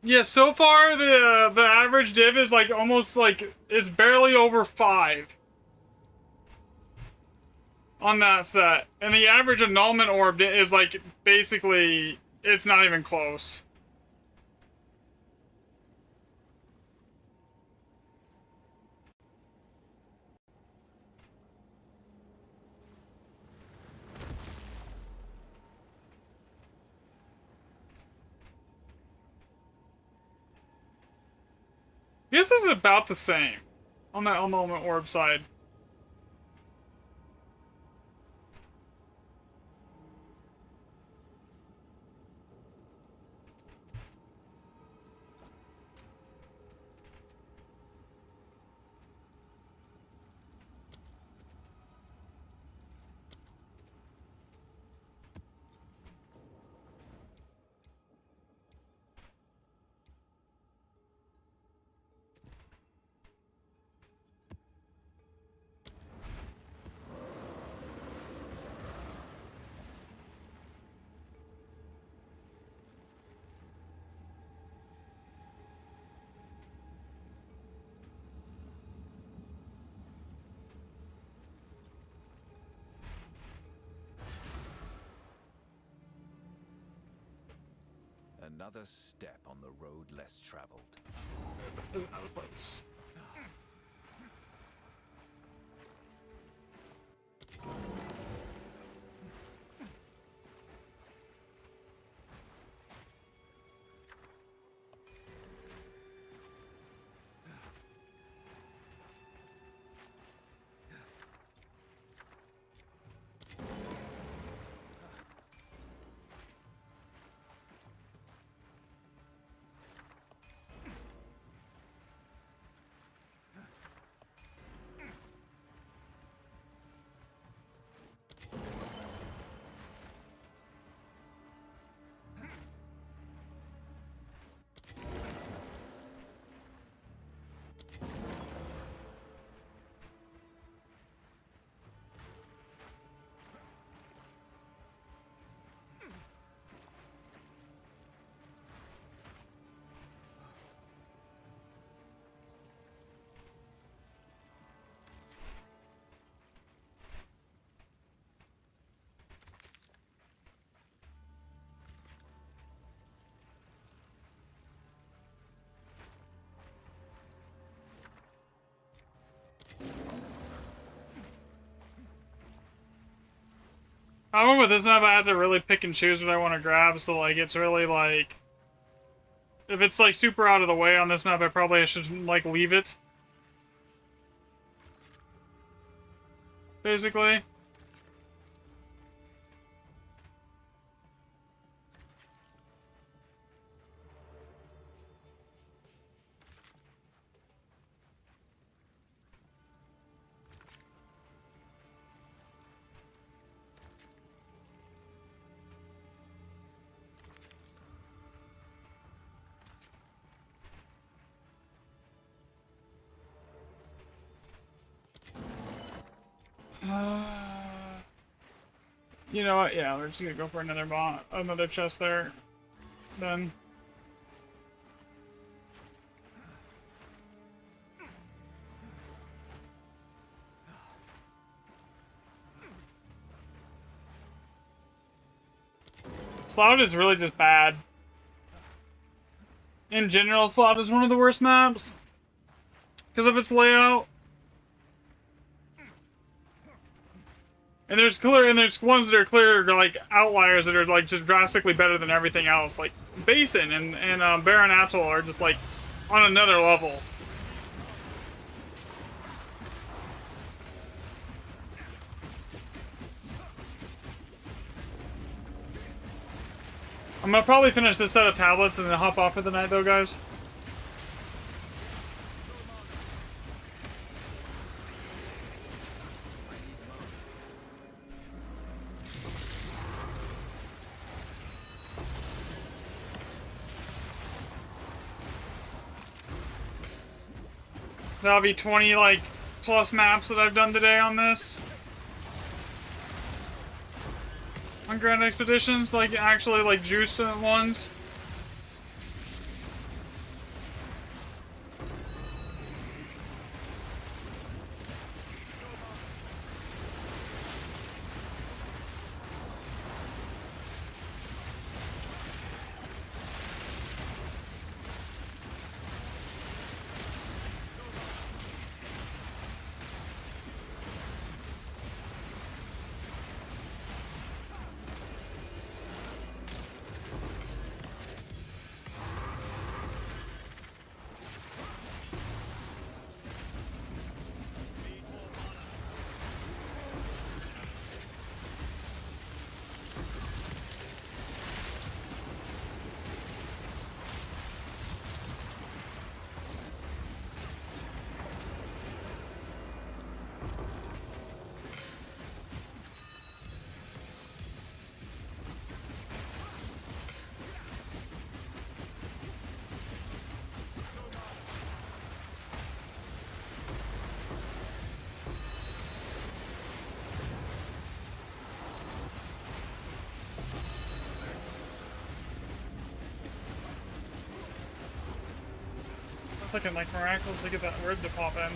Yeah, so far the average div is like almost like it's barely over 5 on that set. And the average annulment orb is like basically it's not even close. I guess this is about the same on that annulment orb side. Another step on the road less traveled. There's another place. I remember with this map I had to really pick and choose what I want to grab, so like it's really like if it's like super out of the way on this map I probably should like leave it. Basically. You know what? Yeah, we're just gonna go for another chest there. Then. Slough is really just bad. In general, Slough is one of the worst maps because of its layout. And there's ones that are clear, like outliers that are like just drastically better than everything else. Like Basin and Baron Atoll are just like on another level. I'm gonna probably finish this set of tablets and then hop off for the night, though, guys. That'll be 20, like, plus maps that I've done today on this. On Grand Expeditions, like, actually, like, juiced ones. It's like, like miraculously get that word to pop in.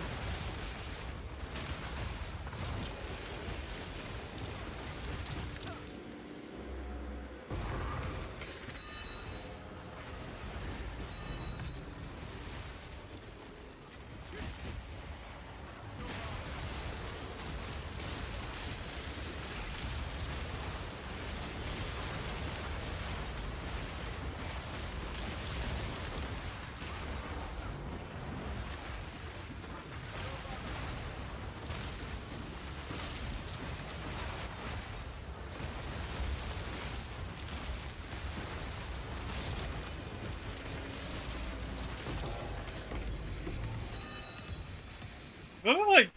that like...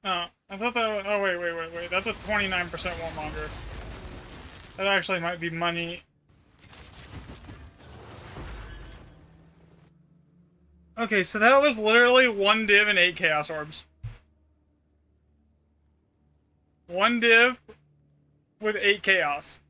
Oh, I thought that was... Oh, wait. That's a 29% warmonger. That actually might be money. Okay, so that was literally 1 div and 8 chaos orbs. 1 div with 8 chaos.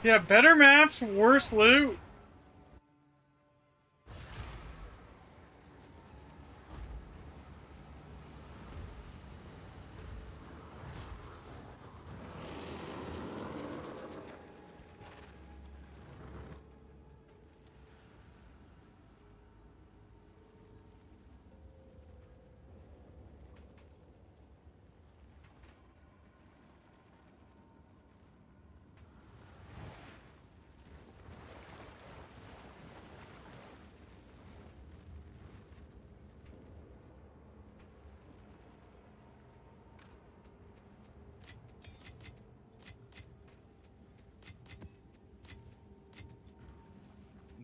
Yeah, better maps, worse loot.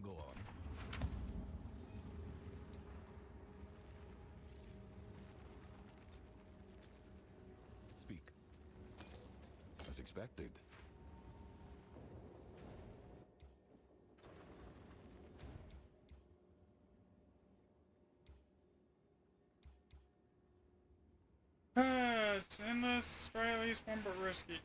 Go on. Speak. As expected. It's endless, try at least one, but risky.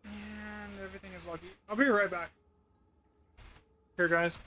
And everything is lucky. I'll be right back. Here, guys.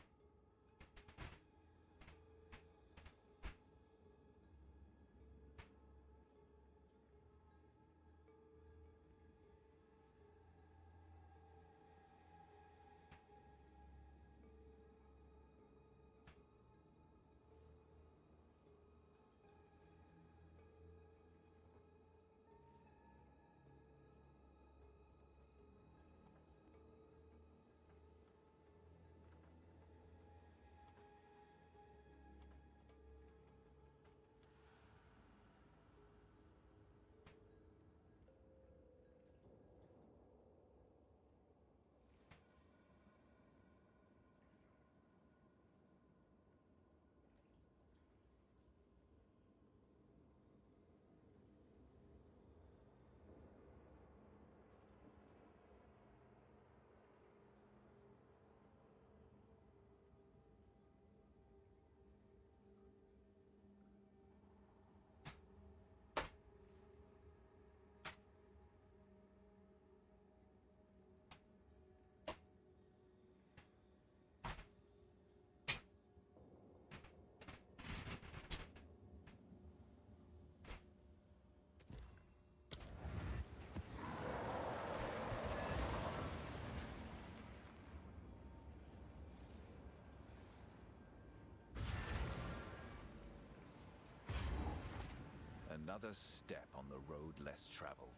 Another step on the road less traveled.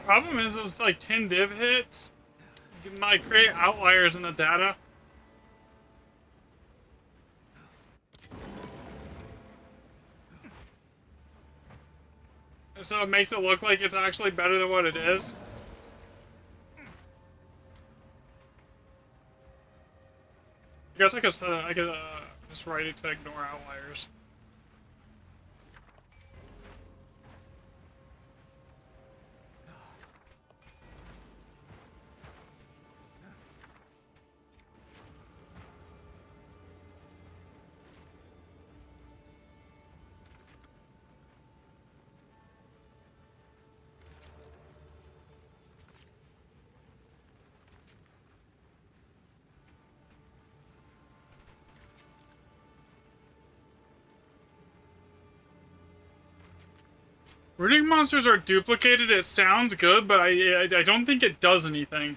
Problem is, those like 10 div hits might create outliers in the data. So it makes it look like it's actually better than what it is. I guess I could just write it to ignore outliers. Rooting monsters are duplicated. It sounds good, but I don't think it does anything.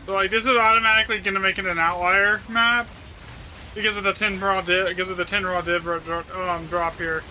So like this is automatically gonna make it an outlier map because of the 10 raw div, drop here.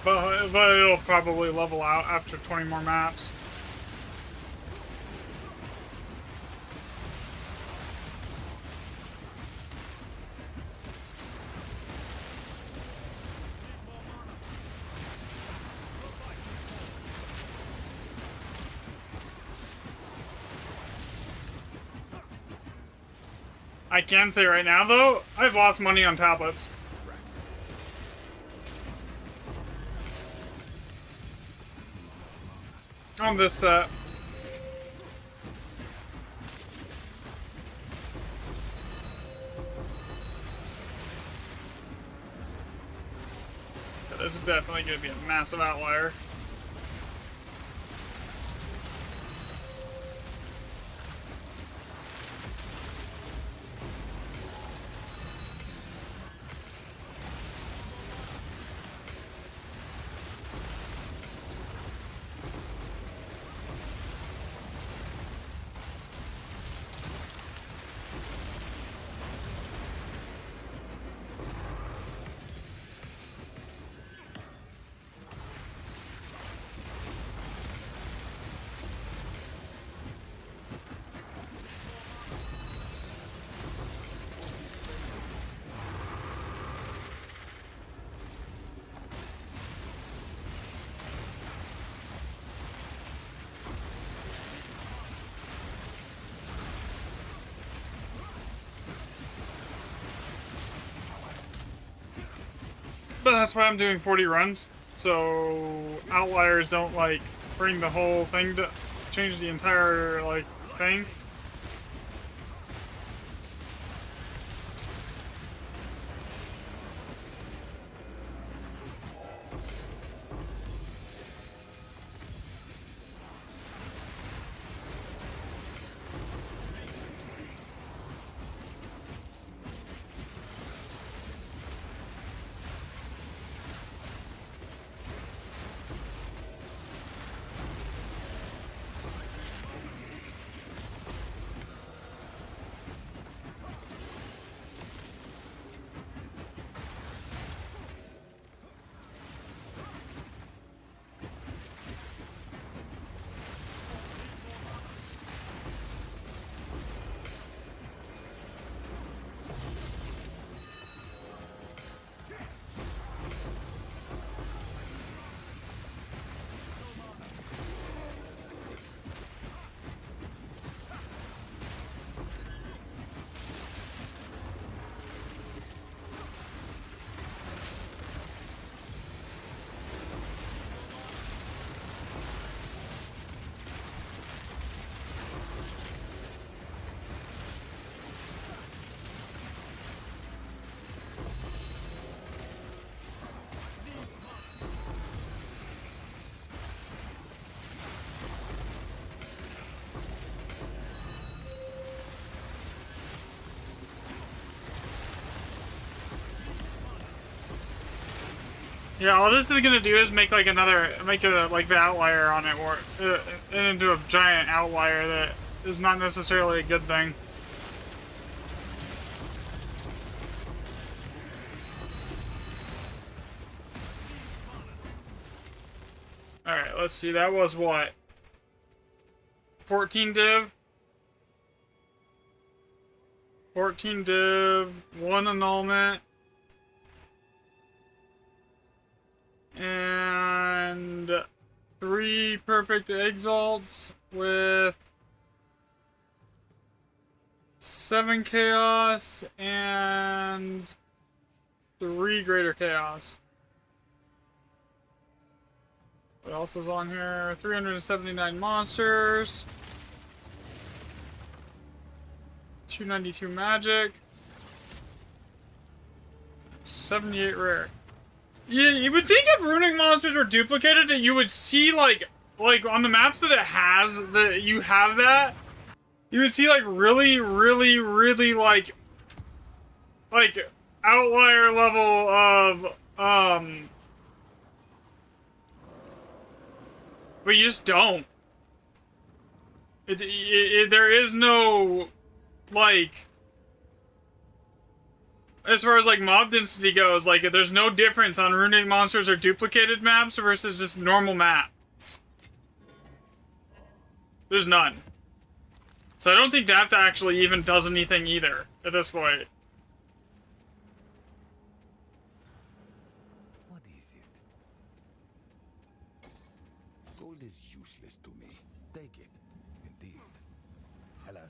But it'll probably level out after 20 more maps. I can say right now, though, I've lost money on tablets. On this set. This is definitely going to be a massive outlier. but that's why I'm doing 40 runs. So outliers don't like bring the whole thing to change the entire like thing. Yeah, all this is gonna do is make like make it like the outlier on it, or into a giant outlier that is not necessarily a good thing. All right, let's see. That was what? 14 div. 14 div, 1 annulment. And 3 perfect exalts with 7 chaos and 3 greater chaos. What else is on here? 379 monsters. 292 magic. 78 rare. Yeah, you would think if runic monsters were duplicated that you would see like on the maps that it has that you have that, you would see like really like outlier level of but you just don't. There is no like, as far as like mob density goes, like there's no difference on runic monsters or duplicated maps versus just normal maps. There's none. So I don't think that actually even does anything either at this point. What is it? Gold is useless to me. Take it. Indeed. Hello.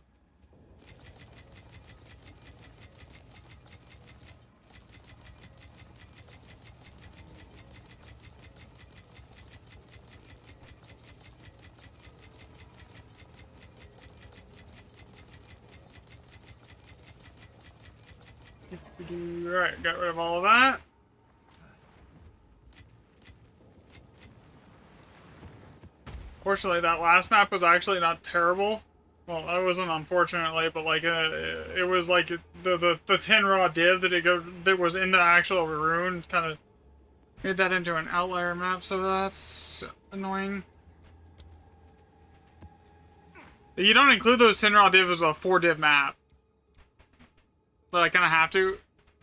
Alright, got rid of all of that. Fortunately, that last map was actually not terrible. Well, that wasn't unfortunately, but like it was like the 10 raw div that was in the actual rune kind of made that into an outlier map, so that's annoying. You don't include those 10 raw div as a 4 div map, but I kind of have to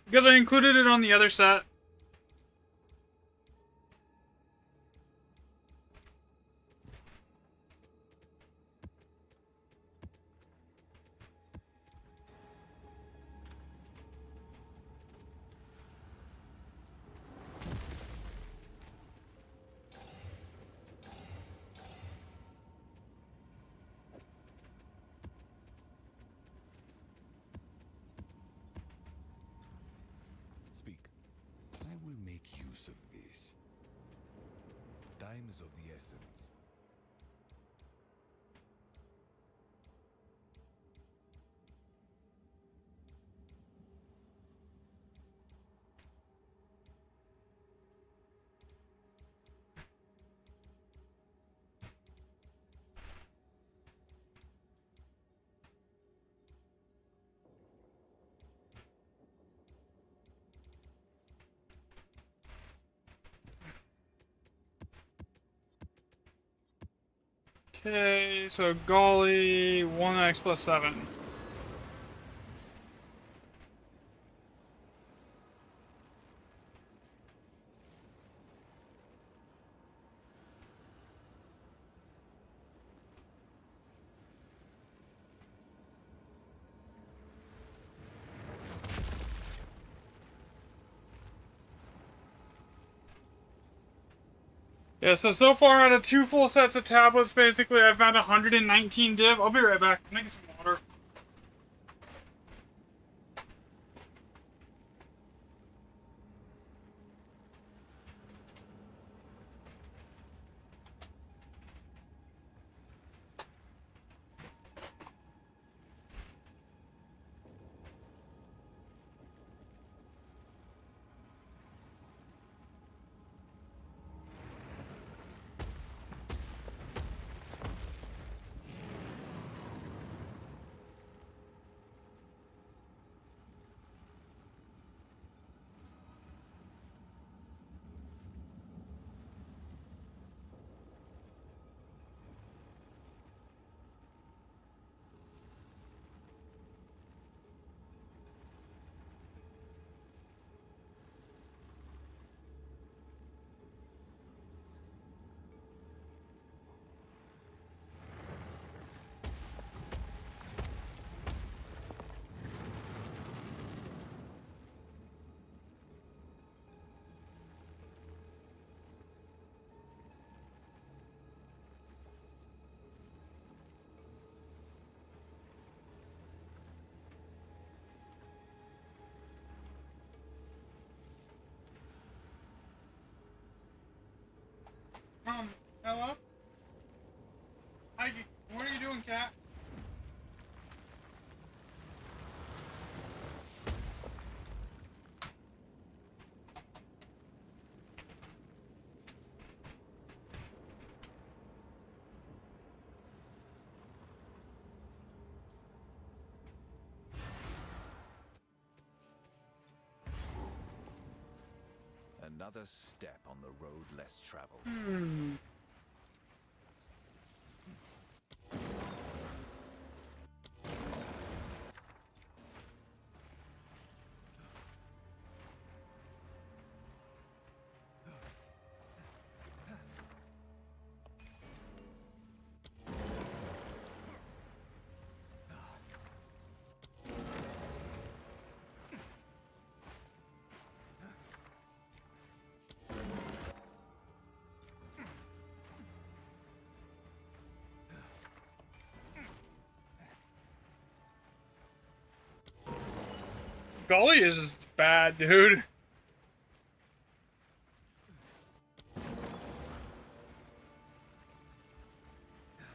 because I included it on the other set. Speak. Time is of the essence. Okay, so golly, 1x plus 7. Yeah, so far out of 2 full sets of tablets, basically, I've found 119 div. I'll be right back. I'm making some water. Hello? Hi, what are you doing, cat? Another step on the road less traveled. Golly is bad, dude.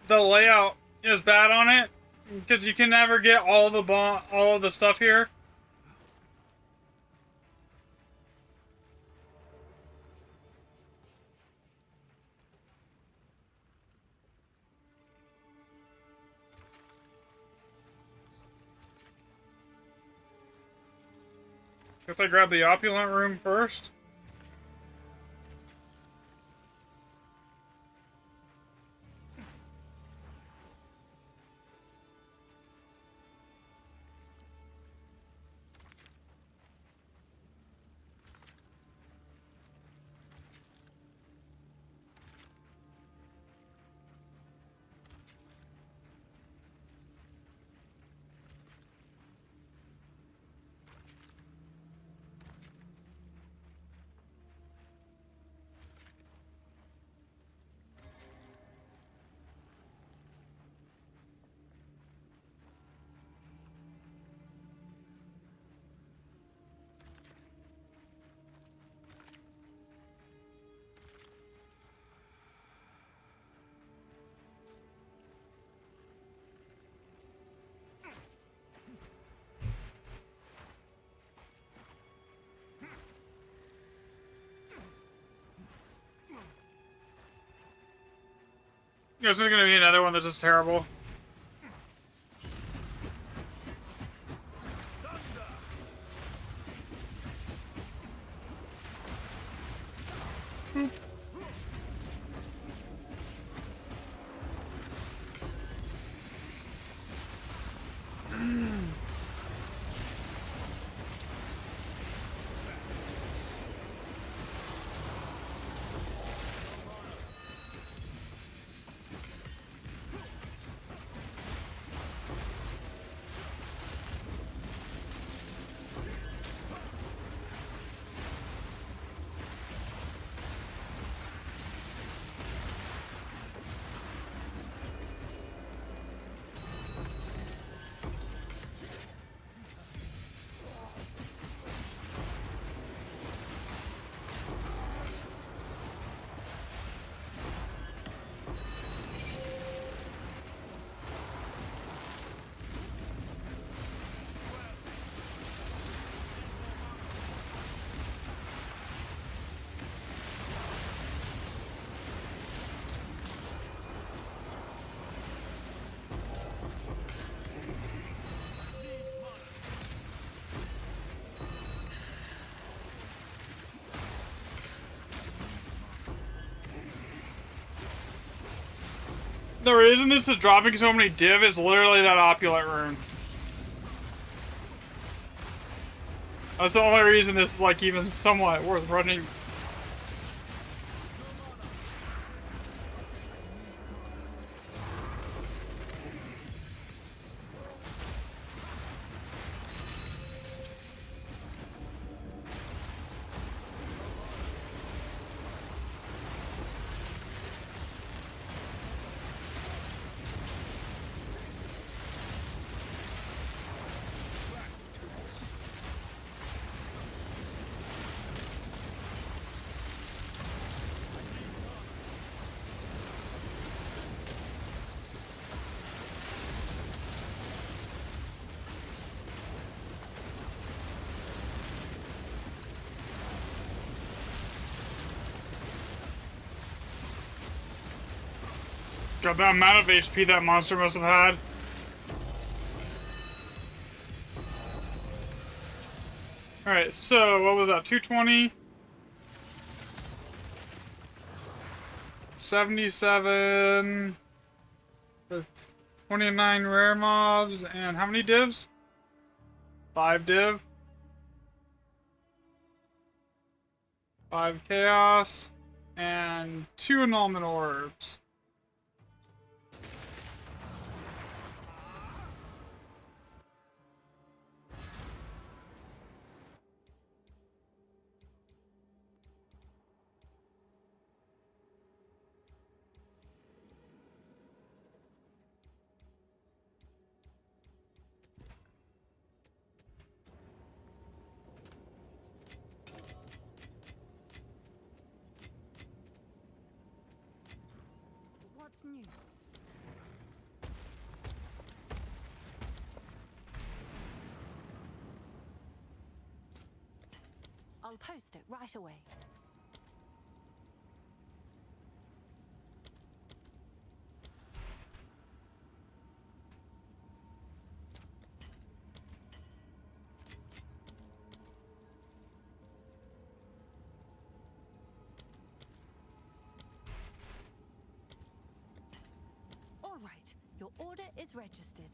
The layout is bad on it because you can never get all of the stuff here. Guess I grab the opulent room first. This is gonna be another one that's just terrible. The reason this is dropping so many div is literally that opulent rune. That's the only reason this is like even somewhat worth running. God, the amount of HP that monster must have had. Alright, so what was that? 220? 77 with 29 rare mobs, and how many divs? 5 div. 5 chaos, and 2 annulment orbs. What's new? I'll post it right away. All right, your order is registered.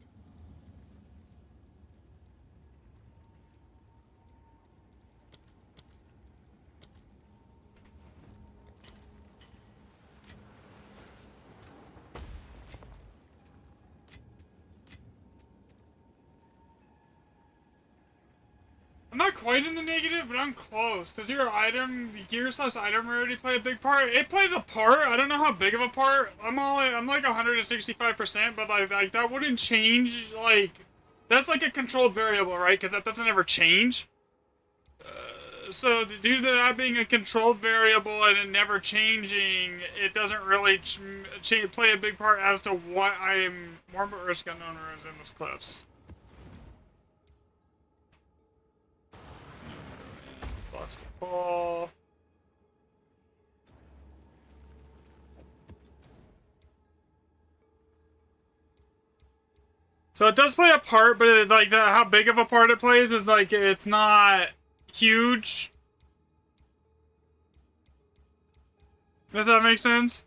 I'm not quite in the negative, but I'm close. Does your item, gear slash item rarity play a big part? It plays a part. I don't know how big of a part. I'm like 165%, but like that wouldn't change. Like, that's like a controlled variable, right? Because that doesn't ever change. So due to that being a controlled variable and it never changing, it doesn't really play a big part as to what I'm more at risk unknown is in this clips. Lost a ball. So it does play a part, but like how big of a part it plays is like it's not huge. If that makes sense.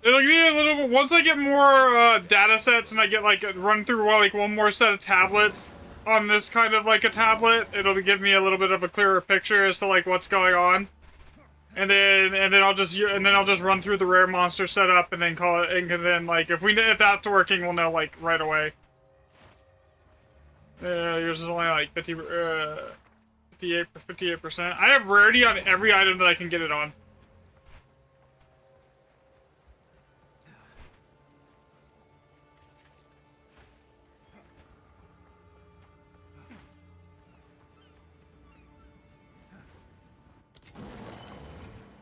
It'll give me a little bit, once I get more data sets and I get like run through like one more set of tablets on this kind of like a tablet, it'll give me a little bit of a clearer picture as to like what's going on. And then I'll just run through the rare monster setup and then call it, and then like if that's working, we'll know like right away. Yours is only like 58%. I have rarity on every item that I can get it on.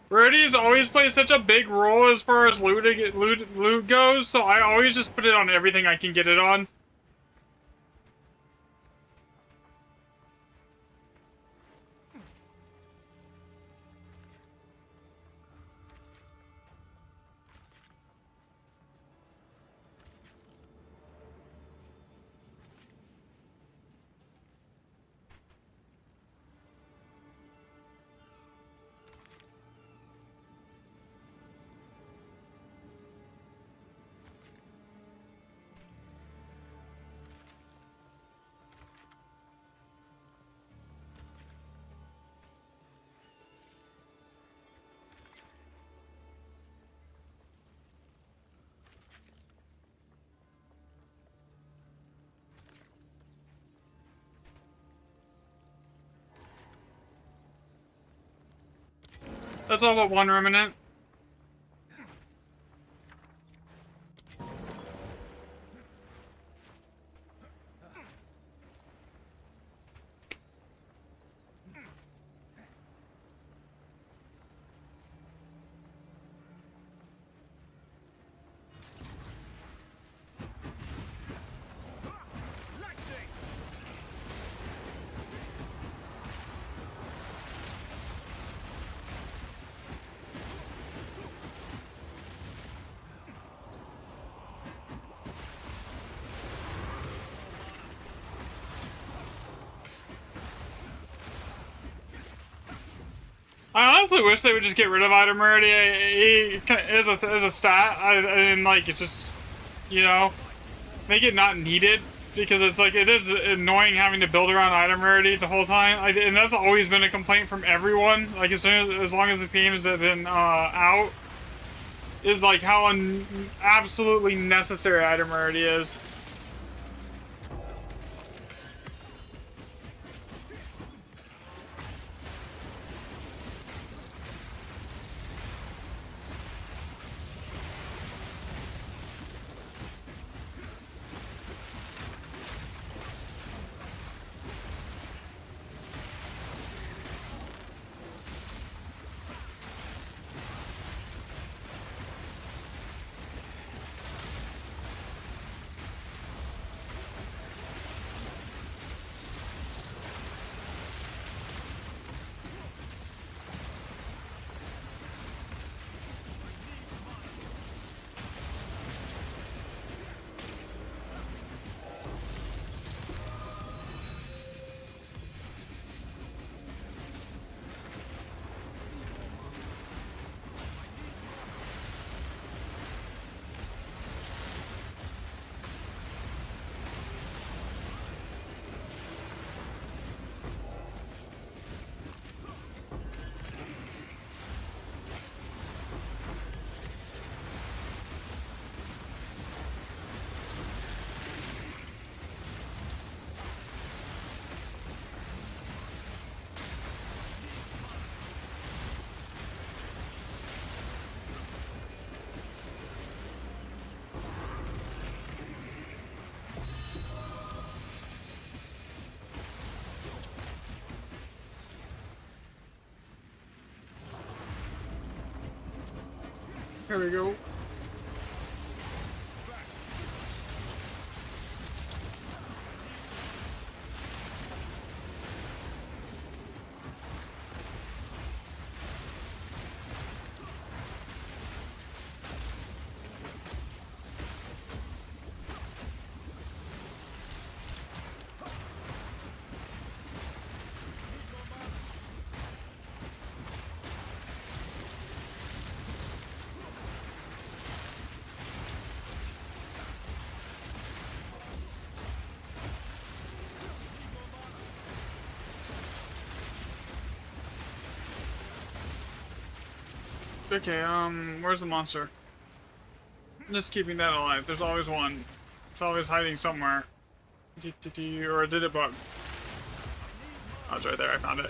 Rarities always play such a big role as far as loot goes, so I always just put it on everything I can get it on. That's all but one remnant. I honestly wish they would just get rid of item rarity as a stat, and like it just, you know, make it not needed, because it's like it is annoying having to build around item rarity the whole time, and that's always been a complaint from everyone. Like as long as this game has been out, is like how absolutely necessary item rarity is. Here we go. Okay, where's the monster? Just keeping that alive. There's always one. It's always hiding somewhere. Or did it bug? Oh, it's right there. I found it.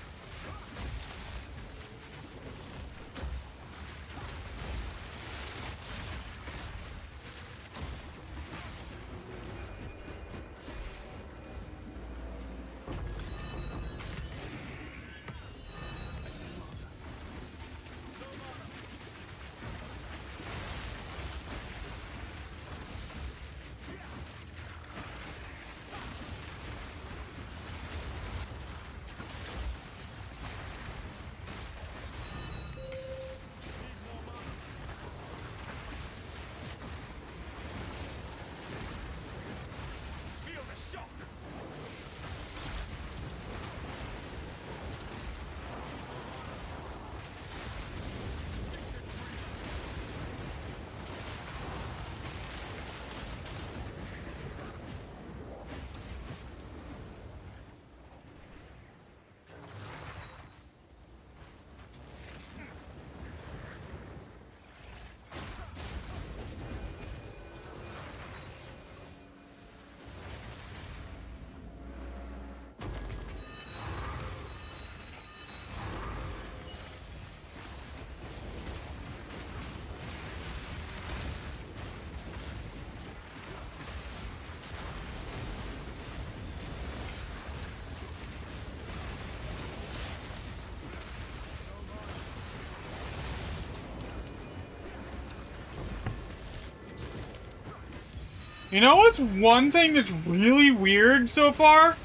You know what's one thing that's really weird so far?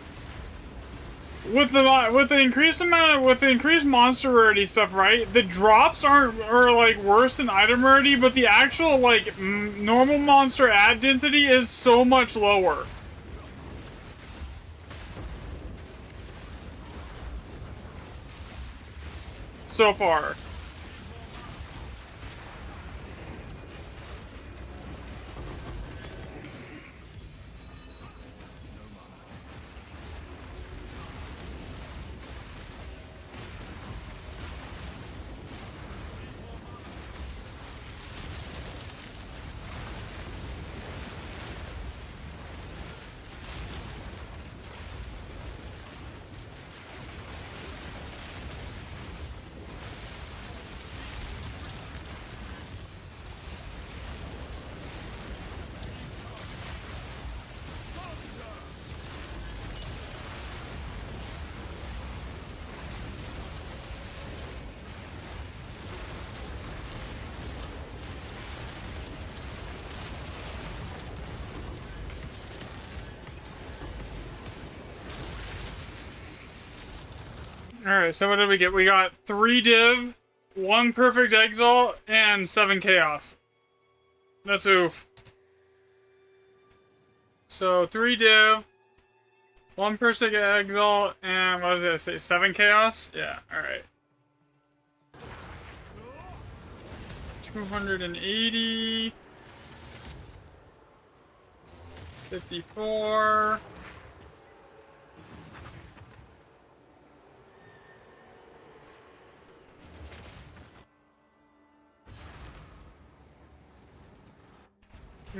With the increased monster rarity stuff, right? The drops are like worse than item rarity, but the actual like normal monster ad density is so much lower. So far. Alright, so what did we get? We got 3 div, 1 perfect exalt, and 7 chaos. That's oof. So 3 div, 1 perfect exalt, and what did I say? 7 chaos? Yeah, alright. 280. 54.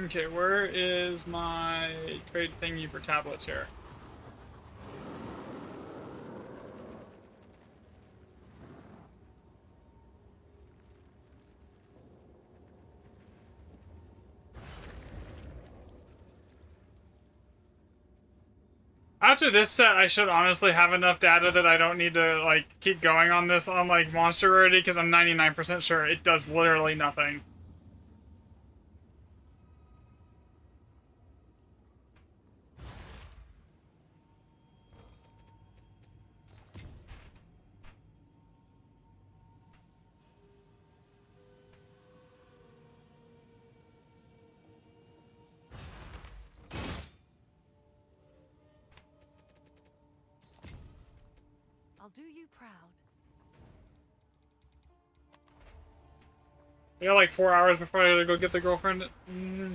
Okay, where is my trade thingy for tablets here? After this set, I should honestly have enough data that I don't need to, like, keep going on this on, like, monster rarity, because I'm 99% sure it does literally nothing. I'll do you proud. I got like 4 hours before I gotta go get the girlfriend. What is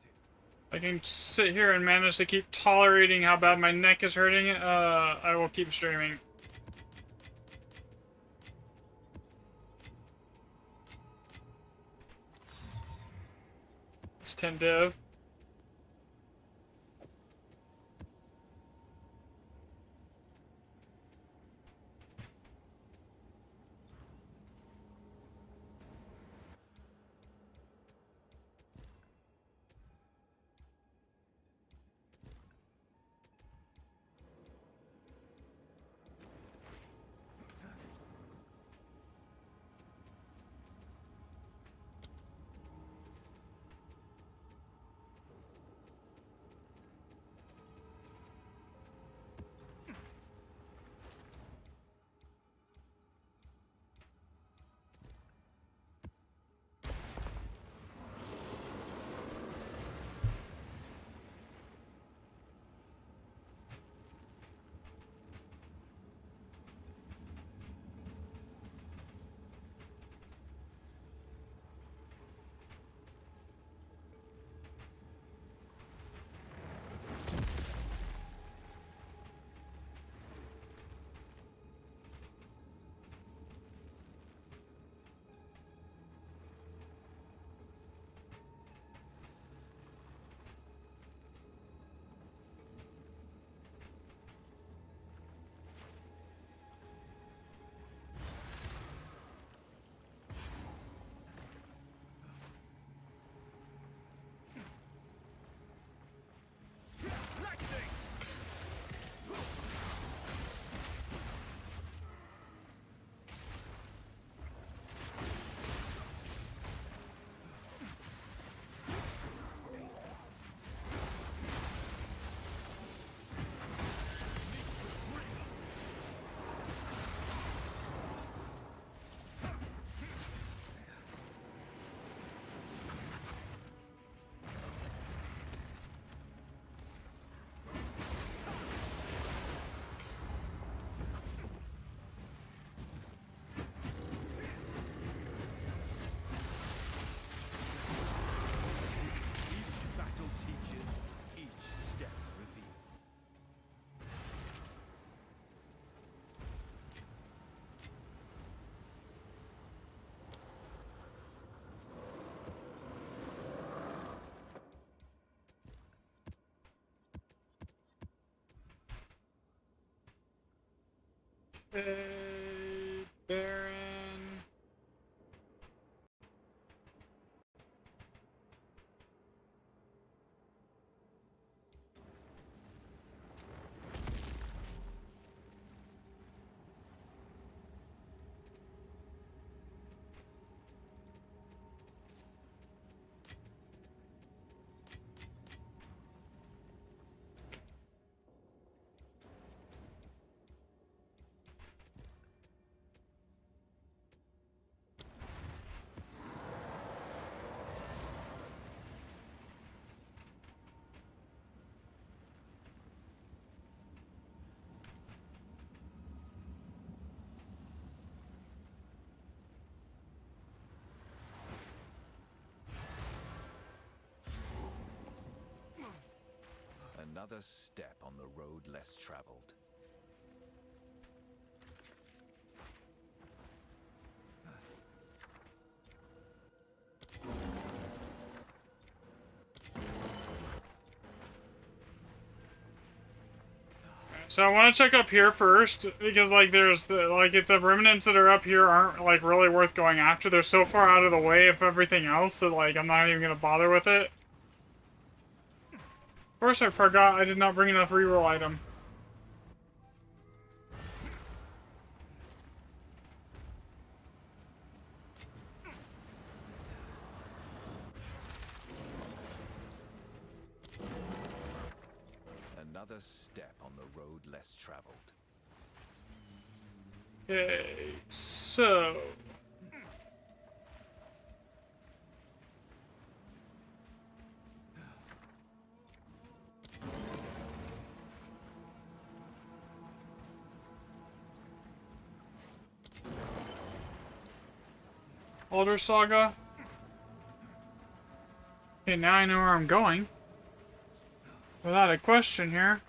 it? I can sit here and manage to keep tolerating how bad my neck is hurting. I will keep streaming. It's 10 div. Each battle teaches, each step reveals. Hey, Baron. Another step on the road less traveled. So I want to check up here first because like there's if the remnants that are up here aren't like really worth going after. They're so far out of the way of everything else that like I'm not even gonna bother with it. Of course I forgot I did not bring enough reroll item. Another step on the road less traveled. Okay, so Alder Saga. Okay, now I know where I'm going. Without a question here.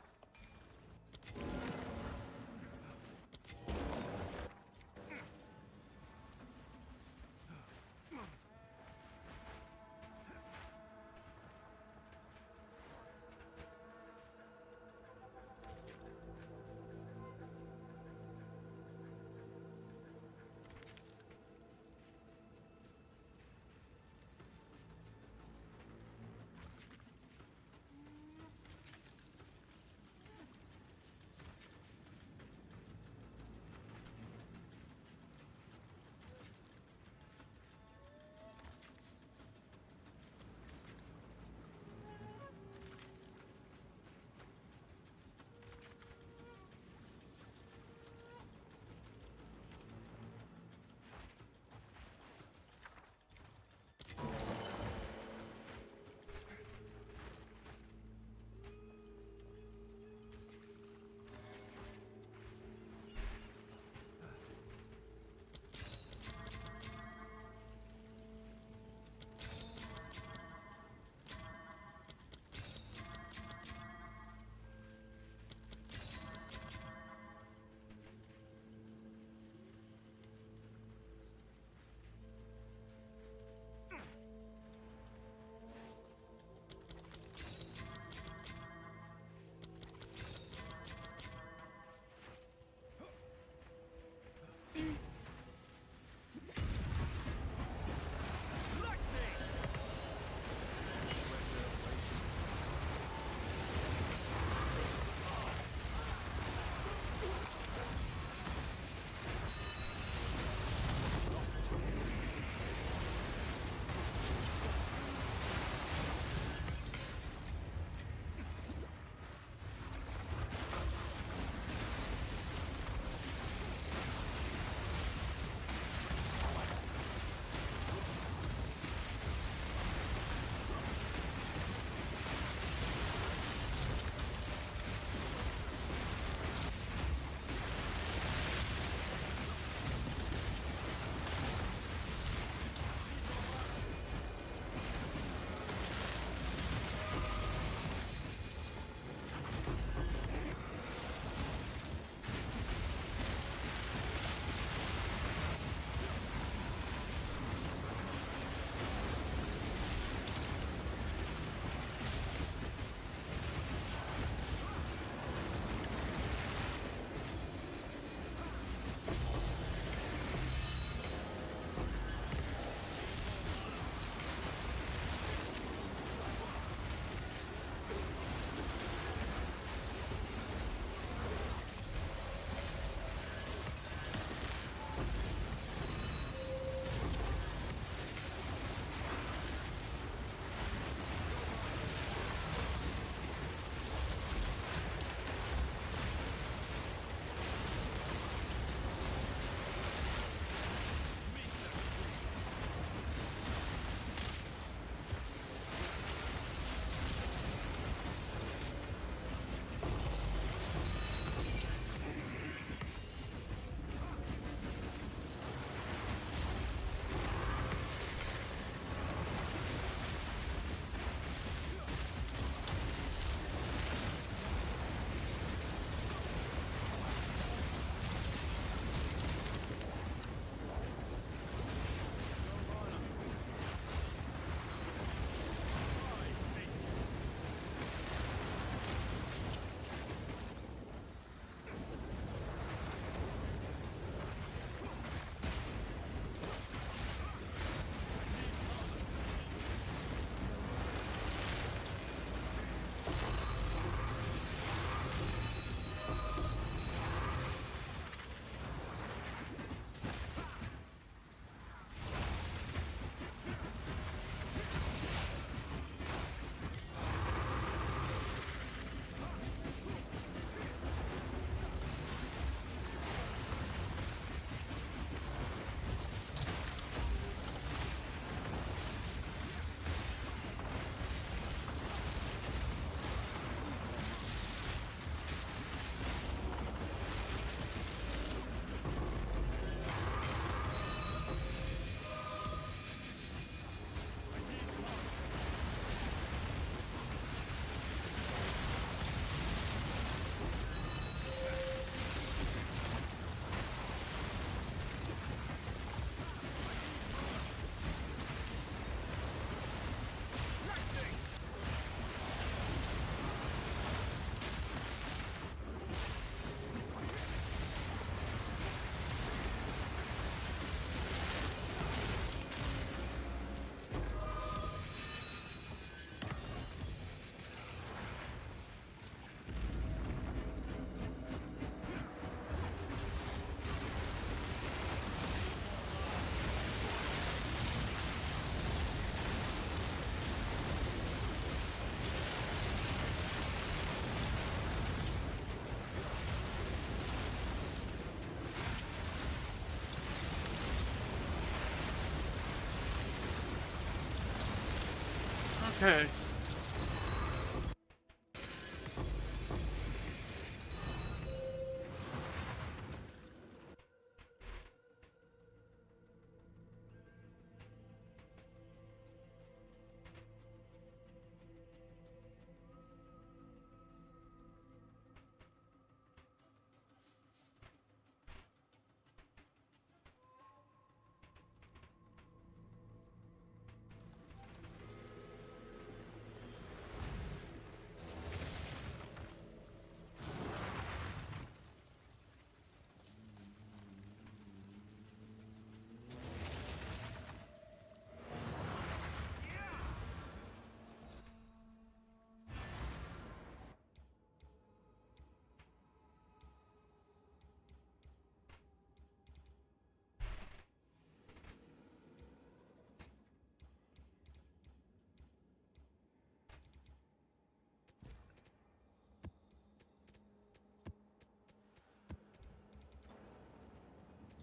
Okay.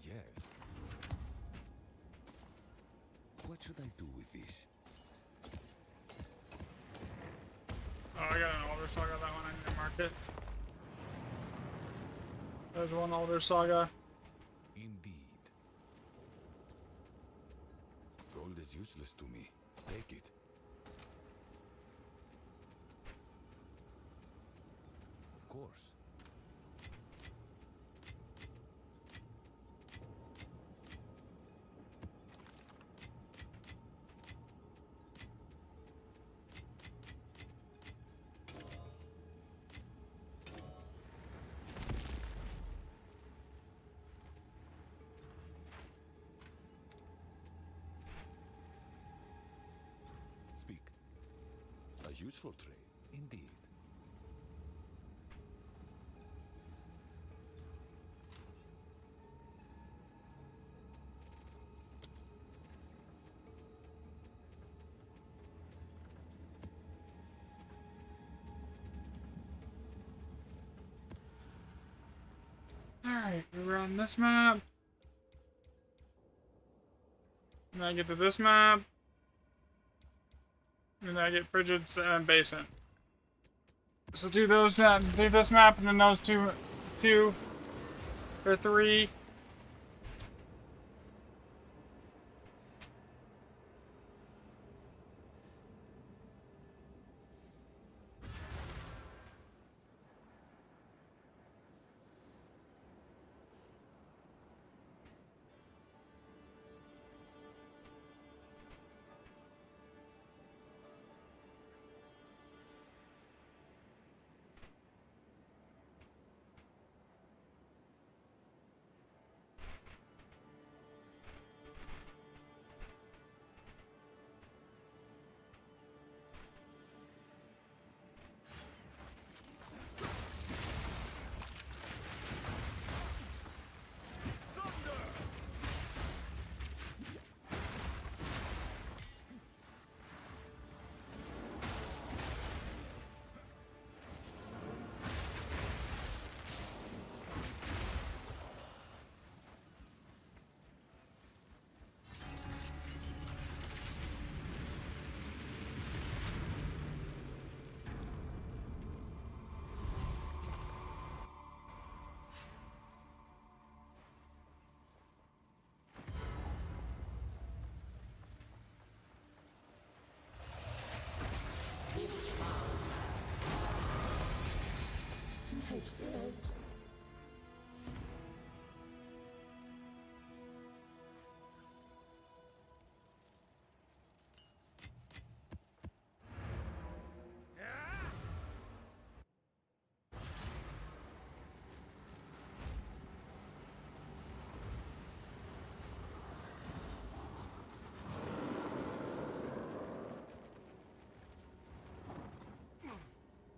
Yes. What should I do with this? Oh, I got an older saga. That one I need to mark it. There's one older saga. Indeed. Gold is useless to me. Take it. Of course. Speak. A useful trade, indeed. Alright, we're on this map. And I get to this map. And I get Frigid Basin. So do those do this map and then those two or three.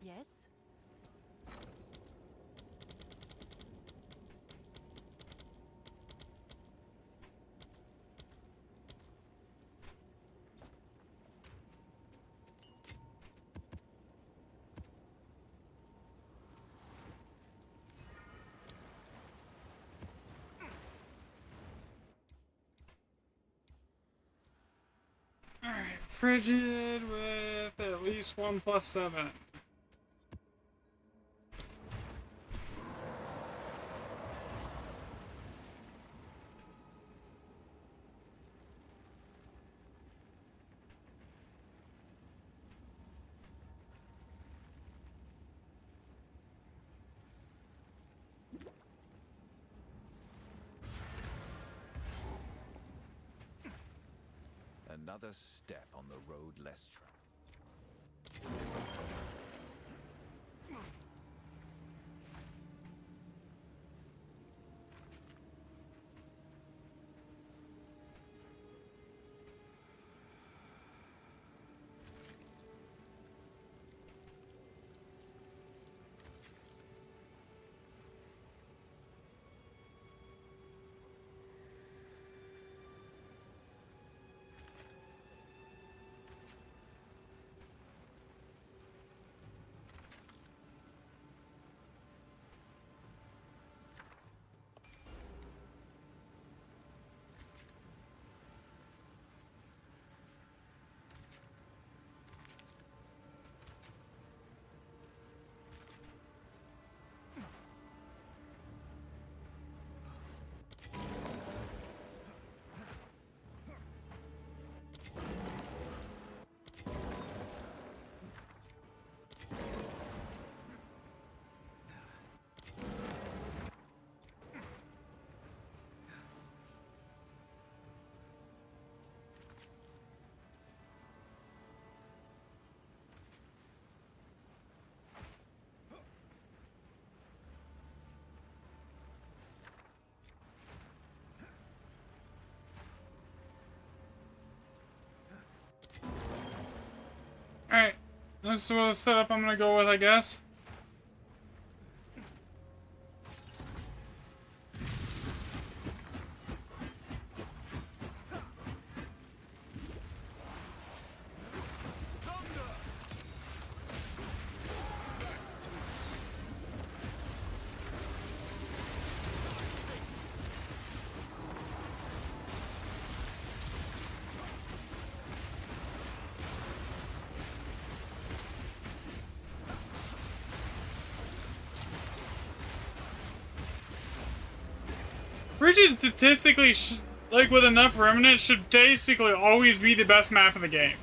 Yes? Alright, Frigid with least 1 plus 7. Another step on the road less traveled. Alright, this is the setup I'm gonna go with, I guess. Bridges statistically, like with enough remnants, should basically always be the best map in the game.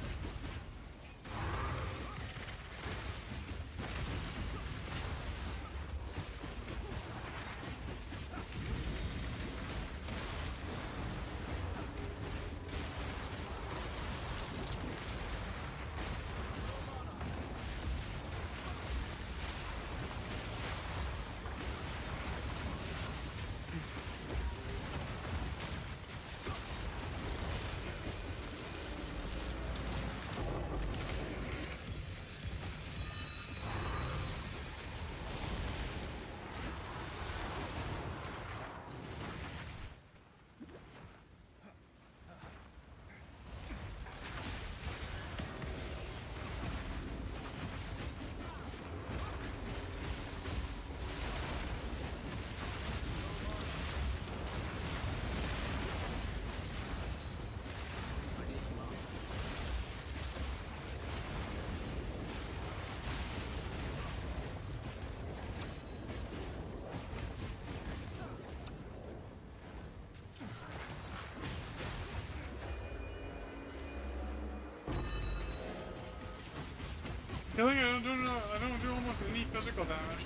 Killing it, I don't do almost any physical damage.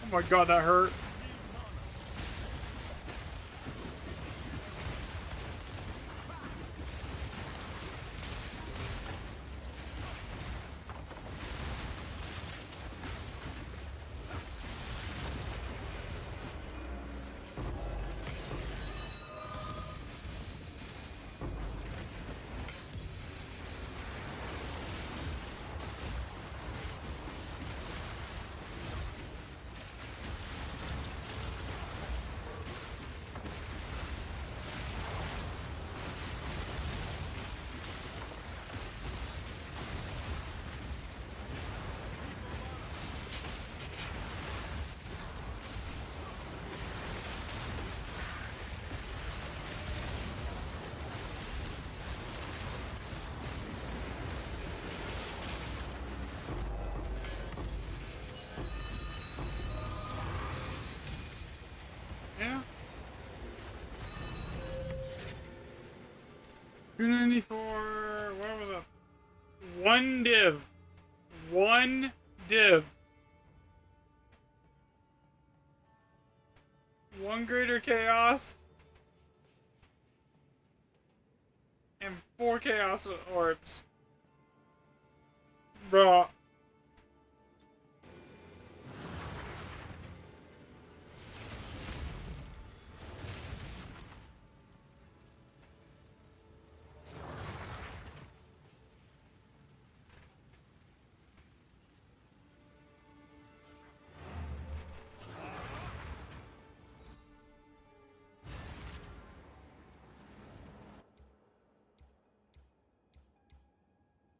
Oh my god, that hurt. 294. What was that? One div. One div. One greater chaos. And 4 chaos orbs. Bro.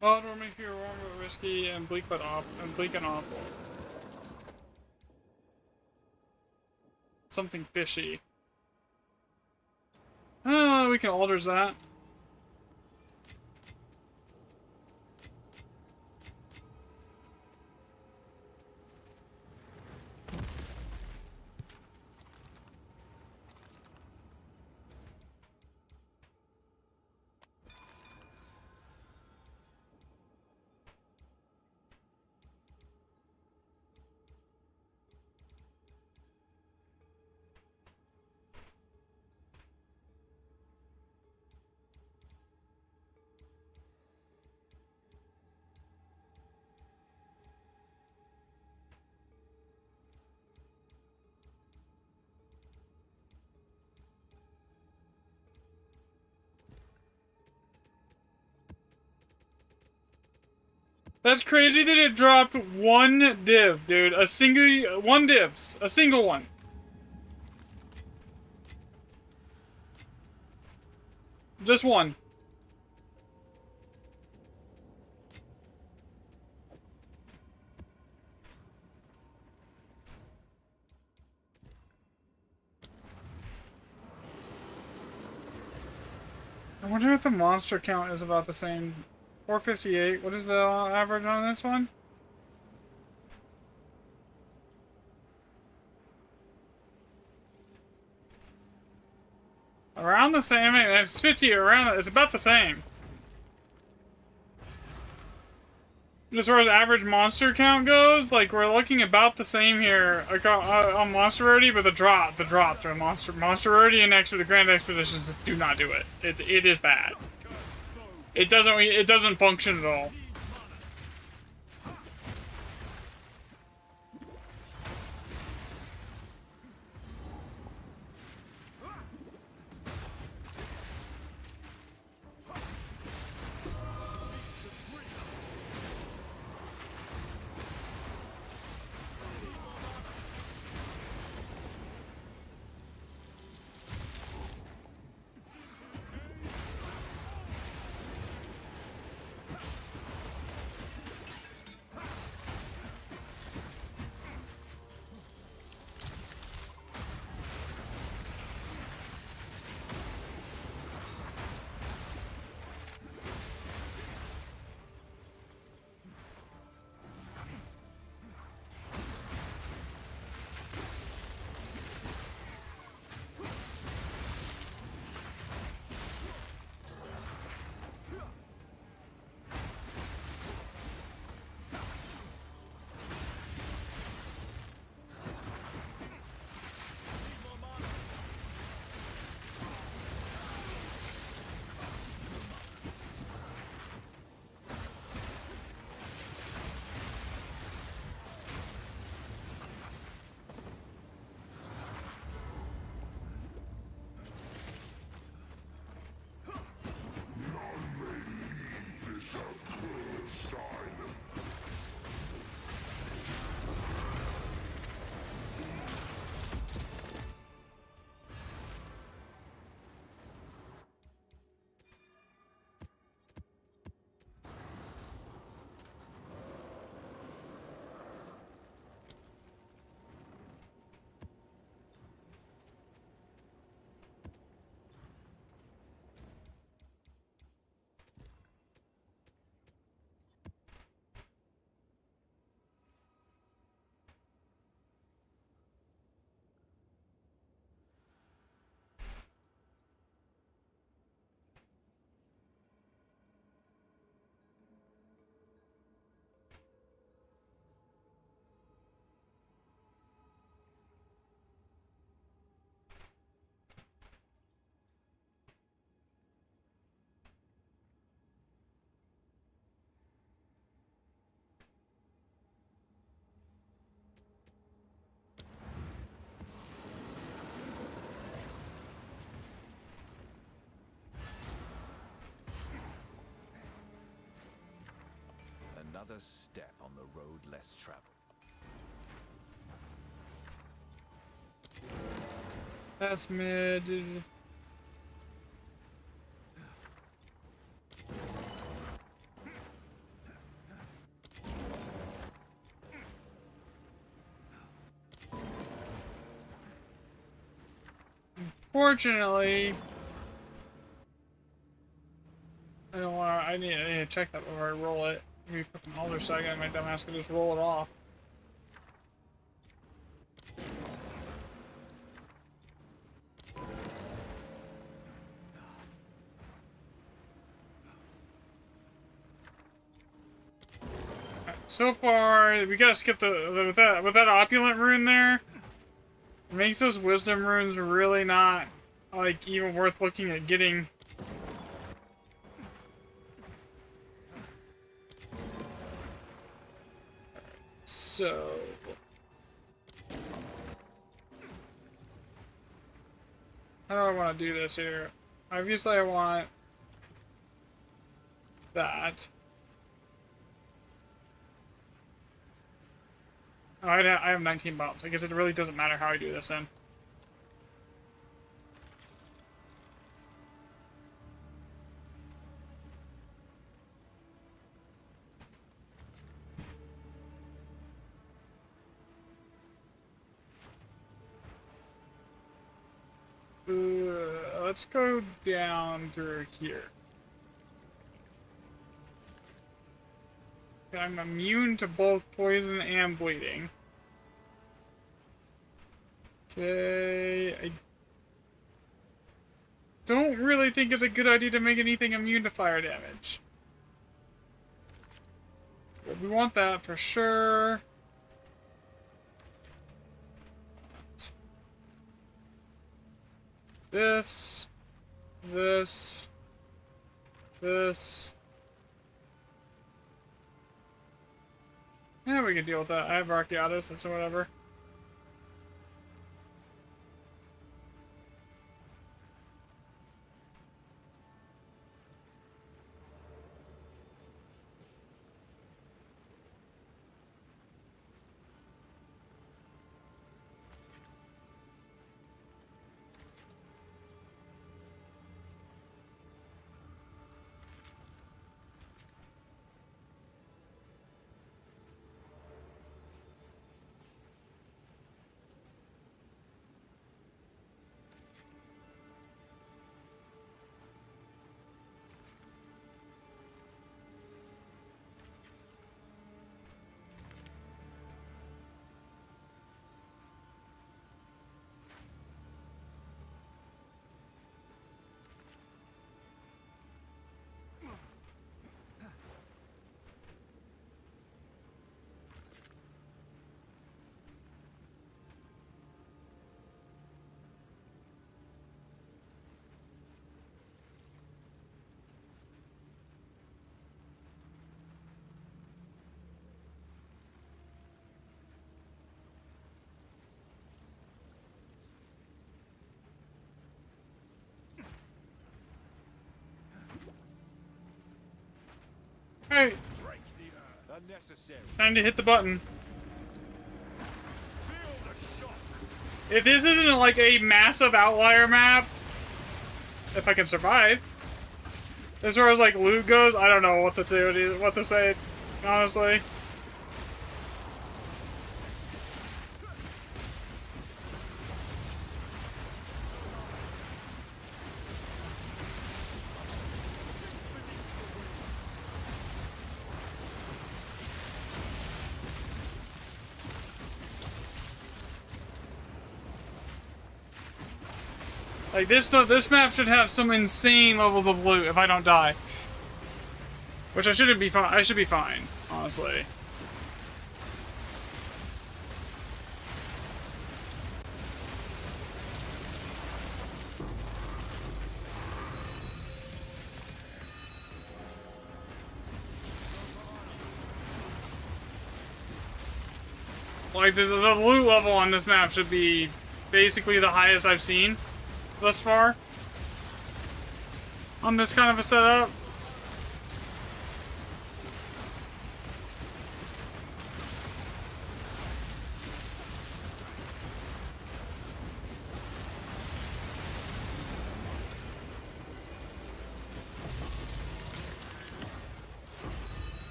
Well, it'll make you warm but risky and bleak but bleak and awful. Something fishy. Oh, we can alters that. That's crazy that it dropped one div, dude. A single, one divs. A single one. Just one. I wonder if the monster count is about the same. 458. What is the average on this one? Around the same. I mean, it's 50 around. It's about the same. As far as average monster count goes, like we're looking about the same here on monster rarity, but the drops are monster rarity and next to the grand expeditions just do not do it. It is bad. It doesn't function at all. another step on the road less traveled. That's mid. Unfortunately, I don't want to. I need to check that before I roll it. Maybe fucking other side guy, my dumbass could just roll it off. So far, we gotta skip the with that opulent rune there. It makes those wisdom runes really not like even worth looking at getting. So how do I want to do this here? Obviously, I want that. Oh, I have 19 bombs. I guess it really doesn't matter how I do this then. Let's go down through here. I'm immune to both poison and bleeding. Okay, I don't really think it's a good idea to make anything immune to fire damage. But we want that for sure. This. Yeah, we can deal with that. I have Archaeotis, that's whatever. Hey, time to hit the button. If this isn't like a massive outlier map, if I can survive, as far as like loot goes, I don't know what to do, what to say, honestly. Like this map should have some insane levels of loot if I don't die, which I shouldn't be fine. I should be fine, honestly. Like the loot level on this map should be basically the highest I've seen thus far on this kind of a setup.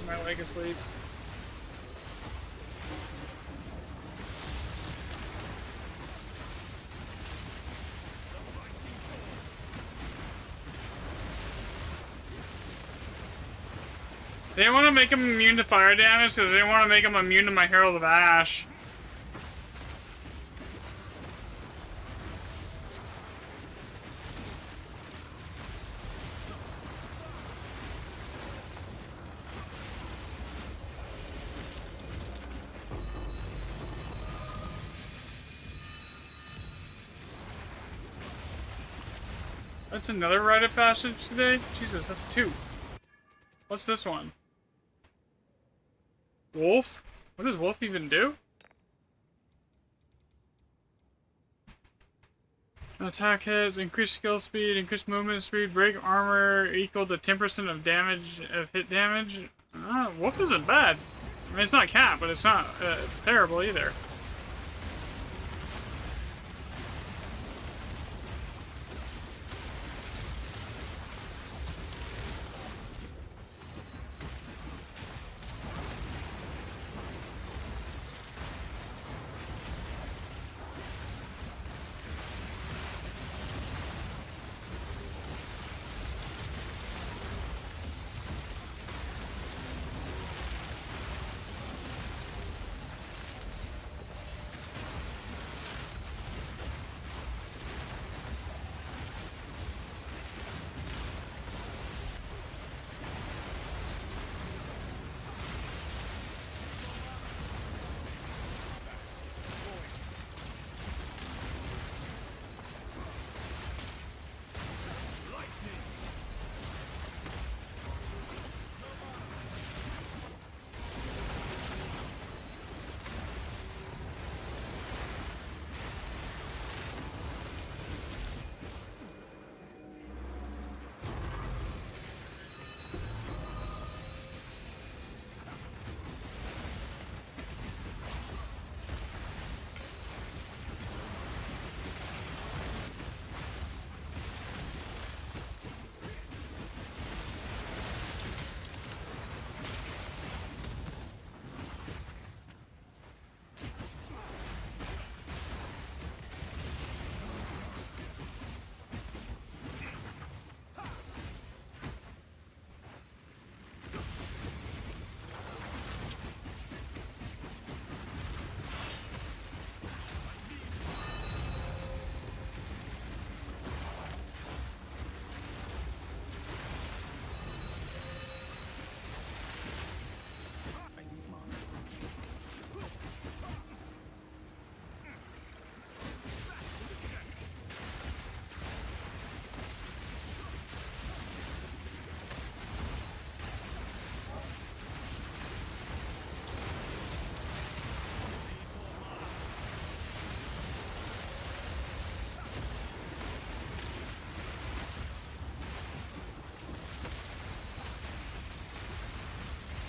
Is my leg asleep? They didn't want to make him immune to fire damage because they didn't want to make him immune to my Herald of Ash. That's another rite of passage today? Jesus, that's 2. What's this one? Wolf? What does Wolf even do? Attack hits, increase skill speed, increase movement speed, break armor equal to 10% of damage, of hit damage. Wolf isn't bad. I mean, it's not cat, but it's not terrible either.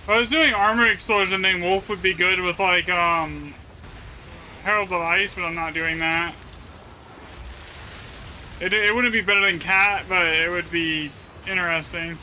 If I was doing armor explosion thing, Wolf would be good with like Herald of Ice, but I'm not doing that. It wouldn't be better than Cat, but it would be interesting.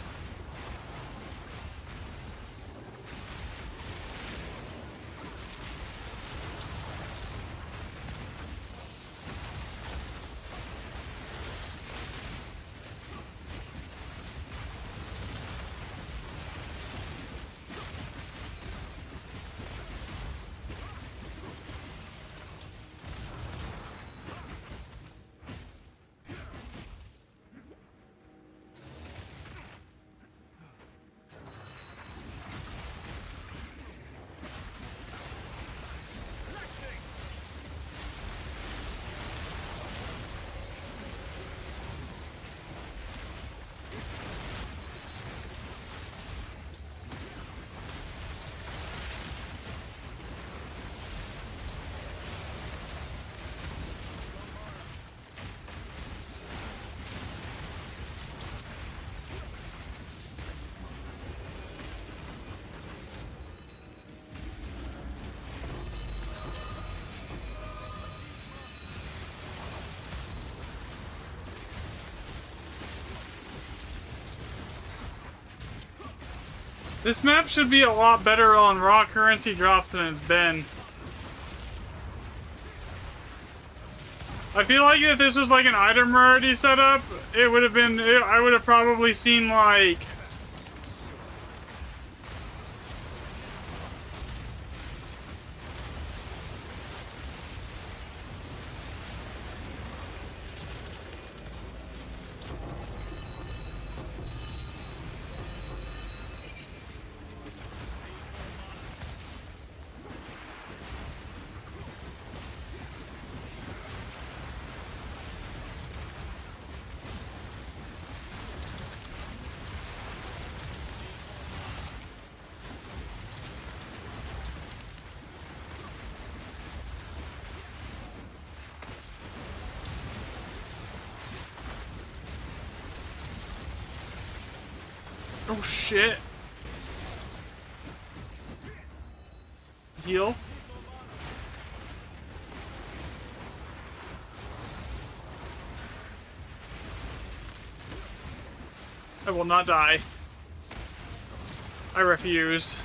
This map should be a lot better on raw currency drops than it's been. I feel like if this was like an item rarity setup, it would have been, I would have probably seen like... Oh shit. Heal. I will not die. I refuse.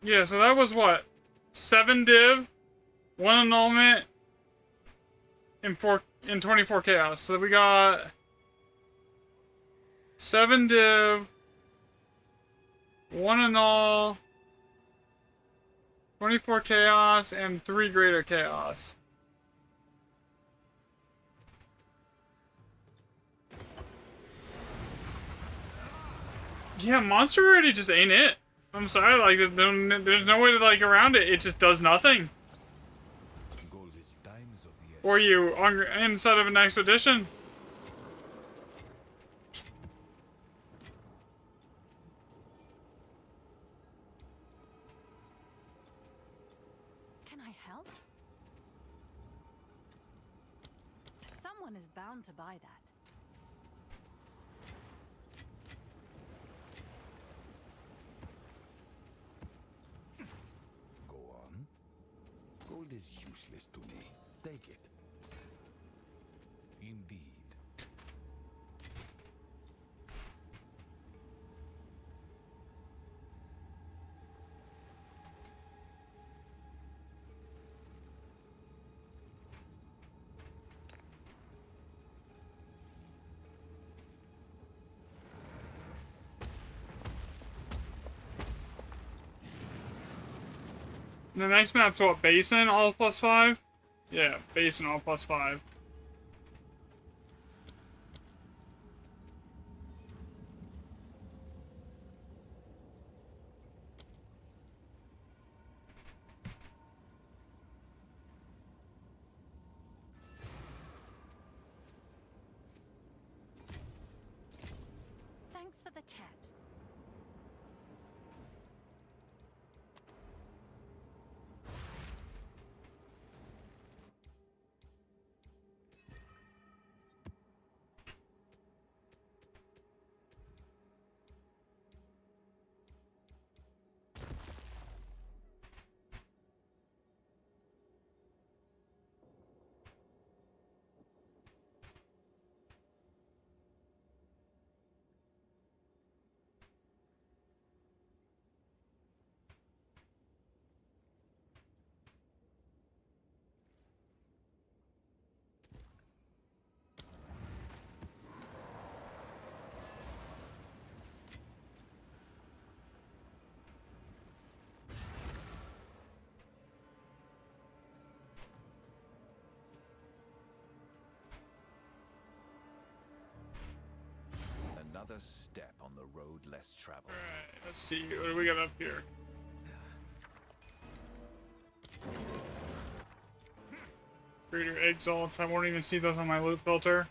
Yeah, so that was what? 7 div, 1 annulment, and 24 chaos. So we got 7 div, 1 annul, 24 chaos, and 3 greater chaos. Yeah, monster already just ain't it. I'm sorry, like, there's no way to, like, around it. It just does nothing. Gold is dimes of the Or you, inside of an expedition. Can I help? Someone is bound to buy that. Go on. Gold is useless to me. Take it. Indeed. The next map's what? Basin, all +5? Yeah, Basin, all +5. Thanks for the chat. Another step on the road less traveled. Alright, let's see. What do we got up here? Greater exalts. I won't even see those on my loot filter.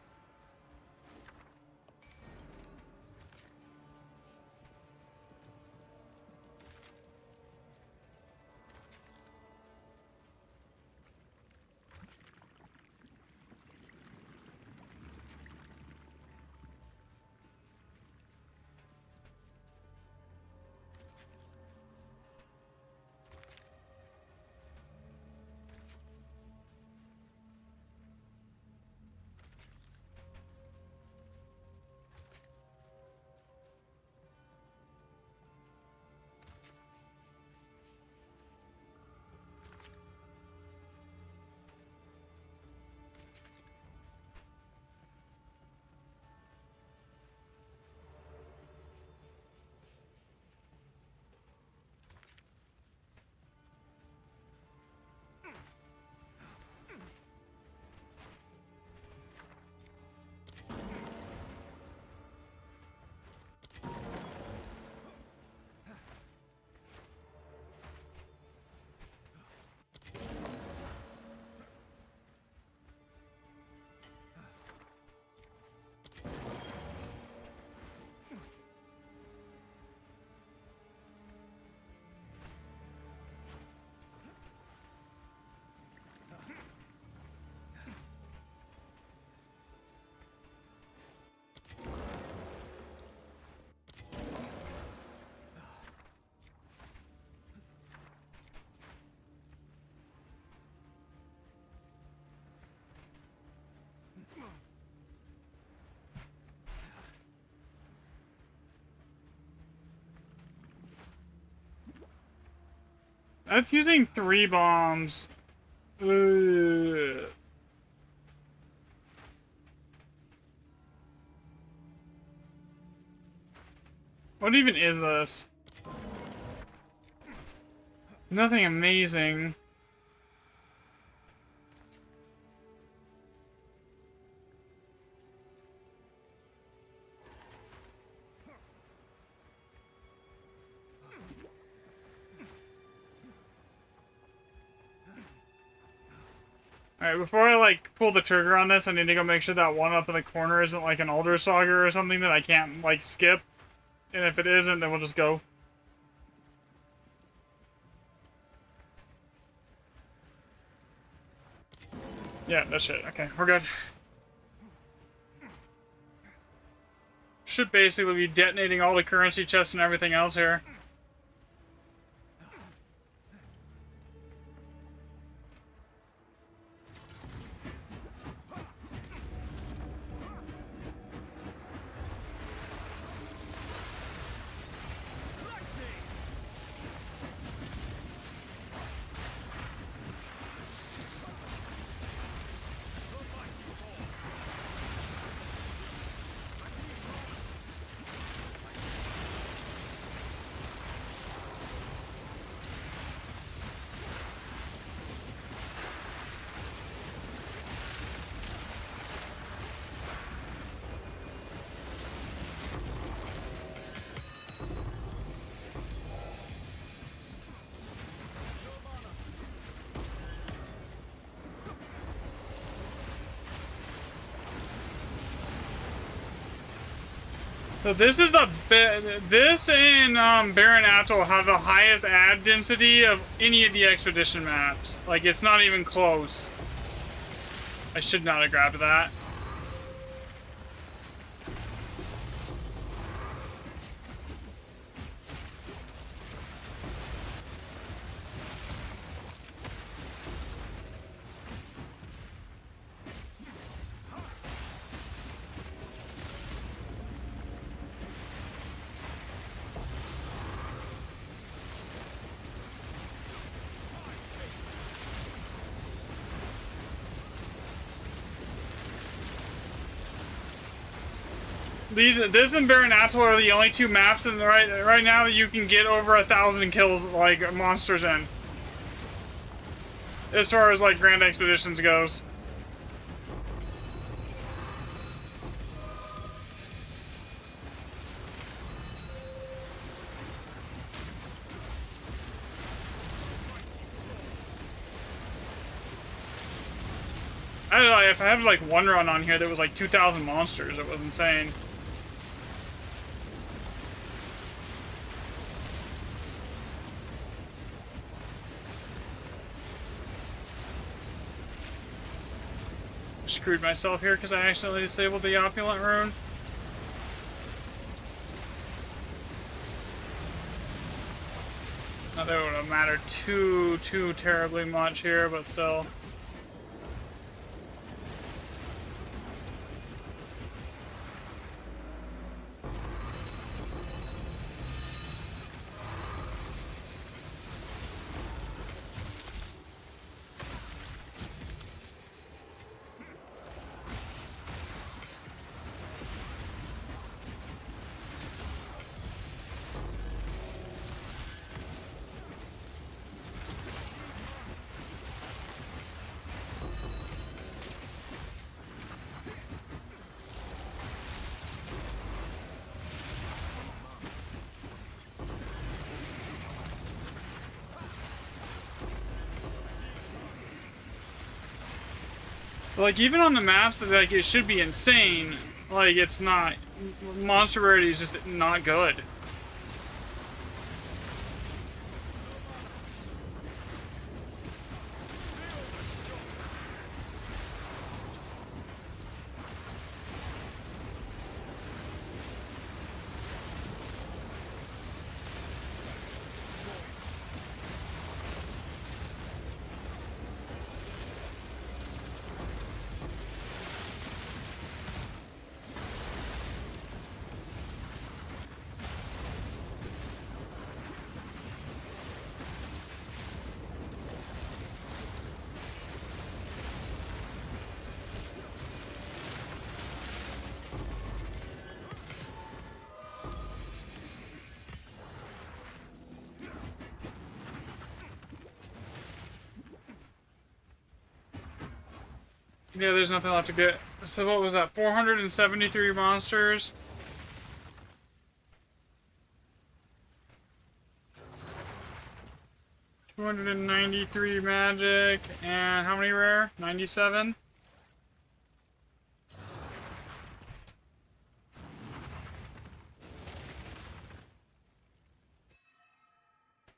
That's using 3 bombs. Ugh. What even is this? Nothing amazing. Alright, before I, like, pull the trigger on this, I need to go make sure that one up in the corner isn't, like, an Alder Saga or something that I can't, like, skip. And if it isn't, then we'll just go. Yeah, that's it. Okay, we're good. Should basically be detonating all the currency chests and everything else here. So this is this and Baron Atoll have the highest ad density of any of the expedition maps. Like, it's not even close. I should not have grabbed that. This and Baron Atoll are the only 2 maps in right now that you can get over 1,000 kills, like, monsters in. As far as, like, Grand Expeditions goes. I don't know, if I had, like, one run on here that was, like, 2,000 monsters, it was insane. Screwed myself here because I accidentally disabled the opulent rune. Not that it would have mattered too terribly much here, but still. Like, even on the maps that, like, it should be insane, like, it's not. Monster rarity is just not good. Yeah, there's nothing left to get. So what was that? 473 monsters. $293 magic, and how many rare? 97?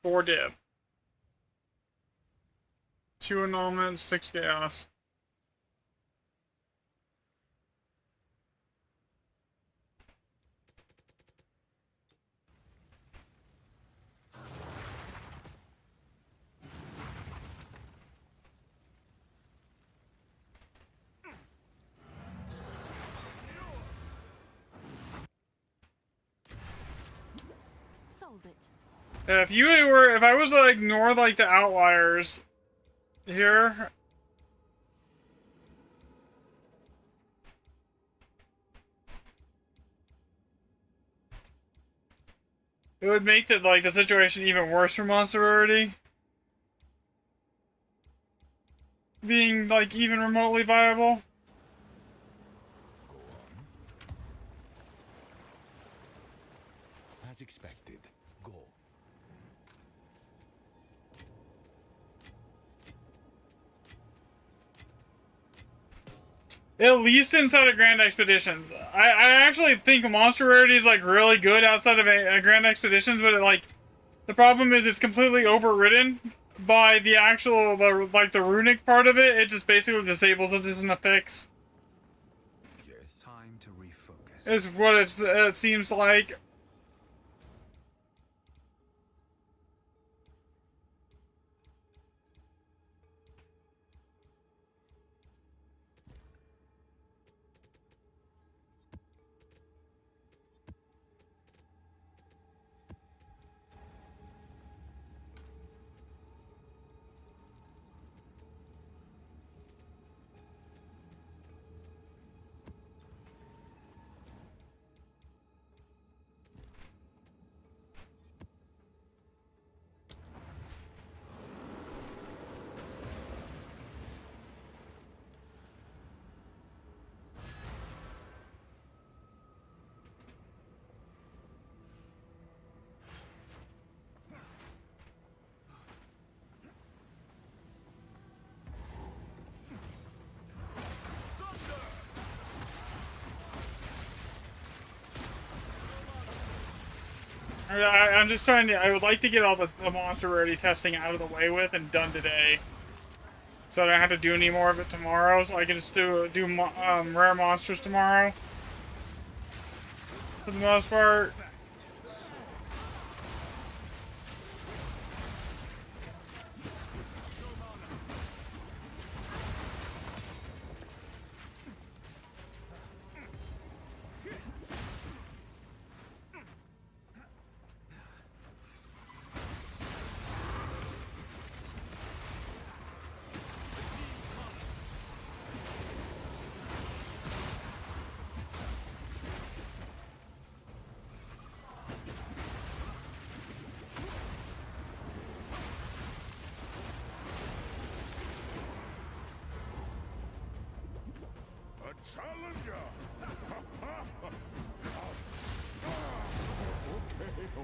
Four div. 2 annulments, 6 chaos. Sold it. If I was to ignore like the outliers here, it would make the situation even worse for Monster Rarity being like even remotely viable. As expected. Go. At least inside of Grand Expeditions. I actually think Monster Rarity is like really good outside of a Grand Expeditions, but the problem is it's completely overridden by the actual the runic part of it. It just basically disables it as a fix. Yes. Time to refocus. Is what it seems like. I'm just trying to. I would like to get all the monster rarity testing out of the way with and done today, so I don't have to do any more of it tomorrow. So I can just do rare monsters tomorrow. For the most part. Challenger!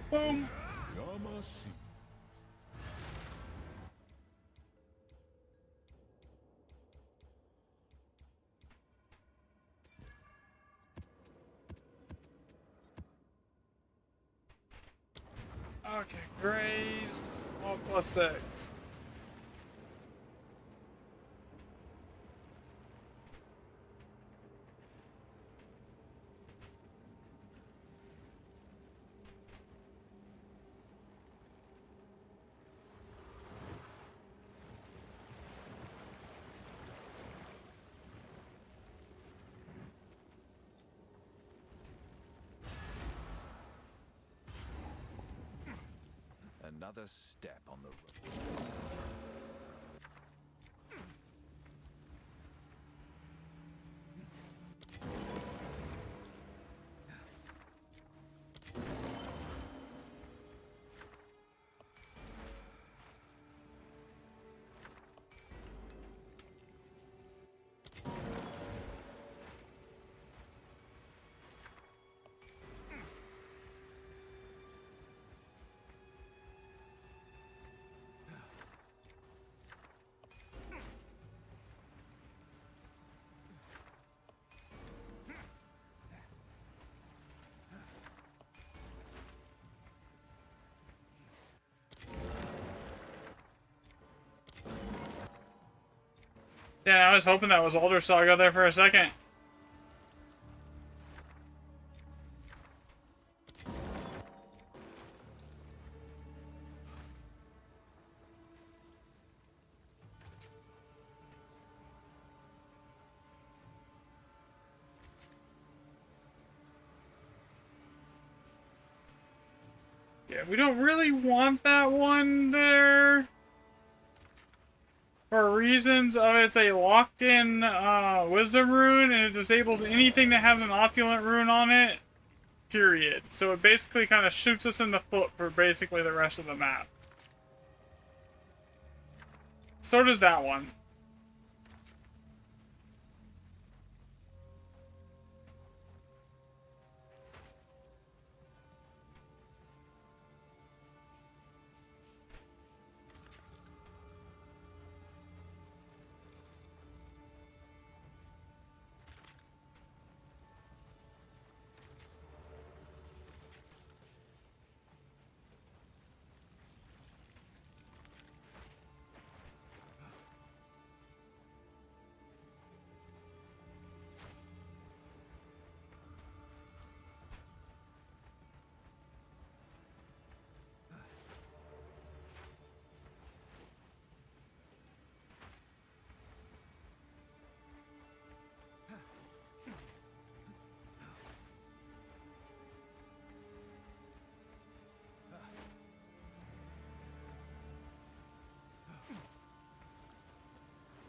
Boom. Yamasi. Okay, grazed. All +6. Another step on the road. Yeah, I was hoping that was Alder Saga there for a second. Yeah, we don't really want that one there. For reasons of it's a locked-in wisdom rune, and it disables anything that has an opulent rune on it. Period. So it basically kind of shoots us in the foot for basically the rest of the map. So does that one.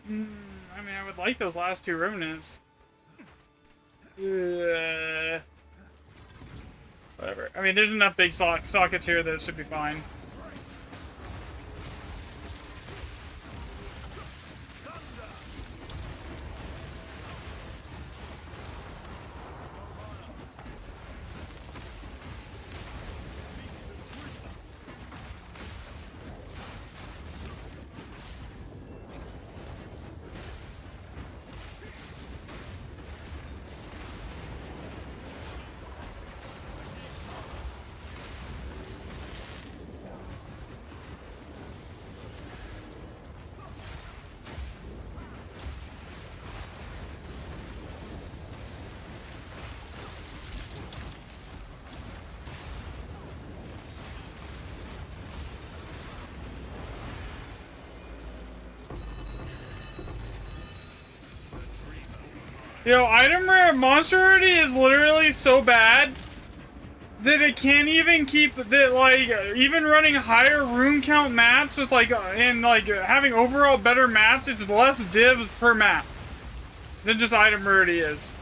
I mean, I would like those last two remnants. Whatever. I mean, there's enough big sockets here that it should be fine. Yo, item rare monster rarity is literally so bad that it can't even keep that, like, even running higher rune count maps with, like, and, like, having overall better maps, it's less divs per map than just item rarity is.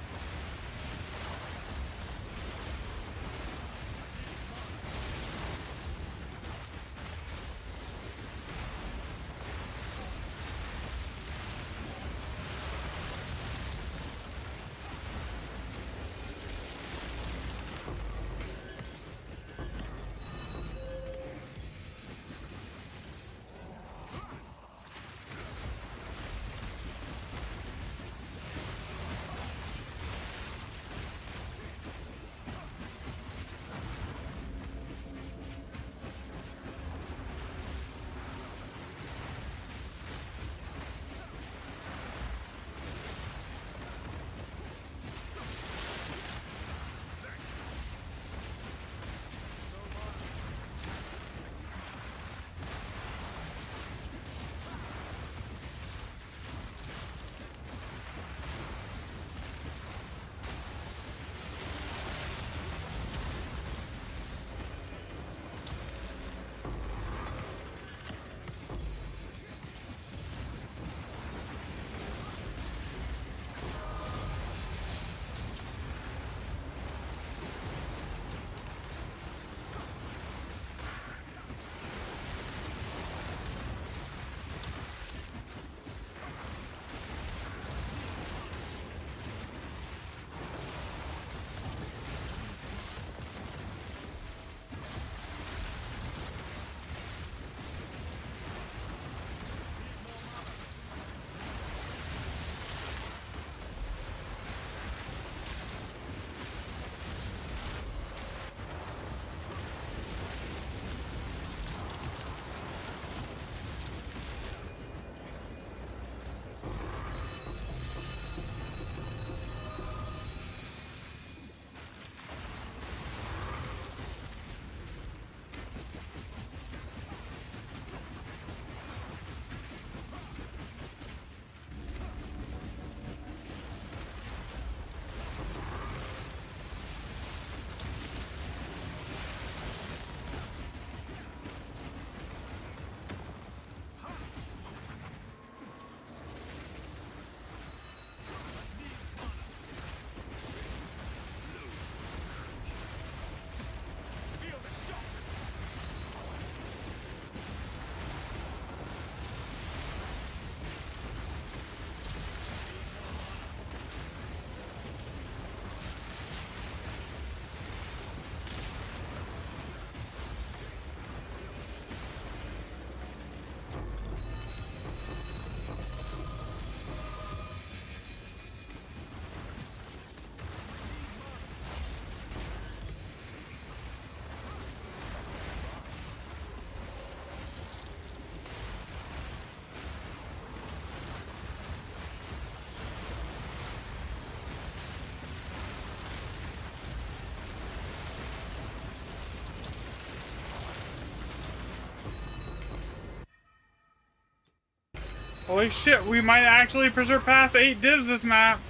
Holy shit, we might actually surpass 8 divs this map.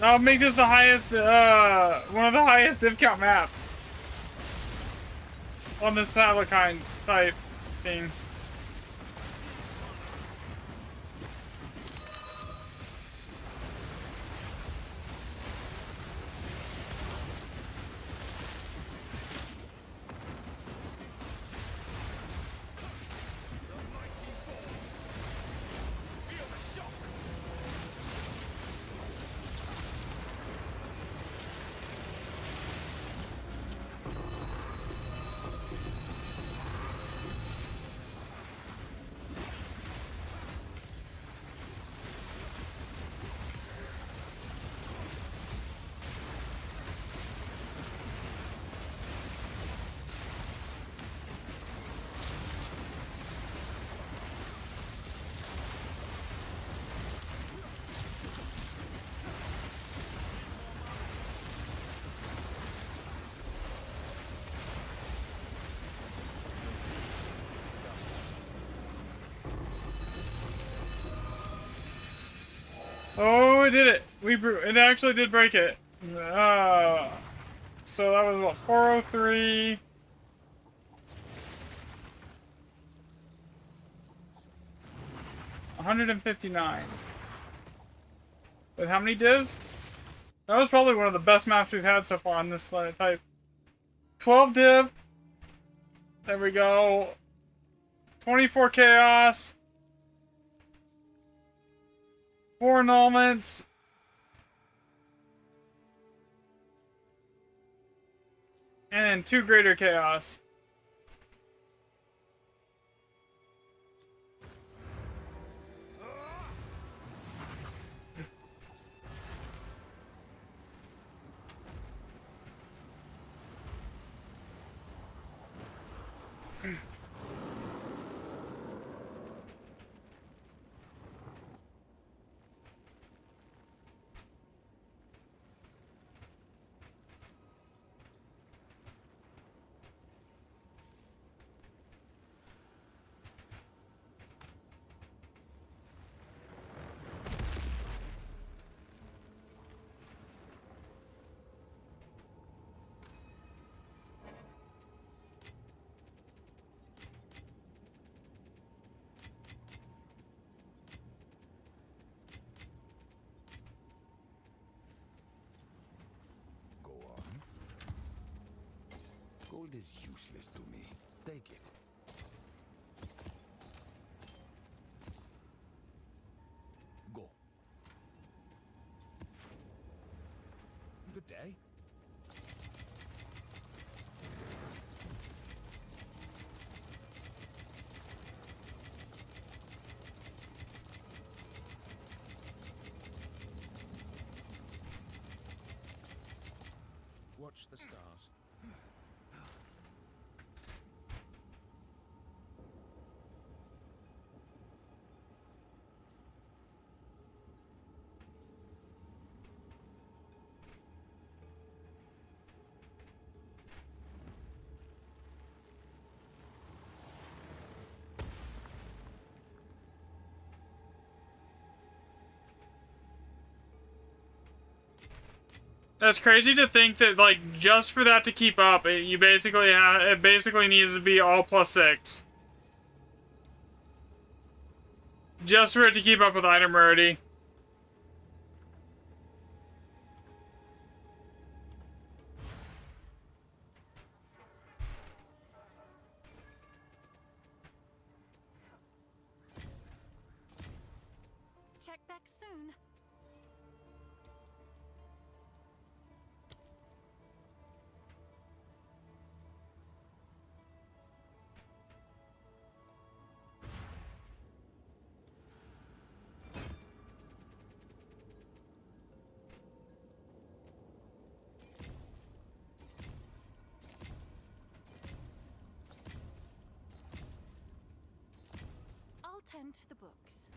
I'll make this the highest, one of the highest div count maps on this Thalakind type thing. Oh, it did it. It actually did break it. So that was what, 403. $159. With how many divs? That was probably one of the best maps we've had so far on this type. 12 div. There we go. 24 chaos. 4 annulments. And then 2 greater chaos. Gold is useless to me. Take it. Go. Good day. Watch the stars. That's crazy to think that, like, just for that to keep up, you basically it basically needs to be all +6. Just for it to keep up with item rarity. Check back soon. and to the books.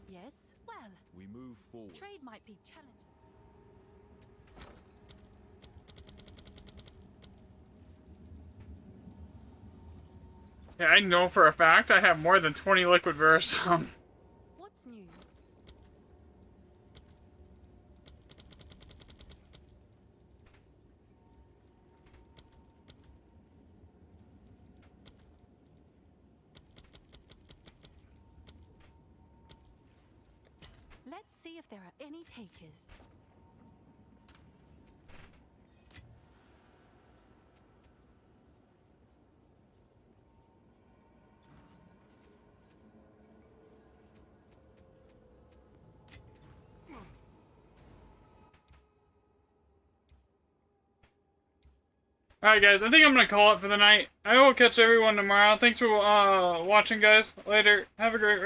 Yes? Well, We move forward. trade might be challenging. Yeah, I know for a fact I have more than 20 liquid verisum. What's new? Let's see if there are any takers. Alright guys, I think I'm gonna call it for the night. I will catch everyone tomorrow. Thanks for watching guys. Later. Have a great